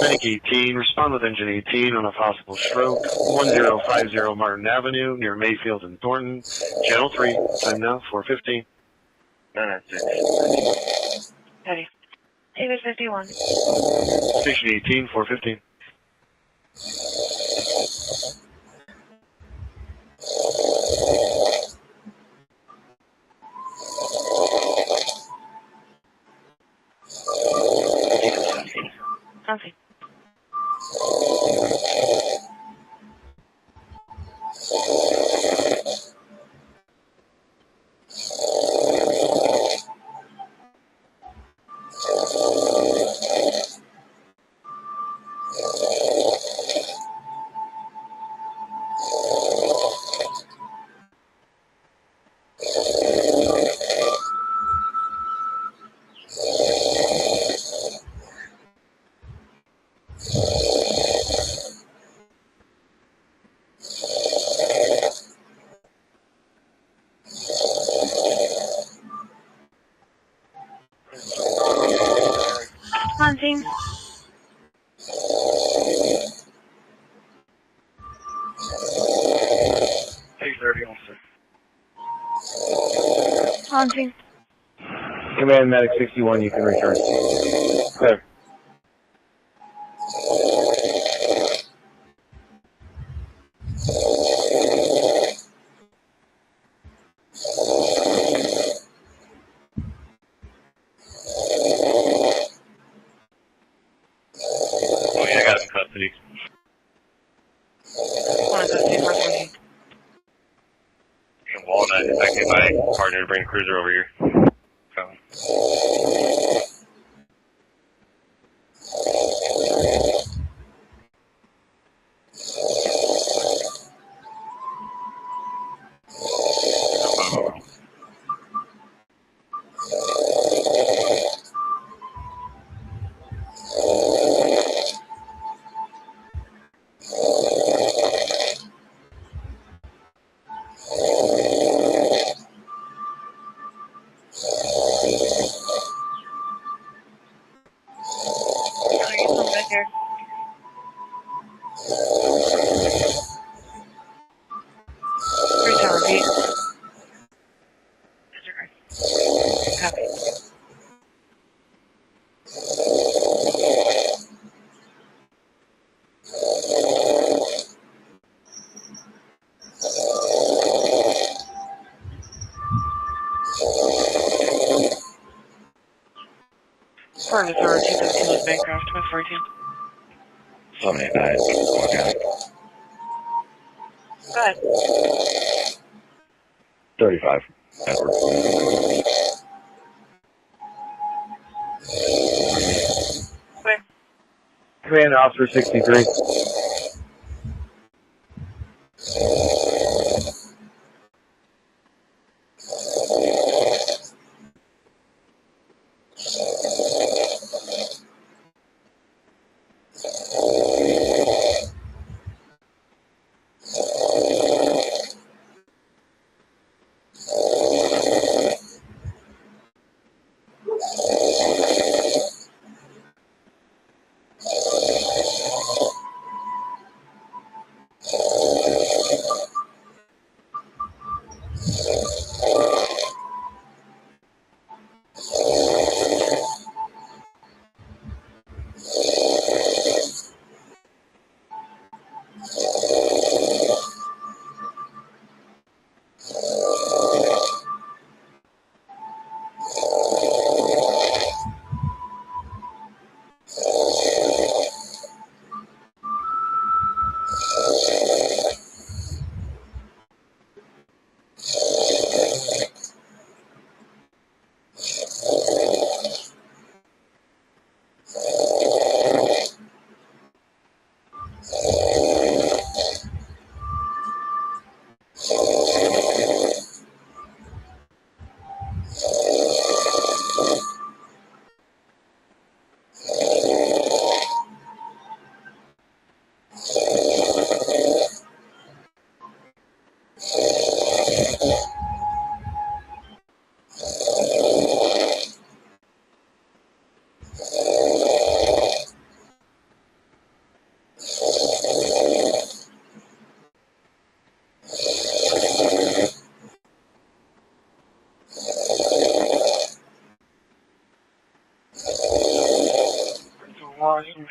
Medic 18, respond with engine 18 on a possible stroke. 1050 Martin Avenue near Mayfield and Thornton. Channel 3, time now, 415. 996. Ready. David 51. Station 18, 415. Okay. On scene. Hey, 30, officer. On scene. Command Medic 61, you can return. Clear. Oh, yeah, I got him in custody. Walnut, I can get my partner to bring a cruiser over here. Furnace Tower 213 with Bancroft, 1242. 789. Go ahead. 35. Edward. Clear. Command Officer 63.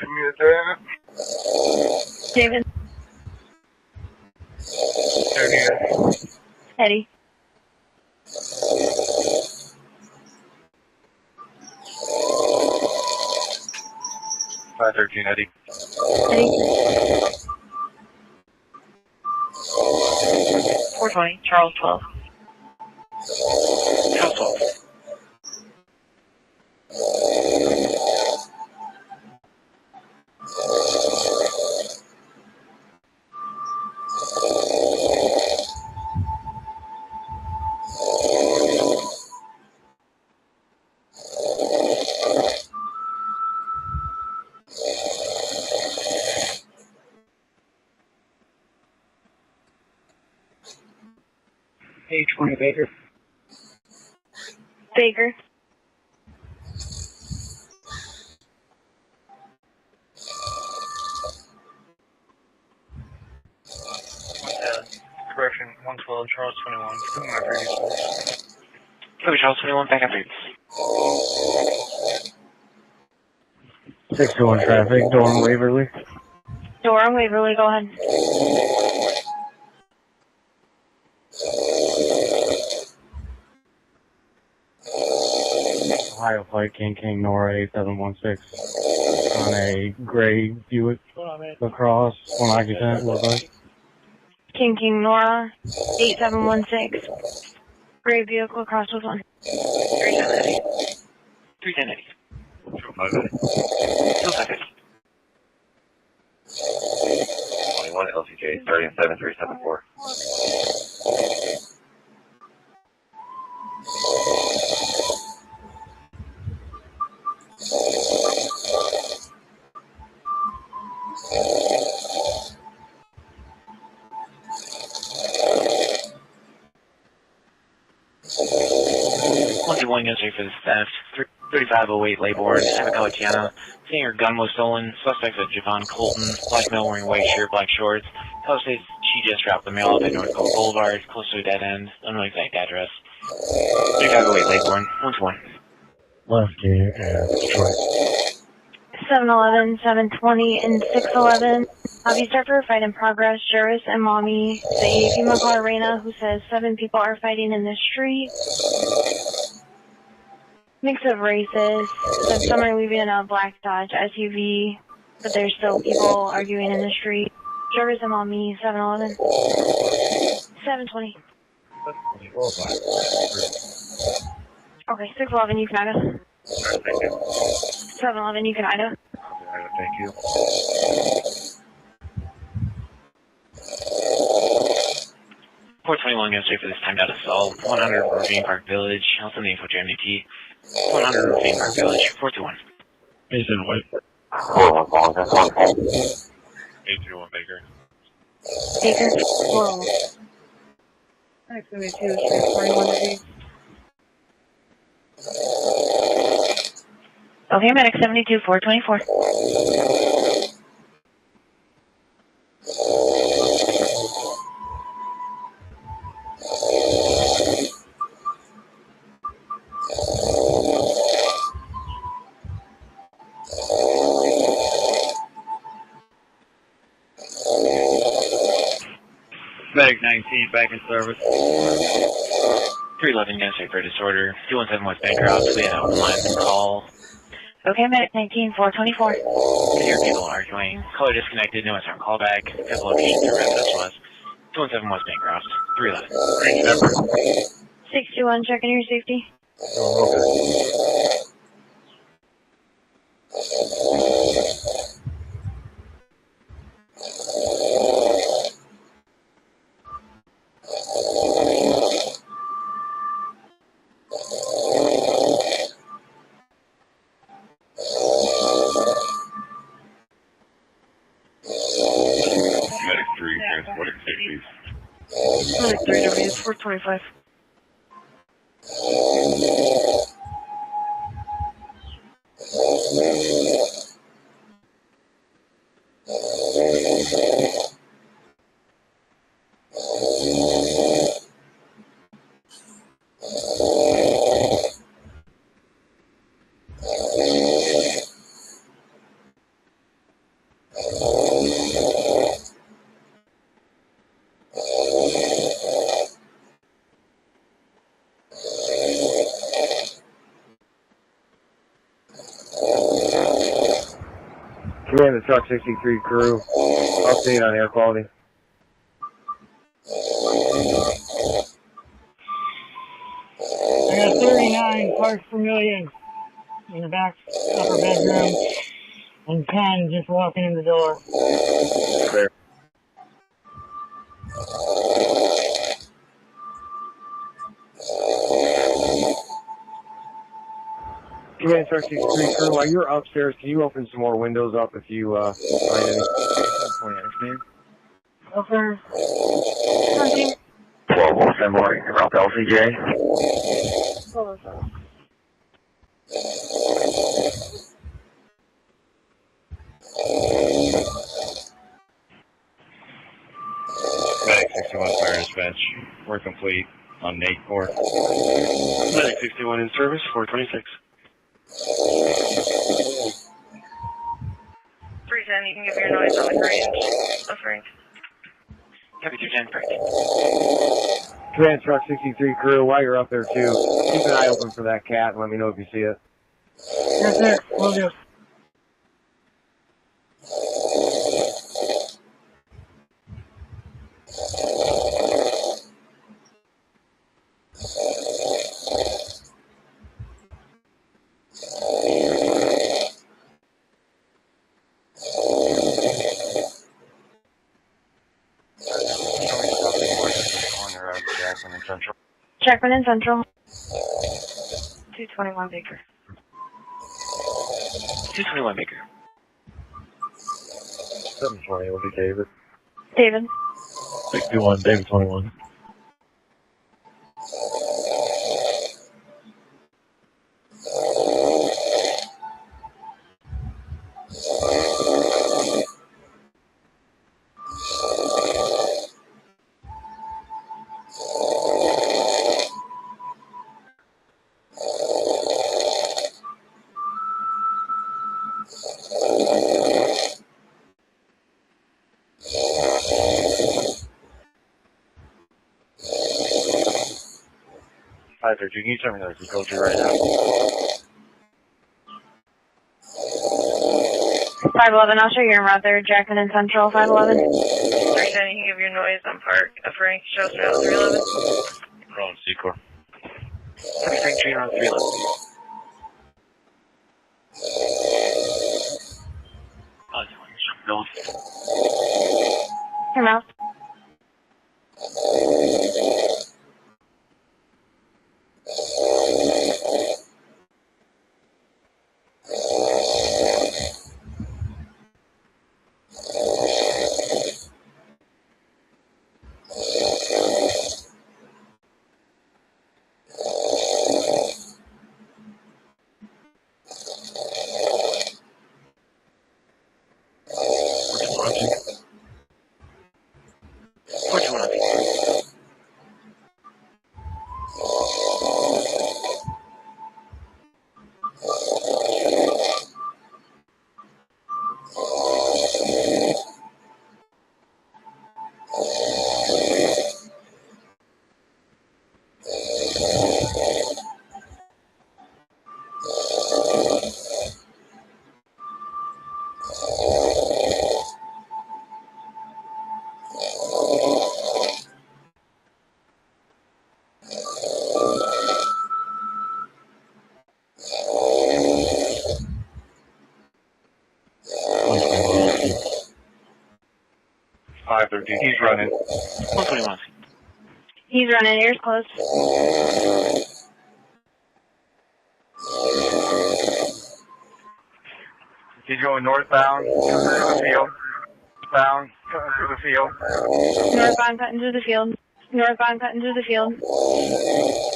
Lieutenant. David. Eddie. Five 13 Eddie. Eddie. 420, Charles 12. Charles 12. Page 20 Baker. Baker. Correction, 112, Charles 21. Give me my previous source. Copy, Charles 21, back up routes. 621 traffic, Dorm Waverly. Door on Waverly, go ahead. Ohio Flight King Nora 8716 on a gray Buick LaCrosse, one occupant, looks like. King Nora, 8716. Gray vehicle across with one. 310 Eddie. 310 Eddie. 205 Eddie. 21 LCJ, starting 7374. One yesterday for the theft. 3508 Laybourne, Abacotiana. Saying her gun was stolen. Suspects at Javon Colton. Black male wearing white shirt, black shorts. Tell says she just dropped the mail off at North Coast Boulevard, close to a dead end. Don't know exact address. 3508 Laybourne, 121. Left here at Detroit. 711, 720, and 611. You start for a fight in progress. Juris and Mommy say female caller Reina, who says 7 people are fighting in the street. Mix of races. So some are leaving in a black Dodge SUV, but there's still people arguing in the street. Juris and Mommy, 711. 720. Okay, 611, you can Ida. 711, you can Ida. Thank you. 421 yesterday for this timed out assault. 100 Ravine Park Village. I'll send the info to MDT. 100 Ravine Park Village. 421. Mason White. 821 Baker. Baker. Whoa. Next to me, 41 degrees. Okay, medic 72, 424. Medic 19, back in service. 311 yesterday for disorder. 217 West Bancroft. We had an open line call. Okay, medic 19, 424. Could hear people arguing. Caller disconnected. No answer on callback. Got the location through residence was. 217 West Bancroft. 311. 621, checking your safety. Medic 3, transporting safety. Medic 3W, 425. Command the Truck 63 crew. Update on air quality. I got 39 parts per million in the back upper bedroom, and 10 just walking in the door. Fair. Command Truck 63 crew, while you're upstairs, can you open some more windows up if you find any? Okay. 1207 morning, Route LCJ. Hold on, sorry. Medic 61 fire dispatch. We're complete on Nate Court. Medic 61 in service, 426. 310, you can give your noise on the range. Frank. Copy 210, Frank. Command Truck 63 crew, while you're up there too, keep an eye open for that cat and let me know if you see it. Yes, sir. Will do. Corner of Jackson and Central. Jackman and Central. 221 Baker. 221 Baker. 720 will be David. David. 61, David 21. Hi, sir. Can you tell me those go to right now? 511, I'll show you in route there. Jackman and Central, 511. 310, you can give your noise on Park. Frank, shows me on 311. Wrong, Secor. Copy Frank, train on 311. Your mouth. He's running. 121. He's running, ears closed. He's going northbound, coming through the field. Bound, coming through the field. Northbound cutting through the field. Northbound cutting through the field.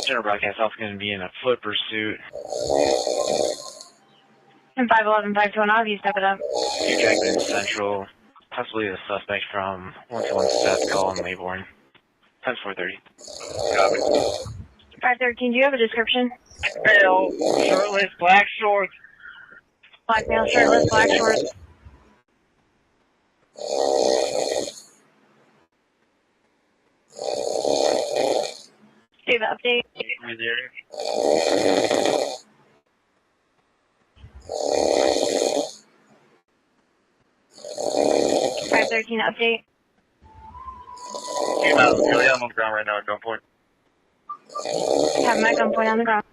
General broadcast also going to be in a foot pursuit. And 511, 521, I'll have you step it up. Two Jackman Central. Possibly the suspect from 121 Seth call in Mayborn. Times 430. Copy. 513, do you have a description? Male, shirtless, black shorts. Black male, shirtless, black shorts. Do the update. Right there. 513 update. Yeah, I'm on the ground right now at gunpoint. Have my gunpoint on the ground.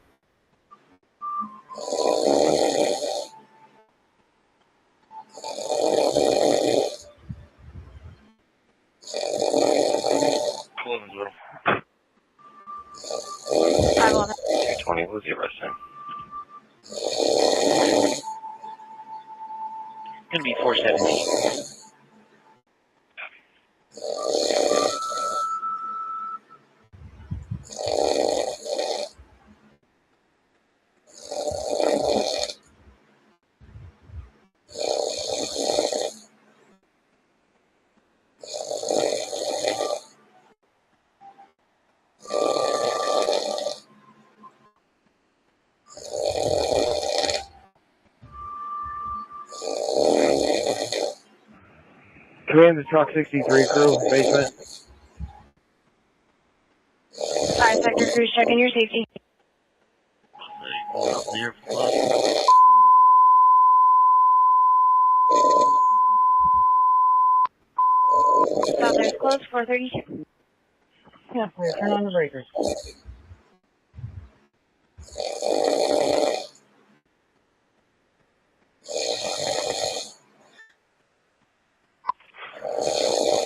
Closing's little. 511. 220, what's the arrest time? Gonna be 470. Command the truck 63 crew, basement. 5 sector crews checking your safety. Stop there's close, 432. Yeah, please, turn on the breakers.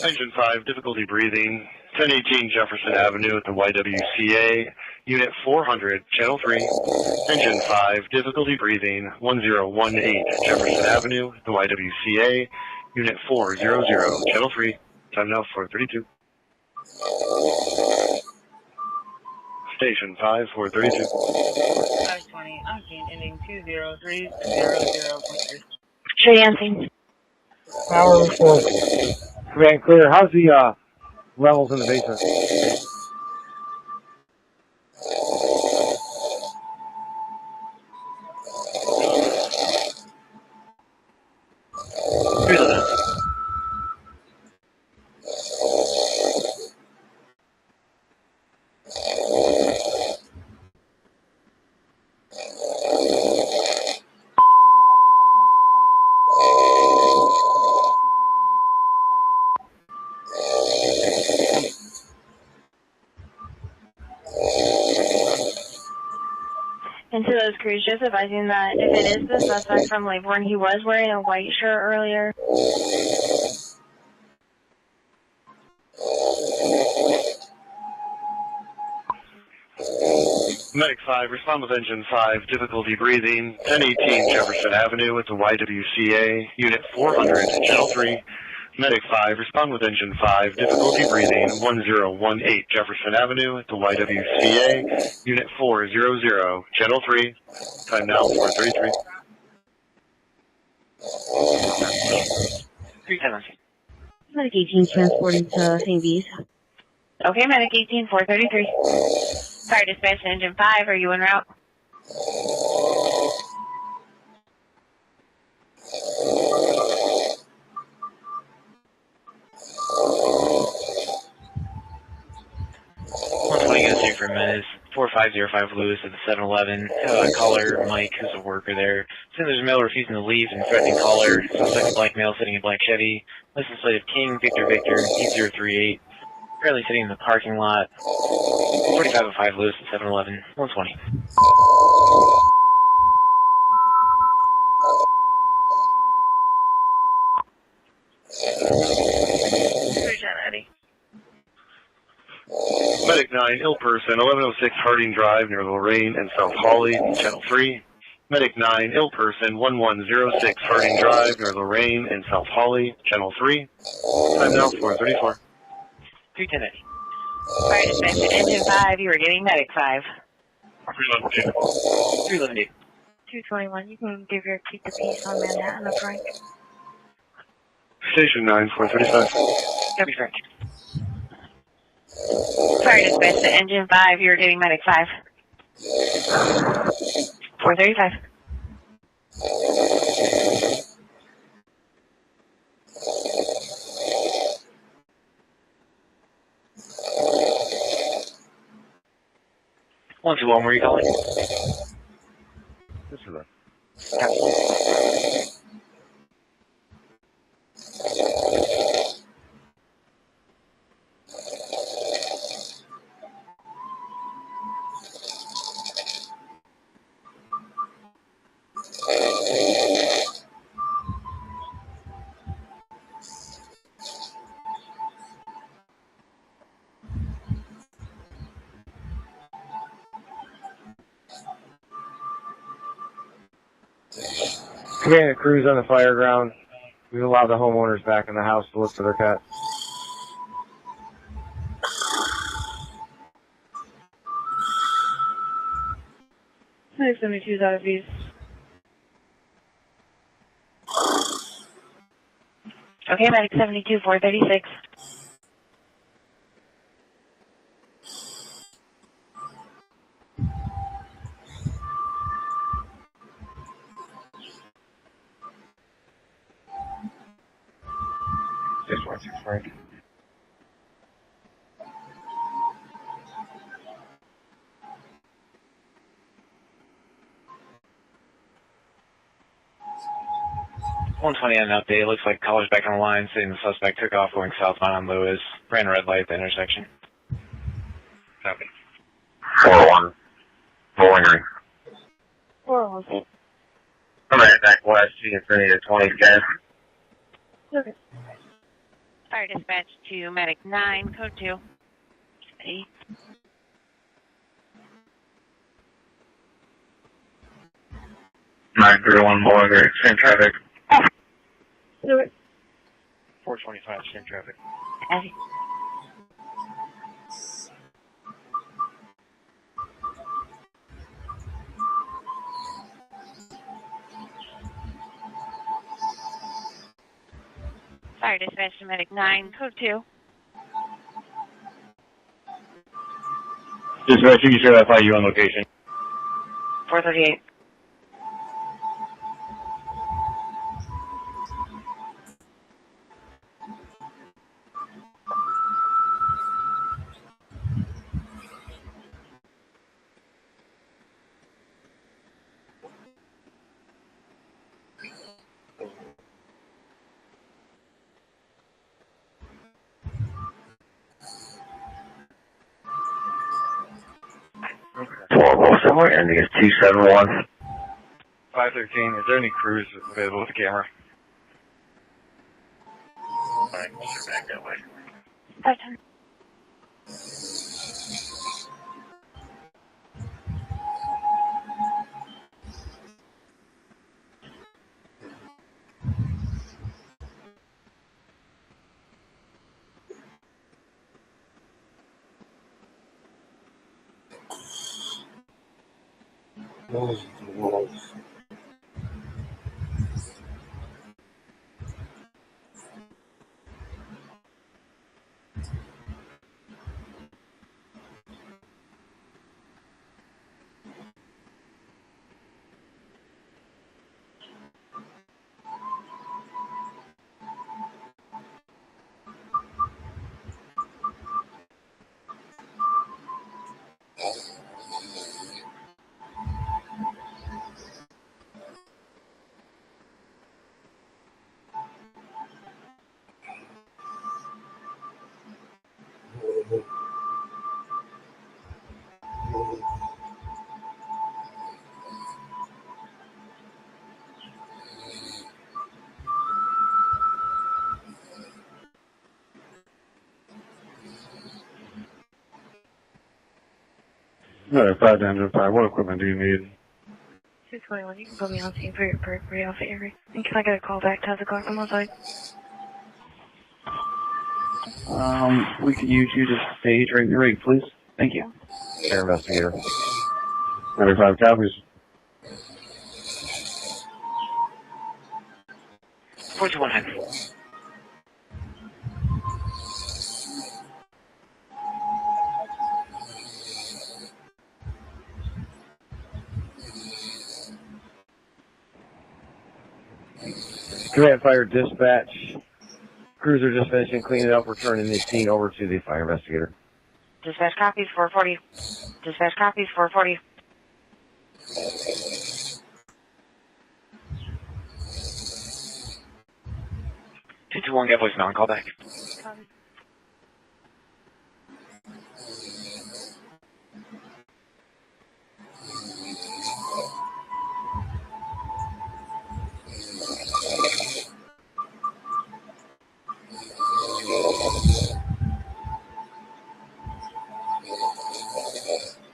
Engine 5, difficulty breathing. 1018 Jefferson Avenue at the YWCA. Unit 400, Channel 3. Engine 5, difficulty breathing. 1018 Jefferson Avenue at the YWCA. Unit 400, Channel 3. Time now 432. Station 5, 432. 520, octane ending 20300.3. Show you on scene. Power report. Command clear. How's the levels in the basement? And to those crews, just advising that if it is the suspect from Laybourne, he was wearing a white shirt earlier. Medic 5, respond with Engine 5, difficulty breathing. 1018 Jefferson Avenue at the YWCA. Unit 400, Channel 3. Medic 5, respond with Engine 5, difficulty breathing. 1018 Jefferson Avenue at the YWCA. Unit 400, Channel 3. Time now 433. 310. Medic 18 transported to St. B's. Okay, Medic 18, 433. Fire dispatch to Engine 5, are you en route? Units for a minute. 4505 Lewis at the 7-Eleven. Caller Mike, who's a worker there. Saying there's a male refusing to leave and threatening caller. Suspect black male sitting in black Chevy. License plate of King Victor 8038. Apparently sitting in the parking lot. 4505 Lewis at 7-Eleven. 120. Medic 9, ill person, 1106 Harding Drive near Lorraine and South Hawley, Channel 3. Medic 9, ill person, 1106 Harding Drive near Lorraine and South Hawley, Channel 3. Time now 434. 310. Fire dispatch to Engine 5, you are getting Medic 5. 311. 221, you can keep the peace on Manhattan up right. Station 9, 435. Copy, Frank. Fire dispatch to Engine 5, you are getting Medic 5. 435. One two one, where are you calling? This is a... Copy. Command crews on the fire ground. We've allowed the homeowners back in the house to look for their pets. Medic 72 is out of use. Okay, Medic 72, 436. Just 1-6 Frank. $120 on an update. Looks like caller's back on the line saying the suspect took off going southbound on Lewis. Ran a red light at the intersection. Copy. 4-1. Bowling green. 411. I'm right back west, Infinity to 20 gas. Okay. Fire dispatch to medic 9, code 2. 8. Nine 3-1 Bowling green. Same traffic. Do it. 425, same traffic. Heavy. Fire dispatch to medic 9, code 2. Dispatch, you can share that file you on location. 438. Somewhere ending is 271. 513, is there any crews available with the camera? Alright, back that way. 510. Alright, 5-5, what equipment do you need? 221, you can put me on scene for your periphery alpha area. And can I get a call back to have the car from outside? We could use you to stage right in your rig, please. Thank you. Air investigator. 95 copies. 4100. Command fire dispatch. Crews are just finishing cleaning up. We're turning the scene over to the fire investigator. Dispatch copies 440. Dispatch copies 440. Two two one, get voice non call back. Copy.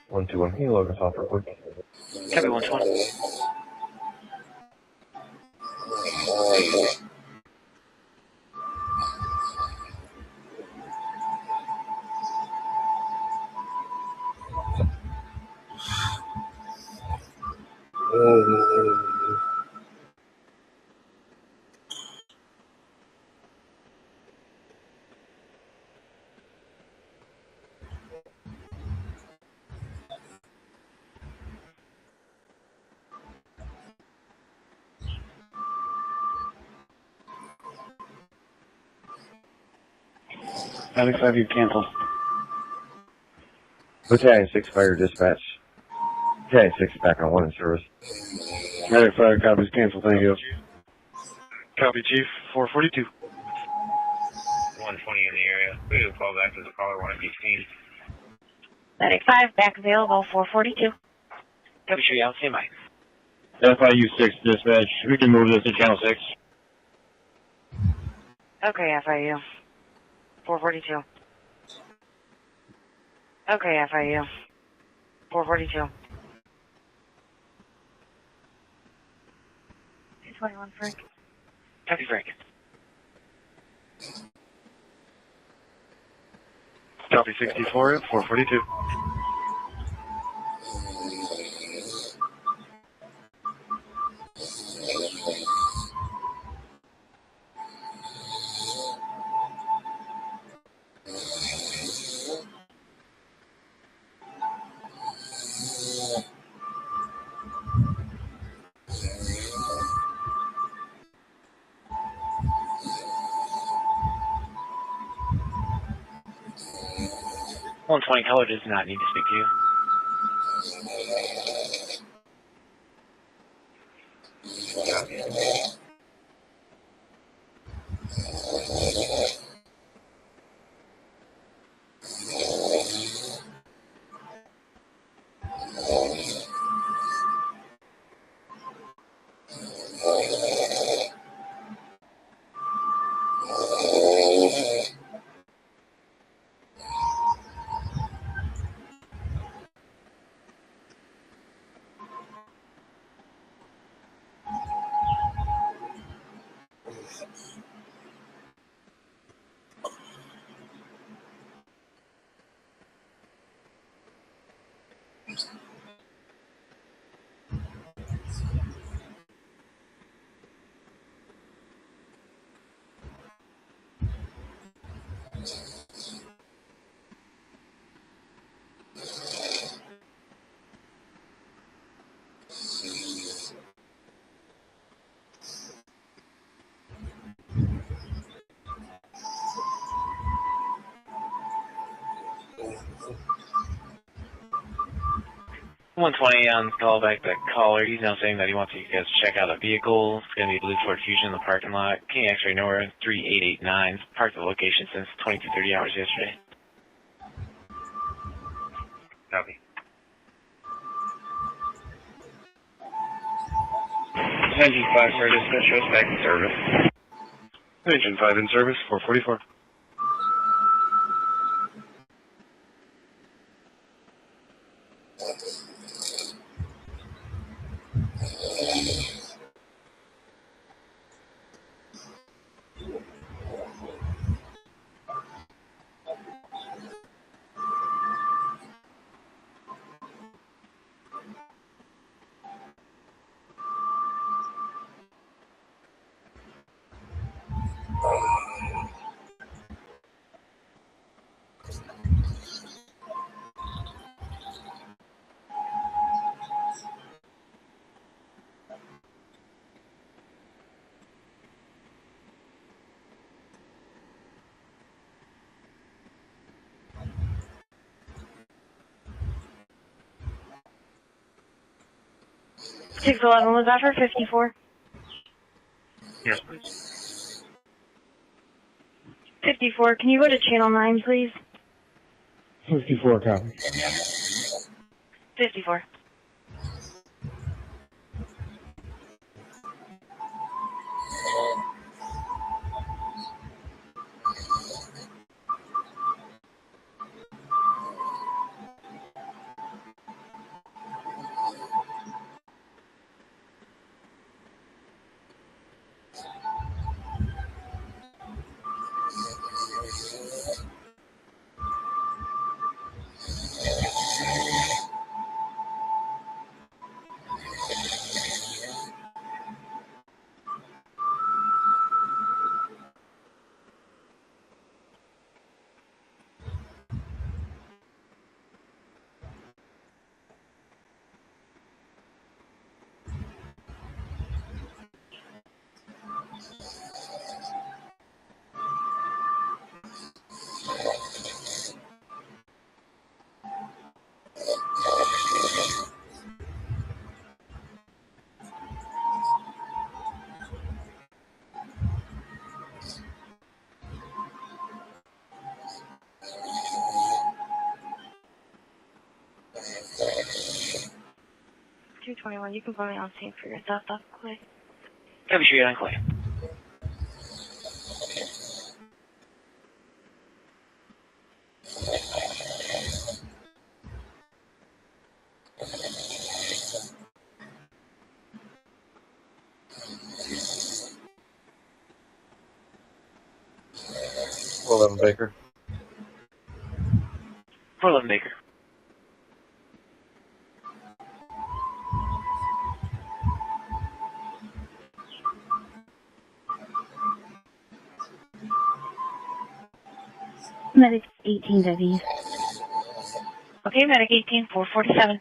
One, two, one. Can you log us off real quick? Copy 120. 95, you canceled. Battalion 6 fire dispatch. Battalion 6 back on 1 in service. Medic 5 copies canceled, thank you. Copy, Chief, 442. 120 in the area. We do call back to the caller 115. Medic 5, back available, 442. Copy, sure, yeah, stand by. FIU 6 dispatch. We can move this to channel 6. Okay, FIU. 442. Okay, FIU. 442. 221 Frank. Copy, Frank. Copy 64 at 442. One 120 caller does not need to speak to you. One 120 on call back to caller. He's now saying that he wants you guys to check out the vehicle. It's going to be Blue Ford Fusion in the parking lot. King X-ray North 3889. Parked at the location since 22:30 hours yesterday. Copy. Engine 5 for dispatch, shows back in service. Engine 5 in service, 444. Six 11 was that for 54? Yes, please. 54, can you go to channel 9, please? 54 copy. 54. 221, you can put me on scene for your death, that's quick. Copy, sure you're on Clay. Baker. 411 Baker. Medic 18 disease. Okay, Medic 18, 447.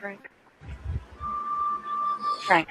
Frank. Frank.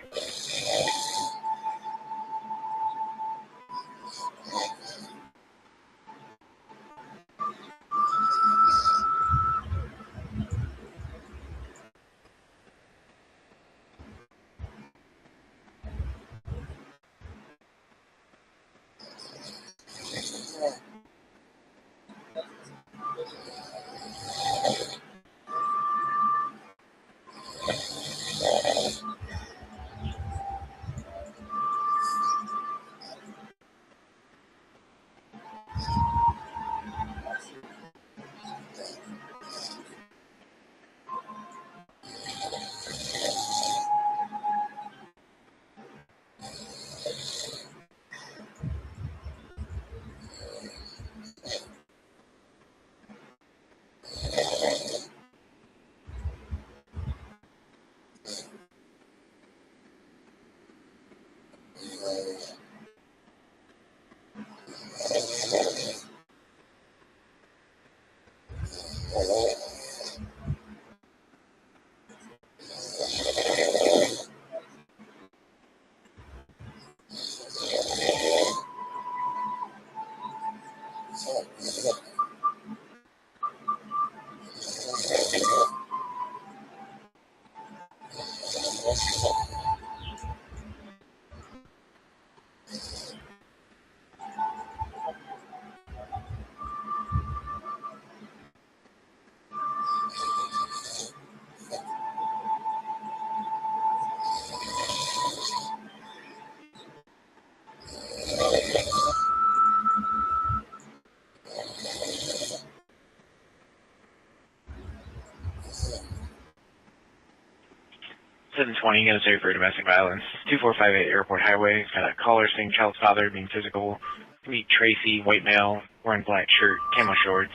You got a survey for domestic violence. 2458 Airport Highway. Got a caller saying child's father being physical. Meet Tracy, white male, wearing black shirt, camo shorts.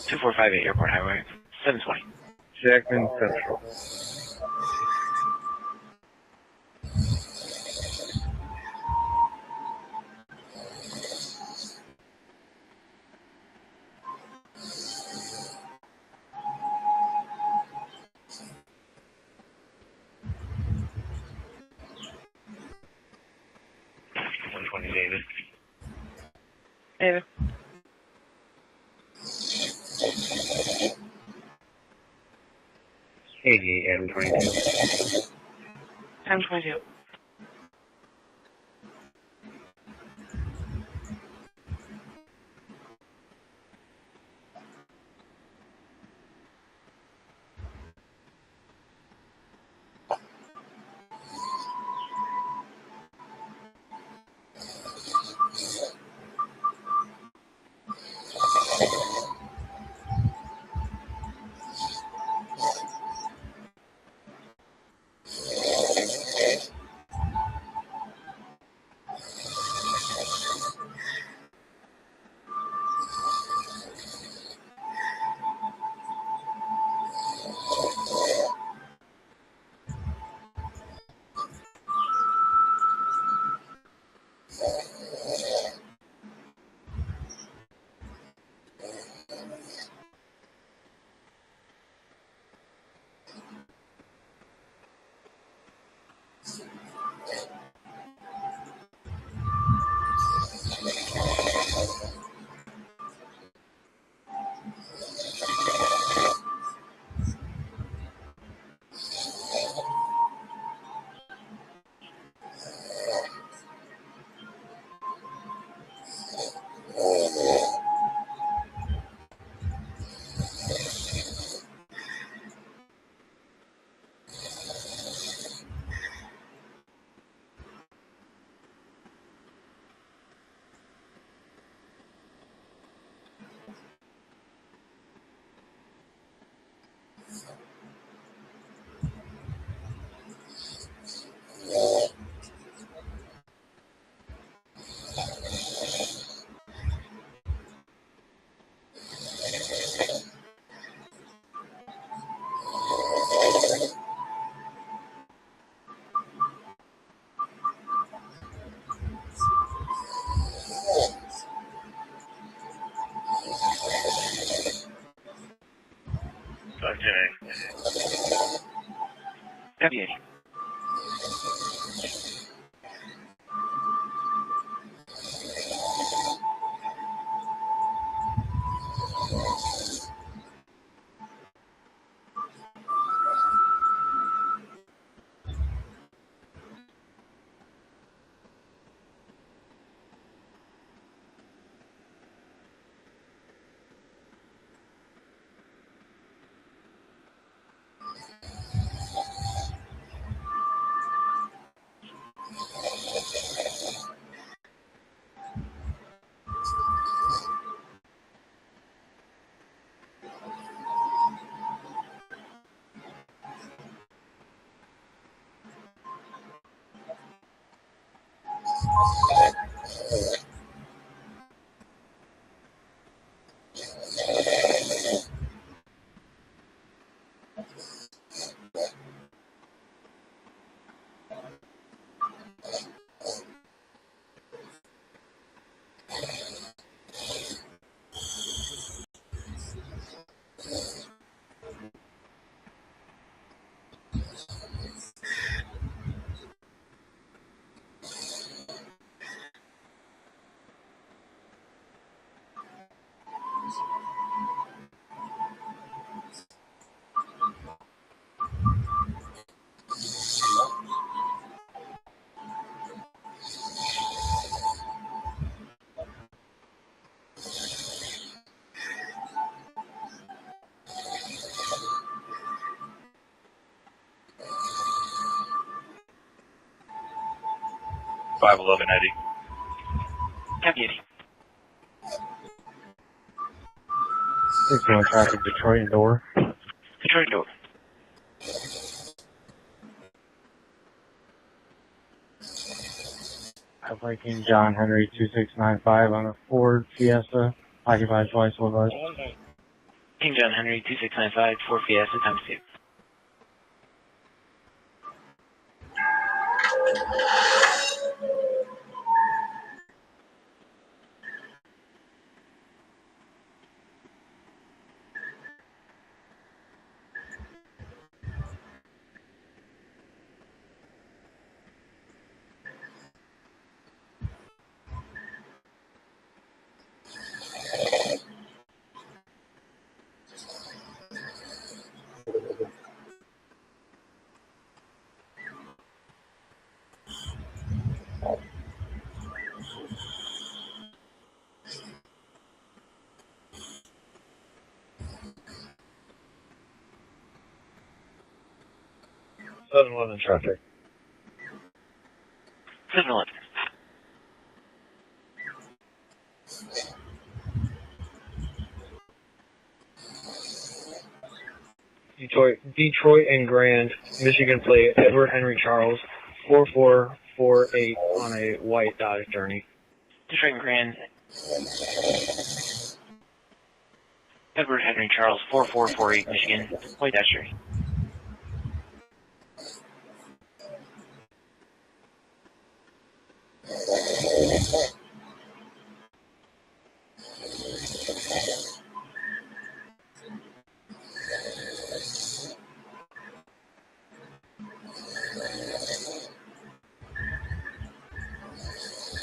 2458 Airport Highway. 720. Jackman Central. David. M22. M22. W80. Eddie. W80. 61 traffic, Detroit and door. Detroit door. I'm King John Henry 2695 on a Ford Fiesta, occupied twice with us. King John Henry 2695, Ford Fiesta, times 2. 711 traffic. 711. Detroit and Grand, Michigan plate, Edward Henry Charles, 4448 on a white Dodge Journey. Detroit and Grand. Edward Henry Charles, 4448 Michigan, white Dodge Journey.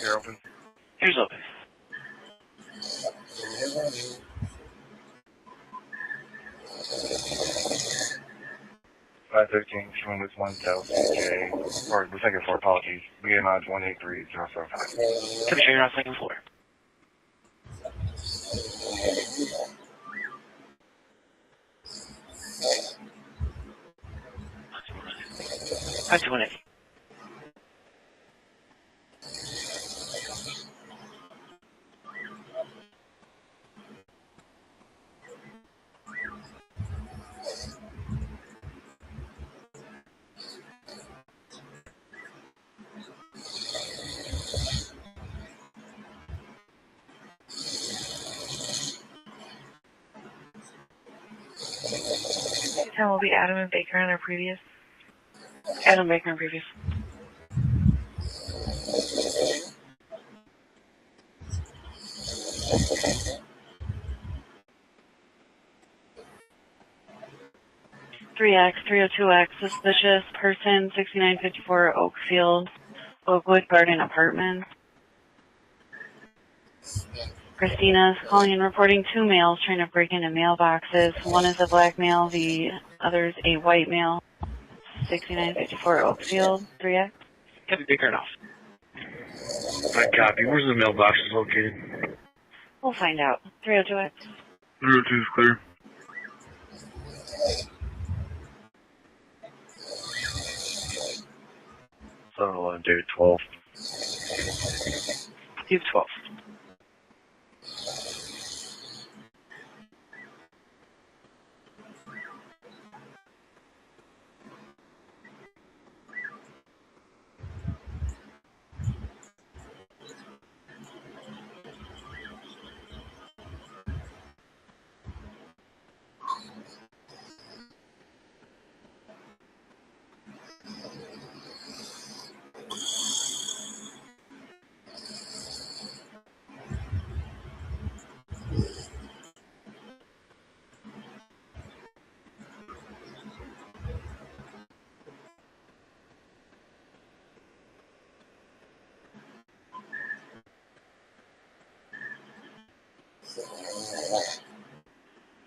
You're open. Here's open. Five 13, showing this 1 South J, or the second floor, apologies. BA miles 183.075. To be sure you're on second floor. Five 218. Time will be Adam and Baker on our previous. Adam Baker on previous. X 302X, suspicious person, 6954 Oakfield, Oakwood Garden Apartments. Christina's calling and reporting 2 males trying to break into mailboxes. One is a black male, the other is a white male. 6954 Oakfield, 3X. Copy, Baker and off. I copy. Where's the mailbox located? We'll find out. 302X. 302 is clear. David 12. David 12.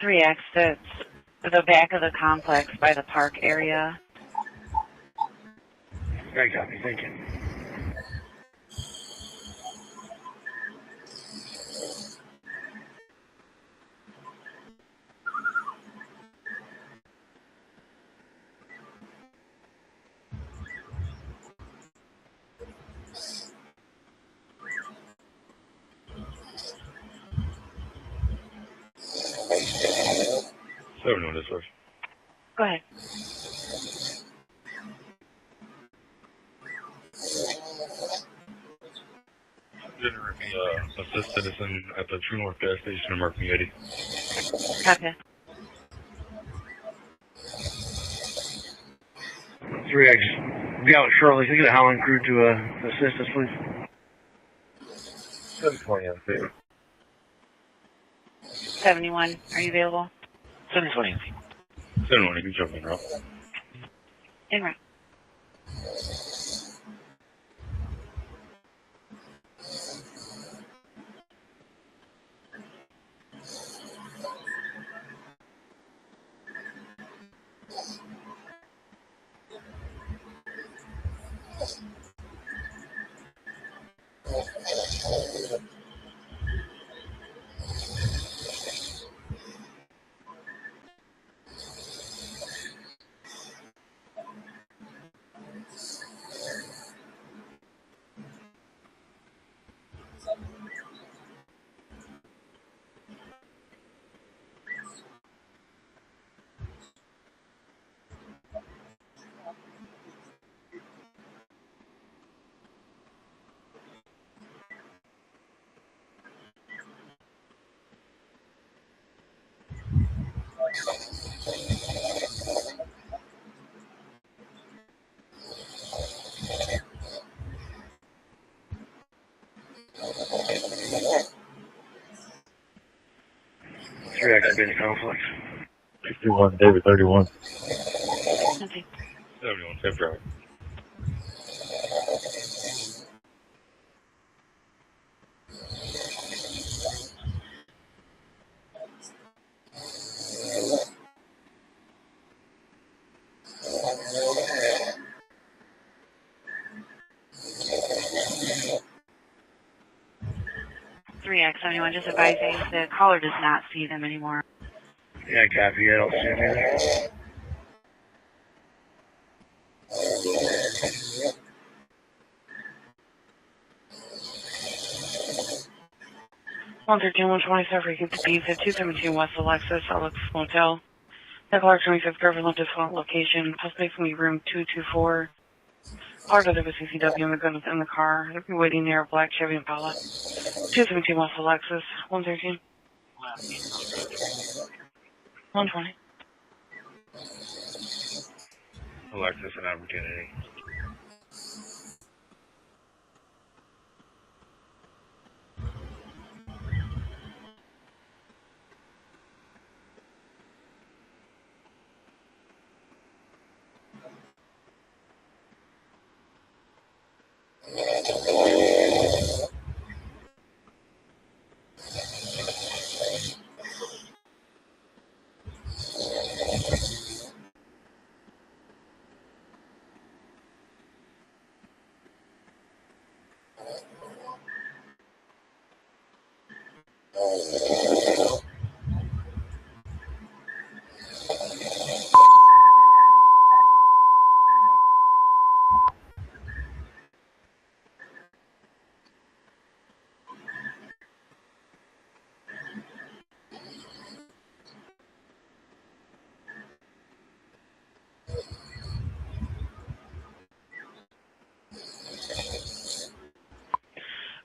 Three exits to the back of the complex by the park area. I copy. Thank you. No, this was. Go ahead. Assist citizen at the True North gas station in Murphy Eddy. Copy. 3X. Gallup Shirley, can you get a Howland crew to assist us, please? 720 on favor. 71, are you available? 720. 720, you jump in, Rob. En route. Three activated conflict. 61, David 31. 71, safe drive. X71, just advising the caller does not see them anymore. Yeah, copy. I don't see him either. 113, 127, get the beef at 217 West Alexis, Alex Motel. The caller 25th Government default location, possibly from room 224. Part of it was CCW and the gun was in the car. They'll be waiting near a black Chevy Impala. 217 West Alexis, 113. 120. Alexis, an opportunity.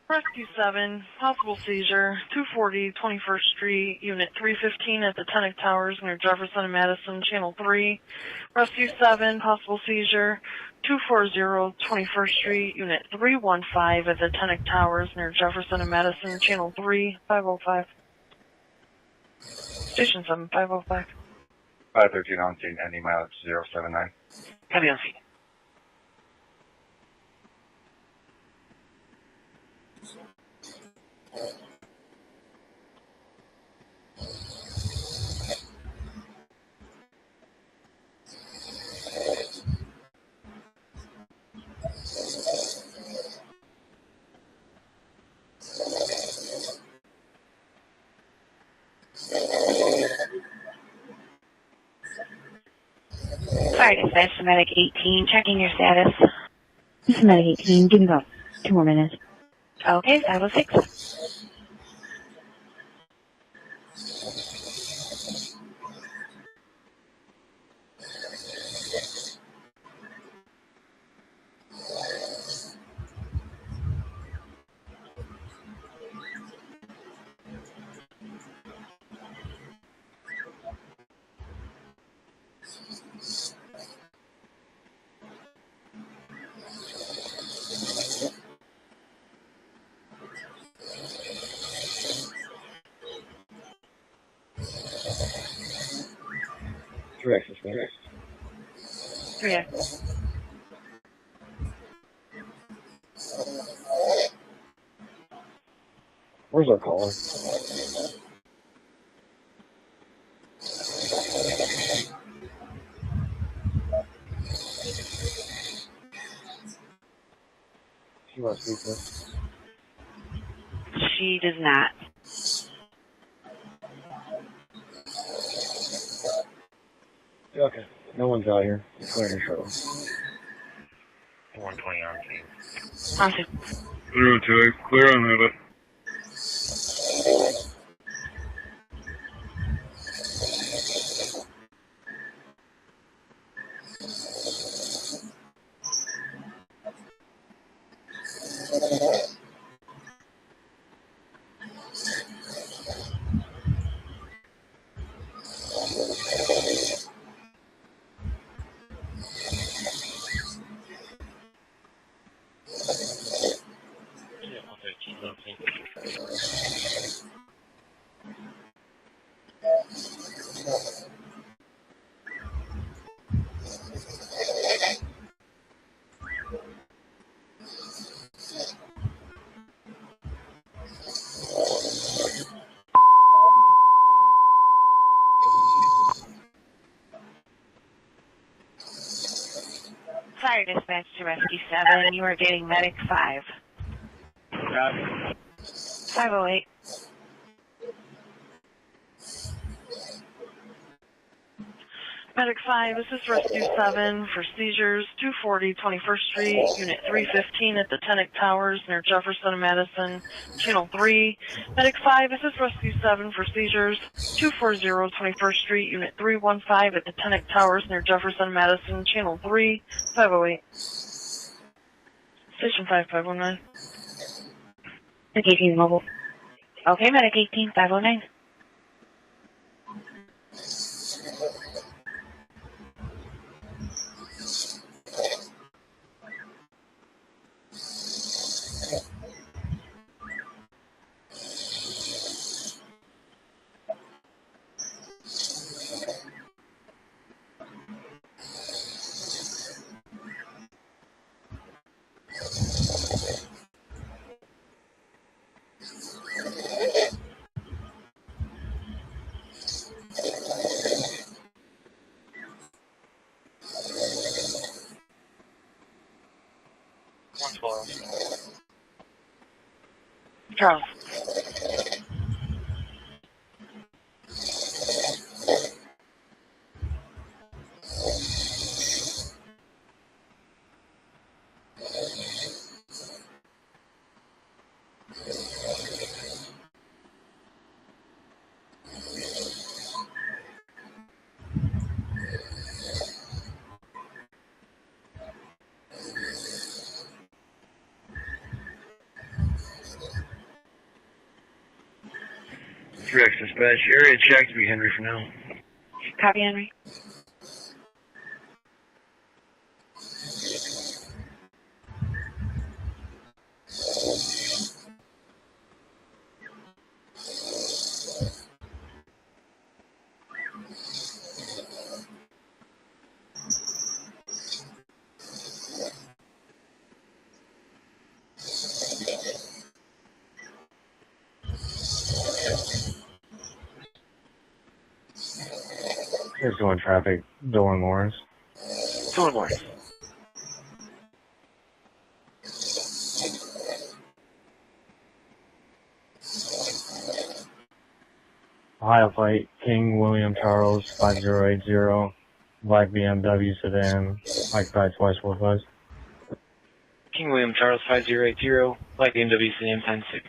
Rescue 7, possible seizure, 240 21st Street, Unit 315 at the Tennick Towers near Jefferson and Madison, Channel 3. Rescue 7, possible seizure, 240 21st Street, Unit 315 at the Tennick Towers near Jefferson and Madison, Channel 3, 505. Station 7, 505. 513 on scene, any mileage 079. Heavy on scene. Fire dispatch to Medic 18, checking your status. This is Medic 18, give me about 2 more minutes. Okay, 506. Three access, man. 3X. Where's our caller? She wants to speak to. She does not. Okay, no one's out here. Clear your shuttle. 120 on scene. On scene. Clear on 2, clear on Nova. Fire dispatch to Rescue 7. You are getting Medic 5. 508. Medic 5, this is Rescue 7 for seizures, 240 21st Street, Unit 315 at the Tennick Towers near Jefferson and Madison, Channel 3. Medic 5, this is Rescue 7 for seizures, 240 21st Street, Unit 315 at the Tennick Towers near Jefferson and Madison, Channel 3, 508. Station 5519. Medic 18 mobile. Okay, Medic 18, 509. Charles. Rex dispatch, area check to be Henry for now. Copy, Henry. Here's going traffic, Dylan Lawrence. Dylan Lawrence. Ohio Flight, King William Charles 5080, black BMW sedan, occupied twice 45. King William Charles 5080, black BMW sedan times 6.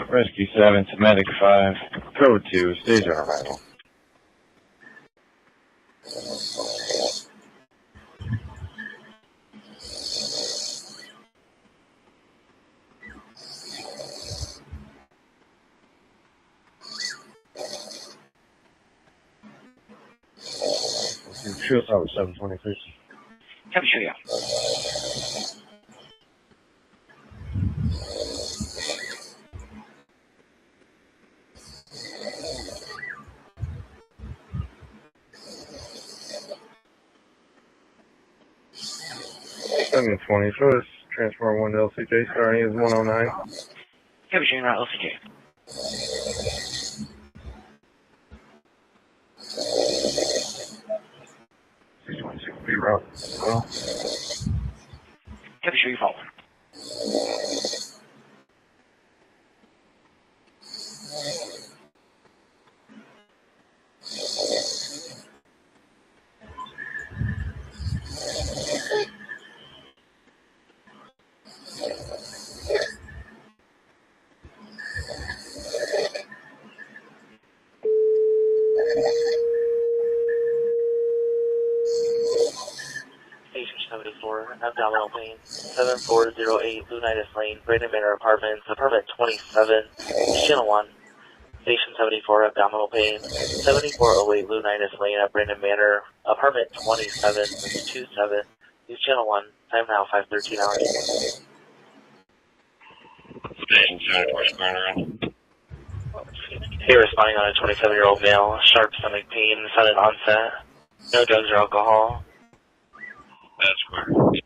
Rescue 7 to Medic 5, Code 2, stage on arrival. Show us out with 723. Copy, show you. Seven 21st, transfer 1 to LCJ, starting is 109. Copy, showing route LCJ. Route. Well, Copy, show you following. Station 74, abdominal pain, 7408 Lunitas Lane, Brandon Manor Apartments, apartment 27, channel 1. Station 74, abdominal pain, 7408 Lunitas Lane at Brandon Manor, apartment 27, 27, use channel 1, time now 5:13 hours. Station 74, square around. You're responding on a 27-year-old male, sharp stomach pain, sudden onset, no drugs or alcohol. That's clear.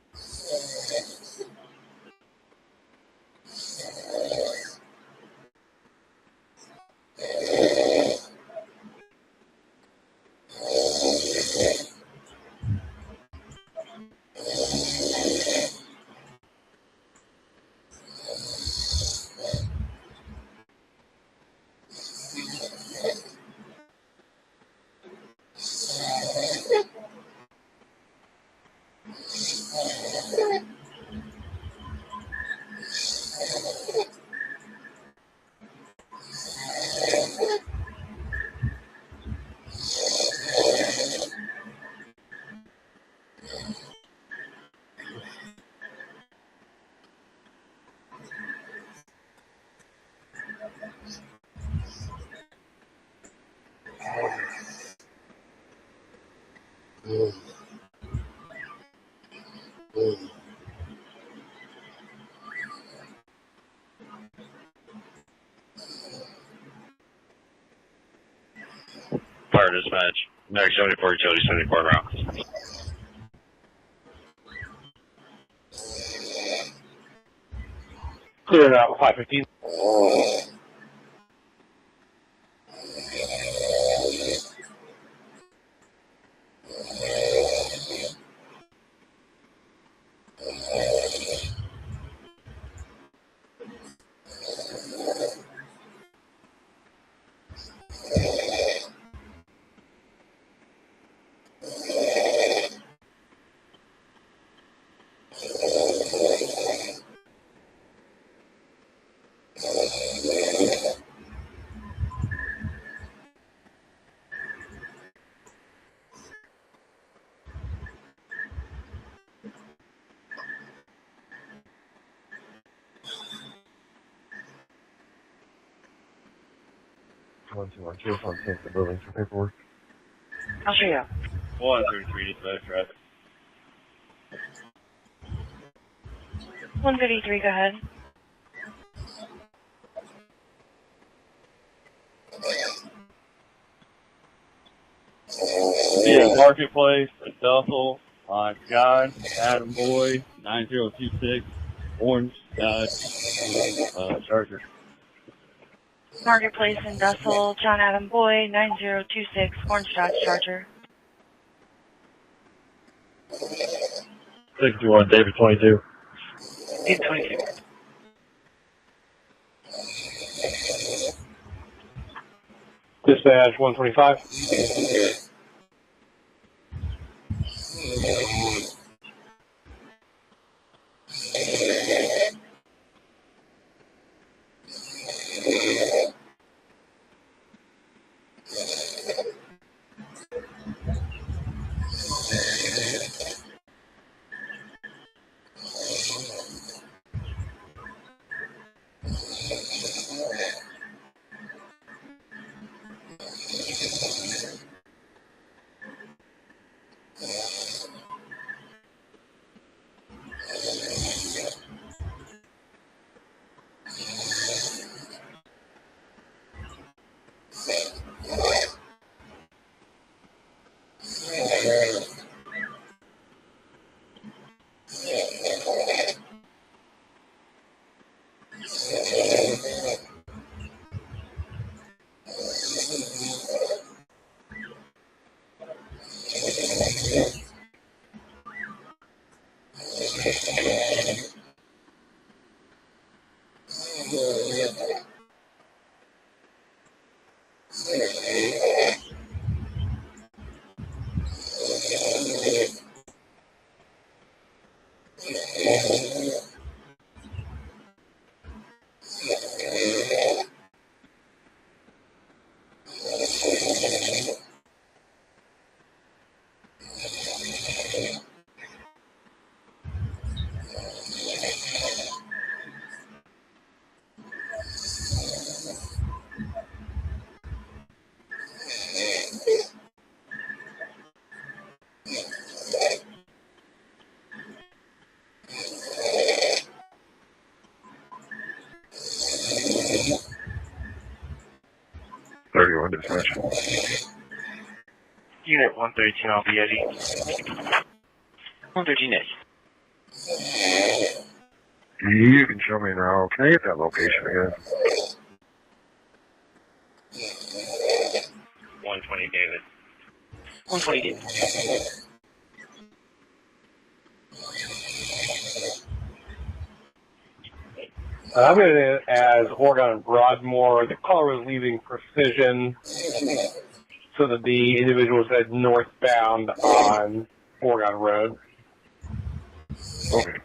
Fire dispatch. Next 74 utility 74 rounds. Clear it out, 515. One, two, one, two. I'll take the building for paperwork. I'll show you. 133 dispatch traffic. 153, go ahead. Yeah, Marketplace, Duffel, Sky, Adam Boy, 9026, Orange Dodge, Charger. Marketplace in Dussel, John Adam Boy, 9026, Orange Dodge Charger. 61, David 22. David 22. Dispatch 125. 31 dispatch. Unit 113, I'll be Eddie. 113 Edge. You can show me now. Can I get that location again? 120 David. 120 David. I'm going to as Oregon and Broadmoor. The caller was leaving Precision so that the individual was headed northbound on Oregon Road. Okay.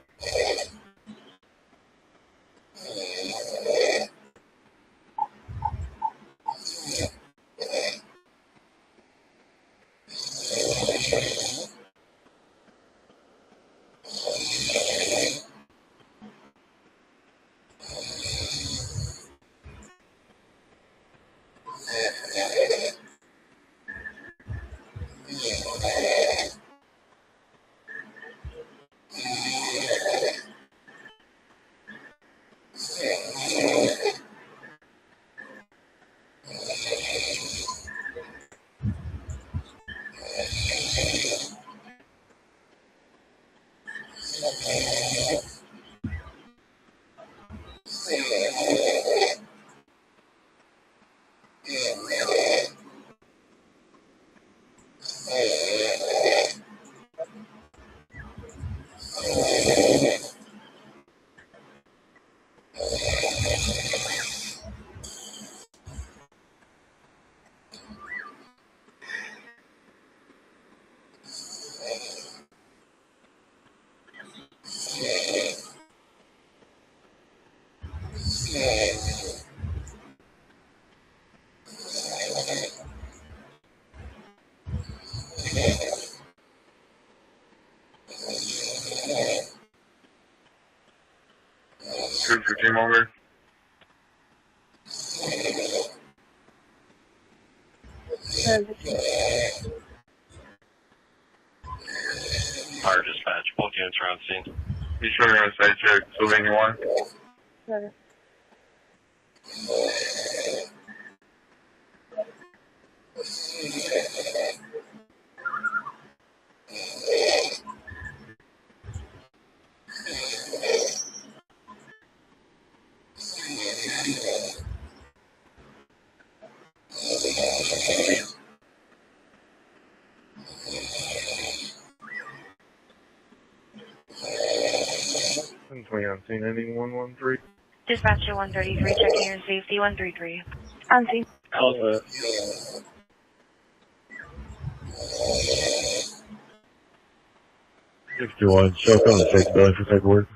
Good for team over. Fire dispatch, both units are on scene. You sure you're on site check Sylvania 1? Okay. On scene ending 113. Dispatcher 133, checking your safety 133. On scene. Alpha. 61, show up on the safety building for paperwork.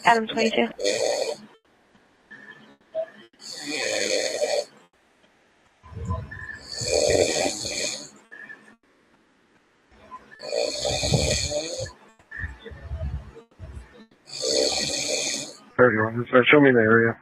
Adam 22. Show me the area.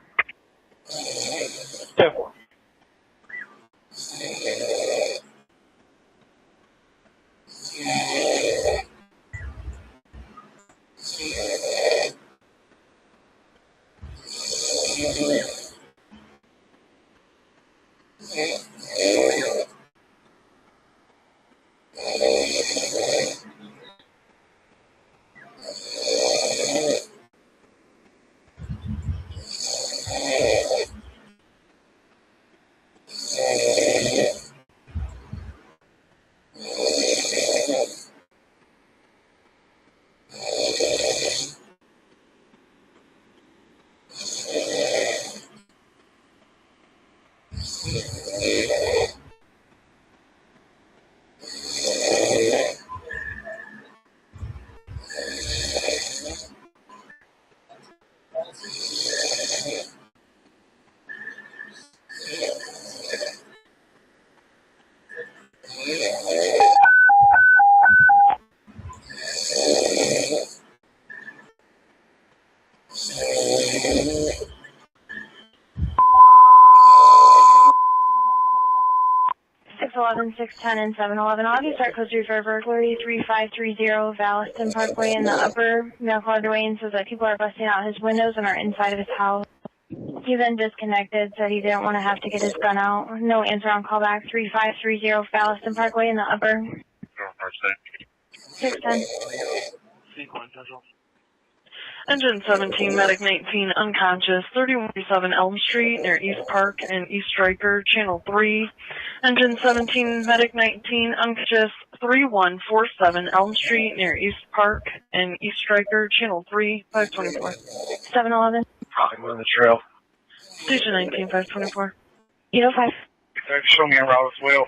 on 610 and 711. Obvious start code 3 for burglary, 3530 Valliston Parkway in the upper. Male caller Dwayne says that people are busting out his windows and are inside of his house. He then disconnected, said he didn't want to have to get his gun out. No answer on callback, 3530 Valliston Parkway in the upper. 610. Engine 17, Medic 19, unconscious, 3137 Elm Street near East Park and East Striker, Channel 3. Engine 17, Medic 19, unconscious, 3147 Elm Street near East Park and East Striker, Channel 3, 524. 711. I'm on the trail. Station 19, 524. 805. Show me a route as well.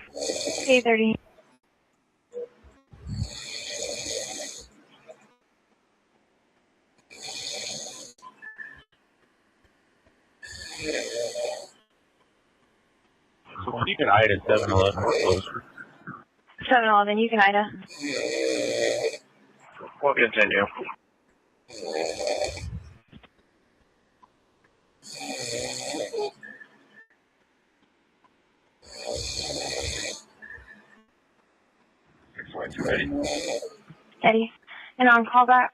830. You can hide at 7-Eleven or closer. 711, you can IDA. We'll continue. Eddie. And on callback,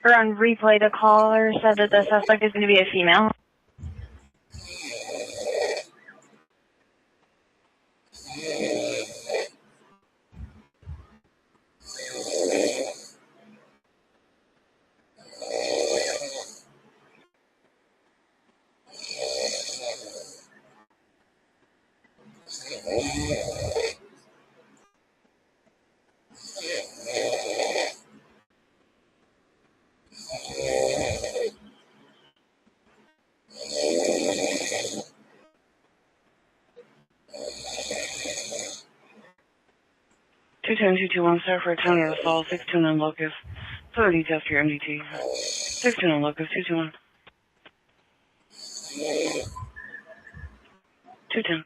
or on replay, the caller said that the suspect is going to be a female. Two 221, sir, for a counter assault, 629 Locust. Further details for your MDT. 629 Locust, 221. 210.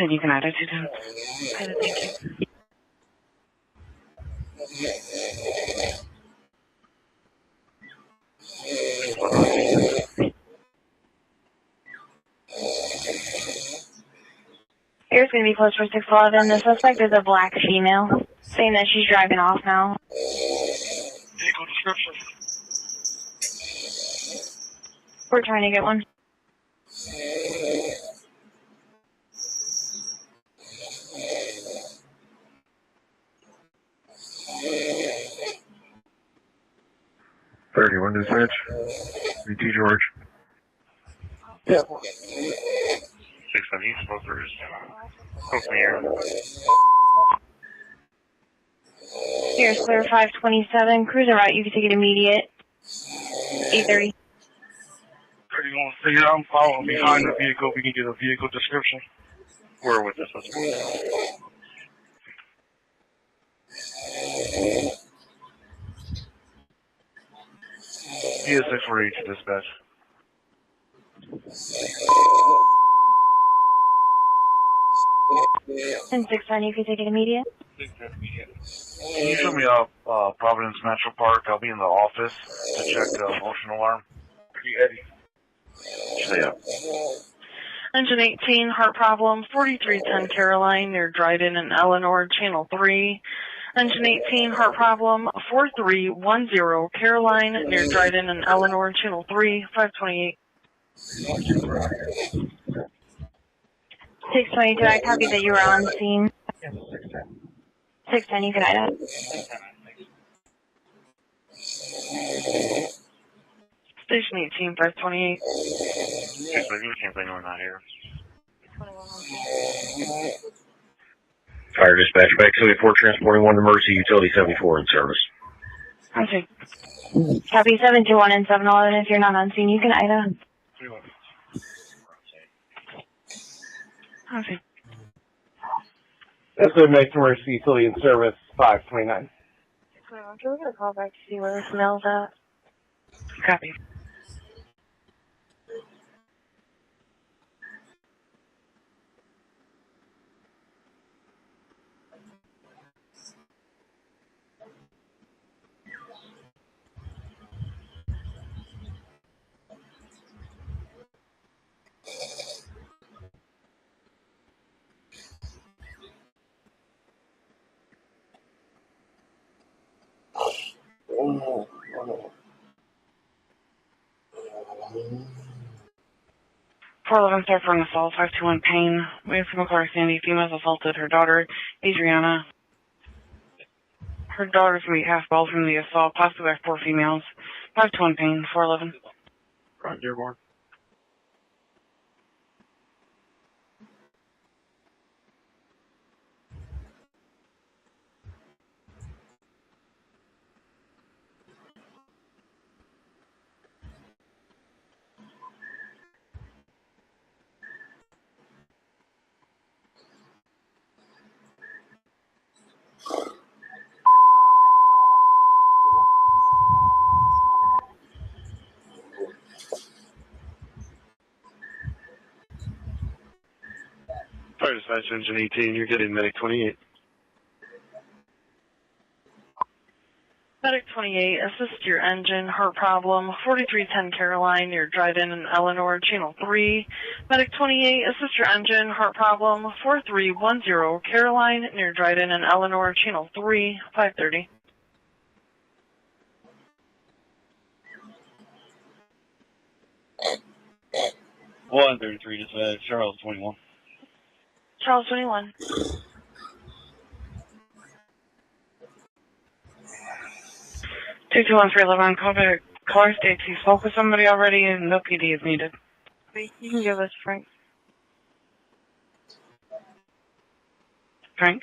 You can add it, 210. Okay, thank you. Air's going to be closed for 611. The suspect is a black female, saying that she's driving off now. Vehicle description. We're trying to get one. One dispatch. BT George. Yeah. 6 East smokers. Open air. Here's clear 527. Cruiser route, you can take it immediate. 830. Pretty want to figure out I'm following behind the vehicle. We can get a vehicle description. Where with this? PS648 to dispatch. And 610, you can take it immediate. Can you show me Providence Metro Park? I'll be in the office to check motion alarm. Eddie. Yeah. Engine 18, heart problem, 4310 Caroline near Dryden and Eleanor, Channel 3. Engine 18, heart problem, 4310 Caroline near Dryden and Eleanor, Channel 3, 528. 622, I copied that you were on scene. 610, you can IDA. Station 18, 528. Yes, but you can't say no, we're not here. Fire dispatch back 74, transporting 1 to Mercy, utility 74 in service. Okay. Copy 721 and 711. If you're not on scene, you can IDA. Okay. That's the Medic Emergency Utility in Service 529. Can we get a call back to see where this mail's at? Copy. Oh. 411 start for an assault, 521 pain. We have female caller Sandy. Female assaulted her daughter, Adriana. Her daughter's going to be half bald from the assault, possibly by 4 females. 521 pain, 411. Front Dearborn. Fire dispatch engine 18, you're getting medic 28. Medic 28, assist your engine, heart problem, 4310 Caroline, you're drive-in in Eleanor, channel 3. Medic 28, assist your engine, heart problem, 4310 Caroline, near drive-in in Eleanor, channel 3, 530. One 33 dispatch, Charles 21. Charles 21. 221-311, call back. Caller states he spoke with somebody already and no PD is needed. You can give us Frank. Frank?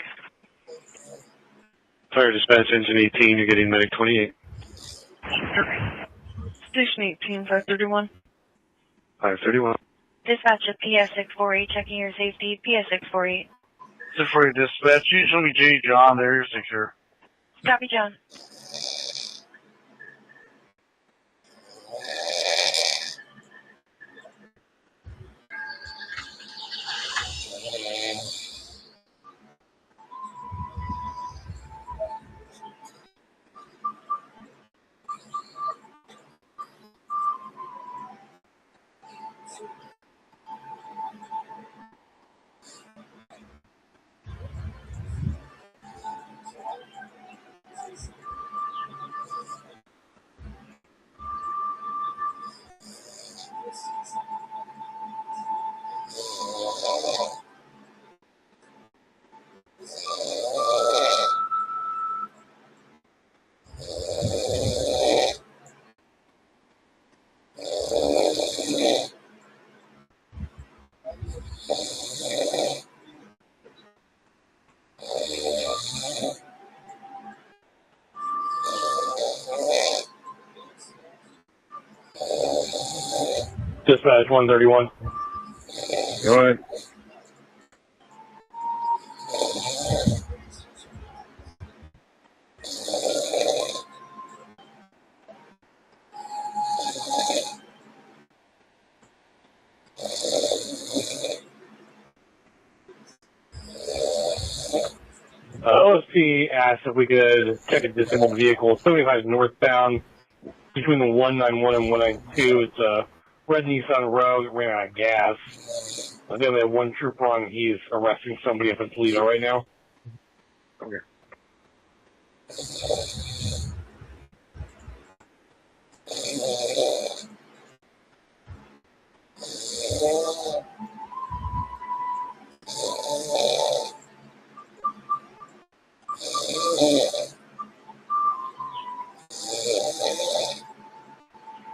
Fire dispatch engine 18, you're getting medic 28. Station 18, 531. 531. Dispatch of PS648, checking your safety. PS648. 648 dispatch, usually J. John, there's secure. Copy, John. Dispatch 131. Go ahead. OSP asked if we could check a disabled vehicle, 75 northbound, between the 191 and 192. It's a red Nissan Rogue. It ran out of gas. I think we have one trooper on. He's arresting somebody up in Toledo right now. Okay.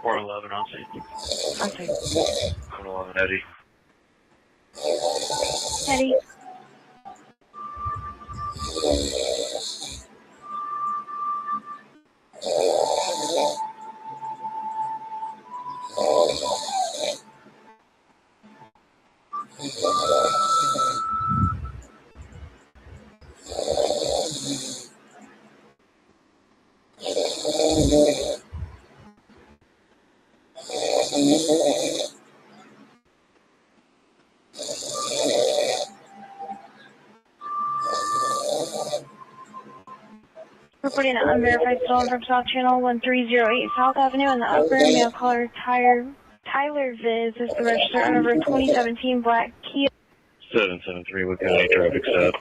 Four 11 on safety. On safety. 411 Eddie. Eddie. Reporting an unverified stolen from South Channel 1308 South Avenue in the upper. Male caller Tyler Viz is the registered owner of a 2017 black Kia. 773, what county traffic stop?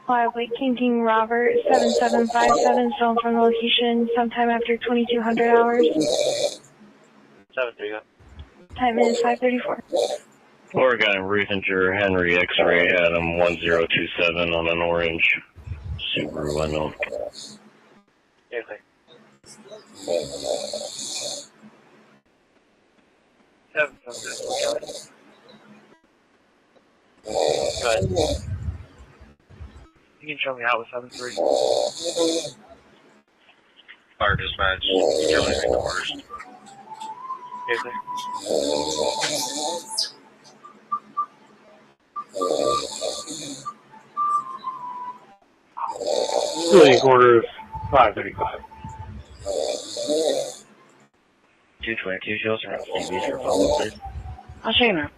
Live King Robert 7757 stolen from the location sometime after 2200 hours. 7-3, go. Time is 5:34. Oregon Ruthinger Henry X-ray Adam 1027 on an orange Subaru unknown. Yeah, clear. 7-7, what county? Go ahead. You can show me out with 7-3. Fire dispatch, Joe anything the worst. Yeah, clear. 2 535. 222 shows around CB's for follow, please. I'll show you now.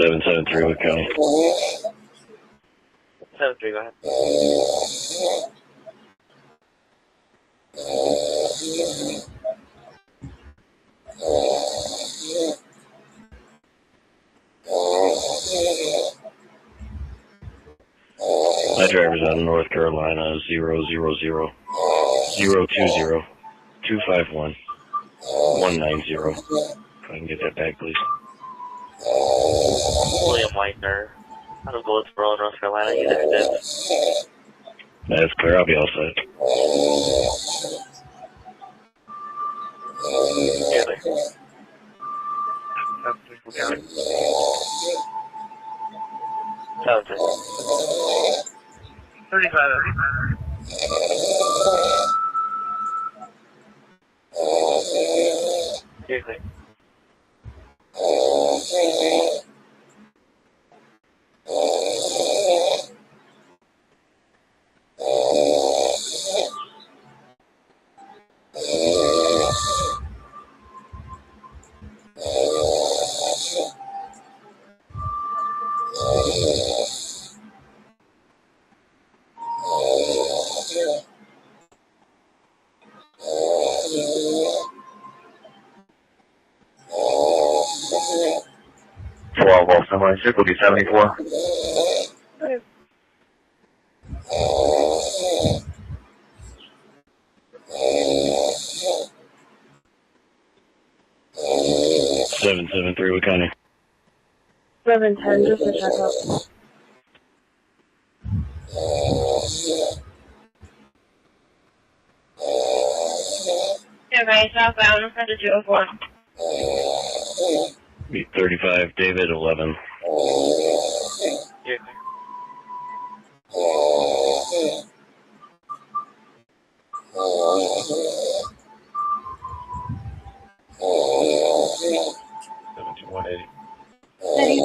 Seven 773, what county? 7-3, go ahead. My driver's out of North Carolina, 000 020 251 190. If I can get that back, please. William Whitener, out of Goldsboro, North Carolina, you active. That's clear, I'll be all set. Yeah, clear. 7-3, what county? 7-3. 35. Yeah, clear. 12 off semi, 74. Okay. 773, what county? 710, just a checkup. Okay, southbound in front of 204. 35, David 11. Yeah, clear. 180. Steady.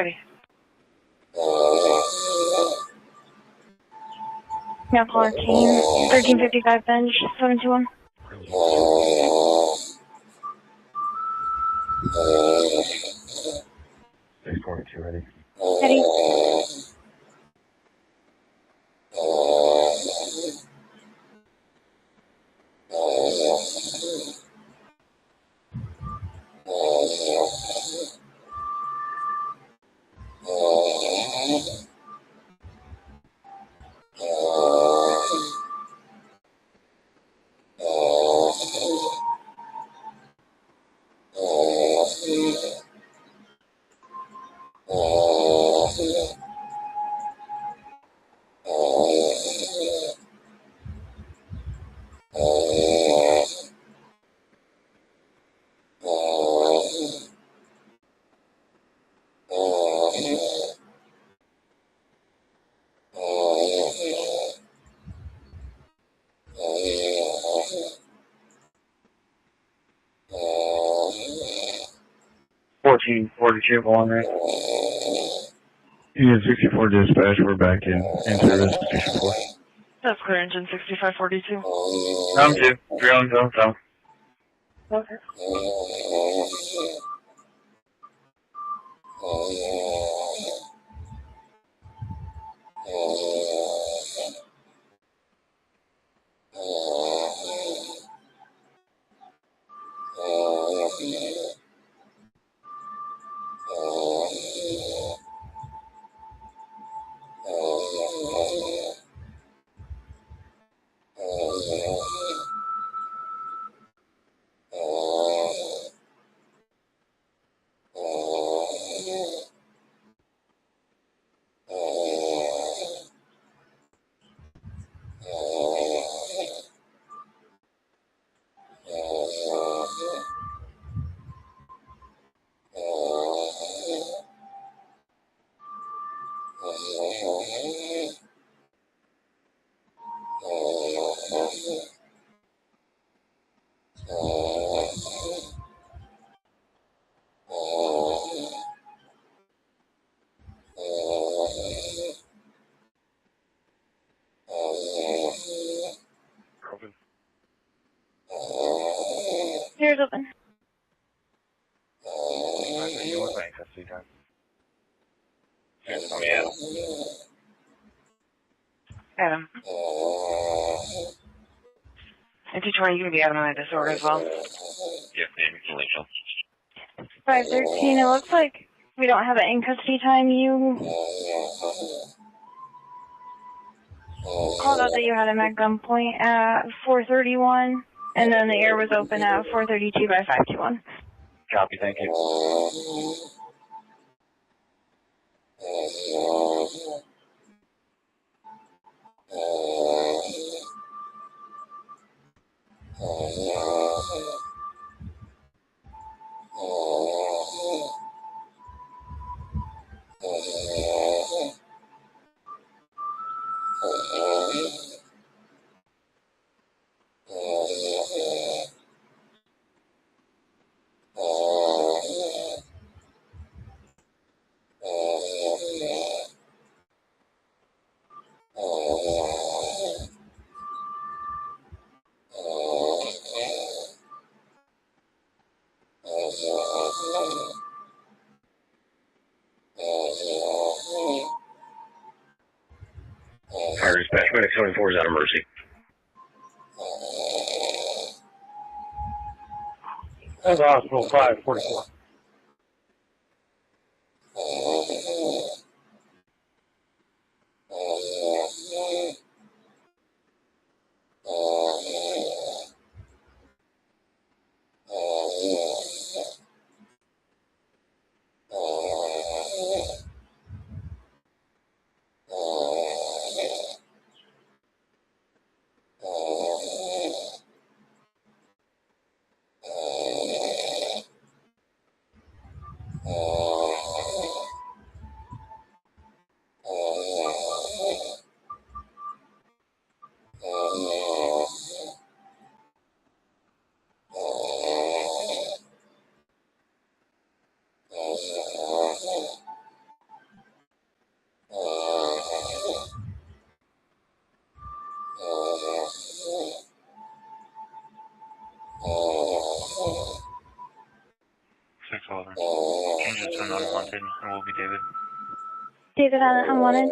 Ready. Now caller team 1355 bench 721. 642 ready. Ready. On right. Unit 64 dispatch, we're back in service, station 4. That's clear, engine 6542. Round 2. 3 on zone. Okay. Here's open. You look like custody time. Adam. And Detroit, you can be Adam on this order as well. Yes, ma'am, Rachel. 513. It looks like we don't have an in custody time. You called out that you had him at gunpoint at 4:31, and then the air was open at 4:32 by 521. Copy, thank you. Fire dispatch, medic 74 is out of mercy. That's hospital 544. an unwanted, and will be David. David on unwanted.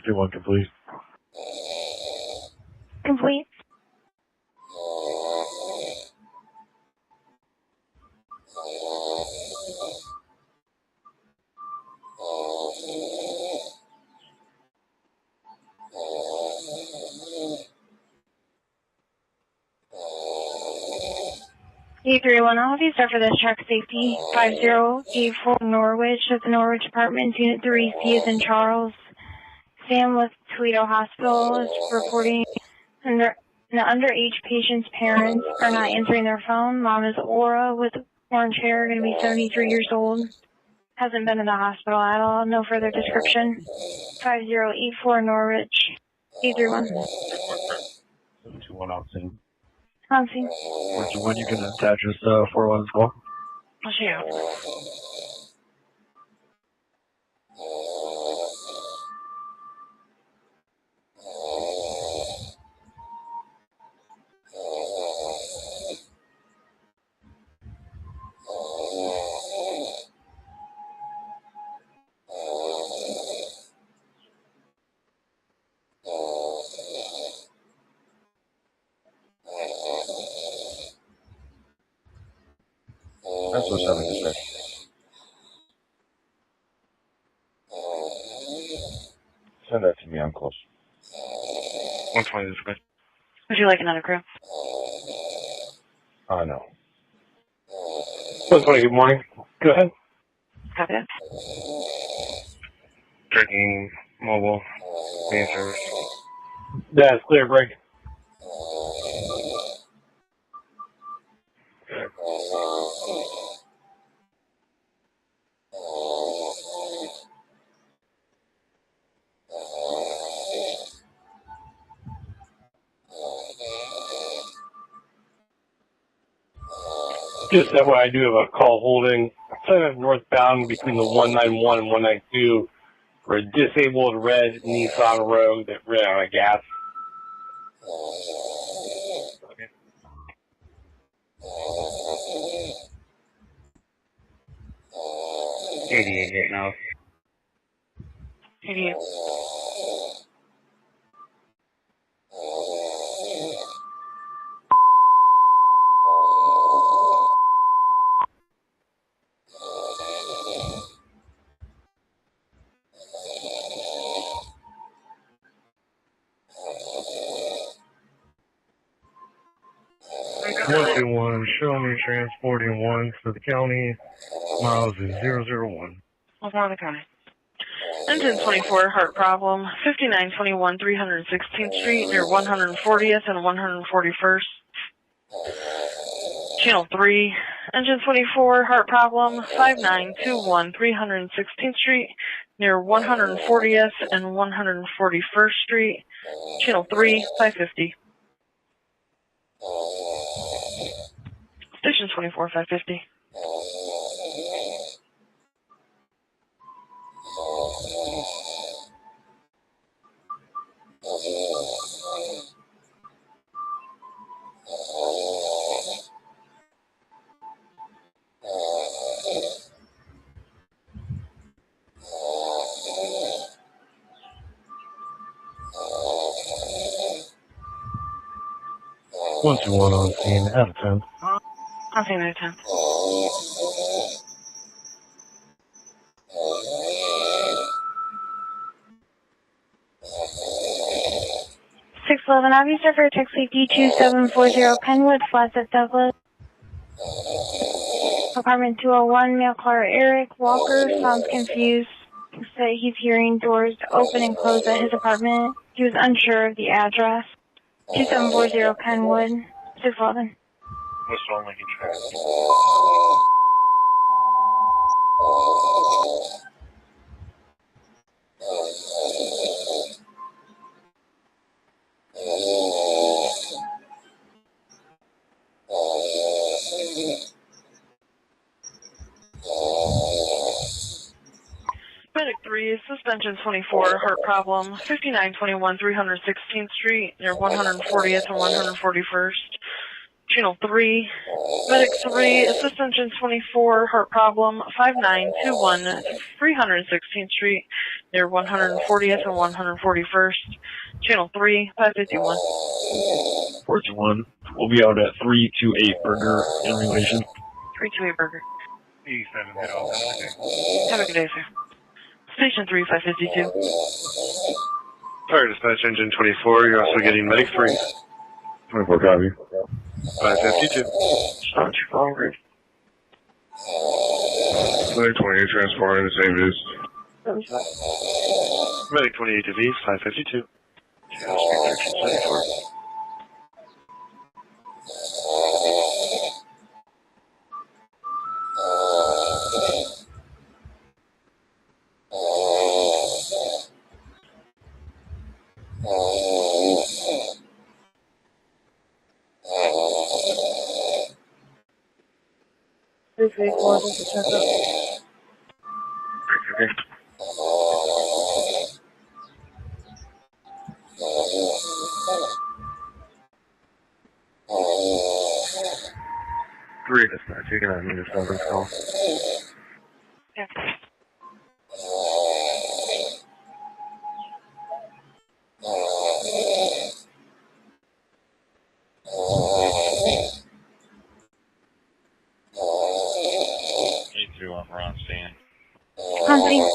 $61 complete. Complete. E31, all of you start for this truck safety. 5084 Norwich at the Norwich Apartments, Unit 3C is in Charles. Sam with Toledo Hospital is reporting the underage patient's parents are not answering their phone. Mom is Aura with orange hair, going to be 73 years old. Hasn't been in the hospital at all. No further description. 5084 Norwich. E31. 721 on scene. On scene. 421, you can attach this 411 call. I'll show you. That's what's having this day. Send that to me, I'm close. 120 this way. Would you like another crew? No. 120, good morning. Go ahead. Copy that. Drinking, mobile, main service. That's clear, break. Just that way I do have a call holding kind of northbound between the 191 and 192 for a disabled red Nissan Rogue that ran out of gas. Okay. 88 right now. 88. One two one, show me transporting one for the county. Miles is 001. What's more on the county? Engine 24, heart problem. 5921 316th Street near 140th and 141st. Channel 3. Engine 24, heart problem. 5921 316th Street near 140th and 141st Street. Channel 3, 550. Station 24, 550. One two one on scene, out of 10. I'll see you next time. .611 Obviously for Tech Safety 2740 Penwood, Flats at Douglas. Apartment 201, male caller Eric Walker sounds confused. Said he's hearing doors open and close at his apartment. He was unsure of the address. 2740 Penwood, 611. What's wrong with track? Medic 3, suspension 24, heart problem, 5921 316th Street, near 140th and 141st. Channel 3, Medic 3, suspension 24, heart problem, 5921 316th Street, near 140th and 141st. Channel 3, 551. 421. We'll be out at 328 Burger in relation. 328 Burger. 87 head off. Have a good day, sir. Station 3, 552. Fire dispatch engine 24, you're also getting medic 3. 24 copy. 552. Not too far away. Medic 28 transporting the same dues. Medic 28 to V, 552. This week, just to check up. Okay. Three dispatch, you can have me just over call. Yeah. E2 we're on scene. On scene.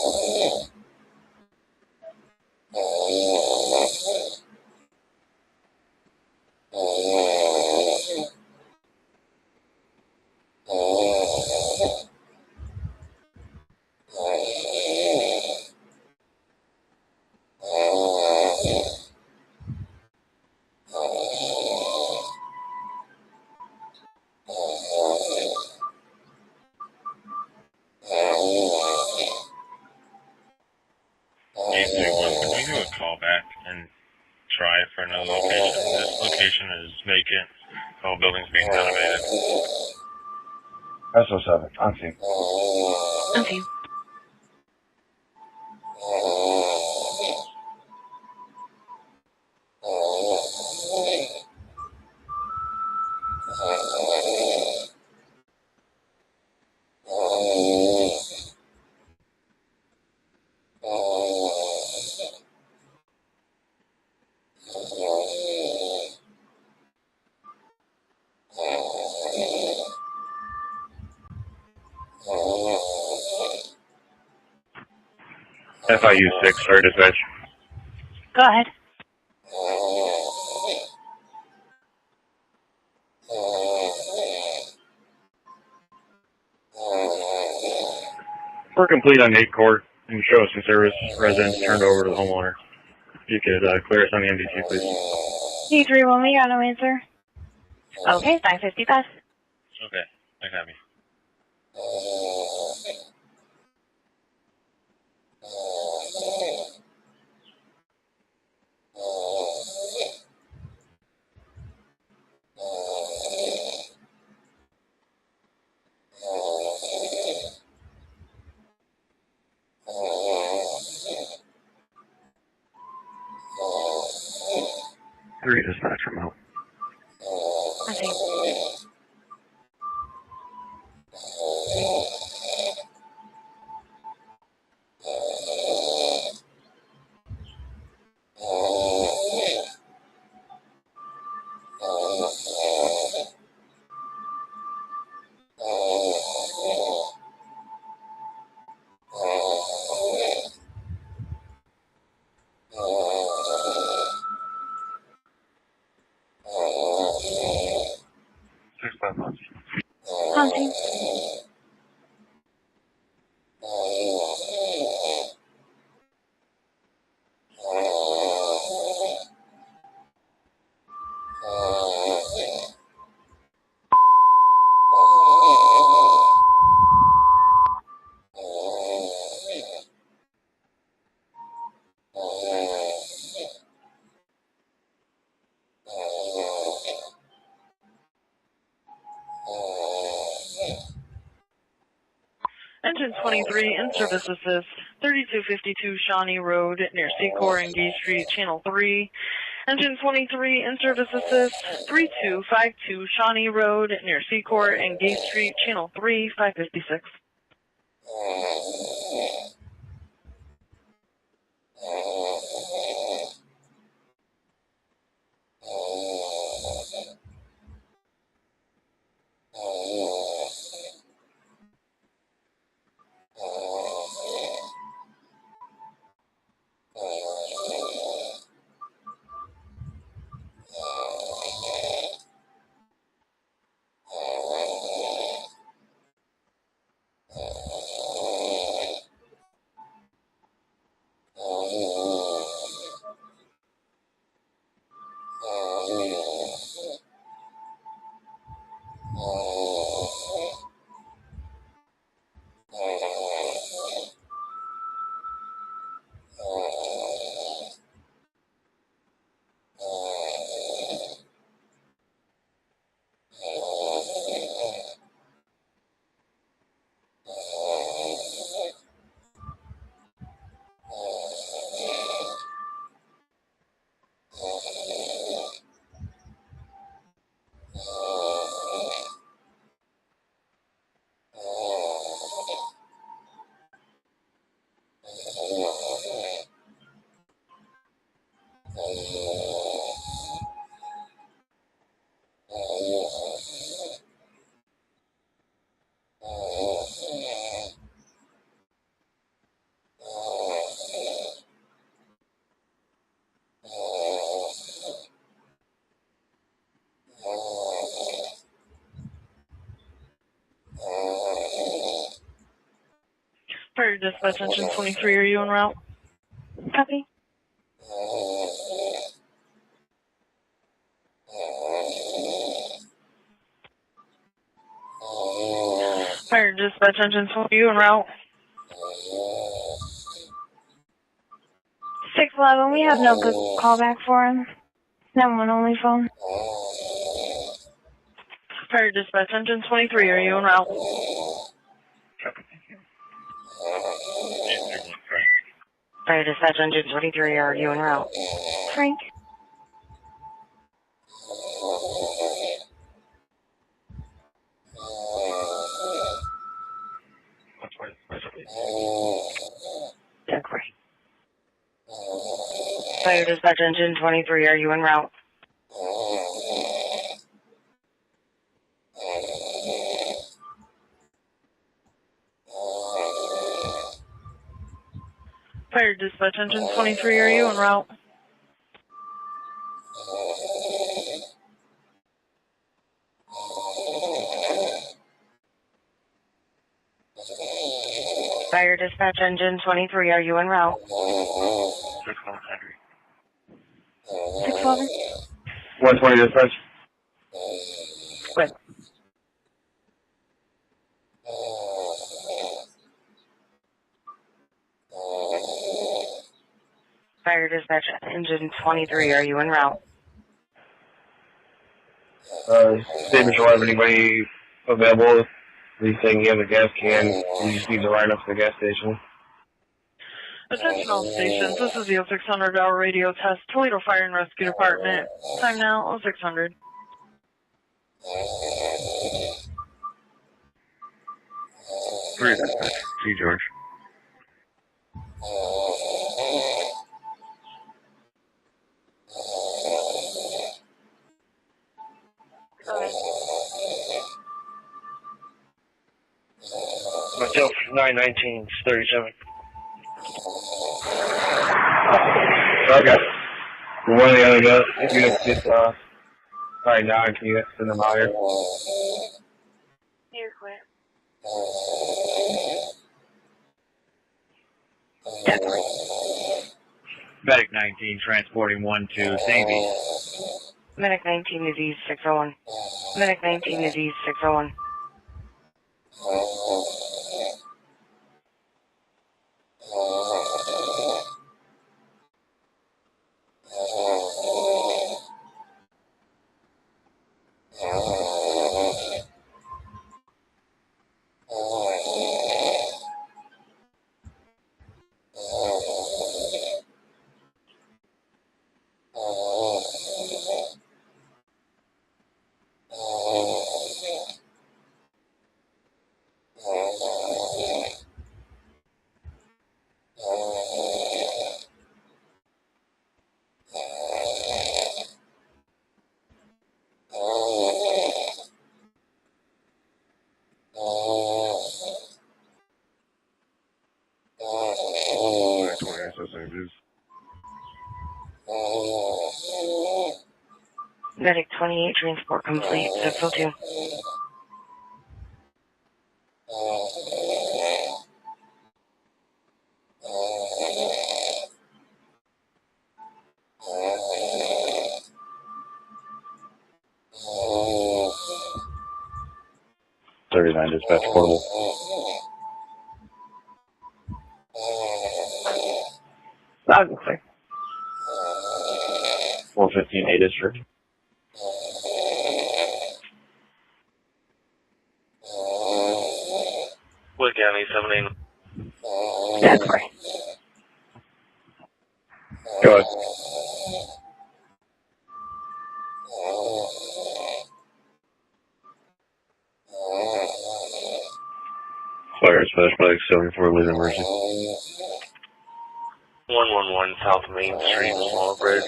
Can we do a call back and try for another location? This location is vacant. The whole building's being renovated. SO7, on scene. On scene. FIU 6, sorry, dispatch. Go ahead. We're complete on 8 court and show us some service. Residents turned over to the homeowner. If you could clear us on the MDT, please. D31, we got no answer. Okay, 555. Okay, I got me. Three dispatch remote. Okay. Engine 23, in-service assist, 3252 Shawnee Road near Secor and Gay Street, Channel 3. Engine 23, in-service assist, 3252 Shawnee Road near Secor and Gay Street, Channel 3, 556. Fire dispatch, engine 23, are you en route? Copy. Fire dispatch, engine 20, are you en route? 611, we have no good callback for him. 911 only phone. Fire dispatch, engine 23, are you en route? Fire dispatch, engine 23, are you en route? Frank. Fire dispatch, engine 23, are you en route? Fire dispatch, engine 23, are you en route? Fire dispatch, engine 23, are you en route? 611. 120 dispatch. Good. Fire dispatch, engine 23, are you en route? Statement, you'll have anybody available. He's saying he has a gas can. He just needs to ride up to the gas station. Attention all stations, this is the 0600 hour radio test, Toledo Fire and Rescue Department. Time now, 0600. Three dispatch. See George. Myself, 919, 37. Okay. One of the other guys, if you just right now, can you send them out here? You're clear. Medic 19 transporting 1 to St. Beach. Medic 19 is East 601. Medic 19 is East 601. changes. Medic 28, transport complete, 602. Dispatch portable. Loud and clear. 415 A district. Wood County 78. That's right. Go ahead. Fire Special Medic 74 Lead Emergency. 111 South Main Street, Small Bridge.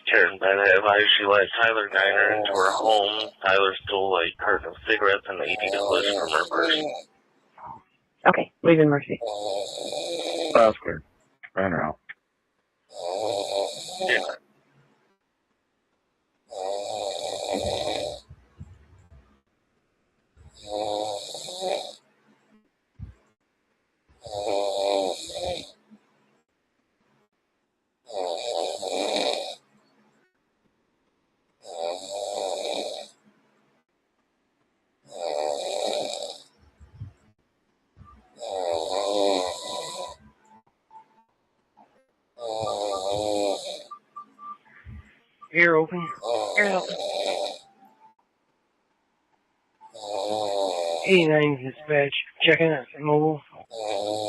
Karen Bennett advised she let Tyler Diner into her home. Tyler stole a carton of cigarettes and $80 from her purse. Okay, leave in mercy. That's clear. Ran her out. Yeah. Ear open. Ear open. 89 dispatch. Checking out mobile.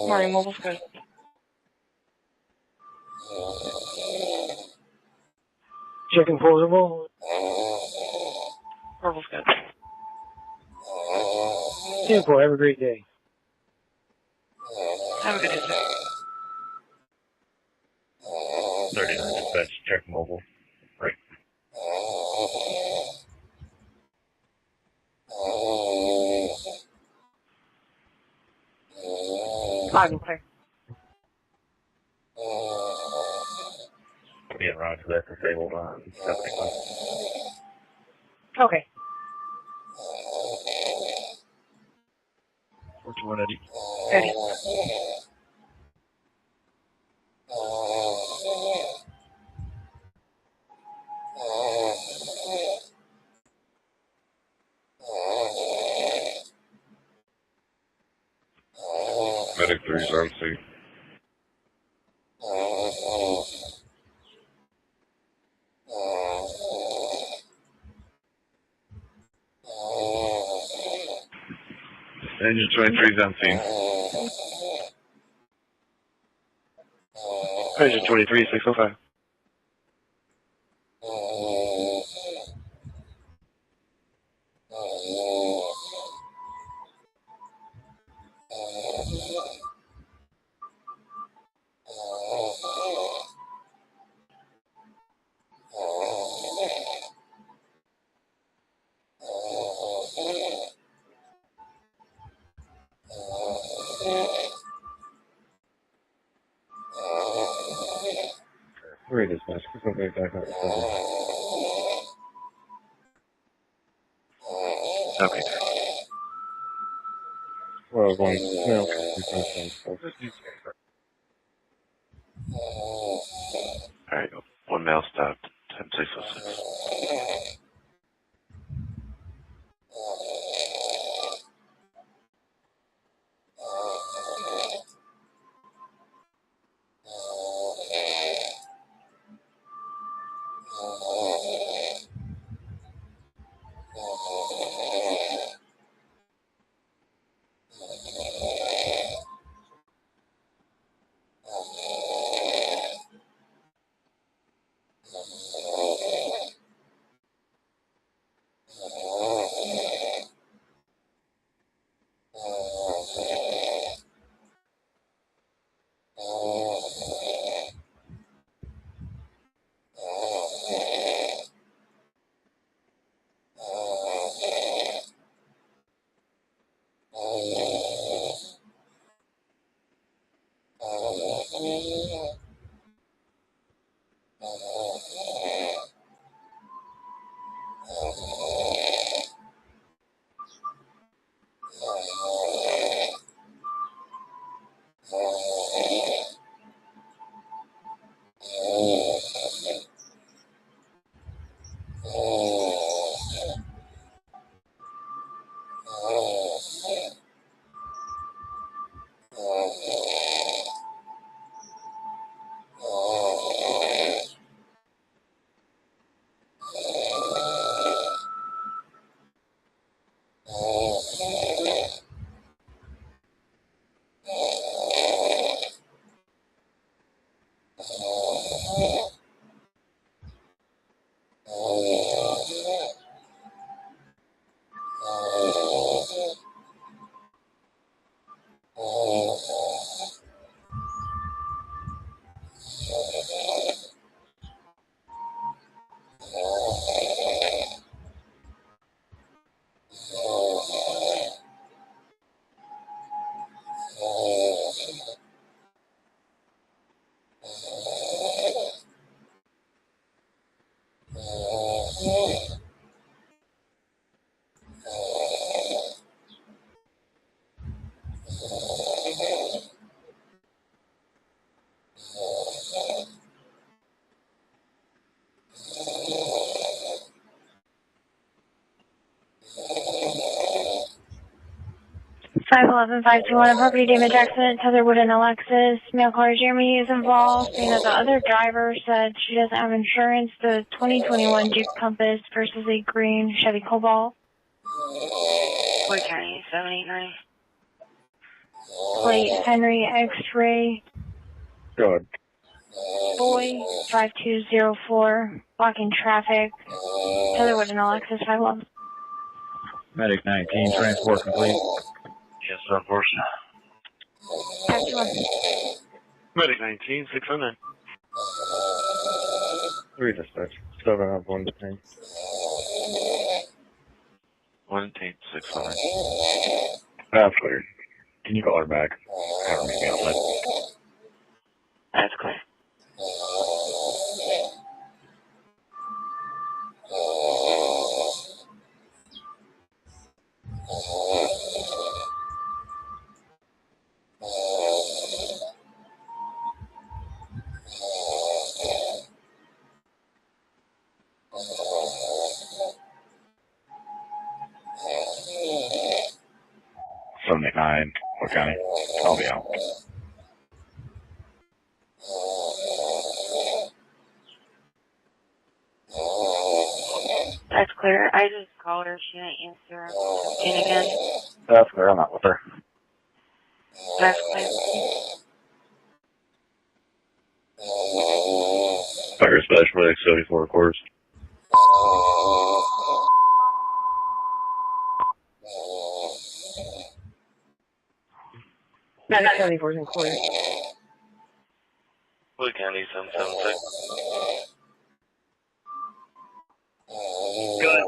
Morning, mobile's good. Checking portable. Purple's good. 10-4, have a great day. Have a good day, sir. 39 dispatch, check mobile. Right. Loud and clear. Being roger, that's disabled on 71. Okay. 41 Eddie. Eddie. Medic 3's on scene. Engine 23's on scene. Engine 23, 605. Three dispatch, okay, back up. Okay. Well, going now. Alright, one male stopped, 10606. 511-521, property damage accident, Tetherwood and Alexis. Male caller Jeremy is involved, saying that the other driver said she doesn't have insurance. The 2021 Jeep Compass versus a green Chevy Cobalt. Boyd County, 789. Plate Henry X-ray. Good. Boy 5204, blocking traffic. Tetherwood and Alexis 511. Medic 19, transport complete. Yes, unfortunate. Taxi 1. Medic 19, 609. 3 dispatch. 7 up, 1 detained. 1 tape 609. That's clear. Can you call her back? Have her meet me outside. That's clear. Sunday 9, what county? I'll be out. That's clear. I just called her. She didn't answer. In again. That's clear, I'm not with her. That's clear. Fire dispatch, medic 74 quarters. Medic 74 is in quarters. Boyd County, 776. Good.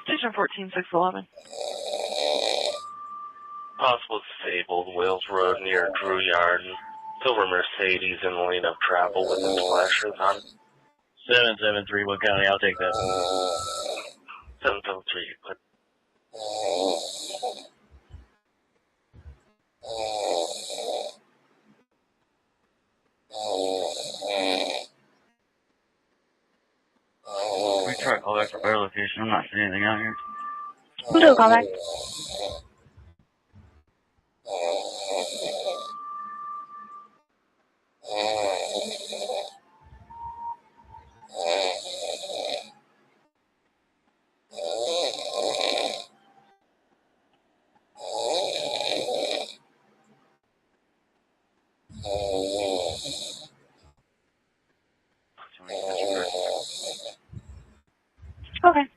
Station 14, 611. Possible disabled, Wales Road near Drew Yard. Silver Mercedes in the lane of travel with its flashers on. 773, what county? I'll take that. 773, but We try to call back for fire location. I'm not seeing anything out here. We'll do a call back. Okay.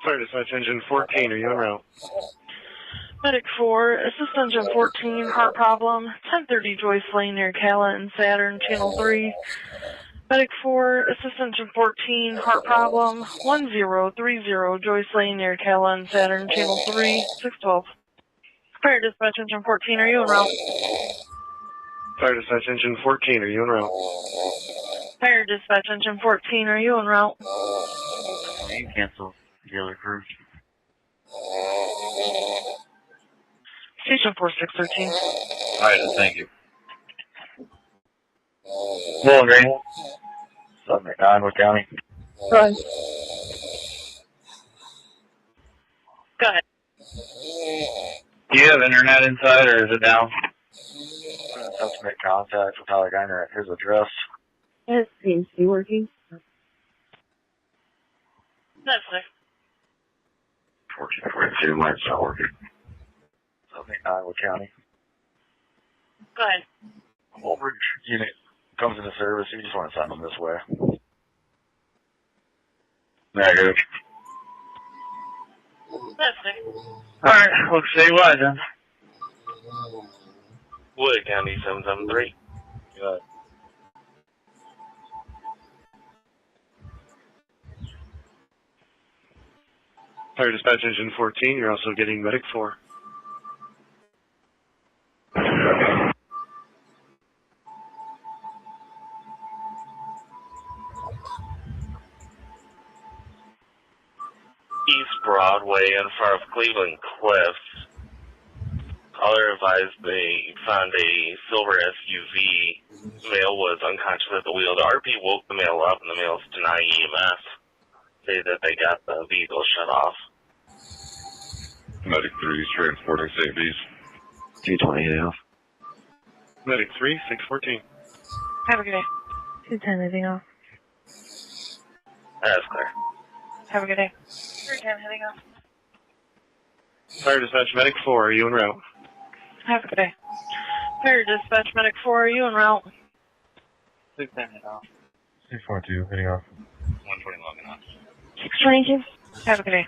Fire dispatch engine 14, are you en route? Medic 4, assist engine 14, heart problem, 1030 Joyce Lane near Cala and Saturn, channel 3. Medic 4, assist engine 14, heart problem, 1030 Joyce Lane near Cala and Saturn, channel 3, 612. Fire dispatch engine 14, are you en route? Fire dispatch engine 14, are you en route? Fire dispatch engine 14, are you en route? You can cancel the other crew. Station 4613. Alright, thank you. Well, great. 789, what county? Run. Go ahead. Do you have internet inside or is it down? attempt to make contact with Allegheny at his address. Is CMC working? That's it. 1442, mine's not working. 79 Wood County. Go ahead. Overage unit comes into service. You just want to send them this way. Negative. That's it. Alright, looks statewide then. Wood County 773. Good. Fire Dispatch Engine 14, you're also getting Medic 4. East Broadway in front of Cleveland Cliffs. Caller advised they found a silver SUV. Male was unconscious at the wheel. The RP woke the male up and the male's denying EMS. Say that they got the vehicle shut off. Medic 3 is transporting safeties. 220 off. Medic 3, 614. Have a good day. 210 leaving off. That's clear. Have a good day. 310 heading off. Fire Dispatch Medic 4, are you en route? Have a good day. Fire Dispatch Medic 4, are you en route? 610 head off. 642, heading off. 120 logging off. 622. Have a good day.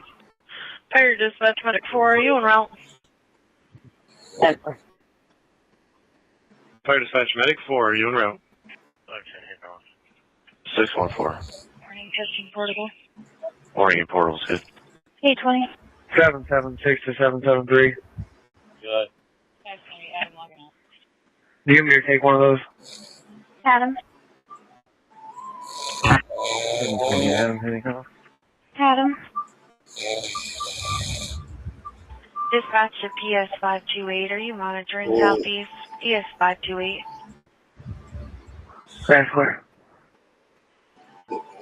Fire Dispatch Medic 4, are you en route? Fire Dispatch Medic 4, are you en route? 614. Morning, testing portable. Morning portal's good. 820. 776 to 773. Good. Adam logging off. Do you want me to take one of those? Adam. Adam heading off. Adam. Dispatch to PS528. Are you monitoring Southeast? PS528. That's clear.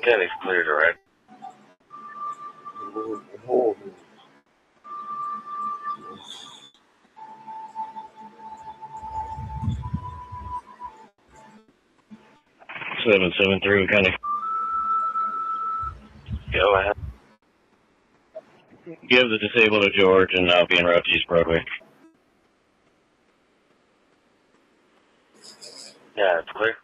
County's clear direct. Seven three County. Go ahead. Give the disabled to George, and I'll be en route to East Broadway. Yeah, it's clear.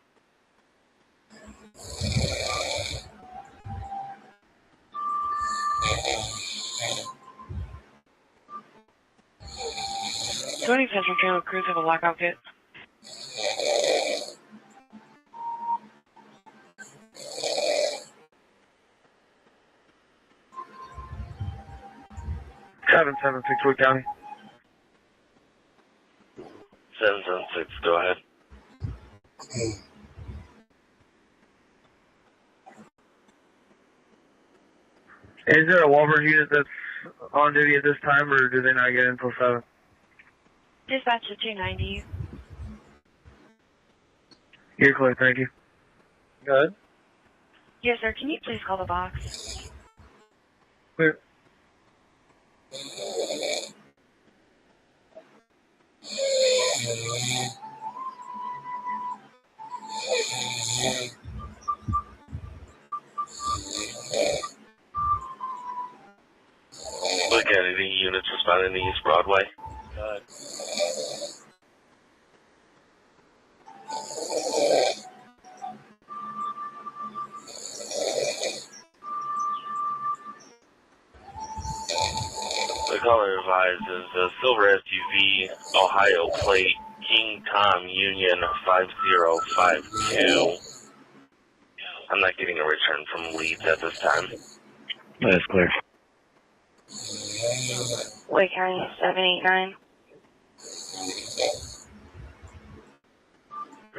Do any Central Trailer crews have a lockout kit? Seven 776 Wood County. 776, go ahead. Is there a Wolverine unit that's on duty at this time, or do they not get in until 7? Dispatch to 290. You're clear, thank you. Good. Yes, sir. Can you please call the box? Clear. Look at it, any units responding to East Broadway. Good. The caller advises a silver SUV, Ohio plate, King Tom Union 5052. I'm not getting a return from leads at this time. That's clear. Wake County 789.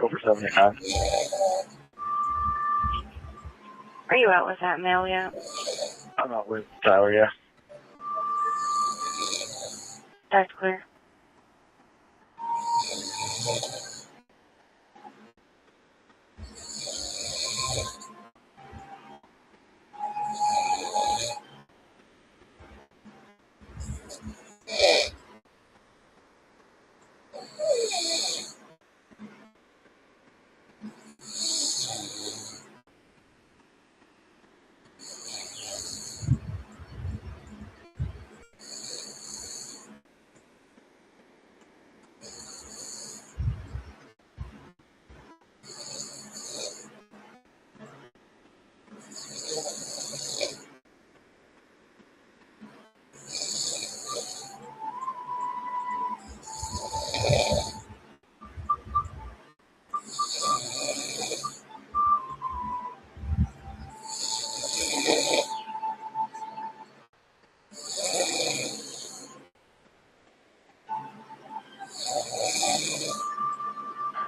Go for 79. Are you out with that mail yet? I'm not with Tyler, yeah. That's clear.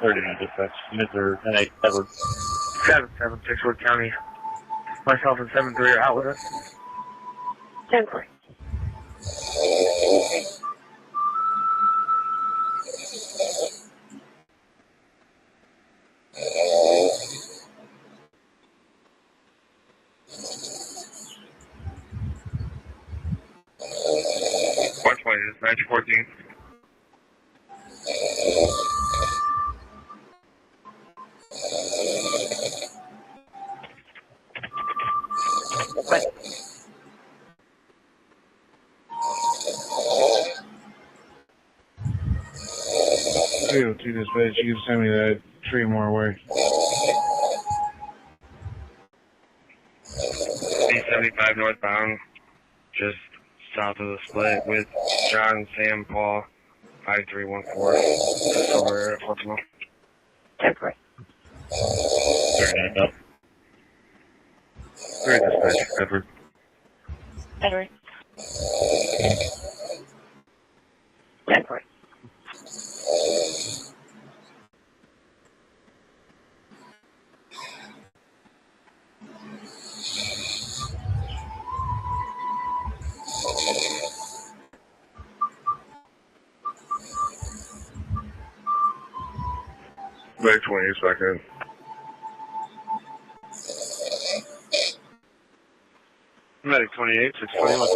30 dispatch. Mr. N8 Edward. 776 Wood County. Myself and 73 are out with us. 10-4. Dispatch 14. Two dispatch, you can send me that 3 more away. 875 northbound, just south of the split with John, Sam, Paul, 5314, just over at Baltimore. 10-4. 39 up. 3 dispatch, Edward. Edward. 10-4. Back 20 is back in. Medic 28, 621.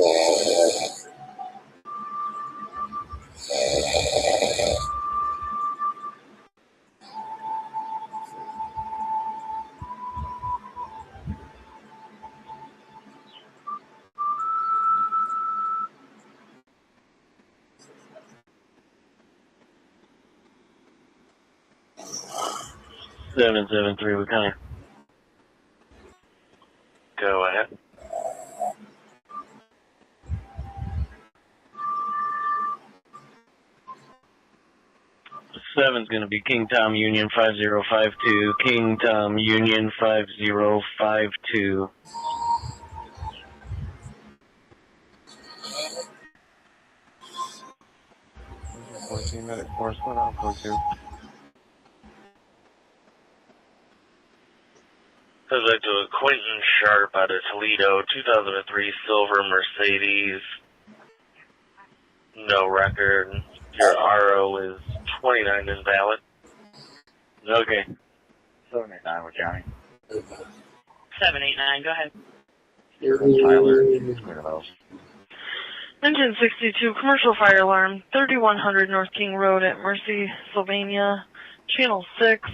Seven 7-3 Wood County. Go ahead. Seven's going to be King Tom Union 5052. King Tom Union 5052. Medic force went out code 2. Subject to Quentin Sharp out of Toledo, 2003 silver Mercedes. No record. Your RO is 29 invalid. Okay. 789 with Johnny. 789, go ahead. Tyler, clear the house. Engine 62, commercial fire alarm, 3100 North King Road at Mercy, Sylvania, Channel 6.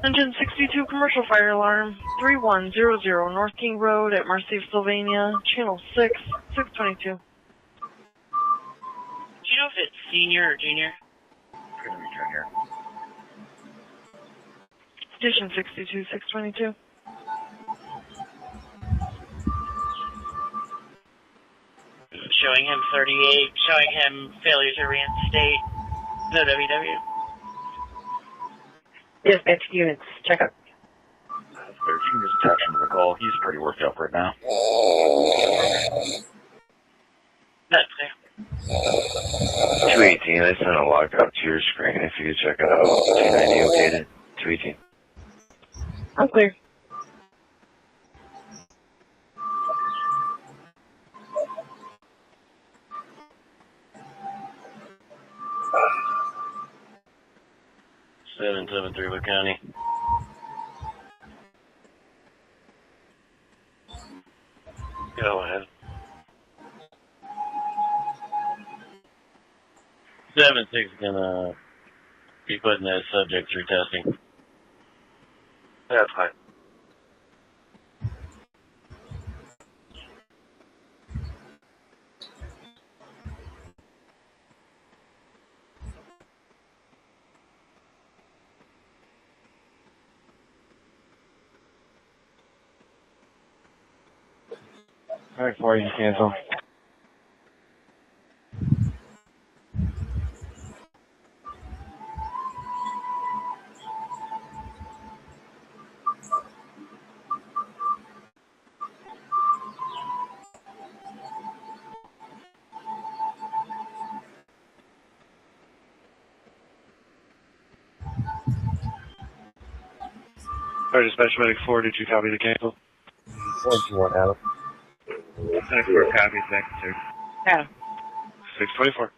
Engine 62, commercial fire alarm, 3100 North King Road at Mercy, Sylvania, Channel 6, 622. Do you know if it's senior or junior? It's gonna be junior. Station 62, 622. Showing him 38, showing him failure to reinstate. No WW. Dispatch units, check up. That's clear. You can just attach him to the call. He's pretty worked up right now. That's clear. 218, I sent a lockout to your screen if you could check it out. 290 okayed it. 218. I'm clear. Seven 7-3 Wood County. Go ahead. 7-6 gonna be putting that subject through testing. That's fine. Alright, 4, you can cancel. Fire Dispatch Medic 4, did you copy the cancel? 421 Adam. Medic 4, copy, thank you, sir. Adam. 624.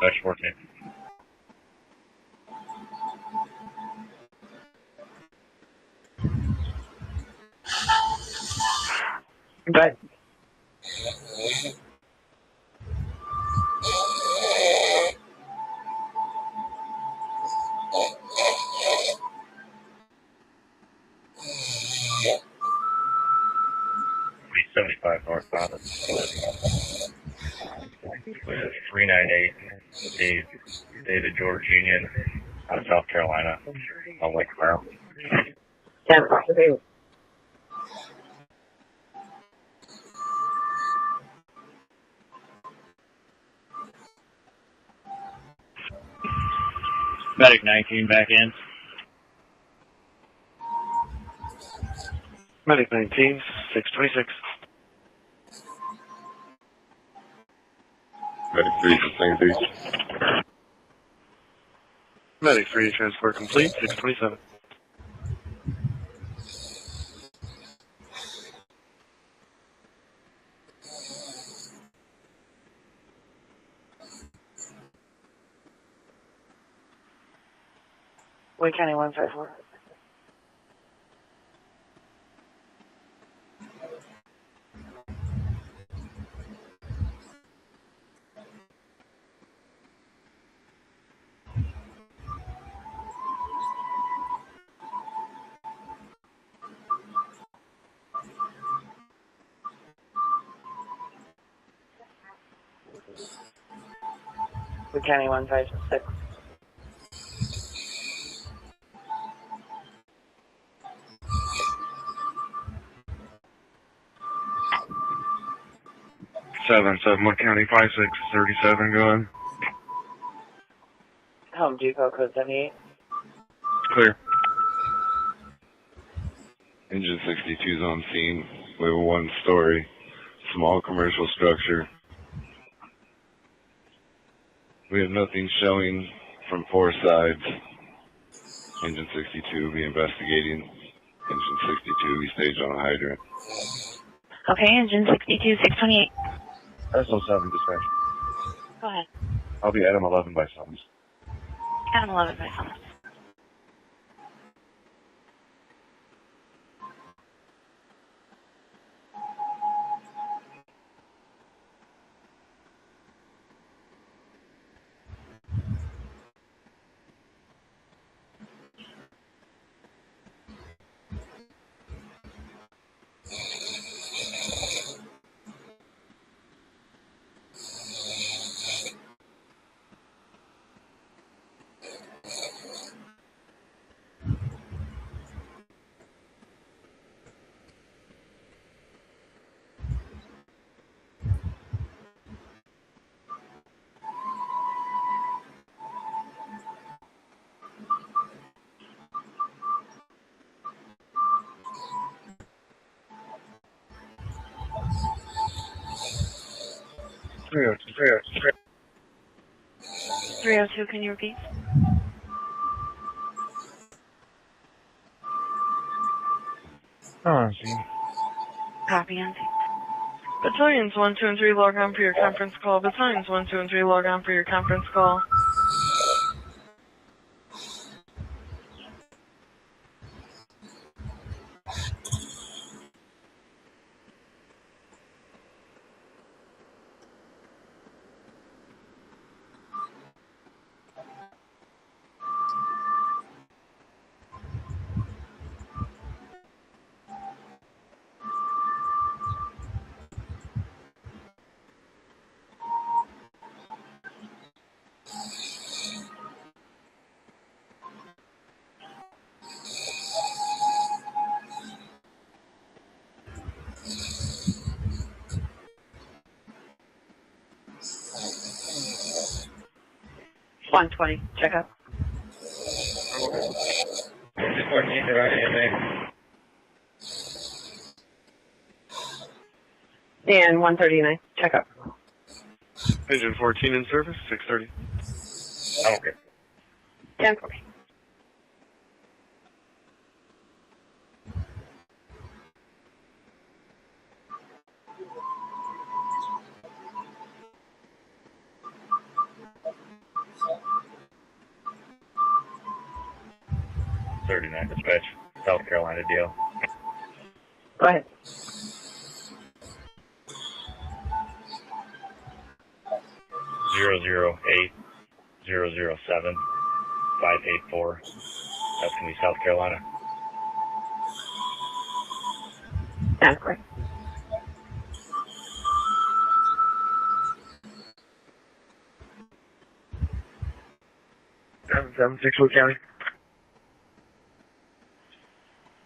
Dispatch 14. But Three 75 northbound. 398 David George Union out of South Carolina on Lake Merrill. Medic 19 back in. Medic 19, 626. Medic 3 for St. Beach. Medic 3, transport complete, 627. Wayne County 154. Wayne County 156. Wood County 5637 going. Home Depot code 78. Clear. Engine 62 is on scene. We have a one-story small commercial structure. We have nothing showing from four sides. Engine 62 will be investigating. Engine 62 we staged on a hydrant. Okay, engine 62, 628. SO7 dispatch. Go ahead. I'll be Adam 11 by summons. Adam 11 by summons. 302, can you repeat? Oh, see. Copy, Auntie. Battalions 1, 2, and 3 log on for your conference call. Battalions 1, 2, and 3 log on for your conference call. $120, check up. And 139, check up. Engine 14 in service, 630. Okay. 1040. Dispatch, South Carolina deal. Go ahead. 008-007-584. That's going to be South Carolina. Sounds great. Seven 6 Wood County.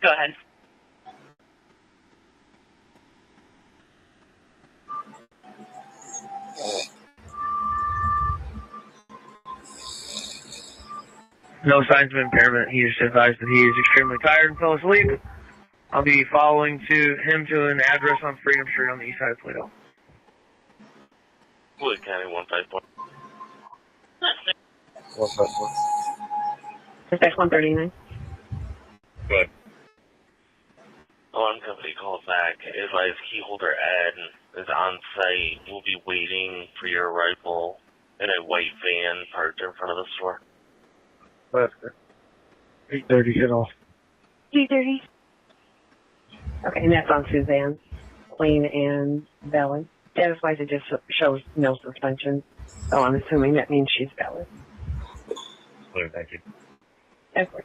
Go ahead. No signs of impairment. He just advised that he is extremely tired and fell asleep. I'll be following him to an address on Freedom Street on the east side of Toledo. Wood County 154. 154. Dispatch 139. Good. Alarm company called back. Advised keyholder Ed is on site. We'll be waiting for your arrival in a white van parked in front of the store. That's good. 8:30 hit off. 330. Okay, and that's on Suzanne, Queen, and Valley. Status-wise, it just shows no suspension, so I'm assuming that means she's valid. Clear, thank you. Okay.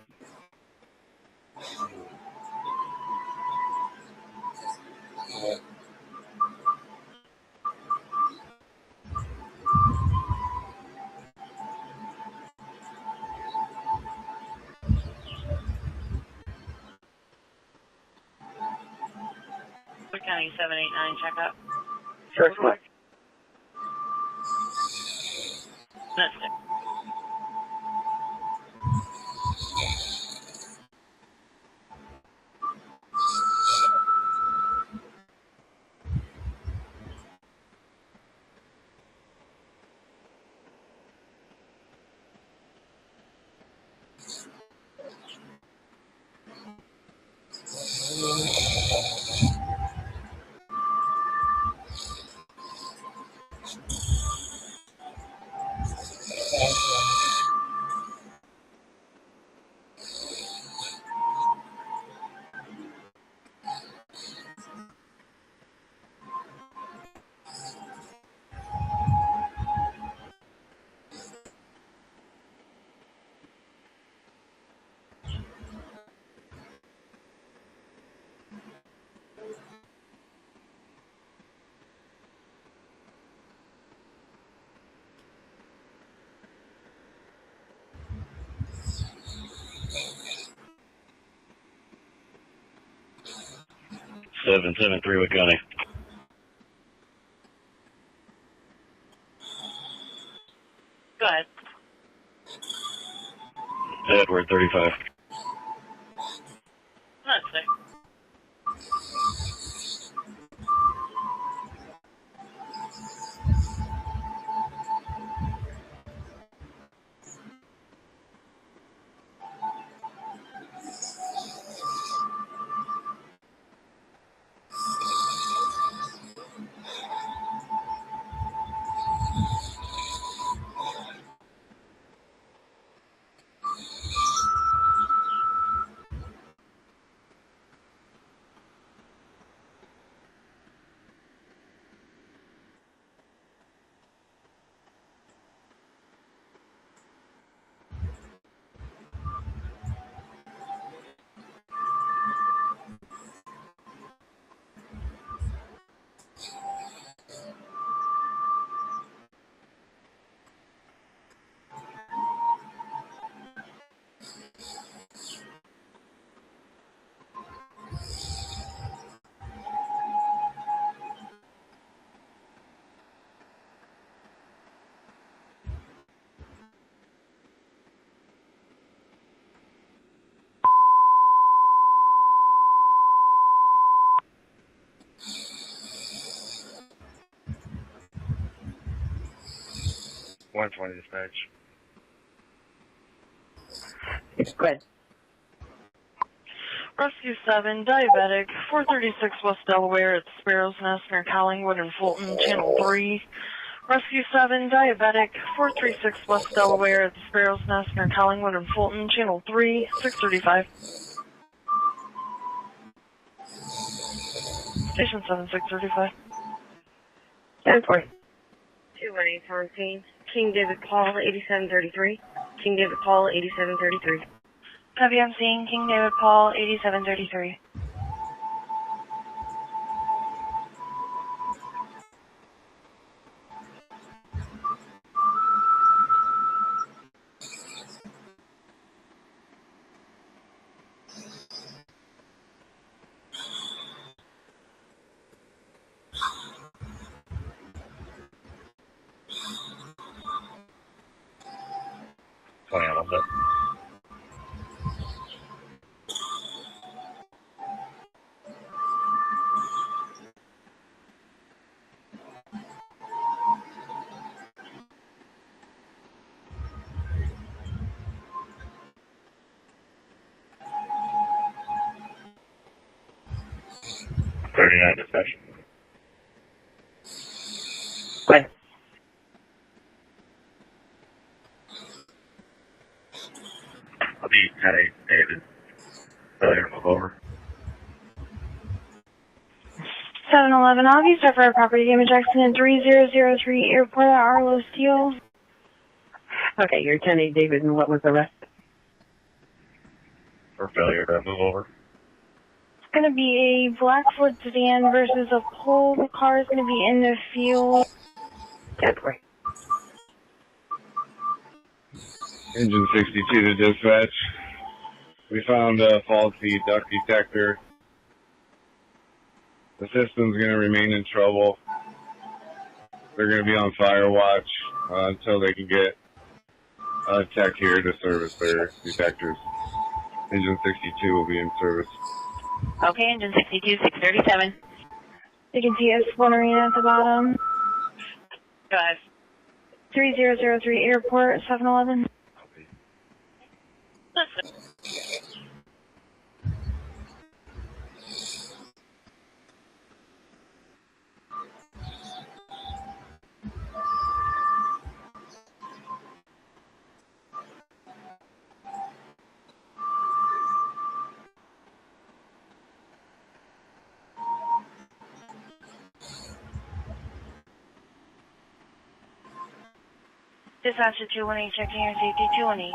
Wood County 789, check up. Sure, what? That's it. Seven 3 Wood County. Go ahead. Edward 35. That's it. $120 dispatch. Go ahead. Rescue 7, diabetic, 436 West Delaware at Sparrow's Nest near Collingwood and Fulton, Channel 3. Rescue 7, diabetic, 436 West Delaware at Sparrow's Nest near Collingwood and Fulton, Channel 3, 635. Station 7, 635. 10-4. 218 on scene. King David Paul, 8733. King David Paul, 8733. Copy, I'm seeing King David Paul, 8733. $20 on that. $39 dispatch. Go ahead. I'll be at 8, David. Failure to move over. 711, August, for a property damage accident 3003 Airport at Arlo Steel. Okay, you're 10-8, David, and what was the rest? For failure to move over. It's going to be a Blackfoot sedan versus a pole. The car is going to be in the field. 10-4. Engine 62 to dispatch. We found a faulty duct detector. The system's going to remain in trouble. They're going to be on fire watch until they can get a tech here to service their detectors. Engine 62 will be in service. Okay, engine 62, 637. You can see a splinterine at the bottom. 3003 Airport, 711. Dispatcher 218, checking your safety 218.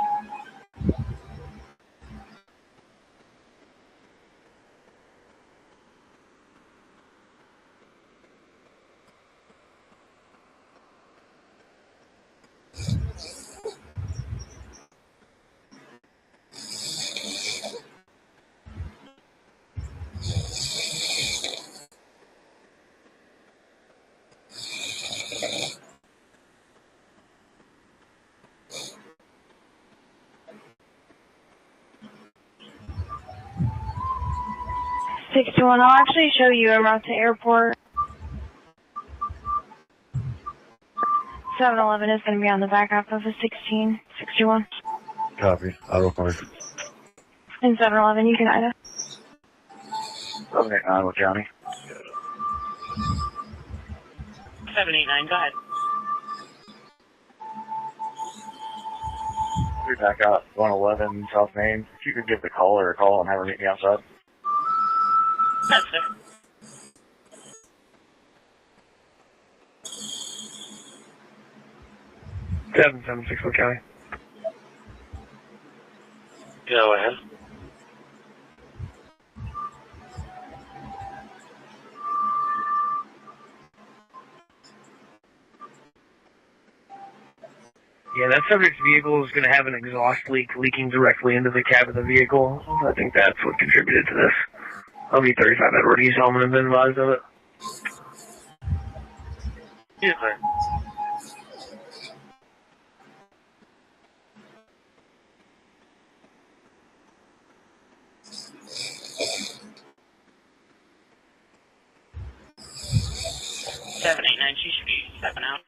I'll actually show you en route to airport. 711 is going to be on the back half of a 1661. Copy. Auto park. And 711, you can either. Okay, Iowa County. 789, go ahead. 3 back out, 111 South Main. If you could give the caller a call and have her meet me outside. Yes, sir. Seven 764 County. Go ahead. Yeah, that subject's vehicle is going to have an exhaust leak leaking directly into the cab of the vehicle. I think that's what contributed to this. I'll be 35 Edward East Home and been advised of it. Yes, sir. Seven 8 9. She should be stepping out.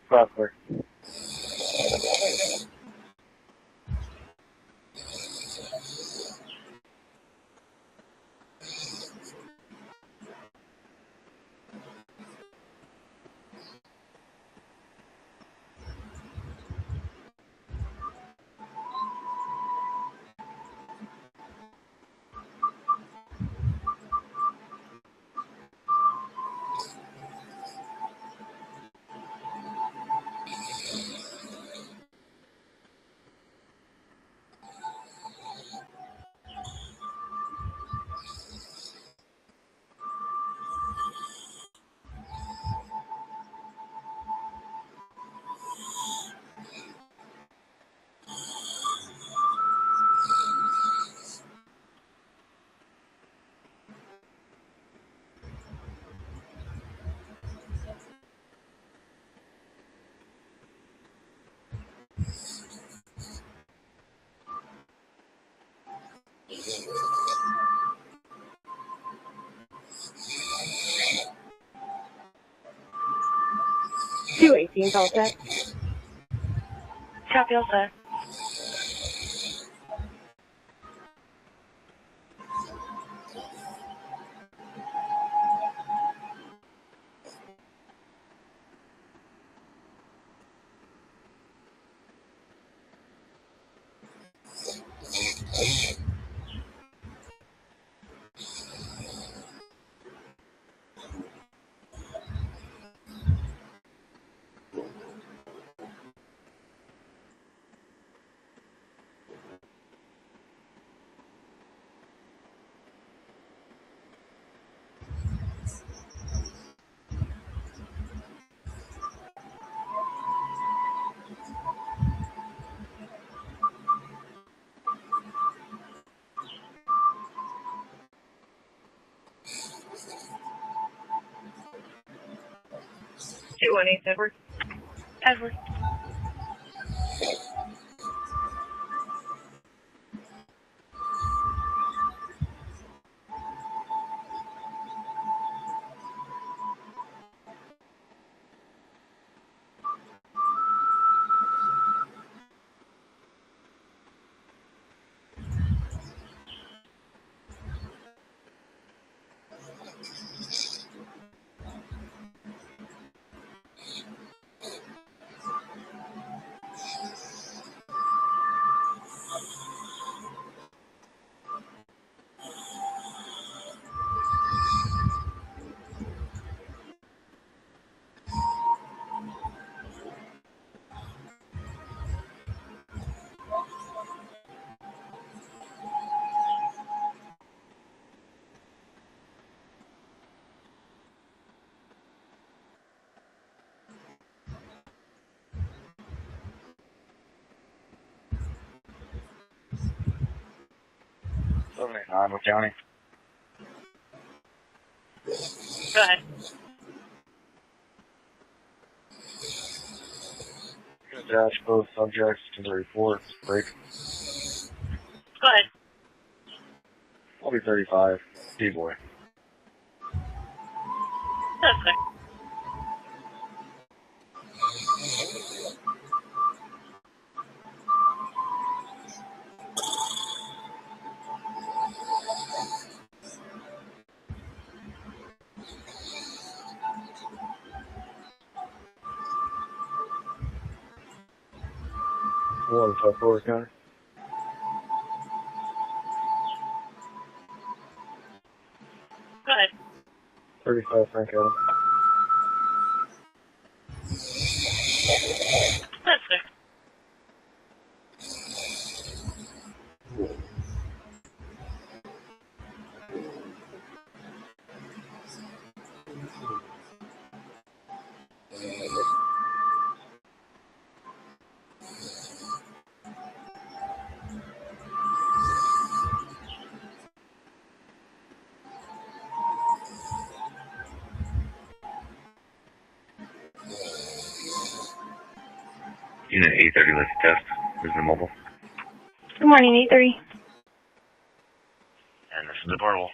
Clockwork. Two 18s all set. Copy, all set. Two 1 Edward. Edward. With Johnny. Go ahead. Attach both subjects to the report. Break. Go ahead. I'll be 35. D-boy. That's good. 154 County. Go ahead. 35 Frank Adam. That's good. Unit 830, let's test. This is the mobile. Good morning, 830. And this is the portable.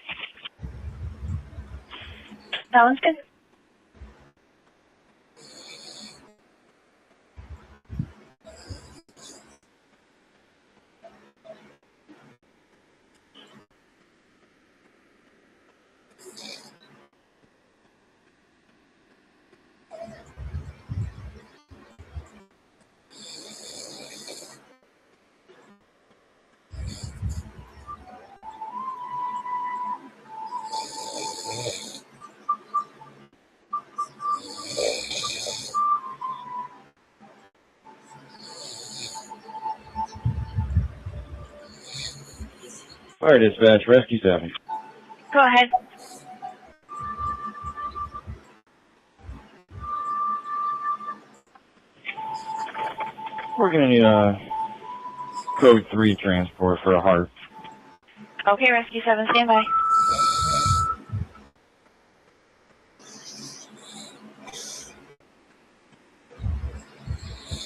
That one's good. Fire dispatch, rescue 7. Go ahead. We're gonna need a code 3 transport for a heart. Okay, Rescue 7, stand by.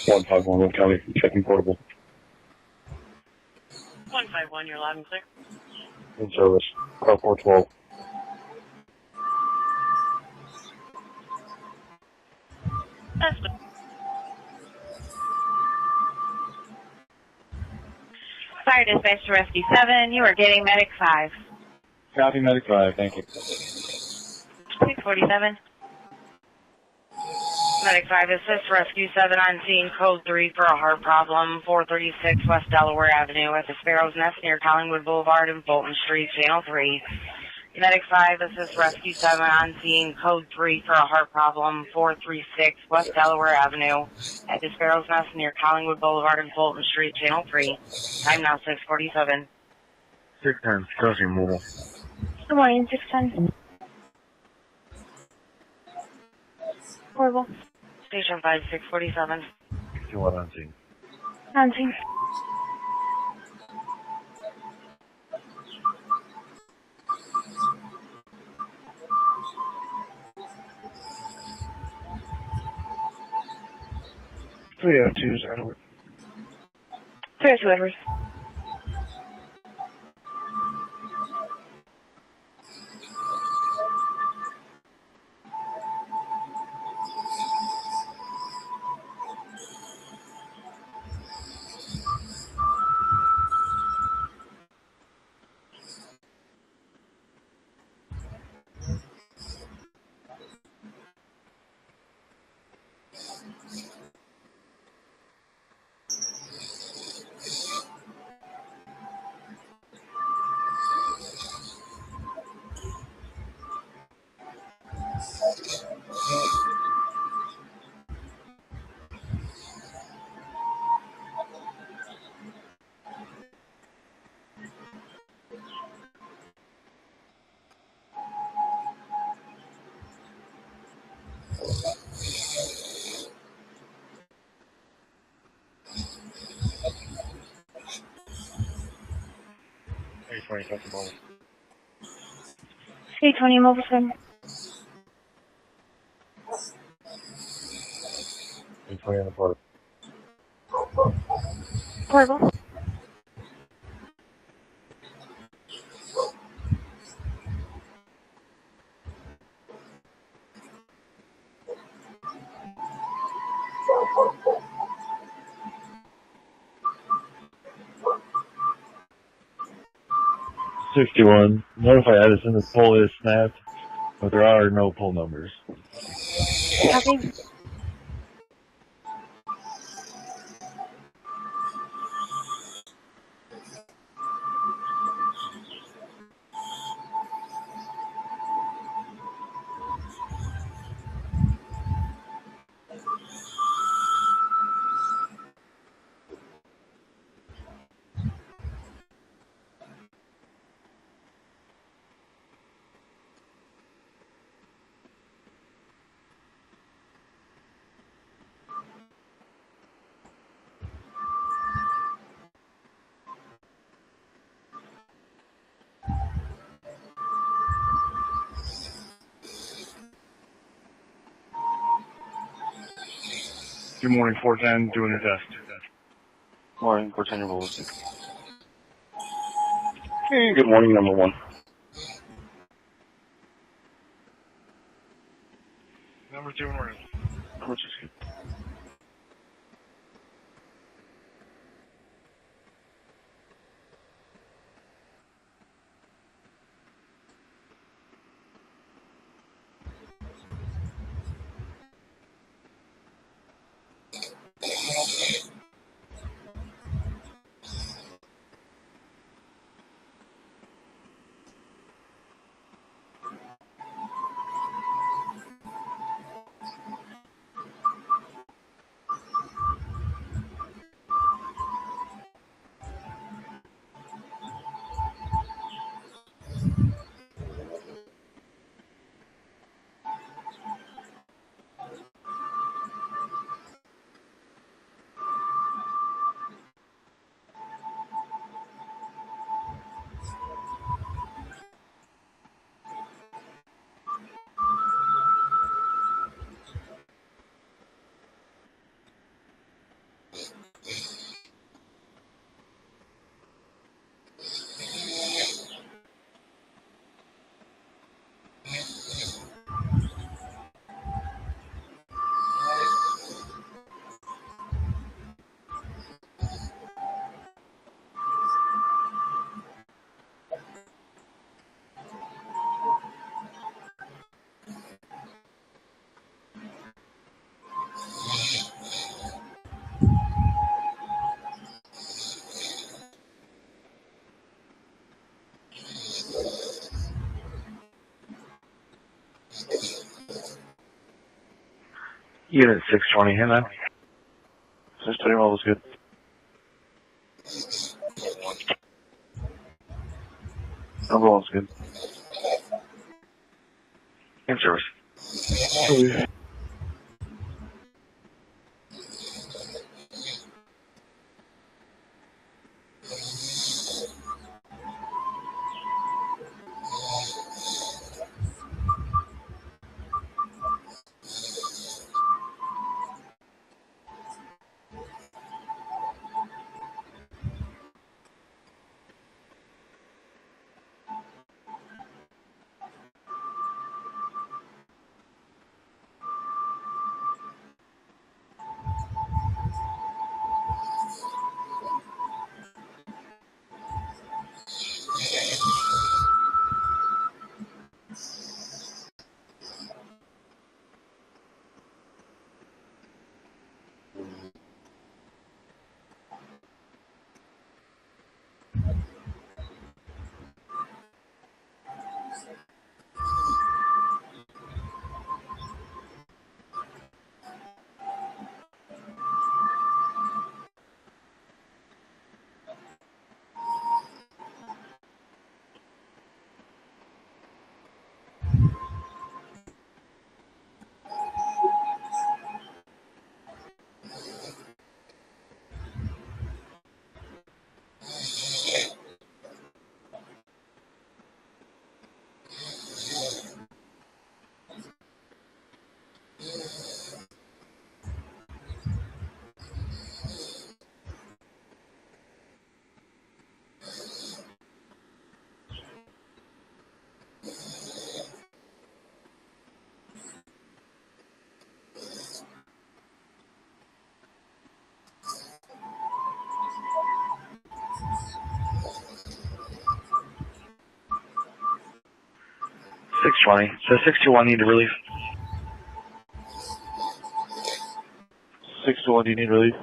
One 511 County, checking portable. 151, you're loud and clear. In service. Car 412. That's good. Fire dispatch to Rescue 7, you are getting Medic 5. Copy, medic 5, thank you. 647. Medic 5 assist Rescue 7 on scene, code 3 for a heart problem, 436 West Delaware Avenue at the Sparrow's Nest near Collingwood Boulevard and Fulton Street, Channel 3. Medic 5 assist Rescue 7 on scene, code 3 for a heart problem, 436 West Delaware Avenue at the Sparrow's Nest near Collingwood Boulevard and Fulton Street, Channel 3. Time now 6:47. 610, crossing mobile. Good morning, 610. Horrible. Station 5, 647. 51 on scene. On scene. Three out twos, Edward. 302 Edwards. A20, check the mobile. 320 mobile phone. A20 on the port. Portable. '61. Notify Edison the pull is snapped, but there are no pull numbers. Copy. Good morning, 410, doing your test. Morning, 410 realistic. Hey, good morning, number 1. Number 2 morning. Which is good. Unit 620, hey man. 620 roll is good. Number 1's good. In service. Okay. $620. So 621 need relief. 621, do you need relief?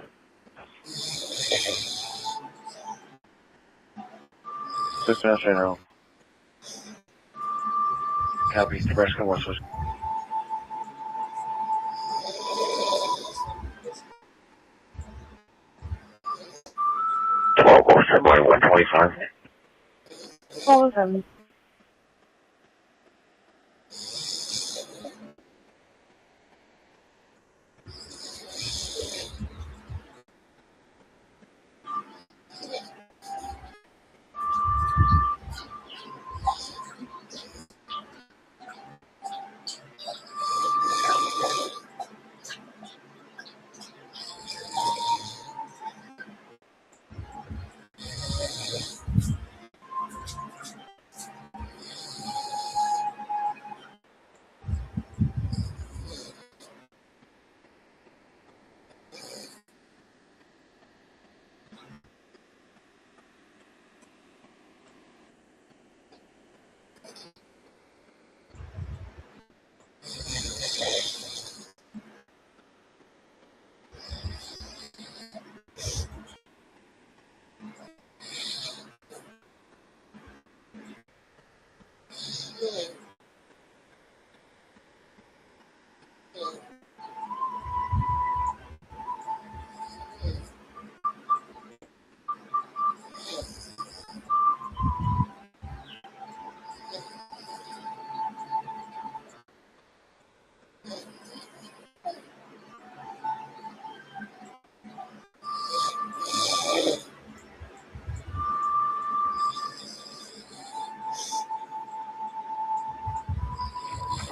6 General. Copy. Nebraska Westwest. 125. What was them?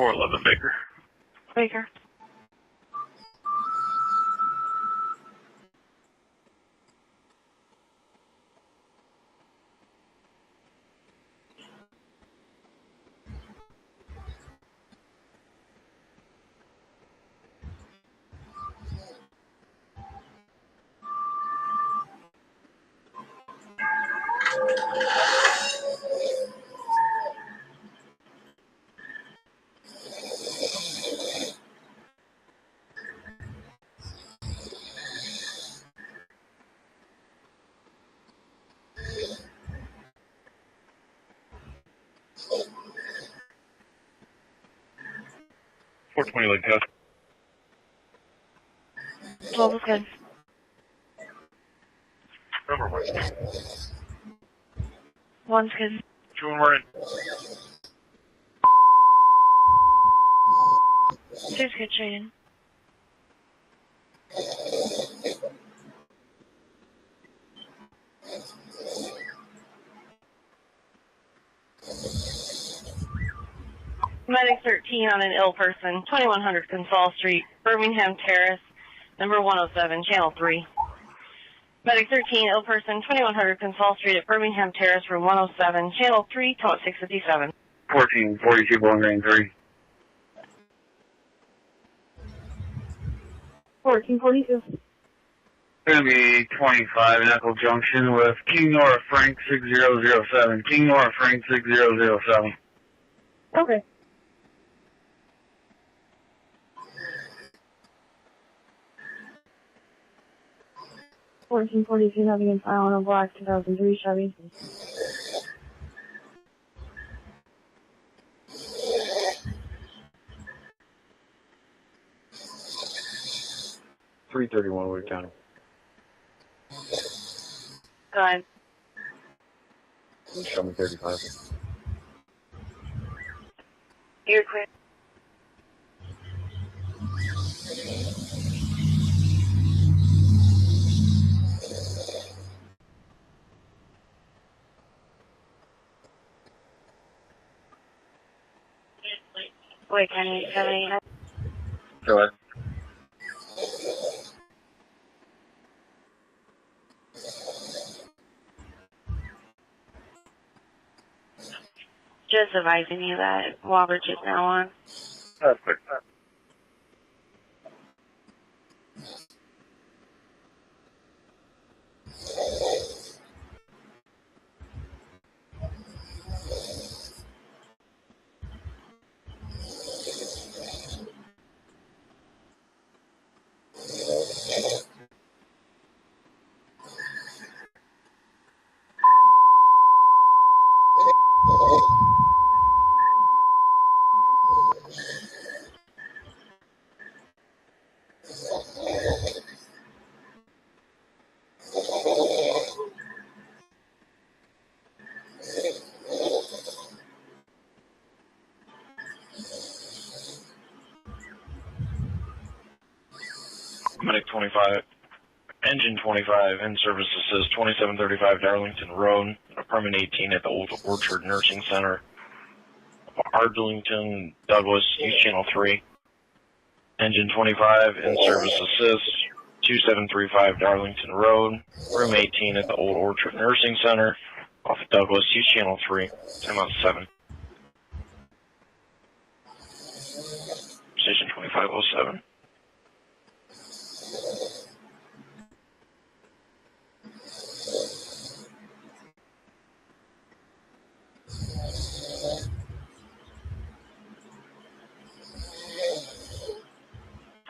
411 Baker. Baker. Lake Coast. 12 is good. Number 1. 1's good. 2 and we're in. 2's good, Shane. Medic 13 on an ill person, 2100 Consol Street, Birmingham Terrace, number 107, Channel 3. Medic 13, ill person, 2100 Consol Street at Birmingham Terrace, room 107, Channel 3, Tote 657. 1442 Bowling Green 3. 1442. Going to be 25 in Echo Junction with King Nora Frank 6007. King Nora Frank 6007. Okay. $1442 having in file on a black 2003 Chevy. $331 Wood County. Go ahead. Show me 35. You're clear. Wait, can you tell me? Go ahead. Just advising you that Wallbridge is now on. That's quick. Medic 25, Engine 25, in service assist 2735 Darlington Road, apartment 18 at the Old Orchard Nursing Center, Arlington, Douglas, East Channel 3. Engine 25, in service assist 2735 Darlington Road, room 18 at the Old Orchard Nursing Center, off of Douglas, East Channel 3, time out 7. Station 2507.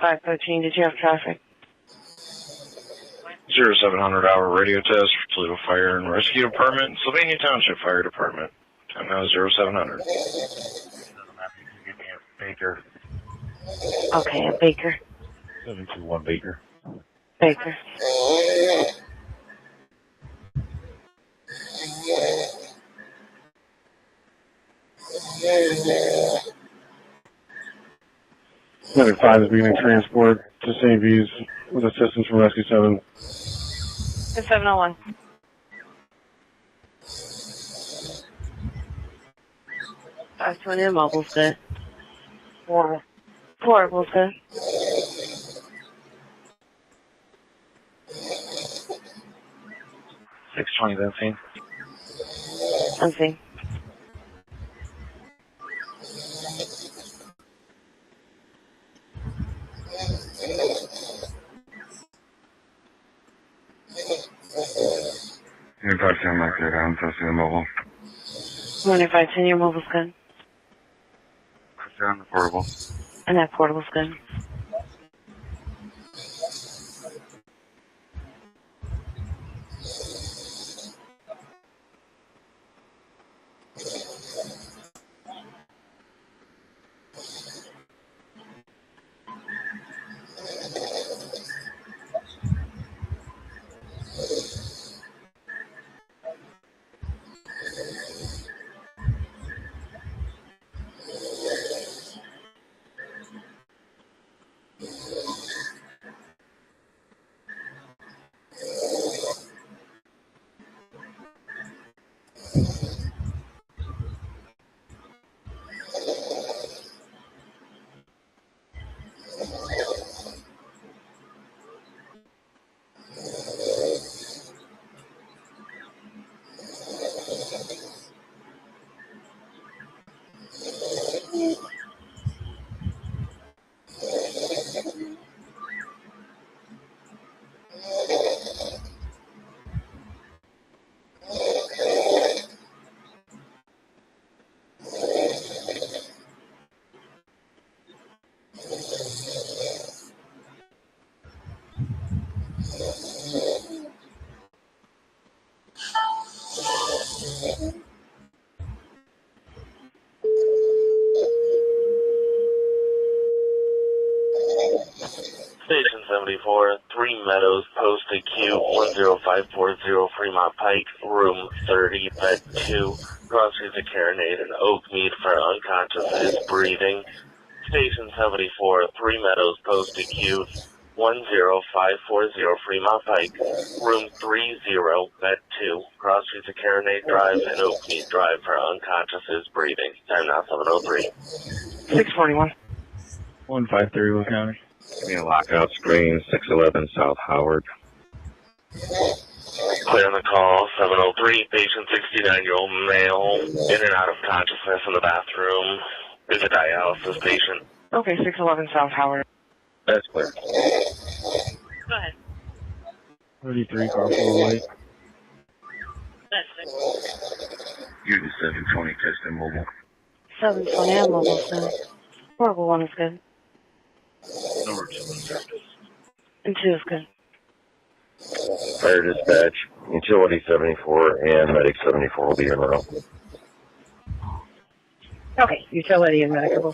Five 13. Did you have traffic? 0700 hour radio test for Toledo Fire and Rescue Department, Sylvania Township Fire Department. Time now 0700. Baker. Okay, Baker. 721 Baker. Baker. Medic 5 is beginning transport to St. V's with assistance from Rescue 7. It's 701. Five 20 mobile's good. Portable's good. 620 unseen. Unseen. You're about to like that. I'm supposed to the mobile. 2510, your mobile's good. Push down the portable. And that portable's good. Station 74, 3 Meadows, posted Q10540 Fremont Pike, room 30, bed 2, groceries of Carinade and oak mead for unconscious is breathing. Station 74, 3 Meadows, posted Q10540 Fremont Pike, room 30, bed 2, groceries of Carinade Drive and oak mead drive for unconscious is breathing. Time now 7:03. 641. 153 Will County. Give me a lockout screen, 611 South Howard. Clear on the call, 703, patient 69-year-old male, in and out of consciousness in the bathroom, is a dialysis patient. Okay, 611 South Howard. That's clear. Go ahead. 33 car full light. That's it. You the 720 testing mobile. 720, and mobile's good. Portable 1 is good. Number 2 on surface. And 2 is good. Fire dispatch, utility 74 and medic 74 will be in row. Okay, utility and medical.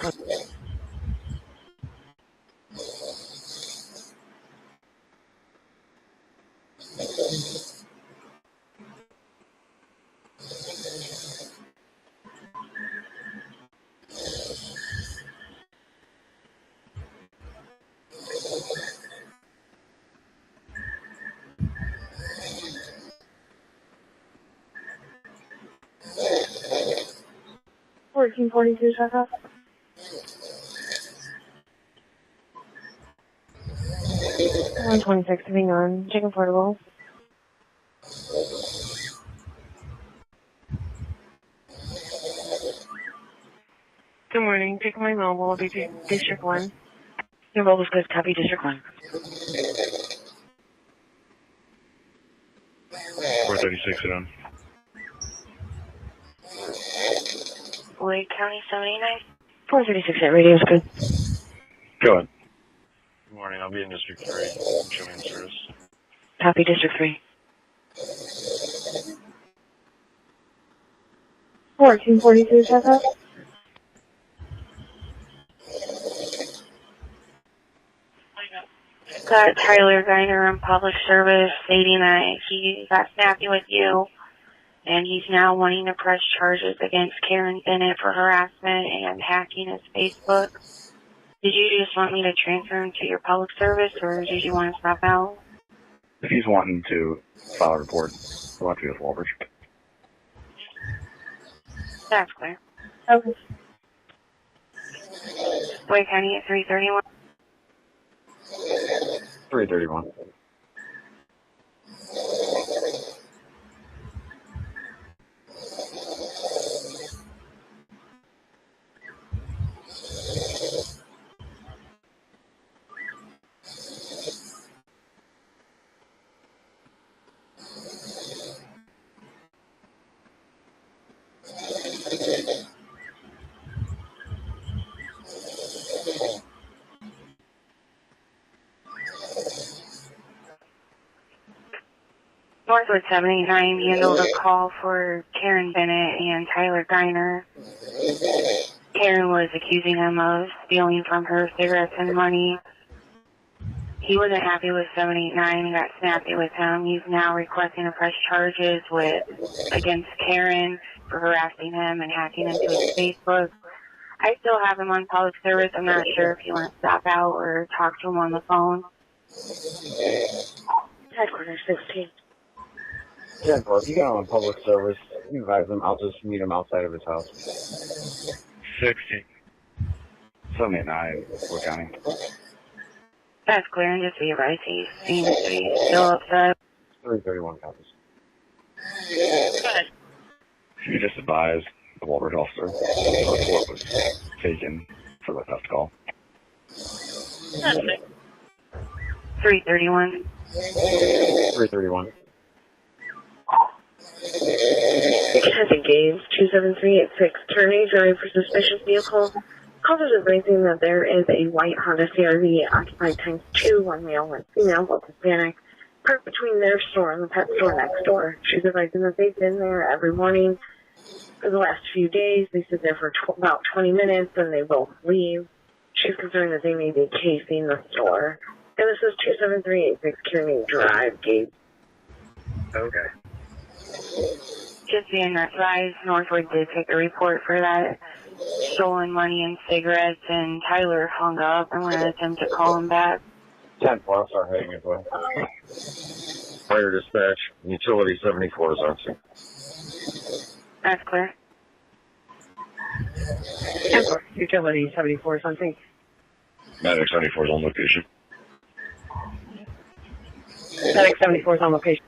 1442, check up. 126 moving on. Chicken portable. Good morning. Pick my mobile. Will be District 1. Your mobile's good. Copy District 1. 436 it on. Wade County 79. 436 at radio's good. Go ahead. Good morning. I'll be in District 3. I'm showing service. Copy District 3. 1442, check up. Got Tyler Geiner in public service stating that he got snappy with you and he's now wanting to press charges against Karen Bennett for harassment and hacking his Facebook. Did you just want me to transfer him to your public service or did you want to stop out? If he's wanting to file a report, we'll have to go with Walbridge. That's clear. Okay. Wake County at 331. 331. Northwood 789 handled a call for Karen Bennett and Tyler Geiner. Karen was accusing him of stealing from her cigarettes and money. He wasn't happy with 789 and got snappy with him. He's now requesting to press charges against Karen for harassing him and hacking into his Facebook. I still have him on public service. I'm not sure if you want to stop out or talk to him on the phone. Headquarters 16. 10-4. If you got him on public service, you advise him. I'll just meet him outside of his house. 60. 789, Wood County. That's clear, and just be advised he seems to be still upset. 331 copies. Good. You just advised the Walbridge officer the report was taken for the theft call. 331. 331. Has engaged 27386 turning driving for suspicious vehicle. Callers advising that there is a white Honda CRV occupied times 2, one male, one female, both Hispanic, parked between their store and the pet store next door. She's advising that they've been there every morning for the last few days. They sit there for about 20 minutes and they both leave. She's concerned that they may be casing the store. And this is 27386 Kearney Drive, Gabe. Okay. Just being advised, Northwood did take a report for that stolen money and cigarettes, and Tyler hung up and wanted him to call him back. 10-4, I'll start heading his way. Fire dispatch, utility 74 is on scene. That's clear. 10-4, utility 74 something. Medic 74 is on location. Medic 74 is on location.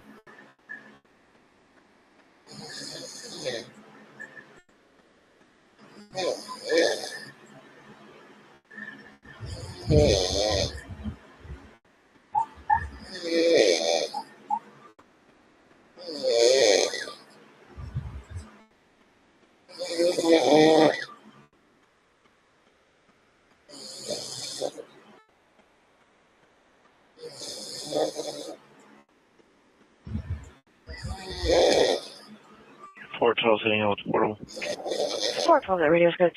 Sitting out the portal. 412, that radio's good.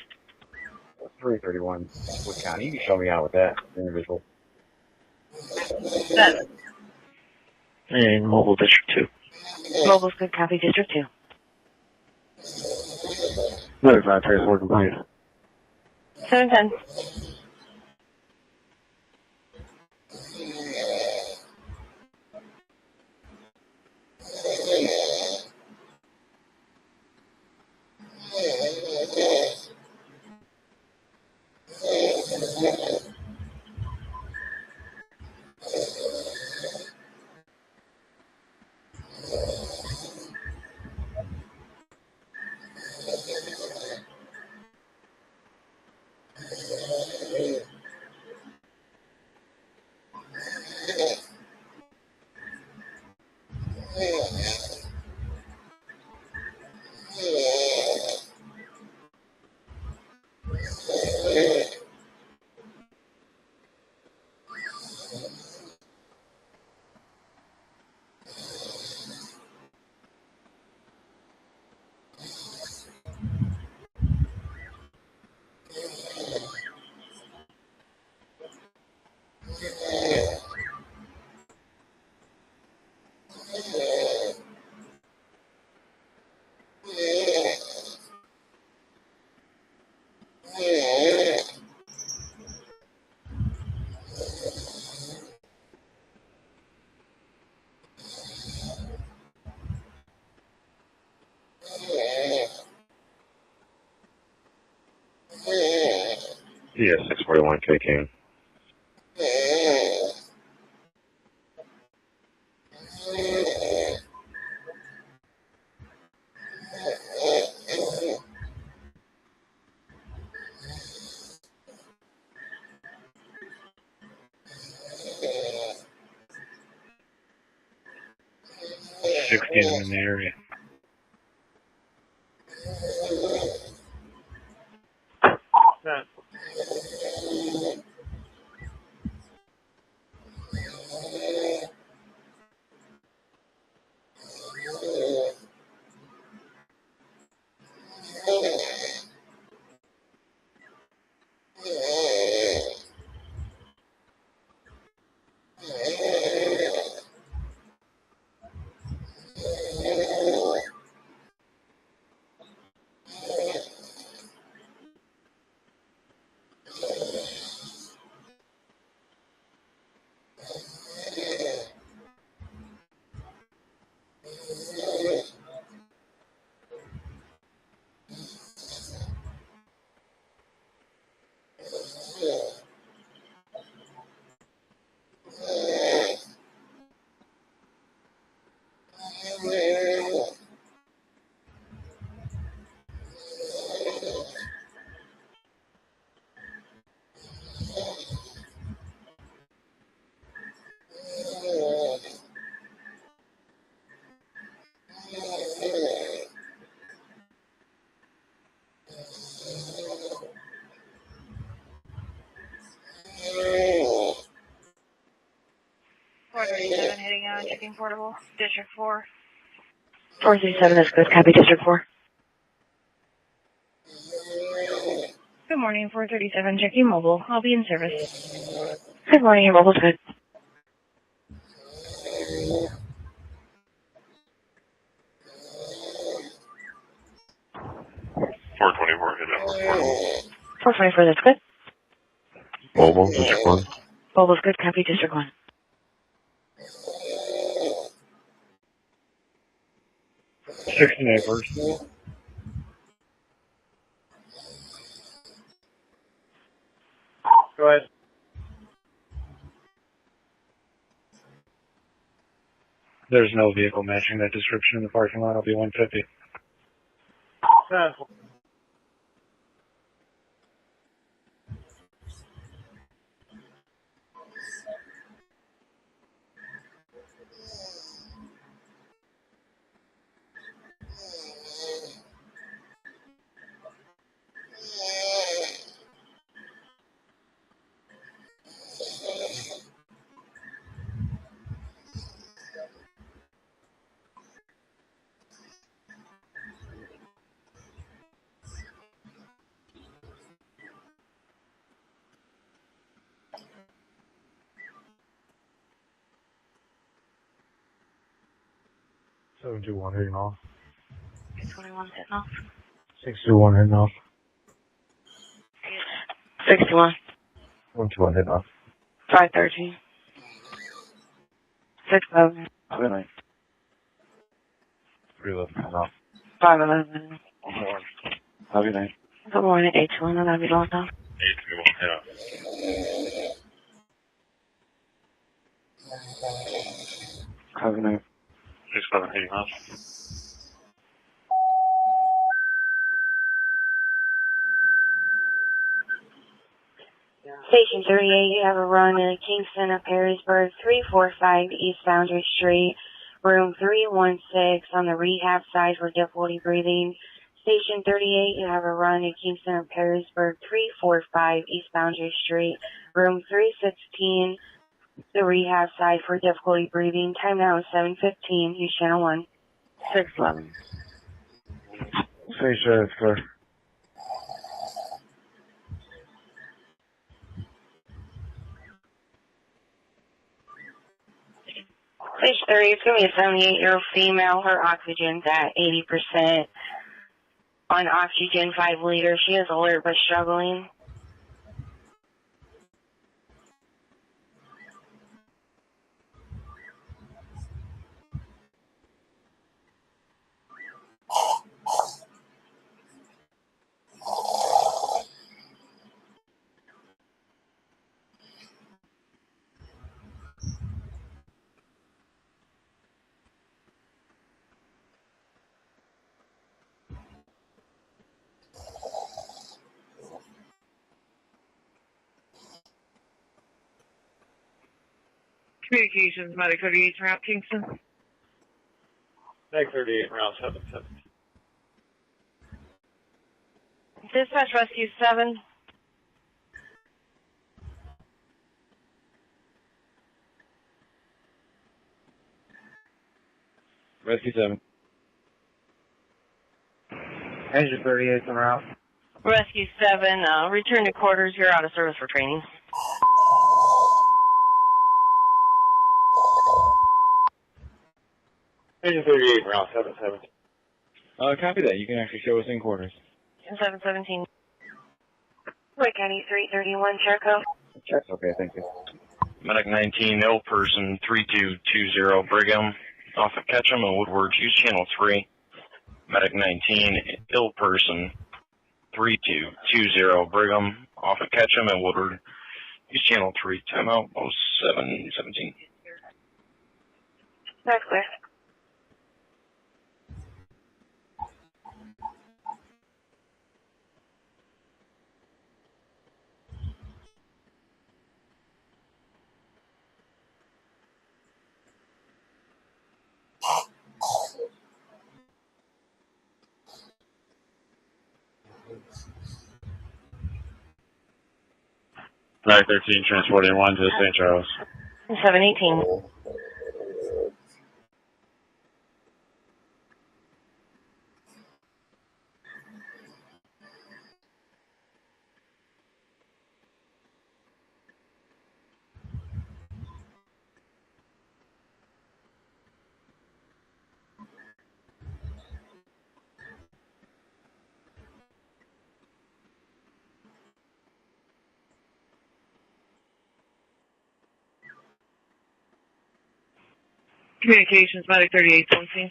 331 Wood County. You can show me out with that individual. And mobile district 2. Mobile's good, copy district 2. 95 transport compliant. 710. Yeah, 641 KK. In the area. Heading out, checking portable, District 4. 437 is good. Copy, District 4. Good morning, 437, checking mobile. I'll be in service. Good morning, your mobile's good. Portable. 424, that's good. Mobile, District 1. Mobile's good. Copy, District 1. First. Go ahead. There's no vehicle matching that description in the parking lot. I'll be 150. So do one hitting off. 621 hitting off. 621 hitting off. 61. 121 hitting off. 513. 611. Good night. 311 hitting off. 511. Have a good night. Good morning, 821. I'll be logged off. 831 hit off. Have a good night. 611 hitting off. Station 38, you have a run in Kingston of Perrysburg, 345 East Boundary Street, room 316 on the rehab side for difficulty breathing. Station 38, you have a run in Kingston of Perrysburg, 345 East Boundary Street, room 316, the rehab side for difficulty breathing. Time now is 7:15. Use channel 1. 611. Say sure it's clear. Station 30, it's going to be a 78-year-old female. Her oxygen's at 80%. On oxygen, 5 liters. She is alert but struggling. Communications, Medic 38 Route Kingston. Medic 38, Route 77. Dispatch Rescue 7. Rescue 7. Engine 38 en route. Rescue 7, return to quarters. You're out of service for training. Engine 38, Route 77. Copy that. You can actually show us in quarters. 717. Wake County 331, Jericho. Okay, thank you. Medic 19, ill person 3220 Brigham, off of Ketchum and Woodward, use channel 3. Medic 19, ill person 3220 Brigham, off of Ketchum and Woodward, use channel 3. Timeout 0717. That's clear. Flag 13, transporting 1 to St. Charles. 718. Communications, Medic 38 17.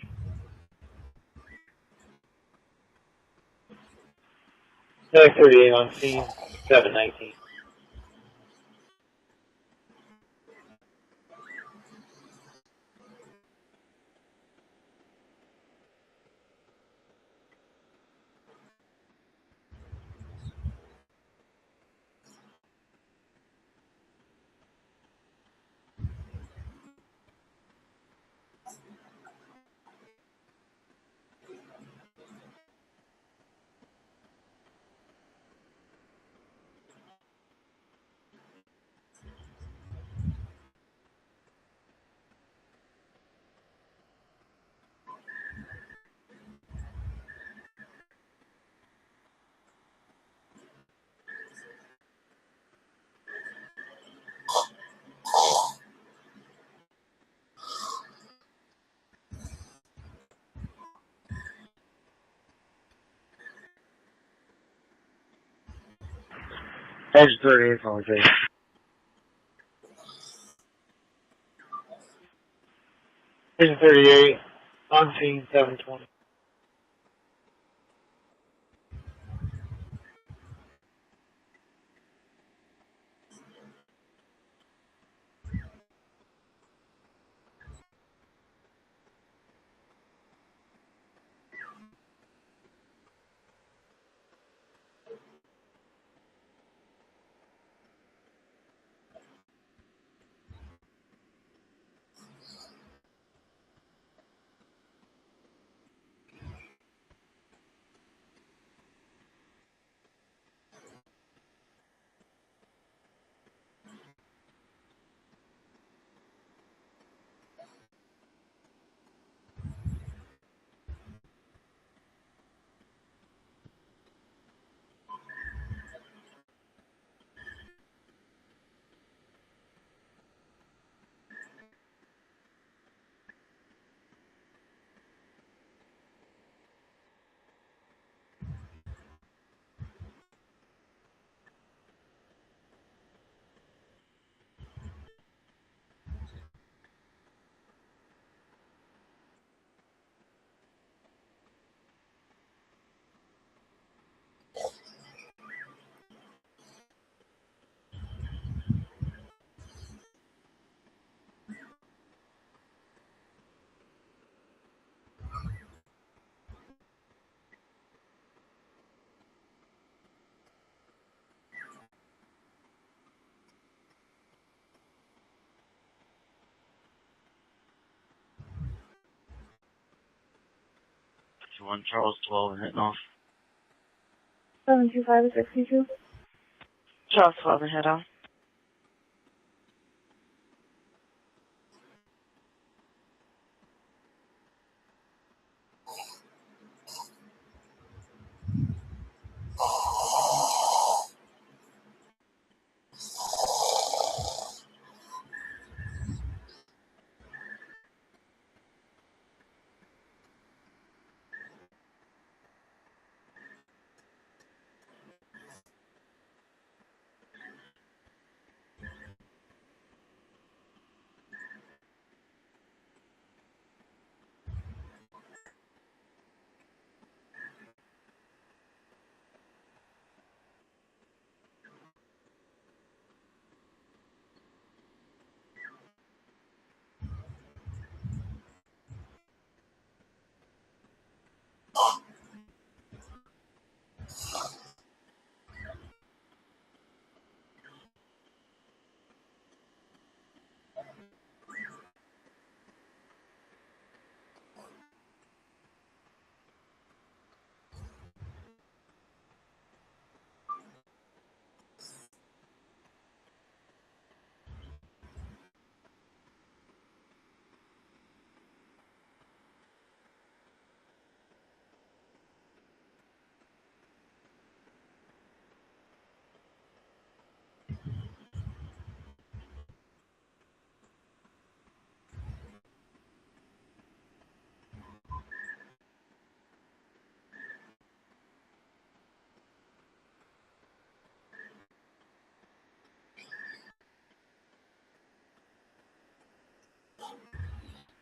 Medic 38 on scene, 719. Engine 38 on the case. Engine 38 on scene, 720. 1, Charles 12 and hitting off. 725 to 62. Charles 12 and head on.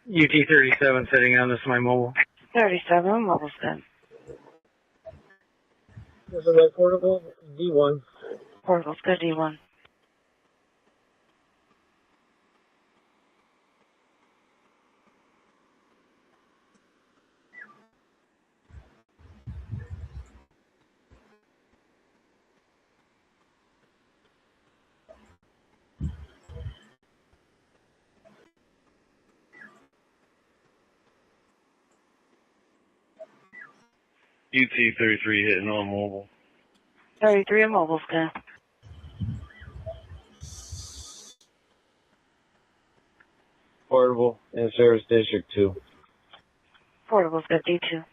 UT37 sitting on this is my mobile. 37, mobile's good. This is my portable, D1. Portable's good, D1. UT33 hitting on mobile. 33 and mobile's good. Portable in Service District 2. Portable's good, D2.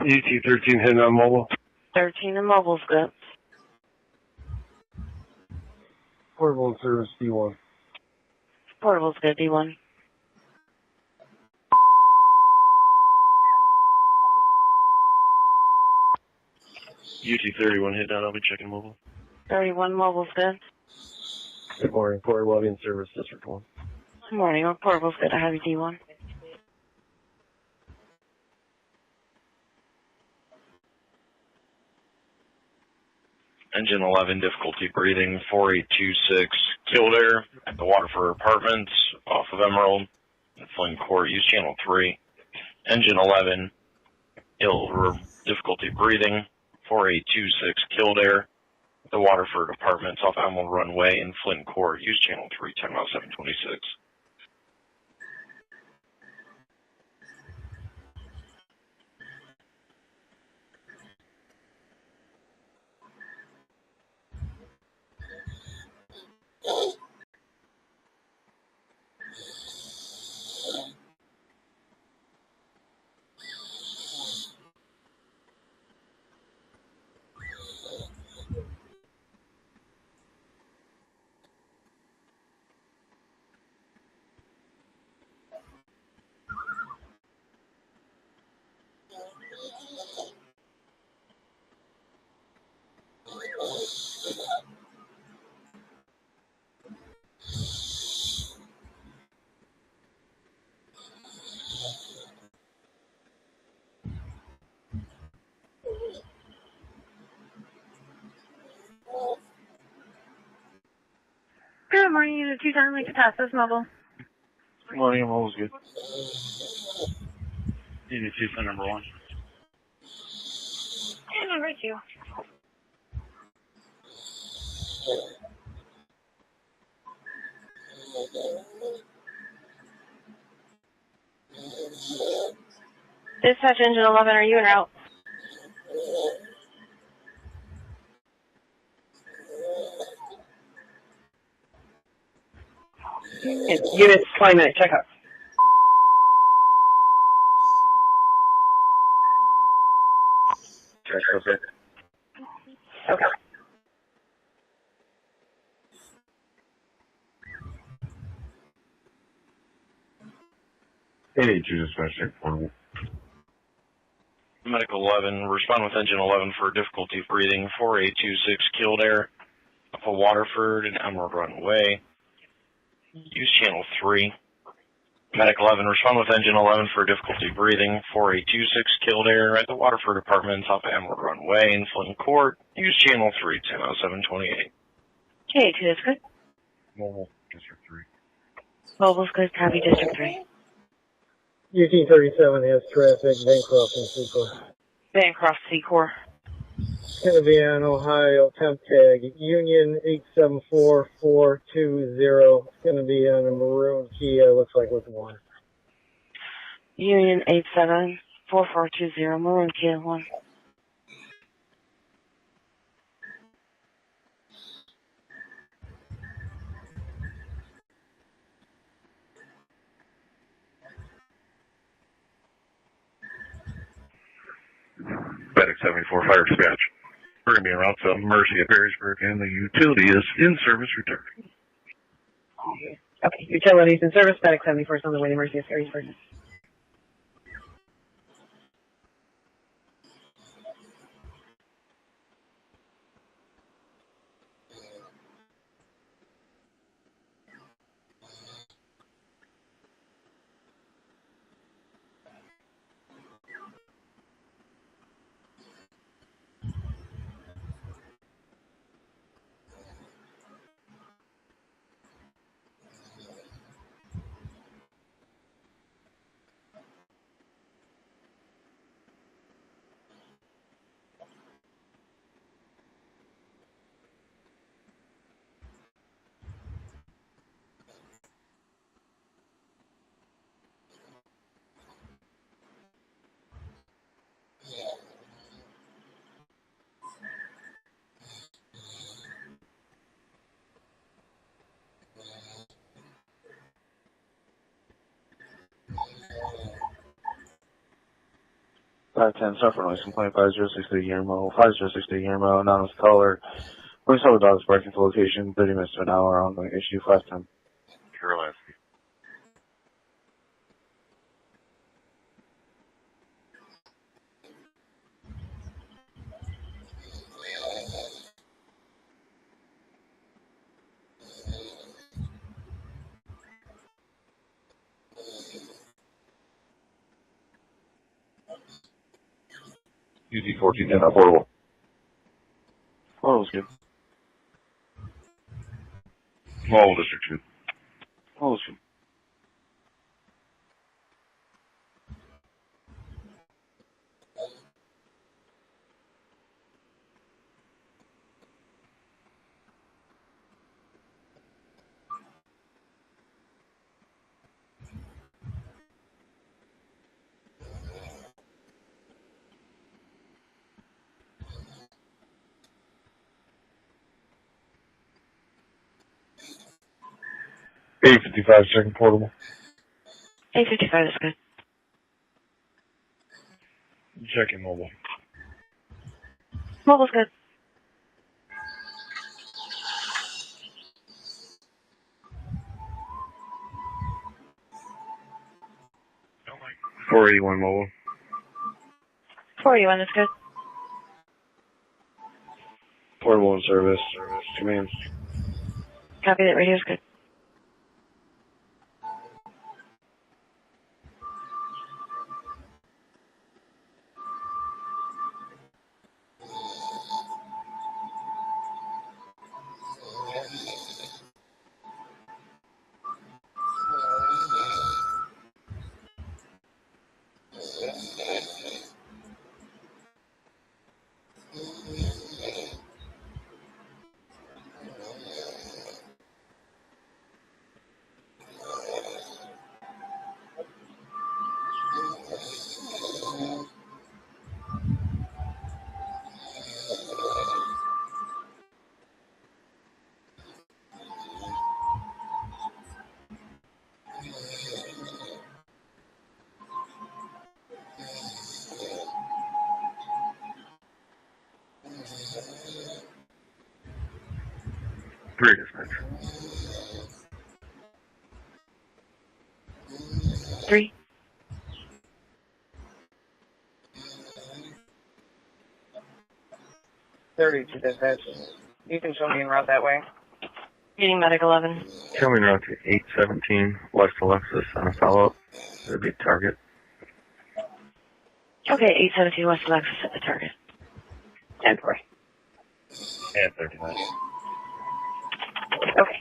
UT13 hitting on mobile. 13 and mobile's good. Portable in Service D1. Portable's good, D1. UT31 hit down, I'll be checking mobile. 31, mobile's good. Good morning, Portable in Service District 1. Good morning, portable's good, I have you, D1. Engine 11, difficulty breathing, 4826 Kildare at the Waterford Apartments off of Emerald in Flynn Court. Use channel 3. Engine 11, difficulty breathing, 4826 Kildare at the Waterford Apartments off Emerald Runway in Flynn Court. Use channel 3, time out 726. Good morning, unit 2 Time Lake Tassos Mobile. Good morning, I'm always good. Unit 2 for number 1. And number 2. Dispatch engine 11, are you en route? Units 20-minute checkup. Okay. Okay. Hey, two dispatch check portable. Medical 11, respond with engine 11 for difficulty breathing, 4826 Kildare, up of Waterford and Emerald Runway. Use channel 3. Medic 11, respond with engine 11 for difficulty breathing, 4826 Kildare, at the Waterford Apartments off of Emerald Runway in Flynn Court. Use channel 3, 100728. Okay, 2 is good. Mobile, District 3. Mobile's good, copy District 3. UT 37 has traffic, Bancroft and Secor. Bancroft, Secor. It's going to be on Ohio temp tag, Union 874420. It's going to be on a maroon Kia, looks like with 1. Union 874420, Maroon Kia 1. Medic 74, fire dispatch. We're going to be around to Mercy at Perrysburg, and the utility is in service return. Okay, utilities in service, Medic 74 is on the way to Mercy of Perrysburg. Suffer noise complaint 5063 Guillermo, 5063 Guillermo, anonymous caller. We saw the dogs barking to location 30 minutes to an hour on the issue 510. Carolina. UT 1410, affordable. Portable's good. Mobile, District 2. Portable's good. A55, checking portable. 855 is good. Checking mobile. Mobile's good. Oh 481 mobile. 481 is good. Portable in service. Commands. Copy that radio's good. 3. To dispatch. You can show me en route that way. Meeting medic 11. Show me route to 817 West Alexis on a follow-up. That'd be target. Okay, 817 West Alexis at the target. 10-4. And 39. Okay.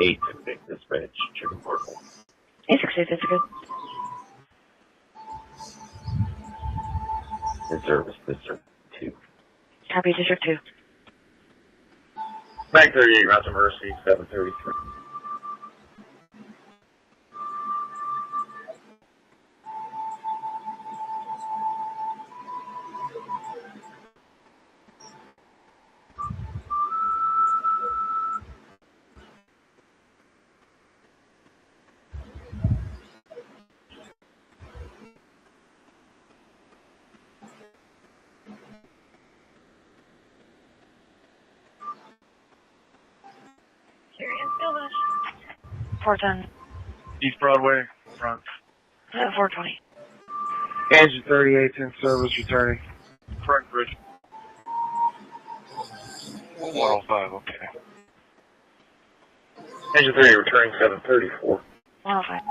8 dispatch, chicken portal. 868, that's good. In service, District 2. Copy, District 2. Bank 38, route to Mercy, 733. Serious illness. 410. East Broadway, front. 420. Engine 38's in service returning. Front bridge. 105, okay. Engine 3 returning 734. 105.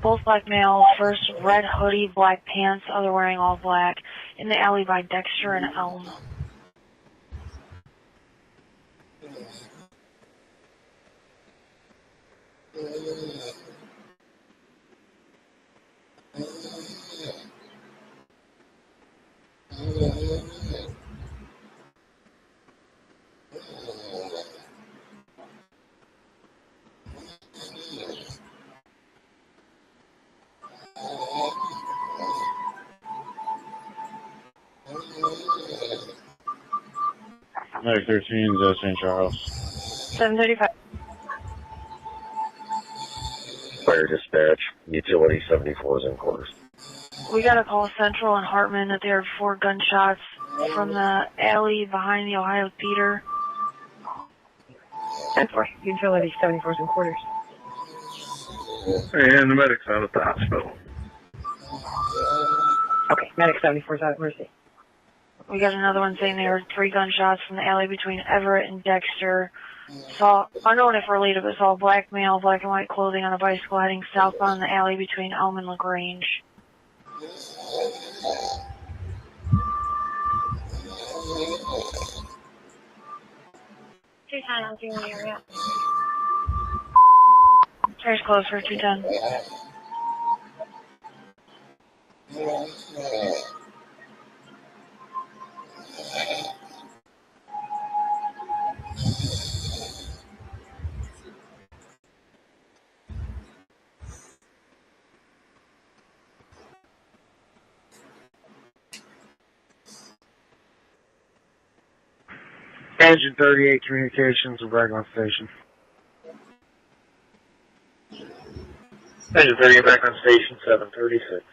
Both black males, first red hoodie, black pants, other wearing all black, in the alley by Dexter and Elm. Medic 13's St. Charles. 735. Fire dispatch, utility 74 is in quarters. We got a call Central and Hartman that there are 4 gunshots from the alley behind the Ohio Theater. 10-4. Utility 74 is in quarters. And the medic's out at the hospital. Okay, medic 74 is out at Mercy. We got another one saying there were 3 gunshots from the alley between Everett and Dexter. Saw, unknown if related, but saw a black male, black and white clothing on a bicycle heading southbound the alley between Elm and LaGrange. Two sign on the area. Trace closed for 210. Engine 38 communications with Raglan Station. Engine 38 back on station 736.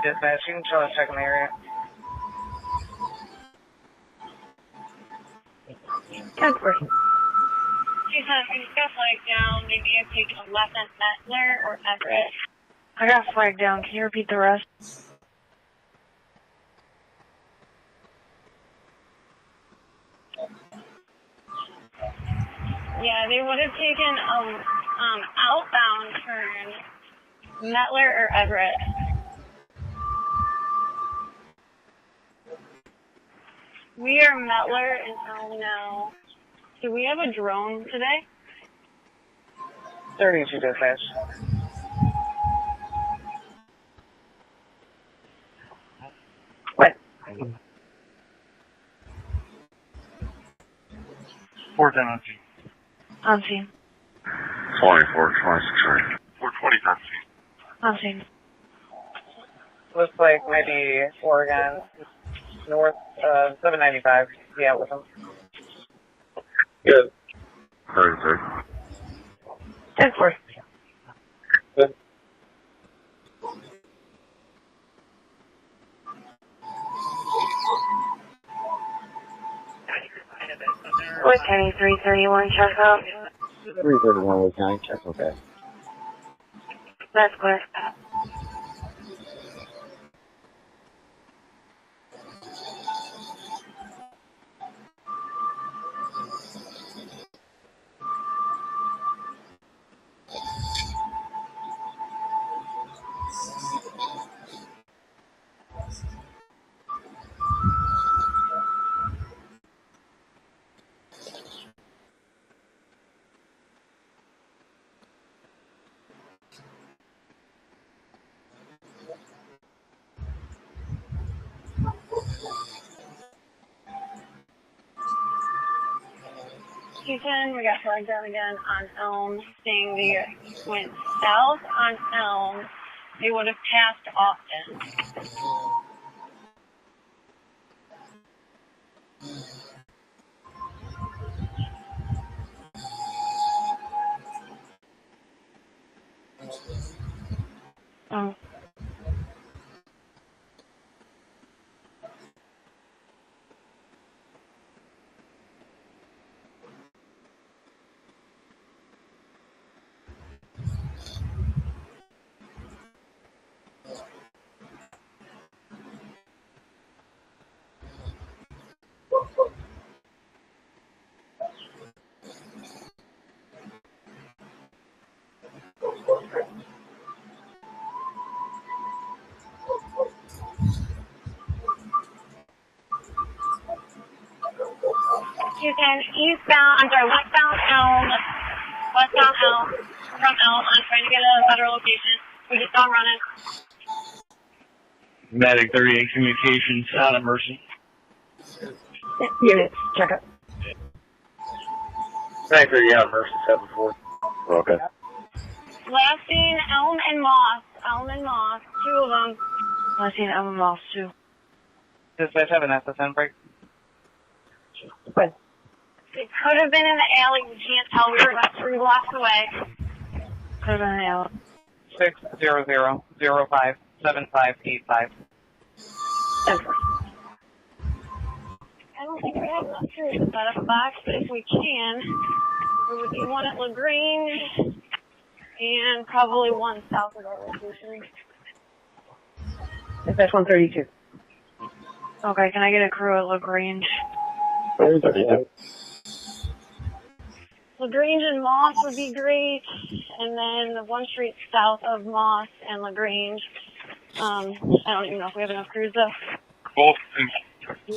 Dispatch, you can show us checking the area. 10-4. Two sign, we just got flag down. Maybe you take a left at Mettler or Everett. I got flagged down. Can you repeat the rest? Yeah, they would have taken outbound turn Mettler or Everett. We are Mettler and Elm now. Do we have a drone today? 32 dispatch. 410 on scene. On scene. 24, 26, 420 on scene. On scene. Looks like maybe Oregon, north 795. Yeah, with them. Good. 33. 10-4. Good. With County 331, check out. 331 with County, check, okay. That's clear. Houston, we got flagged down again on Elm, seeing they went south on Elm. They would have passed Austin. Oh. Houston, westbound Elm, from Elm. I'm trying to get a better location. We just got running. Medic 38 communications out of Mercy. Units, check up. Medic 38 out of Mercy 74. Okay. Last seen Elm and Moss, two of them. Last seen Elm and Moss, too. Dispatch have an SSN break. Good. It could have been in the alley. We can't tell. We were about 3 blocks away. Could have been in the alley. 600-05-7585. I don't think we have enough trees to set up a box, but if we can, we would need one at LaGrange and probably one south of our location. Dispatch 132. Okay, can I get a crew at LaGrange? LaGrange and Moss would be great, and then the one street south of Moss and LaGrange. I don't even know if we have enough crews though. Both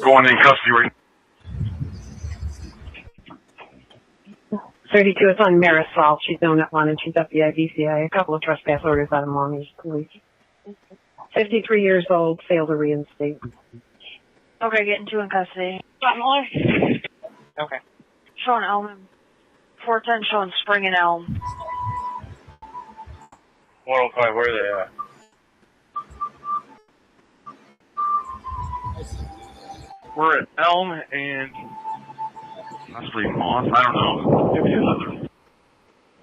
going in custody right 32 is on Marisol. She's known at one and she's FBI, BCI. A couple of trespass orders out of Long Beach Police. 53 years old, failed to reinstate. Okay, getting 2 in custody. Got Muller? Okay. Showing Elm. 410 showing Spring and Elm. 105, where are they at? We're at Elm and possibly Moss. I don't know. Maybe another.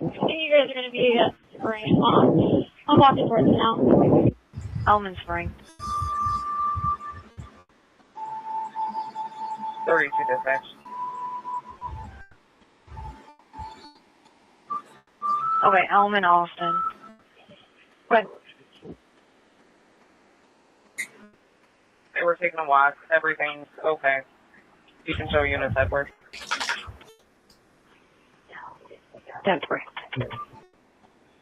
You guys are going to be at Spring and Moss. I'm walking towards it now. Elm and Spring. 32 dispatch. Okay, Elm and Austin. Good. They were taking a walk. Everything's okay. You can show units, Edward. 10-3.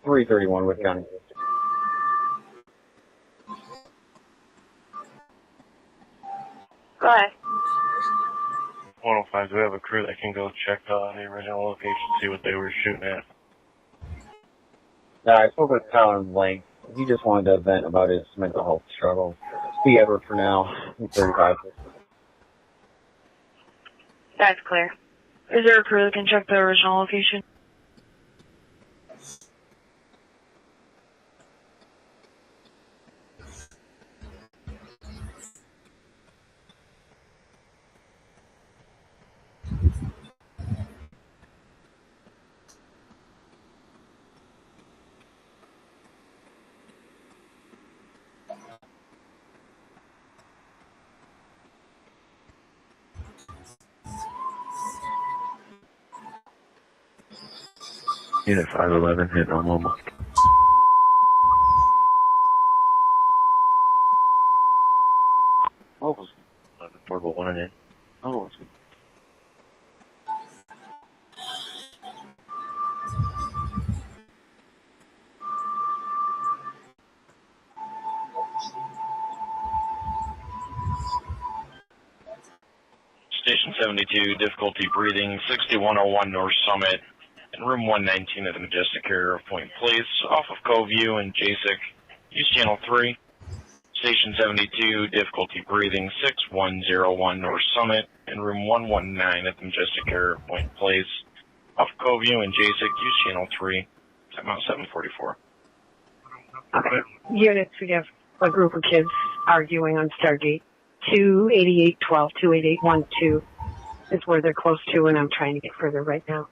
331 with County. Go ahead. 105, do we have a crew that can go check the original location, see what they were shooting at? I spoke with Colin Blank. He just wanted to vent about his mental health struggle. be Edward for now. 35. That's clear. Is there a crew that can check the original location? Unit 511 hitting on Loma. Oh, it was 11 portable 1 and in. Oh, it's good. Station 72, difficulty breathing, 6101 North Summit, in room 119 at the Majestic Carrier Point Place, off of Cove View and JASIC. Use channel 3. Station 72, difficulty breathing, 6101 North Summit, in room 119 at the Majestic Carrier Point Place, off Cove View and JASIC. Use channel 3. Timeout 744. Units, we have a group of kids arguing on Stargate. 28812, 28812 is where they're close to, and I'm trying to get further right now.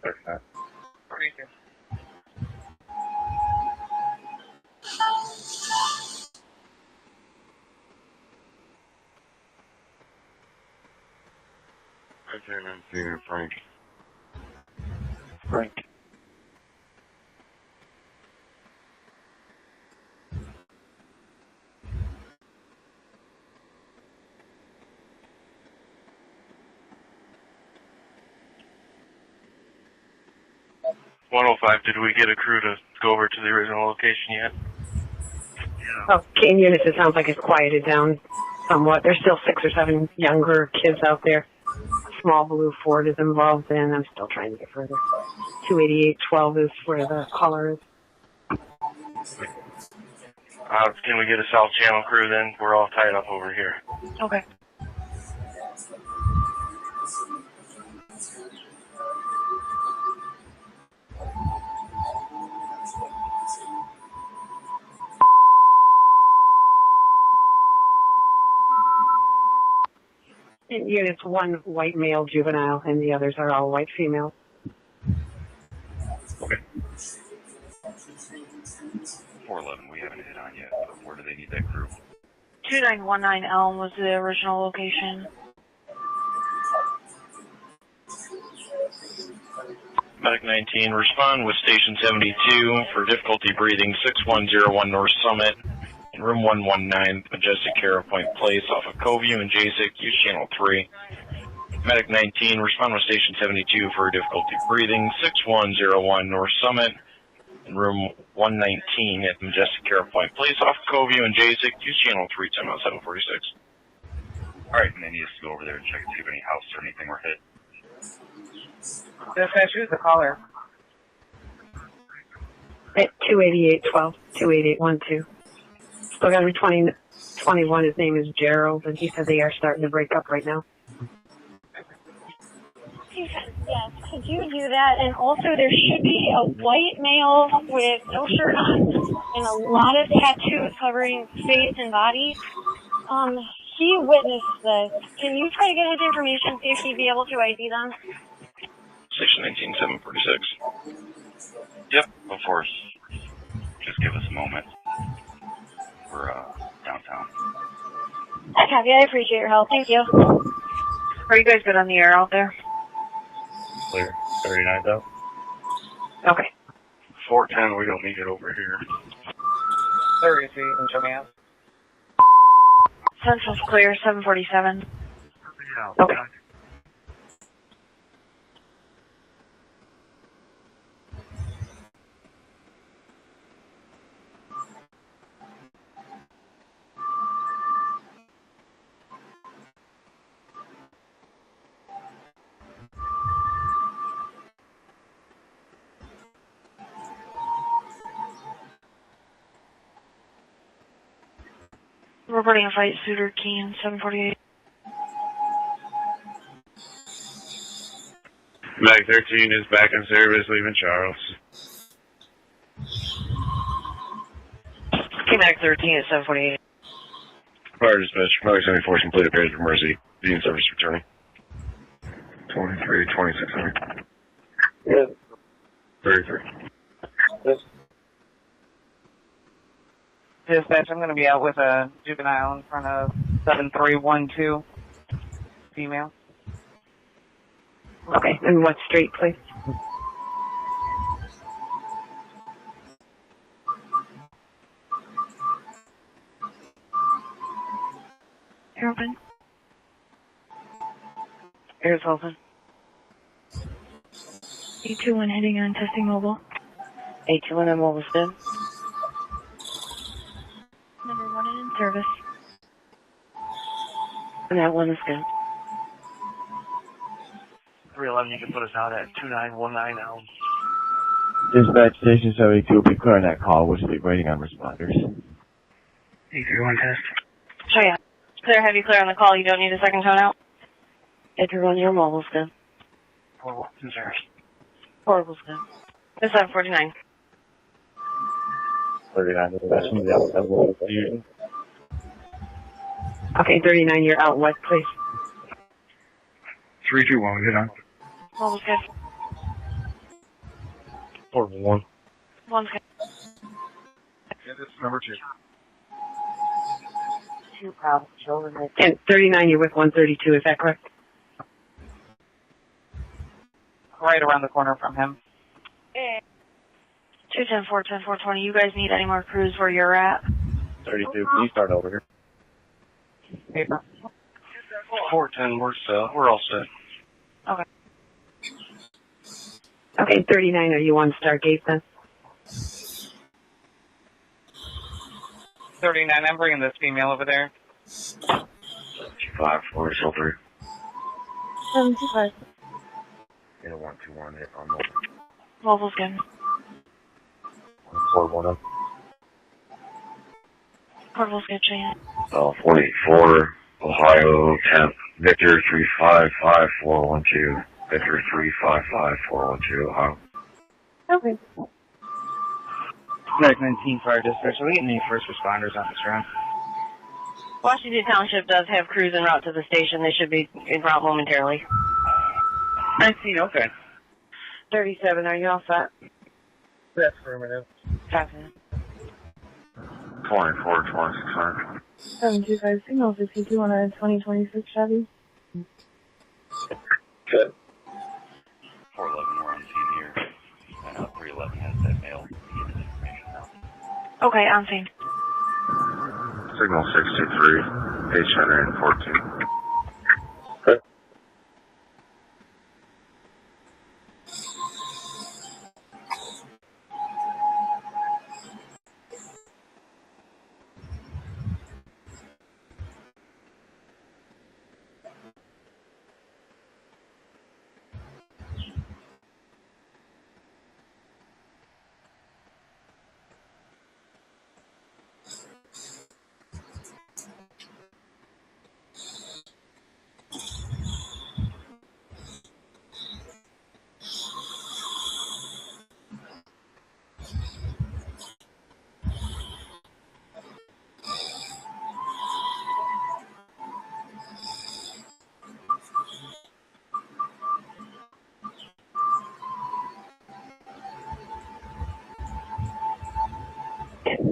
Okay. Right there, and I'm seeing Frank. Frank. Did we get a crew to go over to the original location yet? Okay, in units, it sounds like it's quieted down somewhat. There's still 6 or 7 younger kids out there. Small blue Ford is involved, and I'm still trying to get further. 28812 is where the caller is. Can we get a South Channel crew then? We're all tied up over here. Okay. In units, 1 white male juvenile, and the others are all white female. Okay. 411, we haven't hit on yet, but where do they need that crew? 2919 Elm was the original location. Medic 19, respond with Station 72 for difficulty breathing, 6101 North Summit, in room 119, Majestic Carrier Point Place, off of Cove View and JASIC. Use channel 3. Medic 19, respond with Station 72 for difficulty breathing, 6101 North Summit, in room 119 at the Majestic Carrier Point Place, off of Cove View and JASIC. Use channel 3, timeout 746. Alright, and they need us to go over there and check and see if any house or anything were hit. Dispatch, who's the caller? At 28812, 28812. Still got to be 2021. His name is Gerald, and he said they are starting to break up right now. Yes, could you do that? And also, there should be a white male with no shirt on and a lot of tattoos covering face and body. He witnessed this. Can you try to get his information, see if he'd be able to ID them? Station 19, 746. Yep, of course. Just give us a moment. We're downtown. Copy, I appreciate your help. Thank you. Are you guys good on the air out there? Clear. 39 though. Okay. 410, we don't need it over here. 33, and show me out. Central's clear, 747. Okay. Reporting a fight, Suitor Keen, 748. Mag 13 is back in service, leaving Charles. Mag 13 at 748. Fire dispatch, Mag 74 is complete appearance for Mercy. Be in service returning. 23, 2600. Yes. 33. Yes. Dispatch, I'm going to be out with a juvenile in front of 7312. Female. Okay, and what street, please? Air open. Air's open. 821 heading on, testing mobile. 821 and mobile's good. Number 1 in service. And that one is good. 311, you can put us out at 2919 now. Dispatch Station 72 will be clearing that call, which will be waiting on responders. 831 test. Oh yeah. Clear, heavy, clear on the call. You don't need a second tone out? 831, your mobile's good. Portable in service. Portable's good. It's 749. 39 dispatch. Okay, 39, you're out west, please. 321, get on. Mobile's good. Portable 1. One's good. Yeah, this is number 2. Two problems, children. And 39, you're with 132, is that correct? Right around the corner from him. 210, 410, 420. You guys need any more crews where you're at? 32, please start over here. Paper. 410, we're all set. Okay. Okay, 39, are you on Stargate then? 39, I'm bringing this female over there. 5, 4, 3. 725. 121, hit on mobile. Mobile's good. 4, Portable's good, Shane. 44, Ohio, temp, Victor 355412. Victor 355412, Ohio. Okay. Mag 19 fire dispatch. Are we getting any first responders on this round? Washington Township does have crews en route to the station. They should be en route momentarily. 19, okay. 37, are you all set? That's affirmative. Copy. 24, 2600. 725 signal 52 on a 2026 Chevy. Good. 411, we're on scene here. And 311 has that mail. Get this information now. Okay, on scene. Signal 623, 814.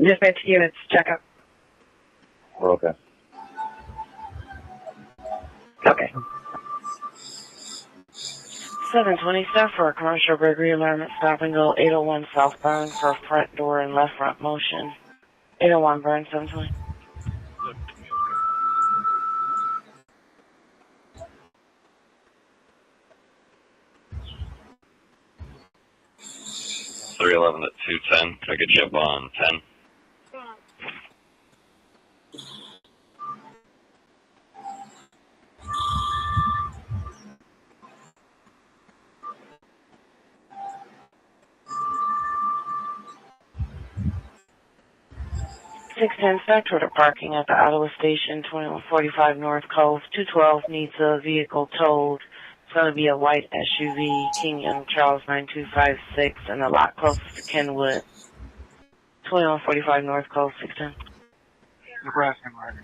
Dispatch units, check up. We're okay. Okay. 720 staff for a commercial bakery environment stop and go 801 southbound for front door and left front motion. 801 burn 720. .311 at 210. Can I get you up on 10? 610 Spectre parking at the Ottawa Station, 2145 North Cove. 212 needs a vehicle towed. It's going to be a white SUV, King Young Charles 9256, and the lot closest to Kenwood. 2145 North Cove, 610. Nebraska Mark.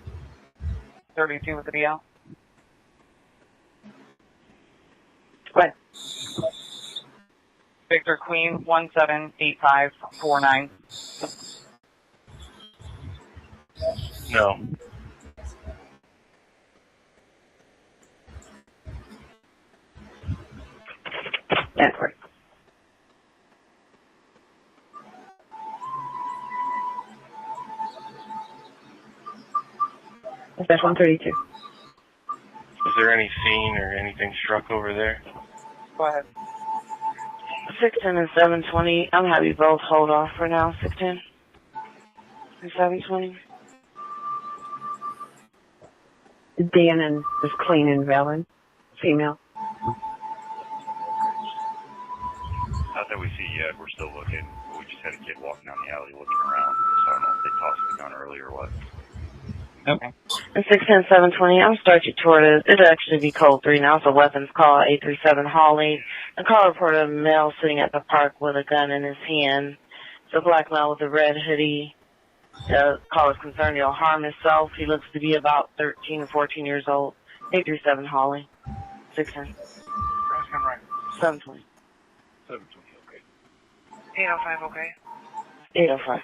32 with the DL. What? Victor Queen 178549. No. That's right. That's 132. Is there any scene or anything struck over there? Go ahead. 610 and 720. I'm happy both hold off for now. 610 and 720. Dannon is clean and valid. Female. Not that we see yet. We're still looking. We just had a kid walking down the alley looking around. So I don't know if they tossed the gun early or what. Okay. And 610, 720, I'm starting toward it. It'll actually be code 3 now. It's a weapons call, 837 Holly. The call reported a male sitting at the park with a gun in his hand. It's a black male with a red hoodie. The call is concerned he'll harm himself. He looks to be about 13 or 14 years old. 837 Holly. 610. Nebraska right. 720. 720, okay. 805, okay. 805.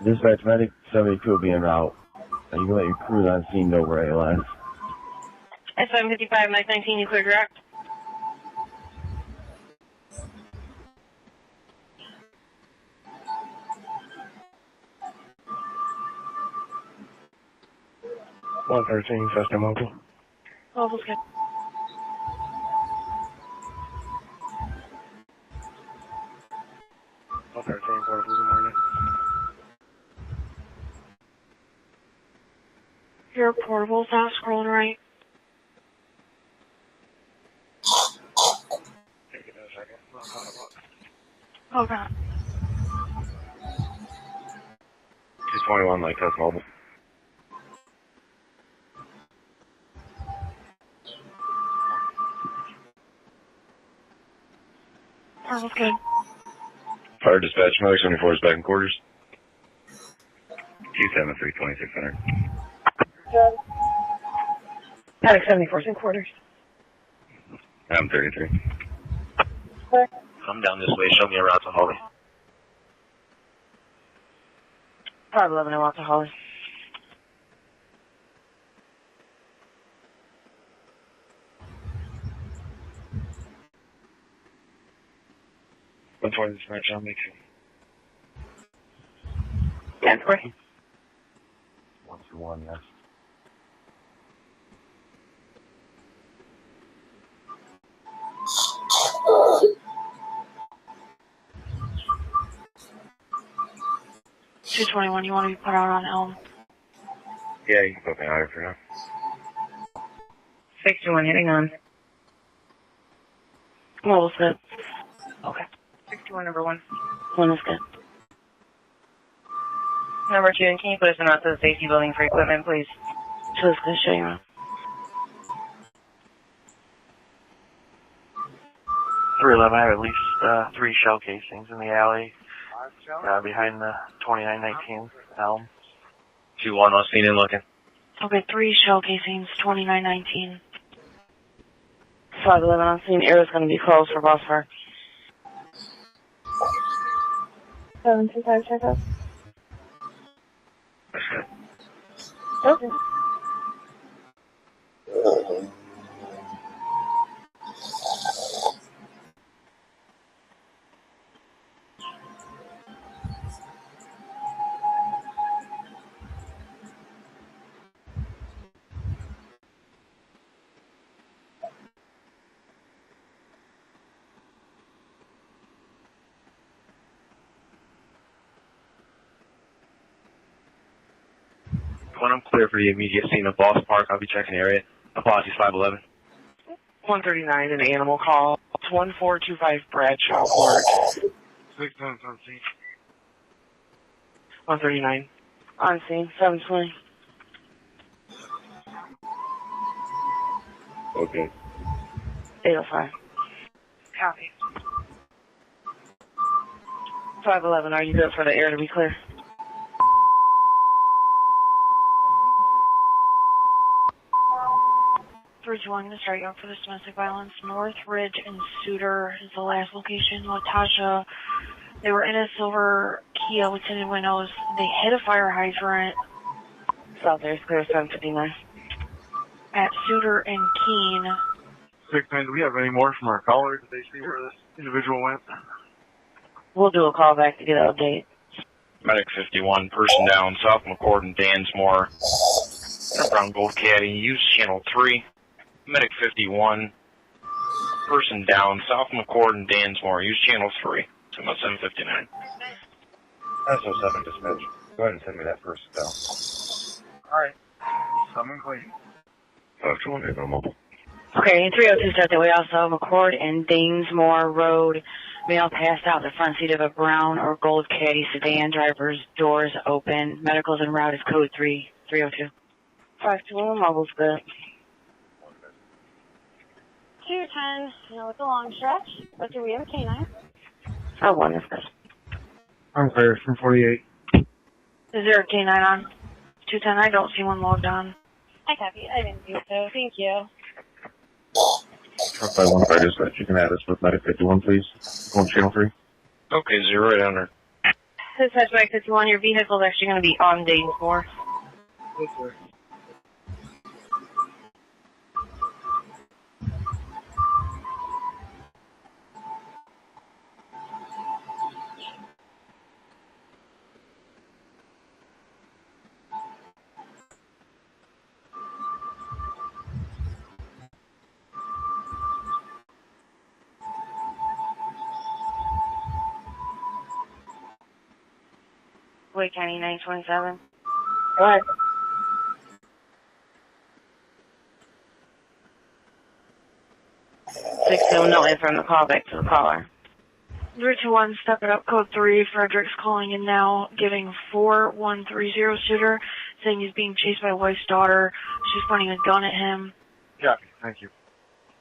Dispatch medic 72 will be en route. You can let your crews on scene know where ALS. At 755, Mike 19, you clear direct. Festa Mobile. Mobile's good. Your portable's out, scrolling right. Oh, God. 221 Lake Coast Mobile. Portable's good. Fire dispatch, Mother 74 is back in quarters. 273 2600. Paddock 74's in quarters. I'm 33. Come down this way. Show me a route to Holly. 511 and Walter Holly. Before this match, I'll make you. That's great. 121, yes. $221, you want to be put out on Elm? Yeah, you can put me on it for now. 61 hitting on. Mobile's good. Okay. 61, number 1. 1 is good. Number 2, and can you put us in out to the safety building for equipment, please? 2 is good, show you around. 311, I have at least 3 shell casings in the alley behind the 2919 Elm. 2-1 on scene and looking. Okay, 3 shell casings, 2919. 511 on scene. Air is going to be closed for Boss Park. 725, check out. Okay. When I'm clear for the immediate scene of Boss Park, I'll be checking the area. Apologies, 511. 139, an animal call. It's 1425 Bradshaw Court. 6 times on scene. 139. On scene, 720. Okay. 805. Copy. 511, are you good for the air to be clear? One to start you up for this domestic violence. North Ridge and Suter is the last location. Latasha, they were in a silver Kia with tinted windows. They hit a fire hydrant. South Air is clear, 759. At Suter and Keene. 6-9, do we have any more from our caller? Did they see where this individual went? We'll do a call back to get an update. Medic 51, person down, South McCord and Dansmore. Brown Gold Caddy, use channel 3. Medic 51, person down, South McCord and Dansmore, use channel 3, 759. SO7 dispatch. Go ahead and send me that person down. Alright. Summon clean. 521 on mobile. Okay, 302 start that way also. McCord and Danesmore Road. Male passed out in the front seat of a brown or gold caddy sedan. Driver's doors open. Medicals en route is code 302. 521 mobile's good. 210, with the long stretch. But do we have a K9? Oh, one is good. I'm clear from 48. Is there a K9 on? 210, I don't see one logged on. I copy. I didn't think so. Thank you. Truck by 15 dispatch. You can add us with Medic 51, please. On channel 3. Okay, 0 right under. Dispatch Medic 51, your vehicle is actually going to be on Danesmore. Yes, sir. Wake County 927. Go ahead. No answer on the call back to the caller. 321, step it up, code 3. Frederick's calling in now, giving 4130 Suter, saying he's being chased by a wife's daughter. She's pointing a gun at him. Copy. Thank you.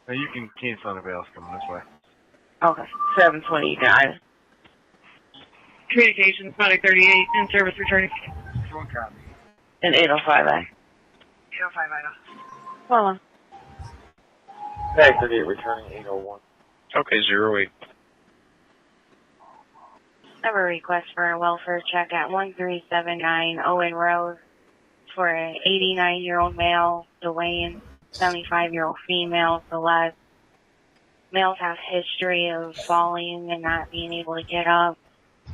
Now you can cancel anybody else coming this way. Okay. 720, you got it. Communications, Medic 38, in service returning. 1 copy. And 805, 805, Hold on. Tag 38 returning 801. Okay, 08. I have a request for a welfare check at 1379 Owen Road for an 89-year-old male, Dwayne, 75-year-old female, Celeste. Males have history of falling and not being able to get up.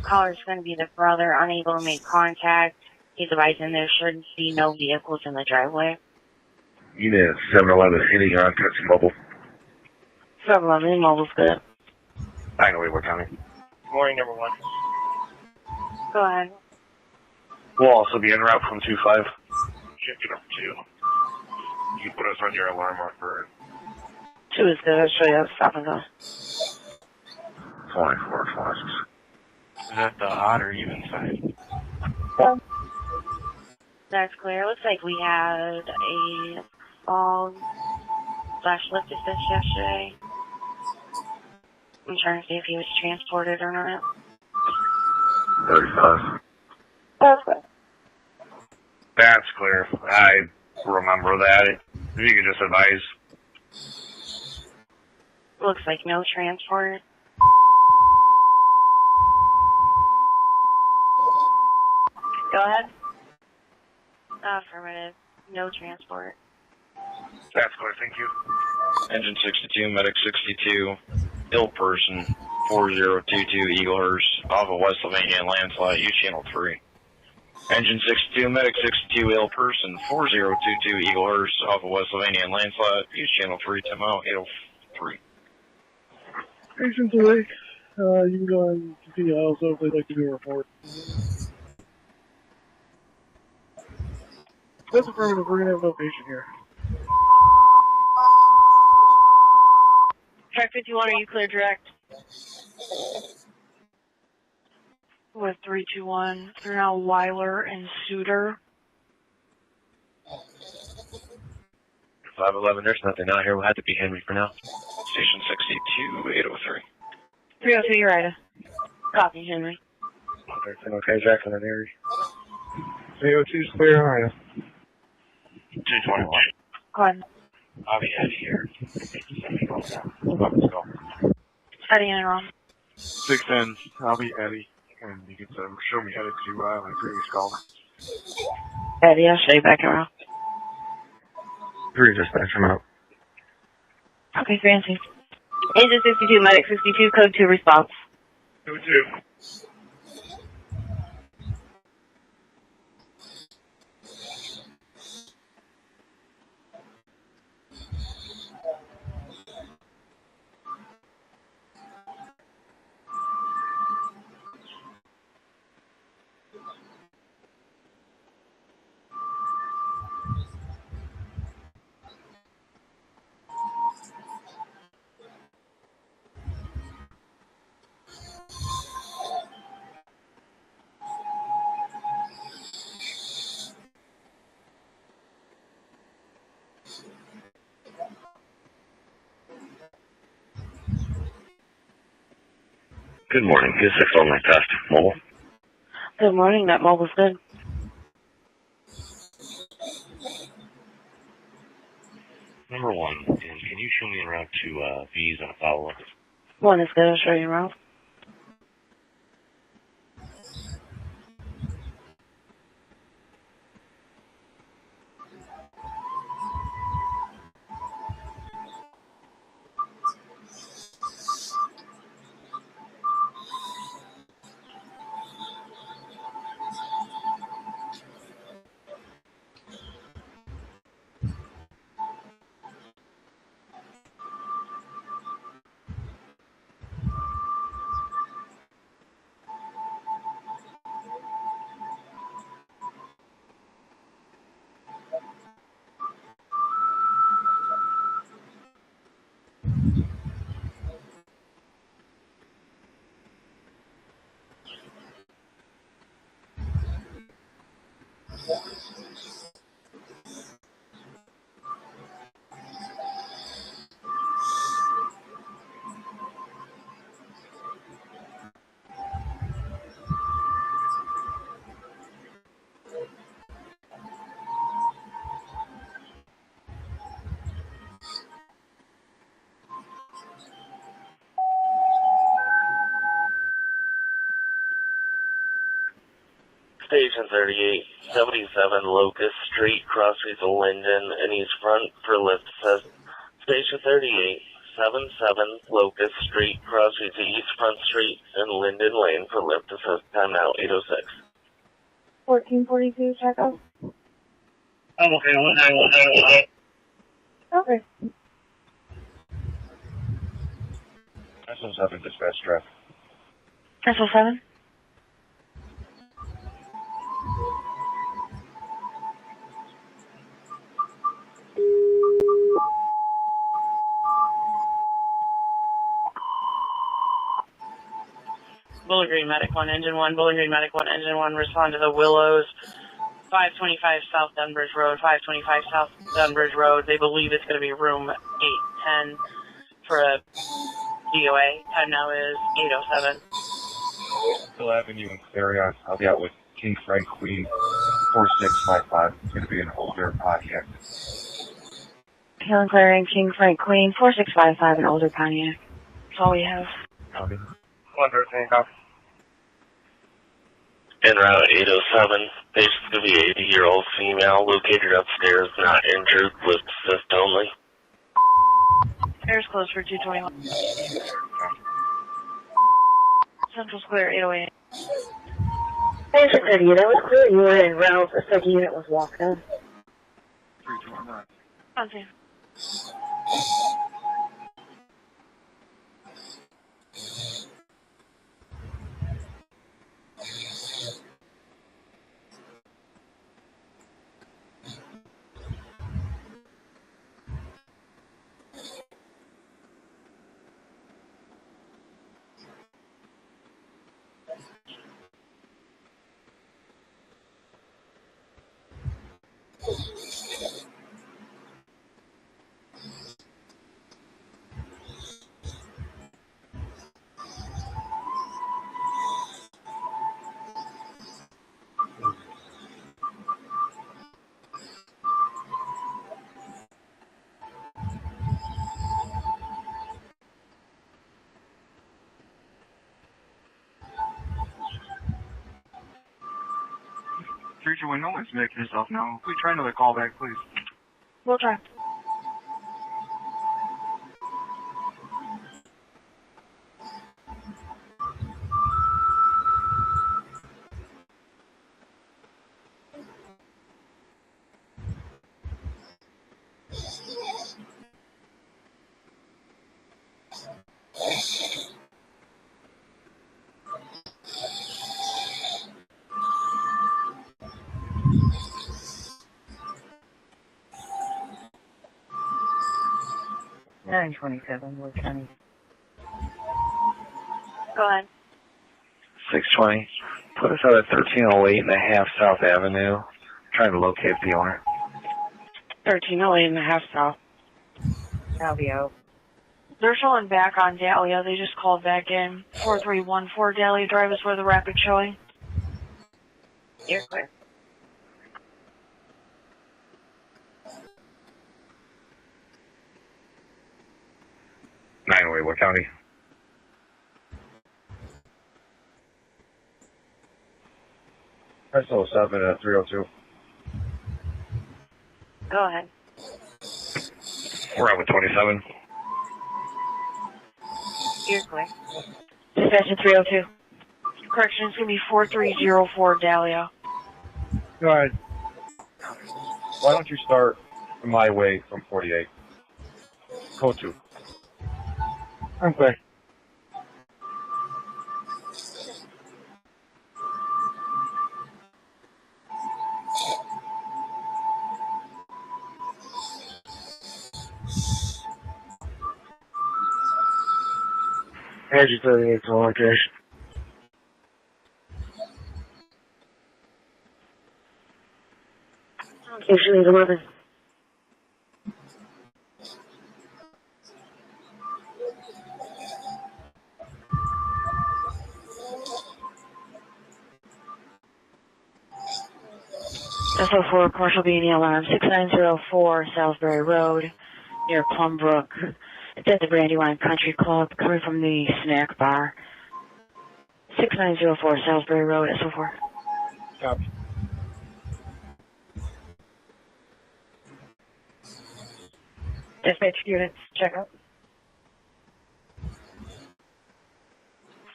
Caller's going to be the brother, unable to make contact. He's advising there should be no vehicles in the driveway. Unit 711 hitting on touch mobile. 711, mobile's good. I know what county. Morning, number 1. Go ahead. We'll also be en route from 25. Shift up 2. You can put us on your alarm marker. 2 is good. I'll show you how to stop and go. 24 flashes. Is that the odd or even side? That's clear. Looks like we had a fog/lift assist yesterday. I'm trying to see if he was transported or not. 35. Okay. That's clear. I remember that. If you could just advise. Looks like no transport. Go ahead. Affirmative. No transport. That's clear, thank you. Engine 62, medic 62, ill person 4022 Eaglehurst off of West Sylvania and landslide, use channel 3. Engine 62, medic 62, ill person 4022 Eaglehurst off of West Sylvania and landslide, use channel 3, time out 803. Patient awake. You can go and continue also if they'd like to do a report. That's affirmative. We're going to have no patient here. Track 51, are you clear direct? With 321, they're now Weiler and Suter. 511, there's nothing out here. We'll have to be Henry for now. Station 62, 803. 302, you're right. Copy, Henry. Everything okay, Jackson and Erie? 302's clear, alright. 221. Go ahead. I'll be out of here. Let's go. Eddie and Ron. 610, I'll be Eddie. And you can show me headed to my previous call. Eddie, I'll show you back around. 3 dispatch, I'm out. Okay, fancy. Engine 62, medic 62, code 2 response. Code 2. Good morning. Good 609 past. Mobile. Good morning, that mobile's good. Number 1, and can you show me en route to V's on a follow-up? 1 is good, I'll show you around. Station 38, 77 Locust Street, crossways of Linden and East Front for lift assist. Station 38, 77 Locust Street, crossways of East Front Street and Linden Lane for lift assist. Time now 806. 1442, check out. I'm okay. Okay. SO7 dispatch draft. SO7? Bowling Green Medic 1, Engine 1, Bowling Green Medic 1, Engine 1, respond to the Willows, 525 South Dunbridge Road, 525 South Dunbridge Road. They believe it's going to be room 810 for a DOA. Time now is 8:07. Hill Avenue in Clarion. I'll be out with King Frank Queen 4655. It's going to be an older Pontiac. Helen Clarion, King Frank Queen, 4655, an older Pontiac. That's all we have. Copy. 113, copy. En route 807. Patient's going to be 80-year-old female, located upstairs, not injured, lift assist only. Air's closed for 221. Central's clear, 808. Patient 30, that was clear. You were in route. The second unit was walked in. 329. On scene. Future, when no one's making yourself known, please try another call back, please. We'll try. Wood County. Go ahead. 620. Put us out at 1308.5 South Avenue. Trying to locate the owner. 1308.5 south. Salvio. They're showing back on Dahlia. They just called back in. 4314 Dahlia Drive is where the rapid's showing. You're clear. What county? SO7 at 302. Go ahead. We're out with 27. You're clear. Dispatch 302. Correction, it's going to be 4304 Dahlia. Go ahead. Why don't you start my way from 48? Code 2. I'm clear. Edge 38 to location. Location is 11. SO4 Commercial B&E Alarm 6904 Salisbury Road near Plum Brook. It's at the Brandywine Country Club coming from the snack bar. 6904 Salisbury Road, SO4. Copy. Dispatch units, check out.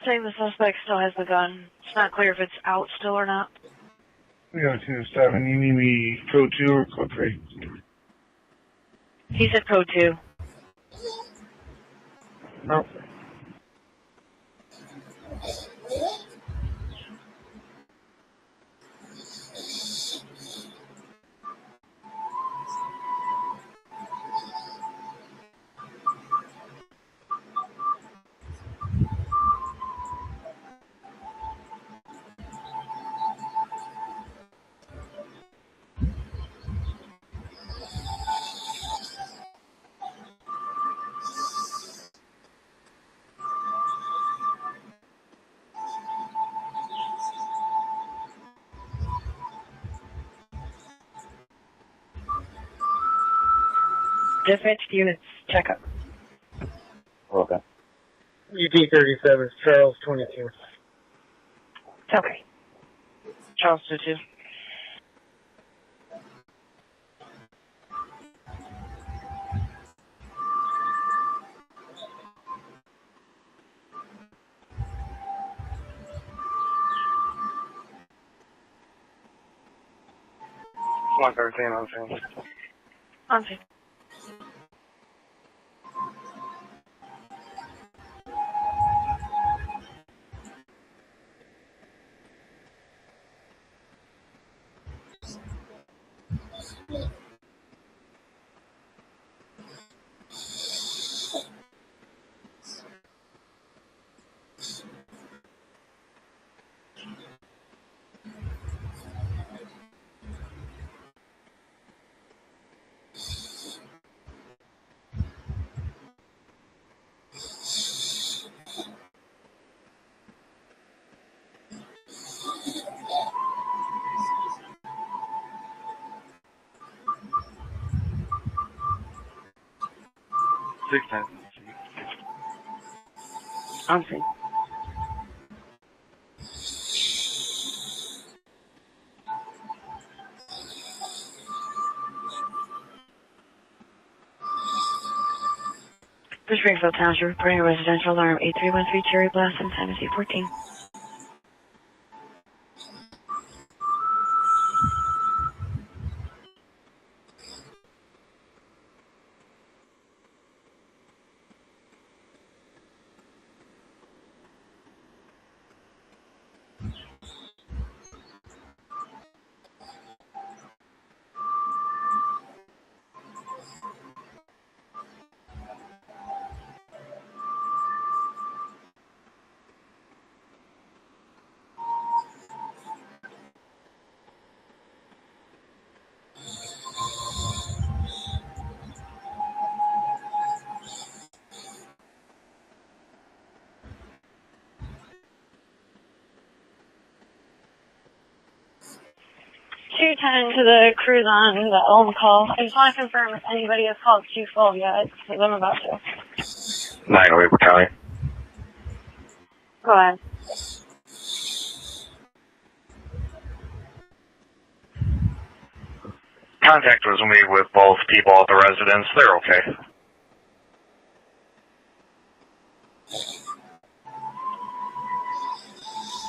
Saying the suspect still has the gun. It's not clear if it's out still or not. 3027, you need me code 2 or code 3? He said code 2. No. Dispatch units, check up. Okay. UT 37, Charles 22. Okay. Charles 2-2. One 13 on scene. On scene. Six times. On scene. For Springfield Township, reporting a residential alarm 8313 Cherry Blossom, time is 8:14. Two 10 to the crews on the Elm call. I just want to confirm if anybody has called 212 yet, because I'm about to. 908 County. Go ahead. Contact was made with both people at the residence. They're okay.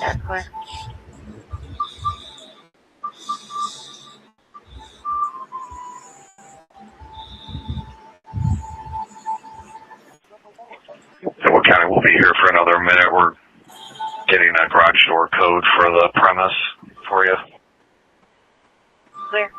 That's clear. What County will be here for another minute. We're getting a garage door code for the premise for you. Clear.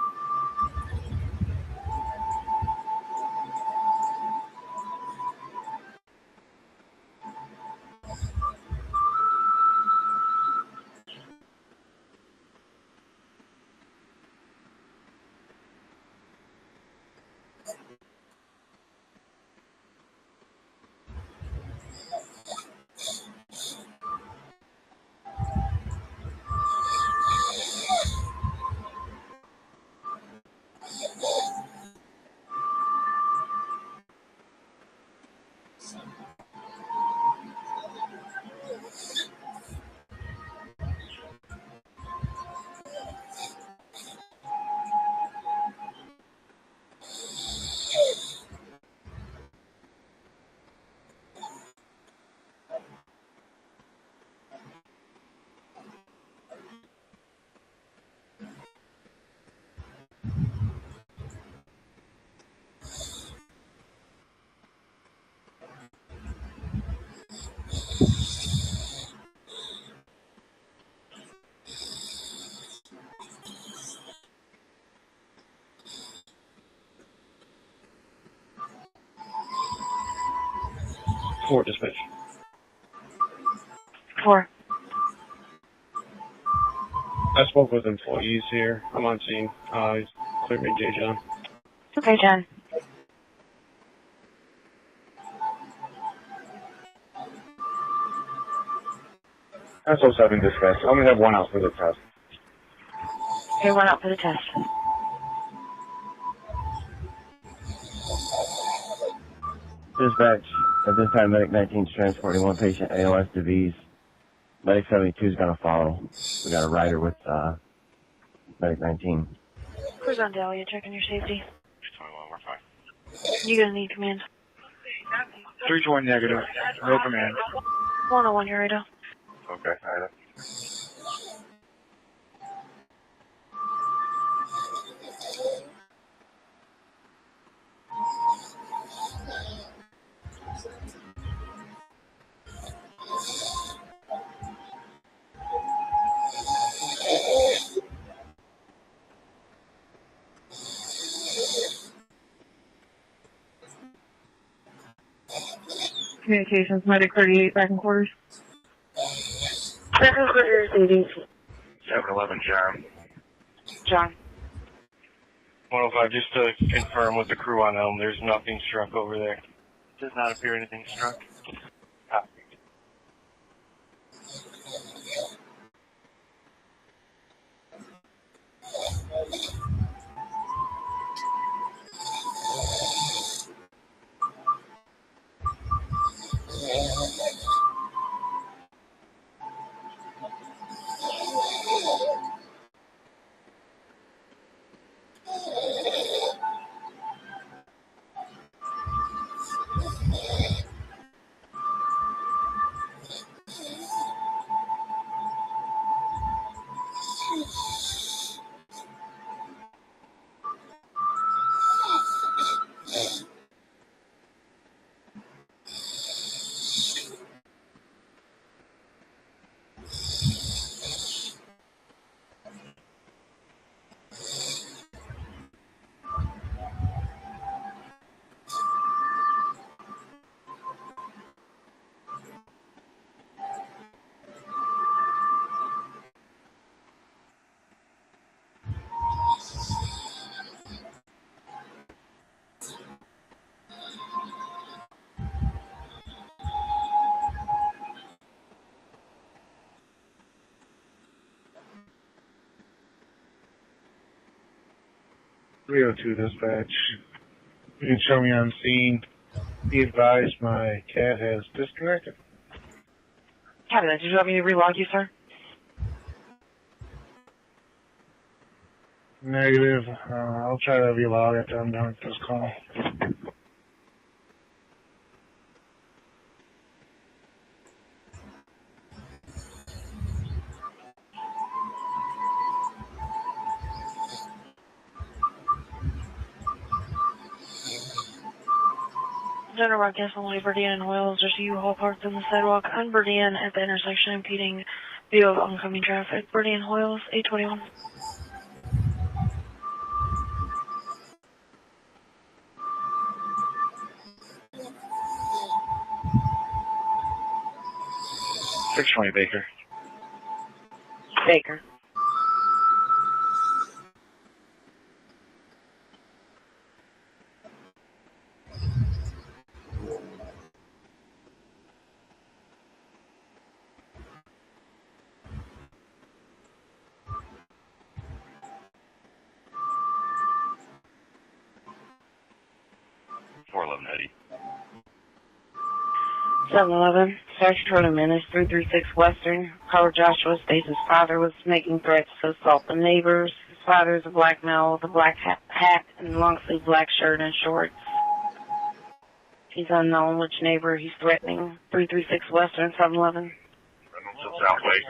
Four dispatch. 4. I spoke with employees here. I'm on scene. He's cleared me, J. John. Okay, John. SO7 dispatch. I'm gonna have one out for the test. Okay, 1 out for the test. Dispatch, at this time, Medic 19 is transporting one patient, ALS disease. Medic 72 is going to follow. We got a rider with Medic 19. Cruise on Dahlia, checking your safety. 21, we're fine. You gonna need command. 320 negative. No command. 101, you're right out. Okay, Ida. Communications, Medic 38, back in quarters. Back in quarters, 711, John. John. 105, just to confirm with the crew on Elm, there's nothing struck over there. Does not appear anything struck. Copy. .302 dispatch. You can show me on scene. Be advised my cat has disconnected. Copy that. Did you want me to relog you, sir? Negative. I'll try to relog after I'm done with this call. General broadcast on Liberty and Hoyles. There's a U-Haul parked on the sidewalk on Berdian at the intersection, impeding view of oncoming traffic. Berdian Hoyles, 821. .620 Baker. Baker. Eddie. 711, Sergeant Tournament is 336 Western. Howard Joshua states his father was making threats to assault the neighbors. His father is a black male with a black hat and long sleeve black shirt and shorts. He's unknown which neighbor he's threatening. 336 Western, 711. Southway.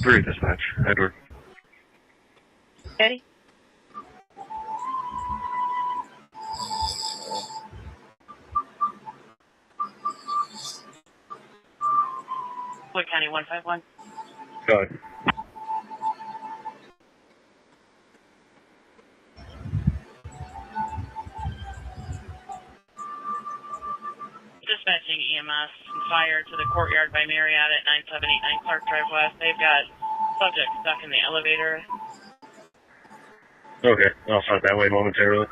Three dispatch, Edward. Eddie? Wood County 151. Go ahead. Dispatching EMS and fire to the courtyard by Marriott at 9789 Clark Drive West. They've got subject stuck in the elevator. Okay, I'll start that way momentarily.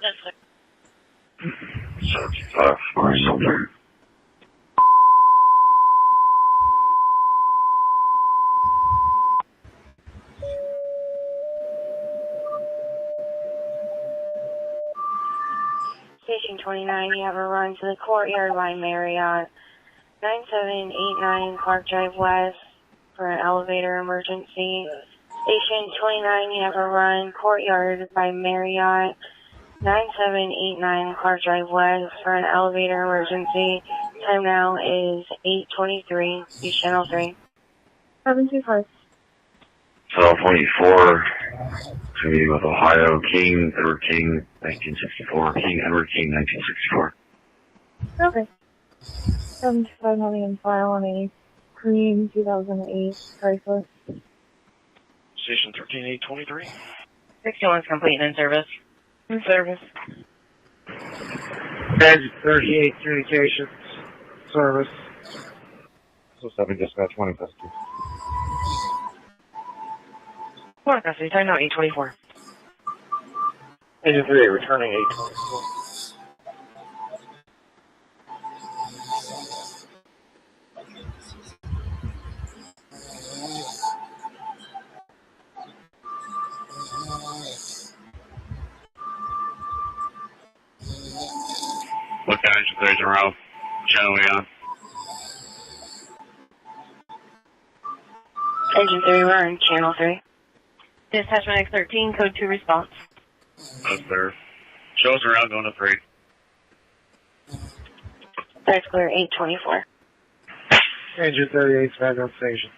That's for something. Station 29, you have a run to the Courtyard by Marriott. 9789 Clark Drive West for an elevator emergency. Station 29, you have a run Courtyard by Marriott. 9789 Clark Drive West for an elevator emergency. Time now is 8:23. Use channel 3. 725. So 24, to be with Ohio, King, Edward King, 1964, King, Edward King, 1964. Okay. 725 having in file on a cream 2008 Chrysler. Station 13823. 61's complete and in service. In service. Engine 38 communications service. So 7 dispatch 1 custody. 4 custody, time now 8:24. Engine 38 returning 824. Look at engine 30 around. Channel on. Engine 3, we're in channel 3. Dispatch Medic 13, code 2 response. That's there. Show us around going to 3. That's clear, 8:24. Engine 38 back on station.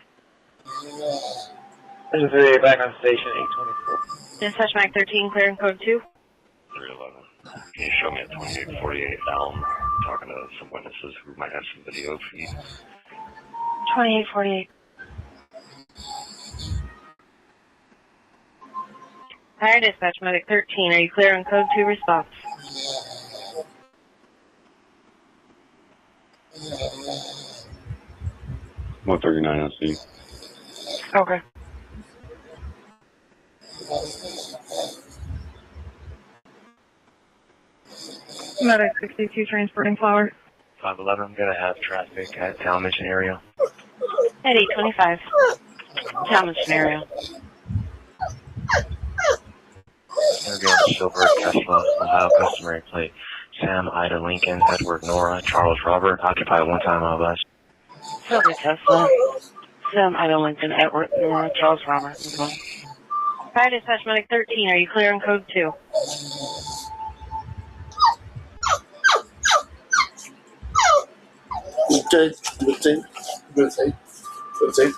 Engine 38 back on station 824. Dispatch Medic 13, clear in code 2. 311. Can you show me at 2848 Elm? Talking to some witnesses who might have some video feed. 2848. Higher Dispatch Medic 13, are you clear on code 2 response? One 139 on C. Okay. Medic 62 transporting flower. 511, I'm gonna have traffic at Talmadge area. At 8:25. Talmadge scenario. Again, Silver, Tesla, Ohio customary plate. Sam, Ida, Lincoln, Edward, Nora, Charles, Robert, occupy one time on bus. Silver Tesla. Sam, Ida, Lincoln, Edward, Nora, Charles, Robert. Higher Dispatch Medic 13, are you clear on code 2? Okay, good thing. Good thing. Good thing.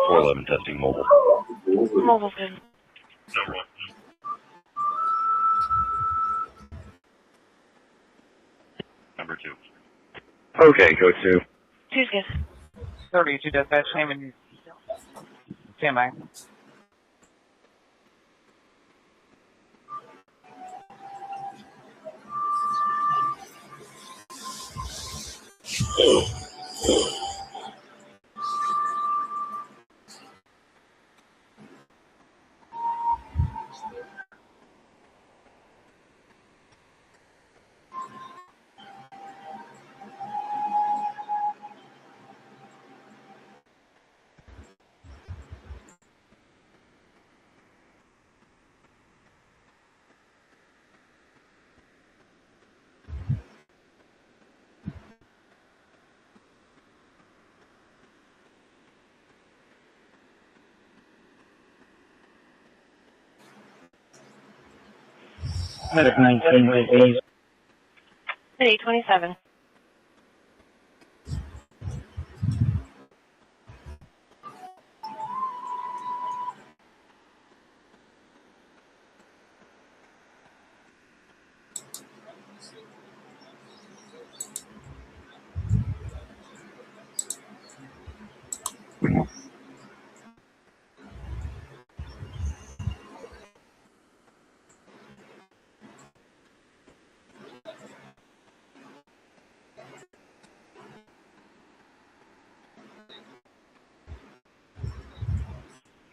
411 testing mobile. Mobile's good. Number 2. Okay, code 2. 2's good. 32 dispatch, Hammond. Stand by. Medic 19 with 8. At 8:27.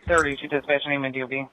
30 to dispatch name and DOB.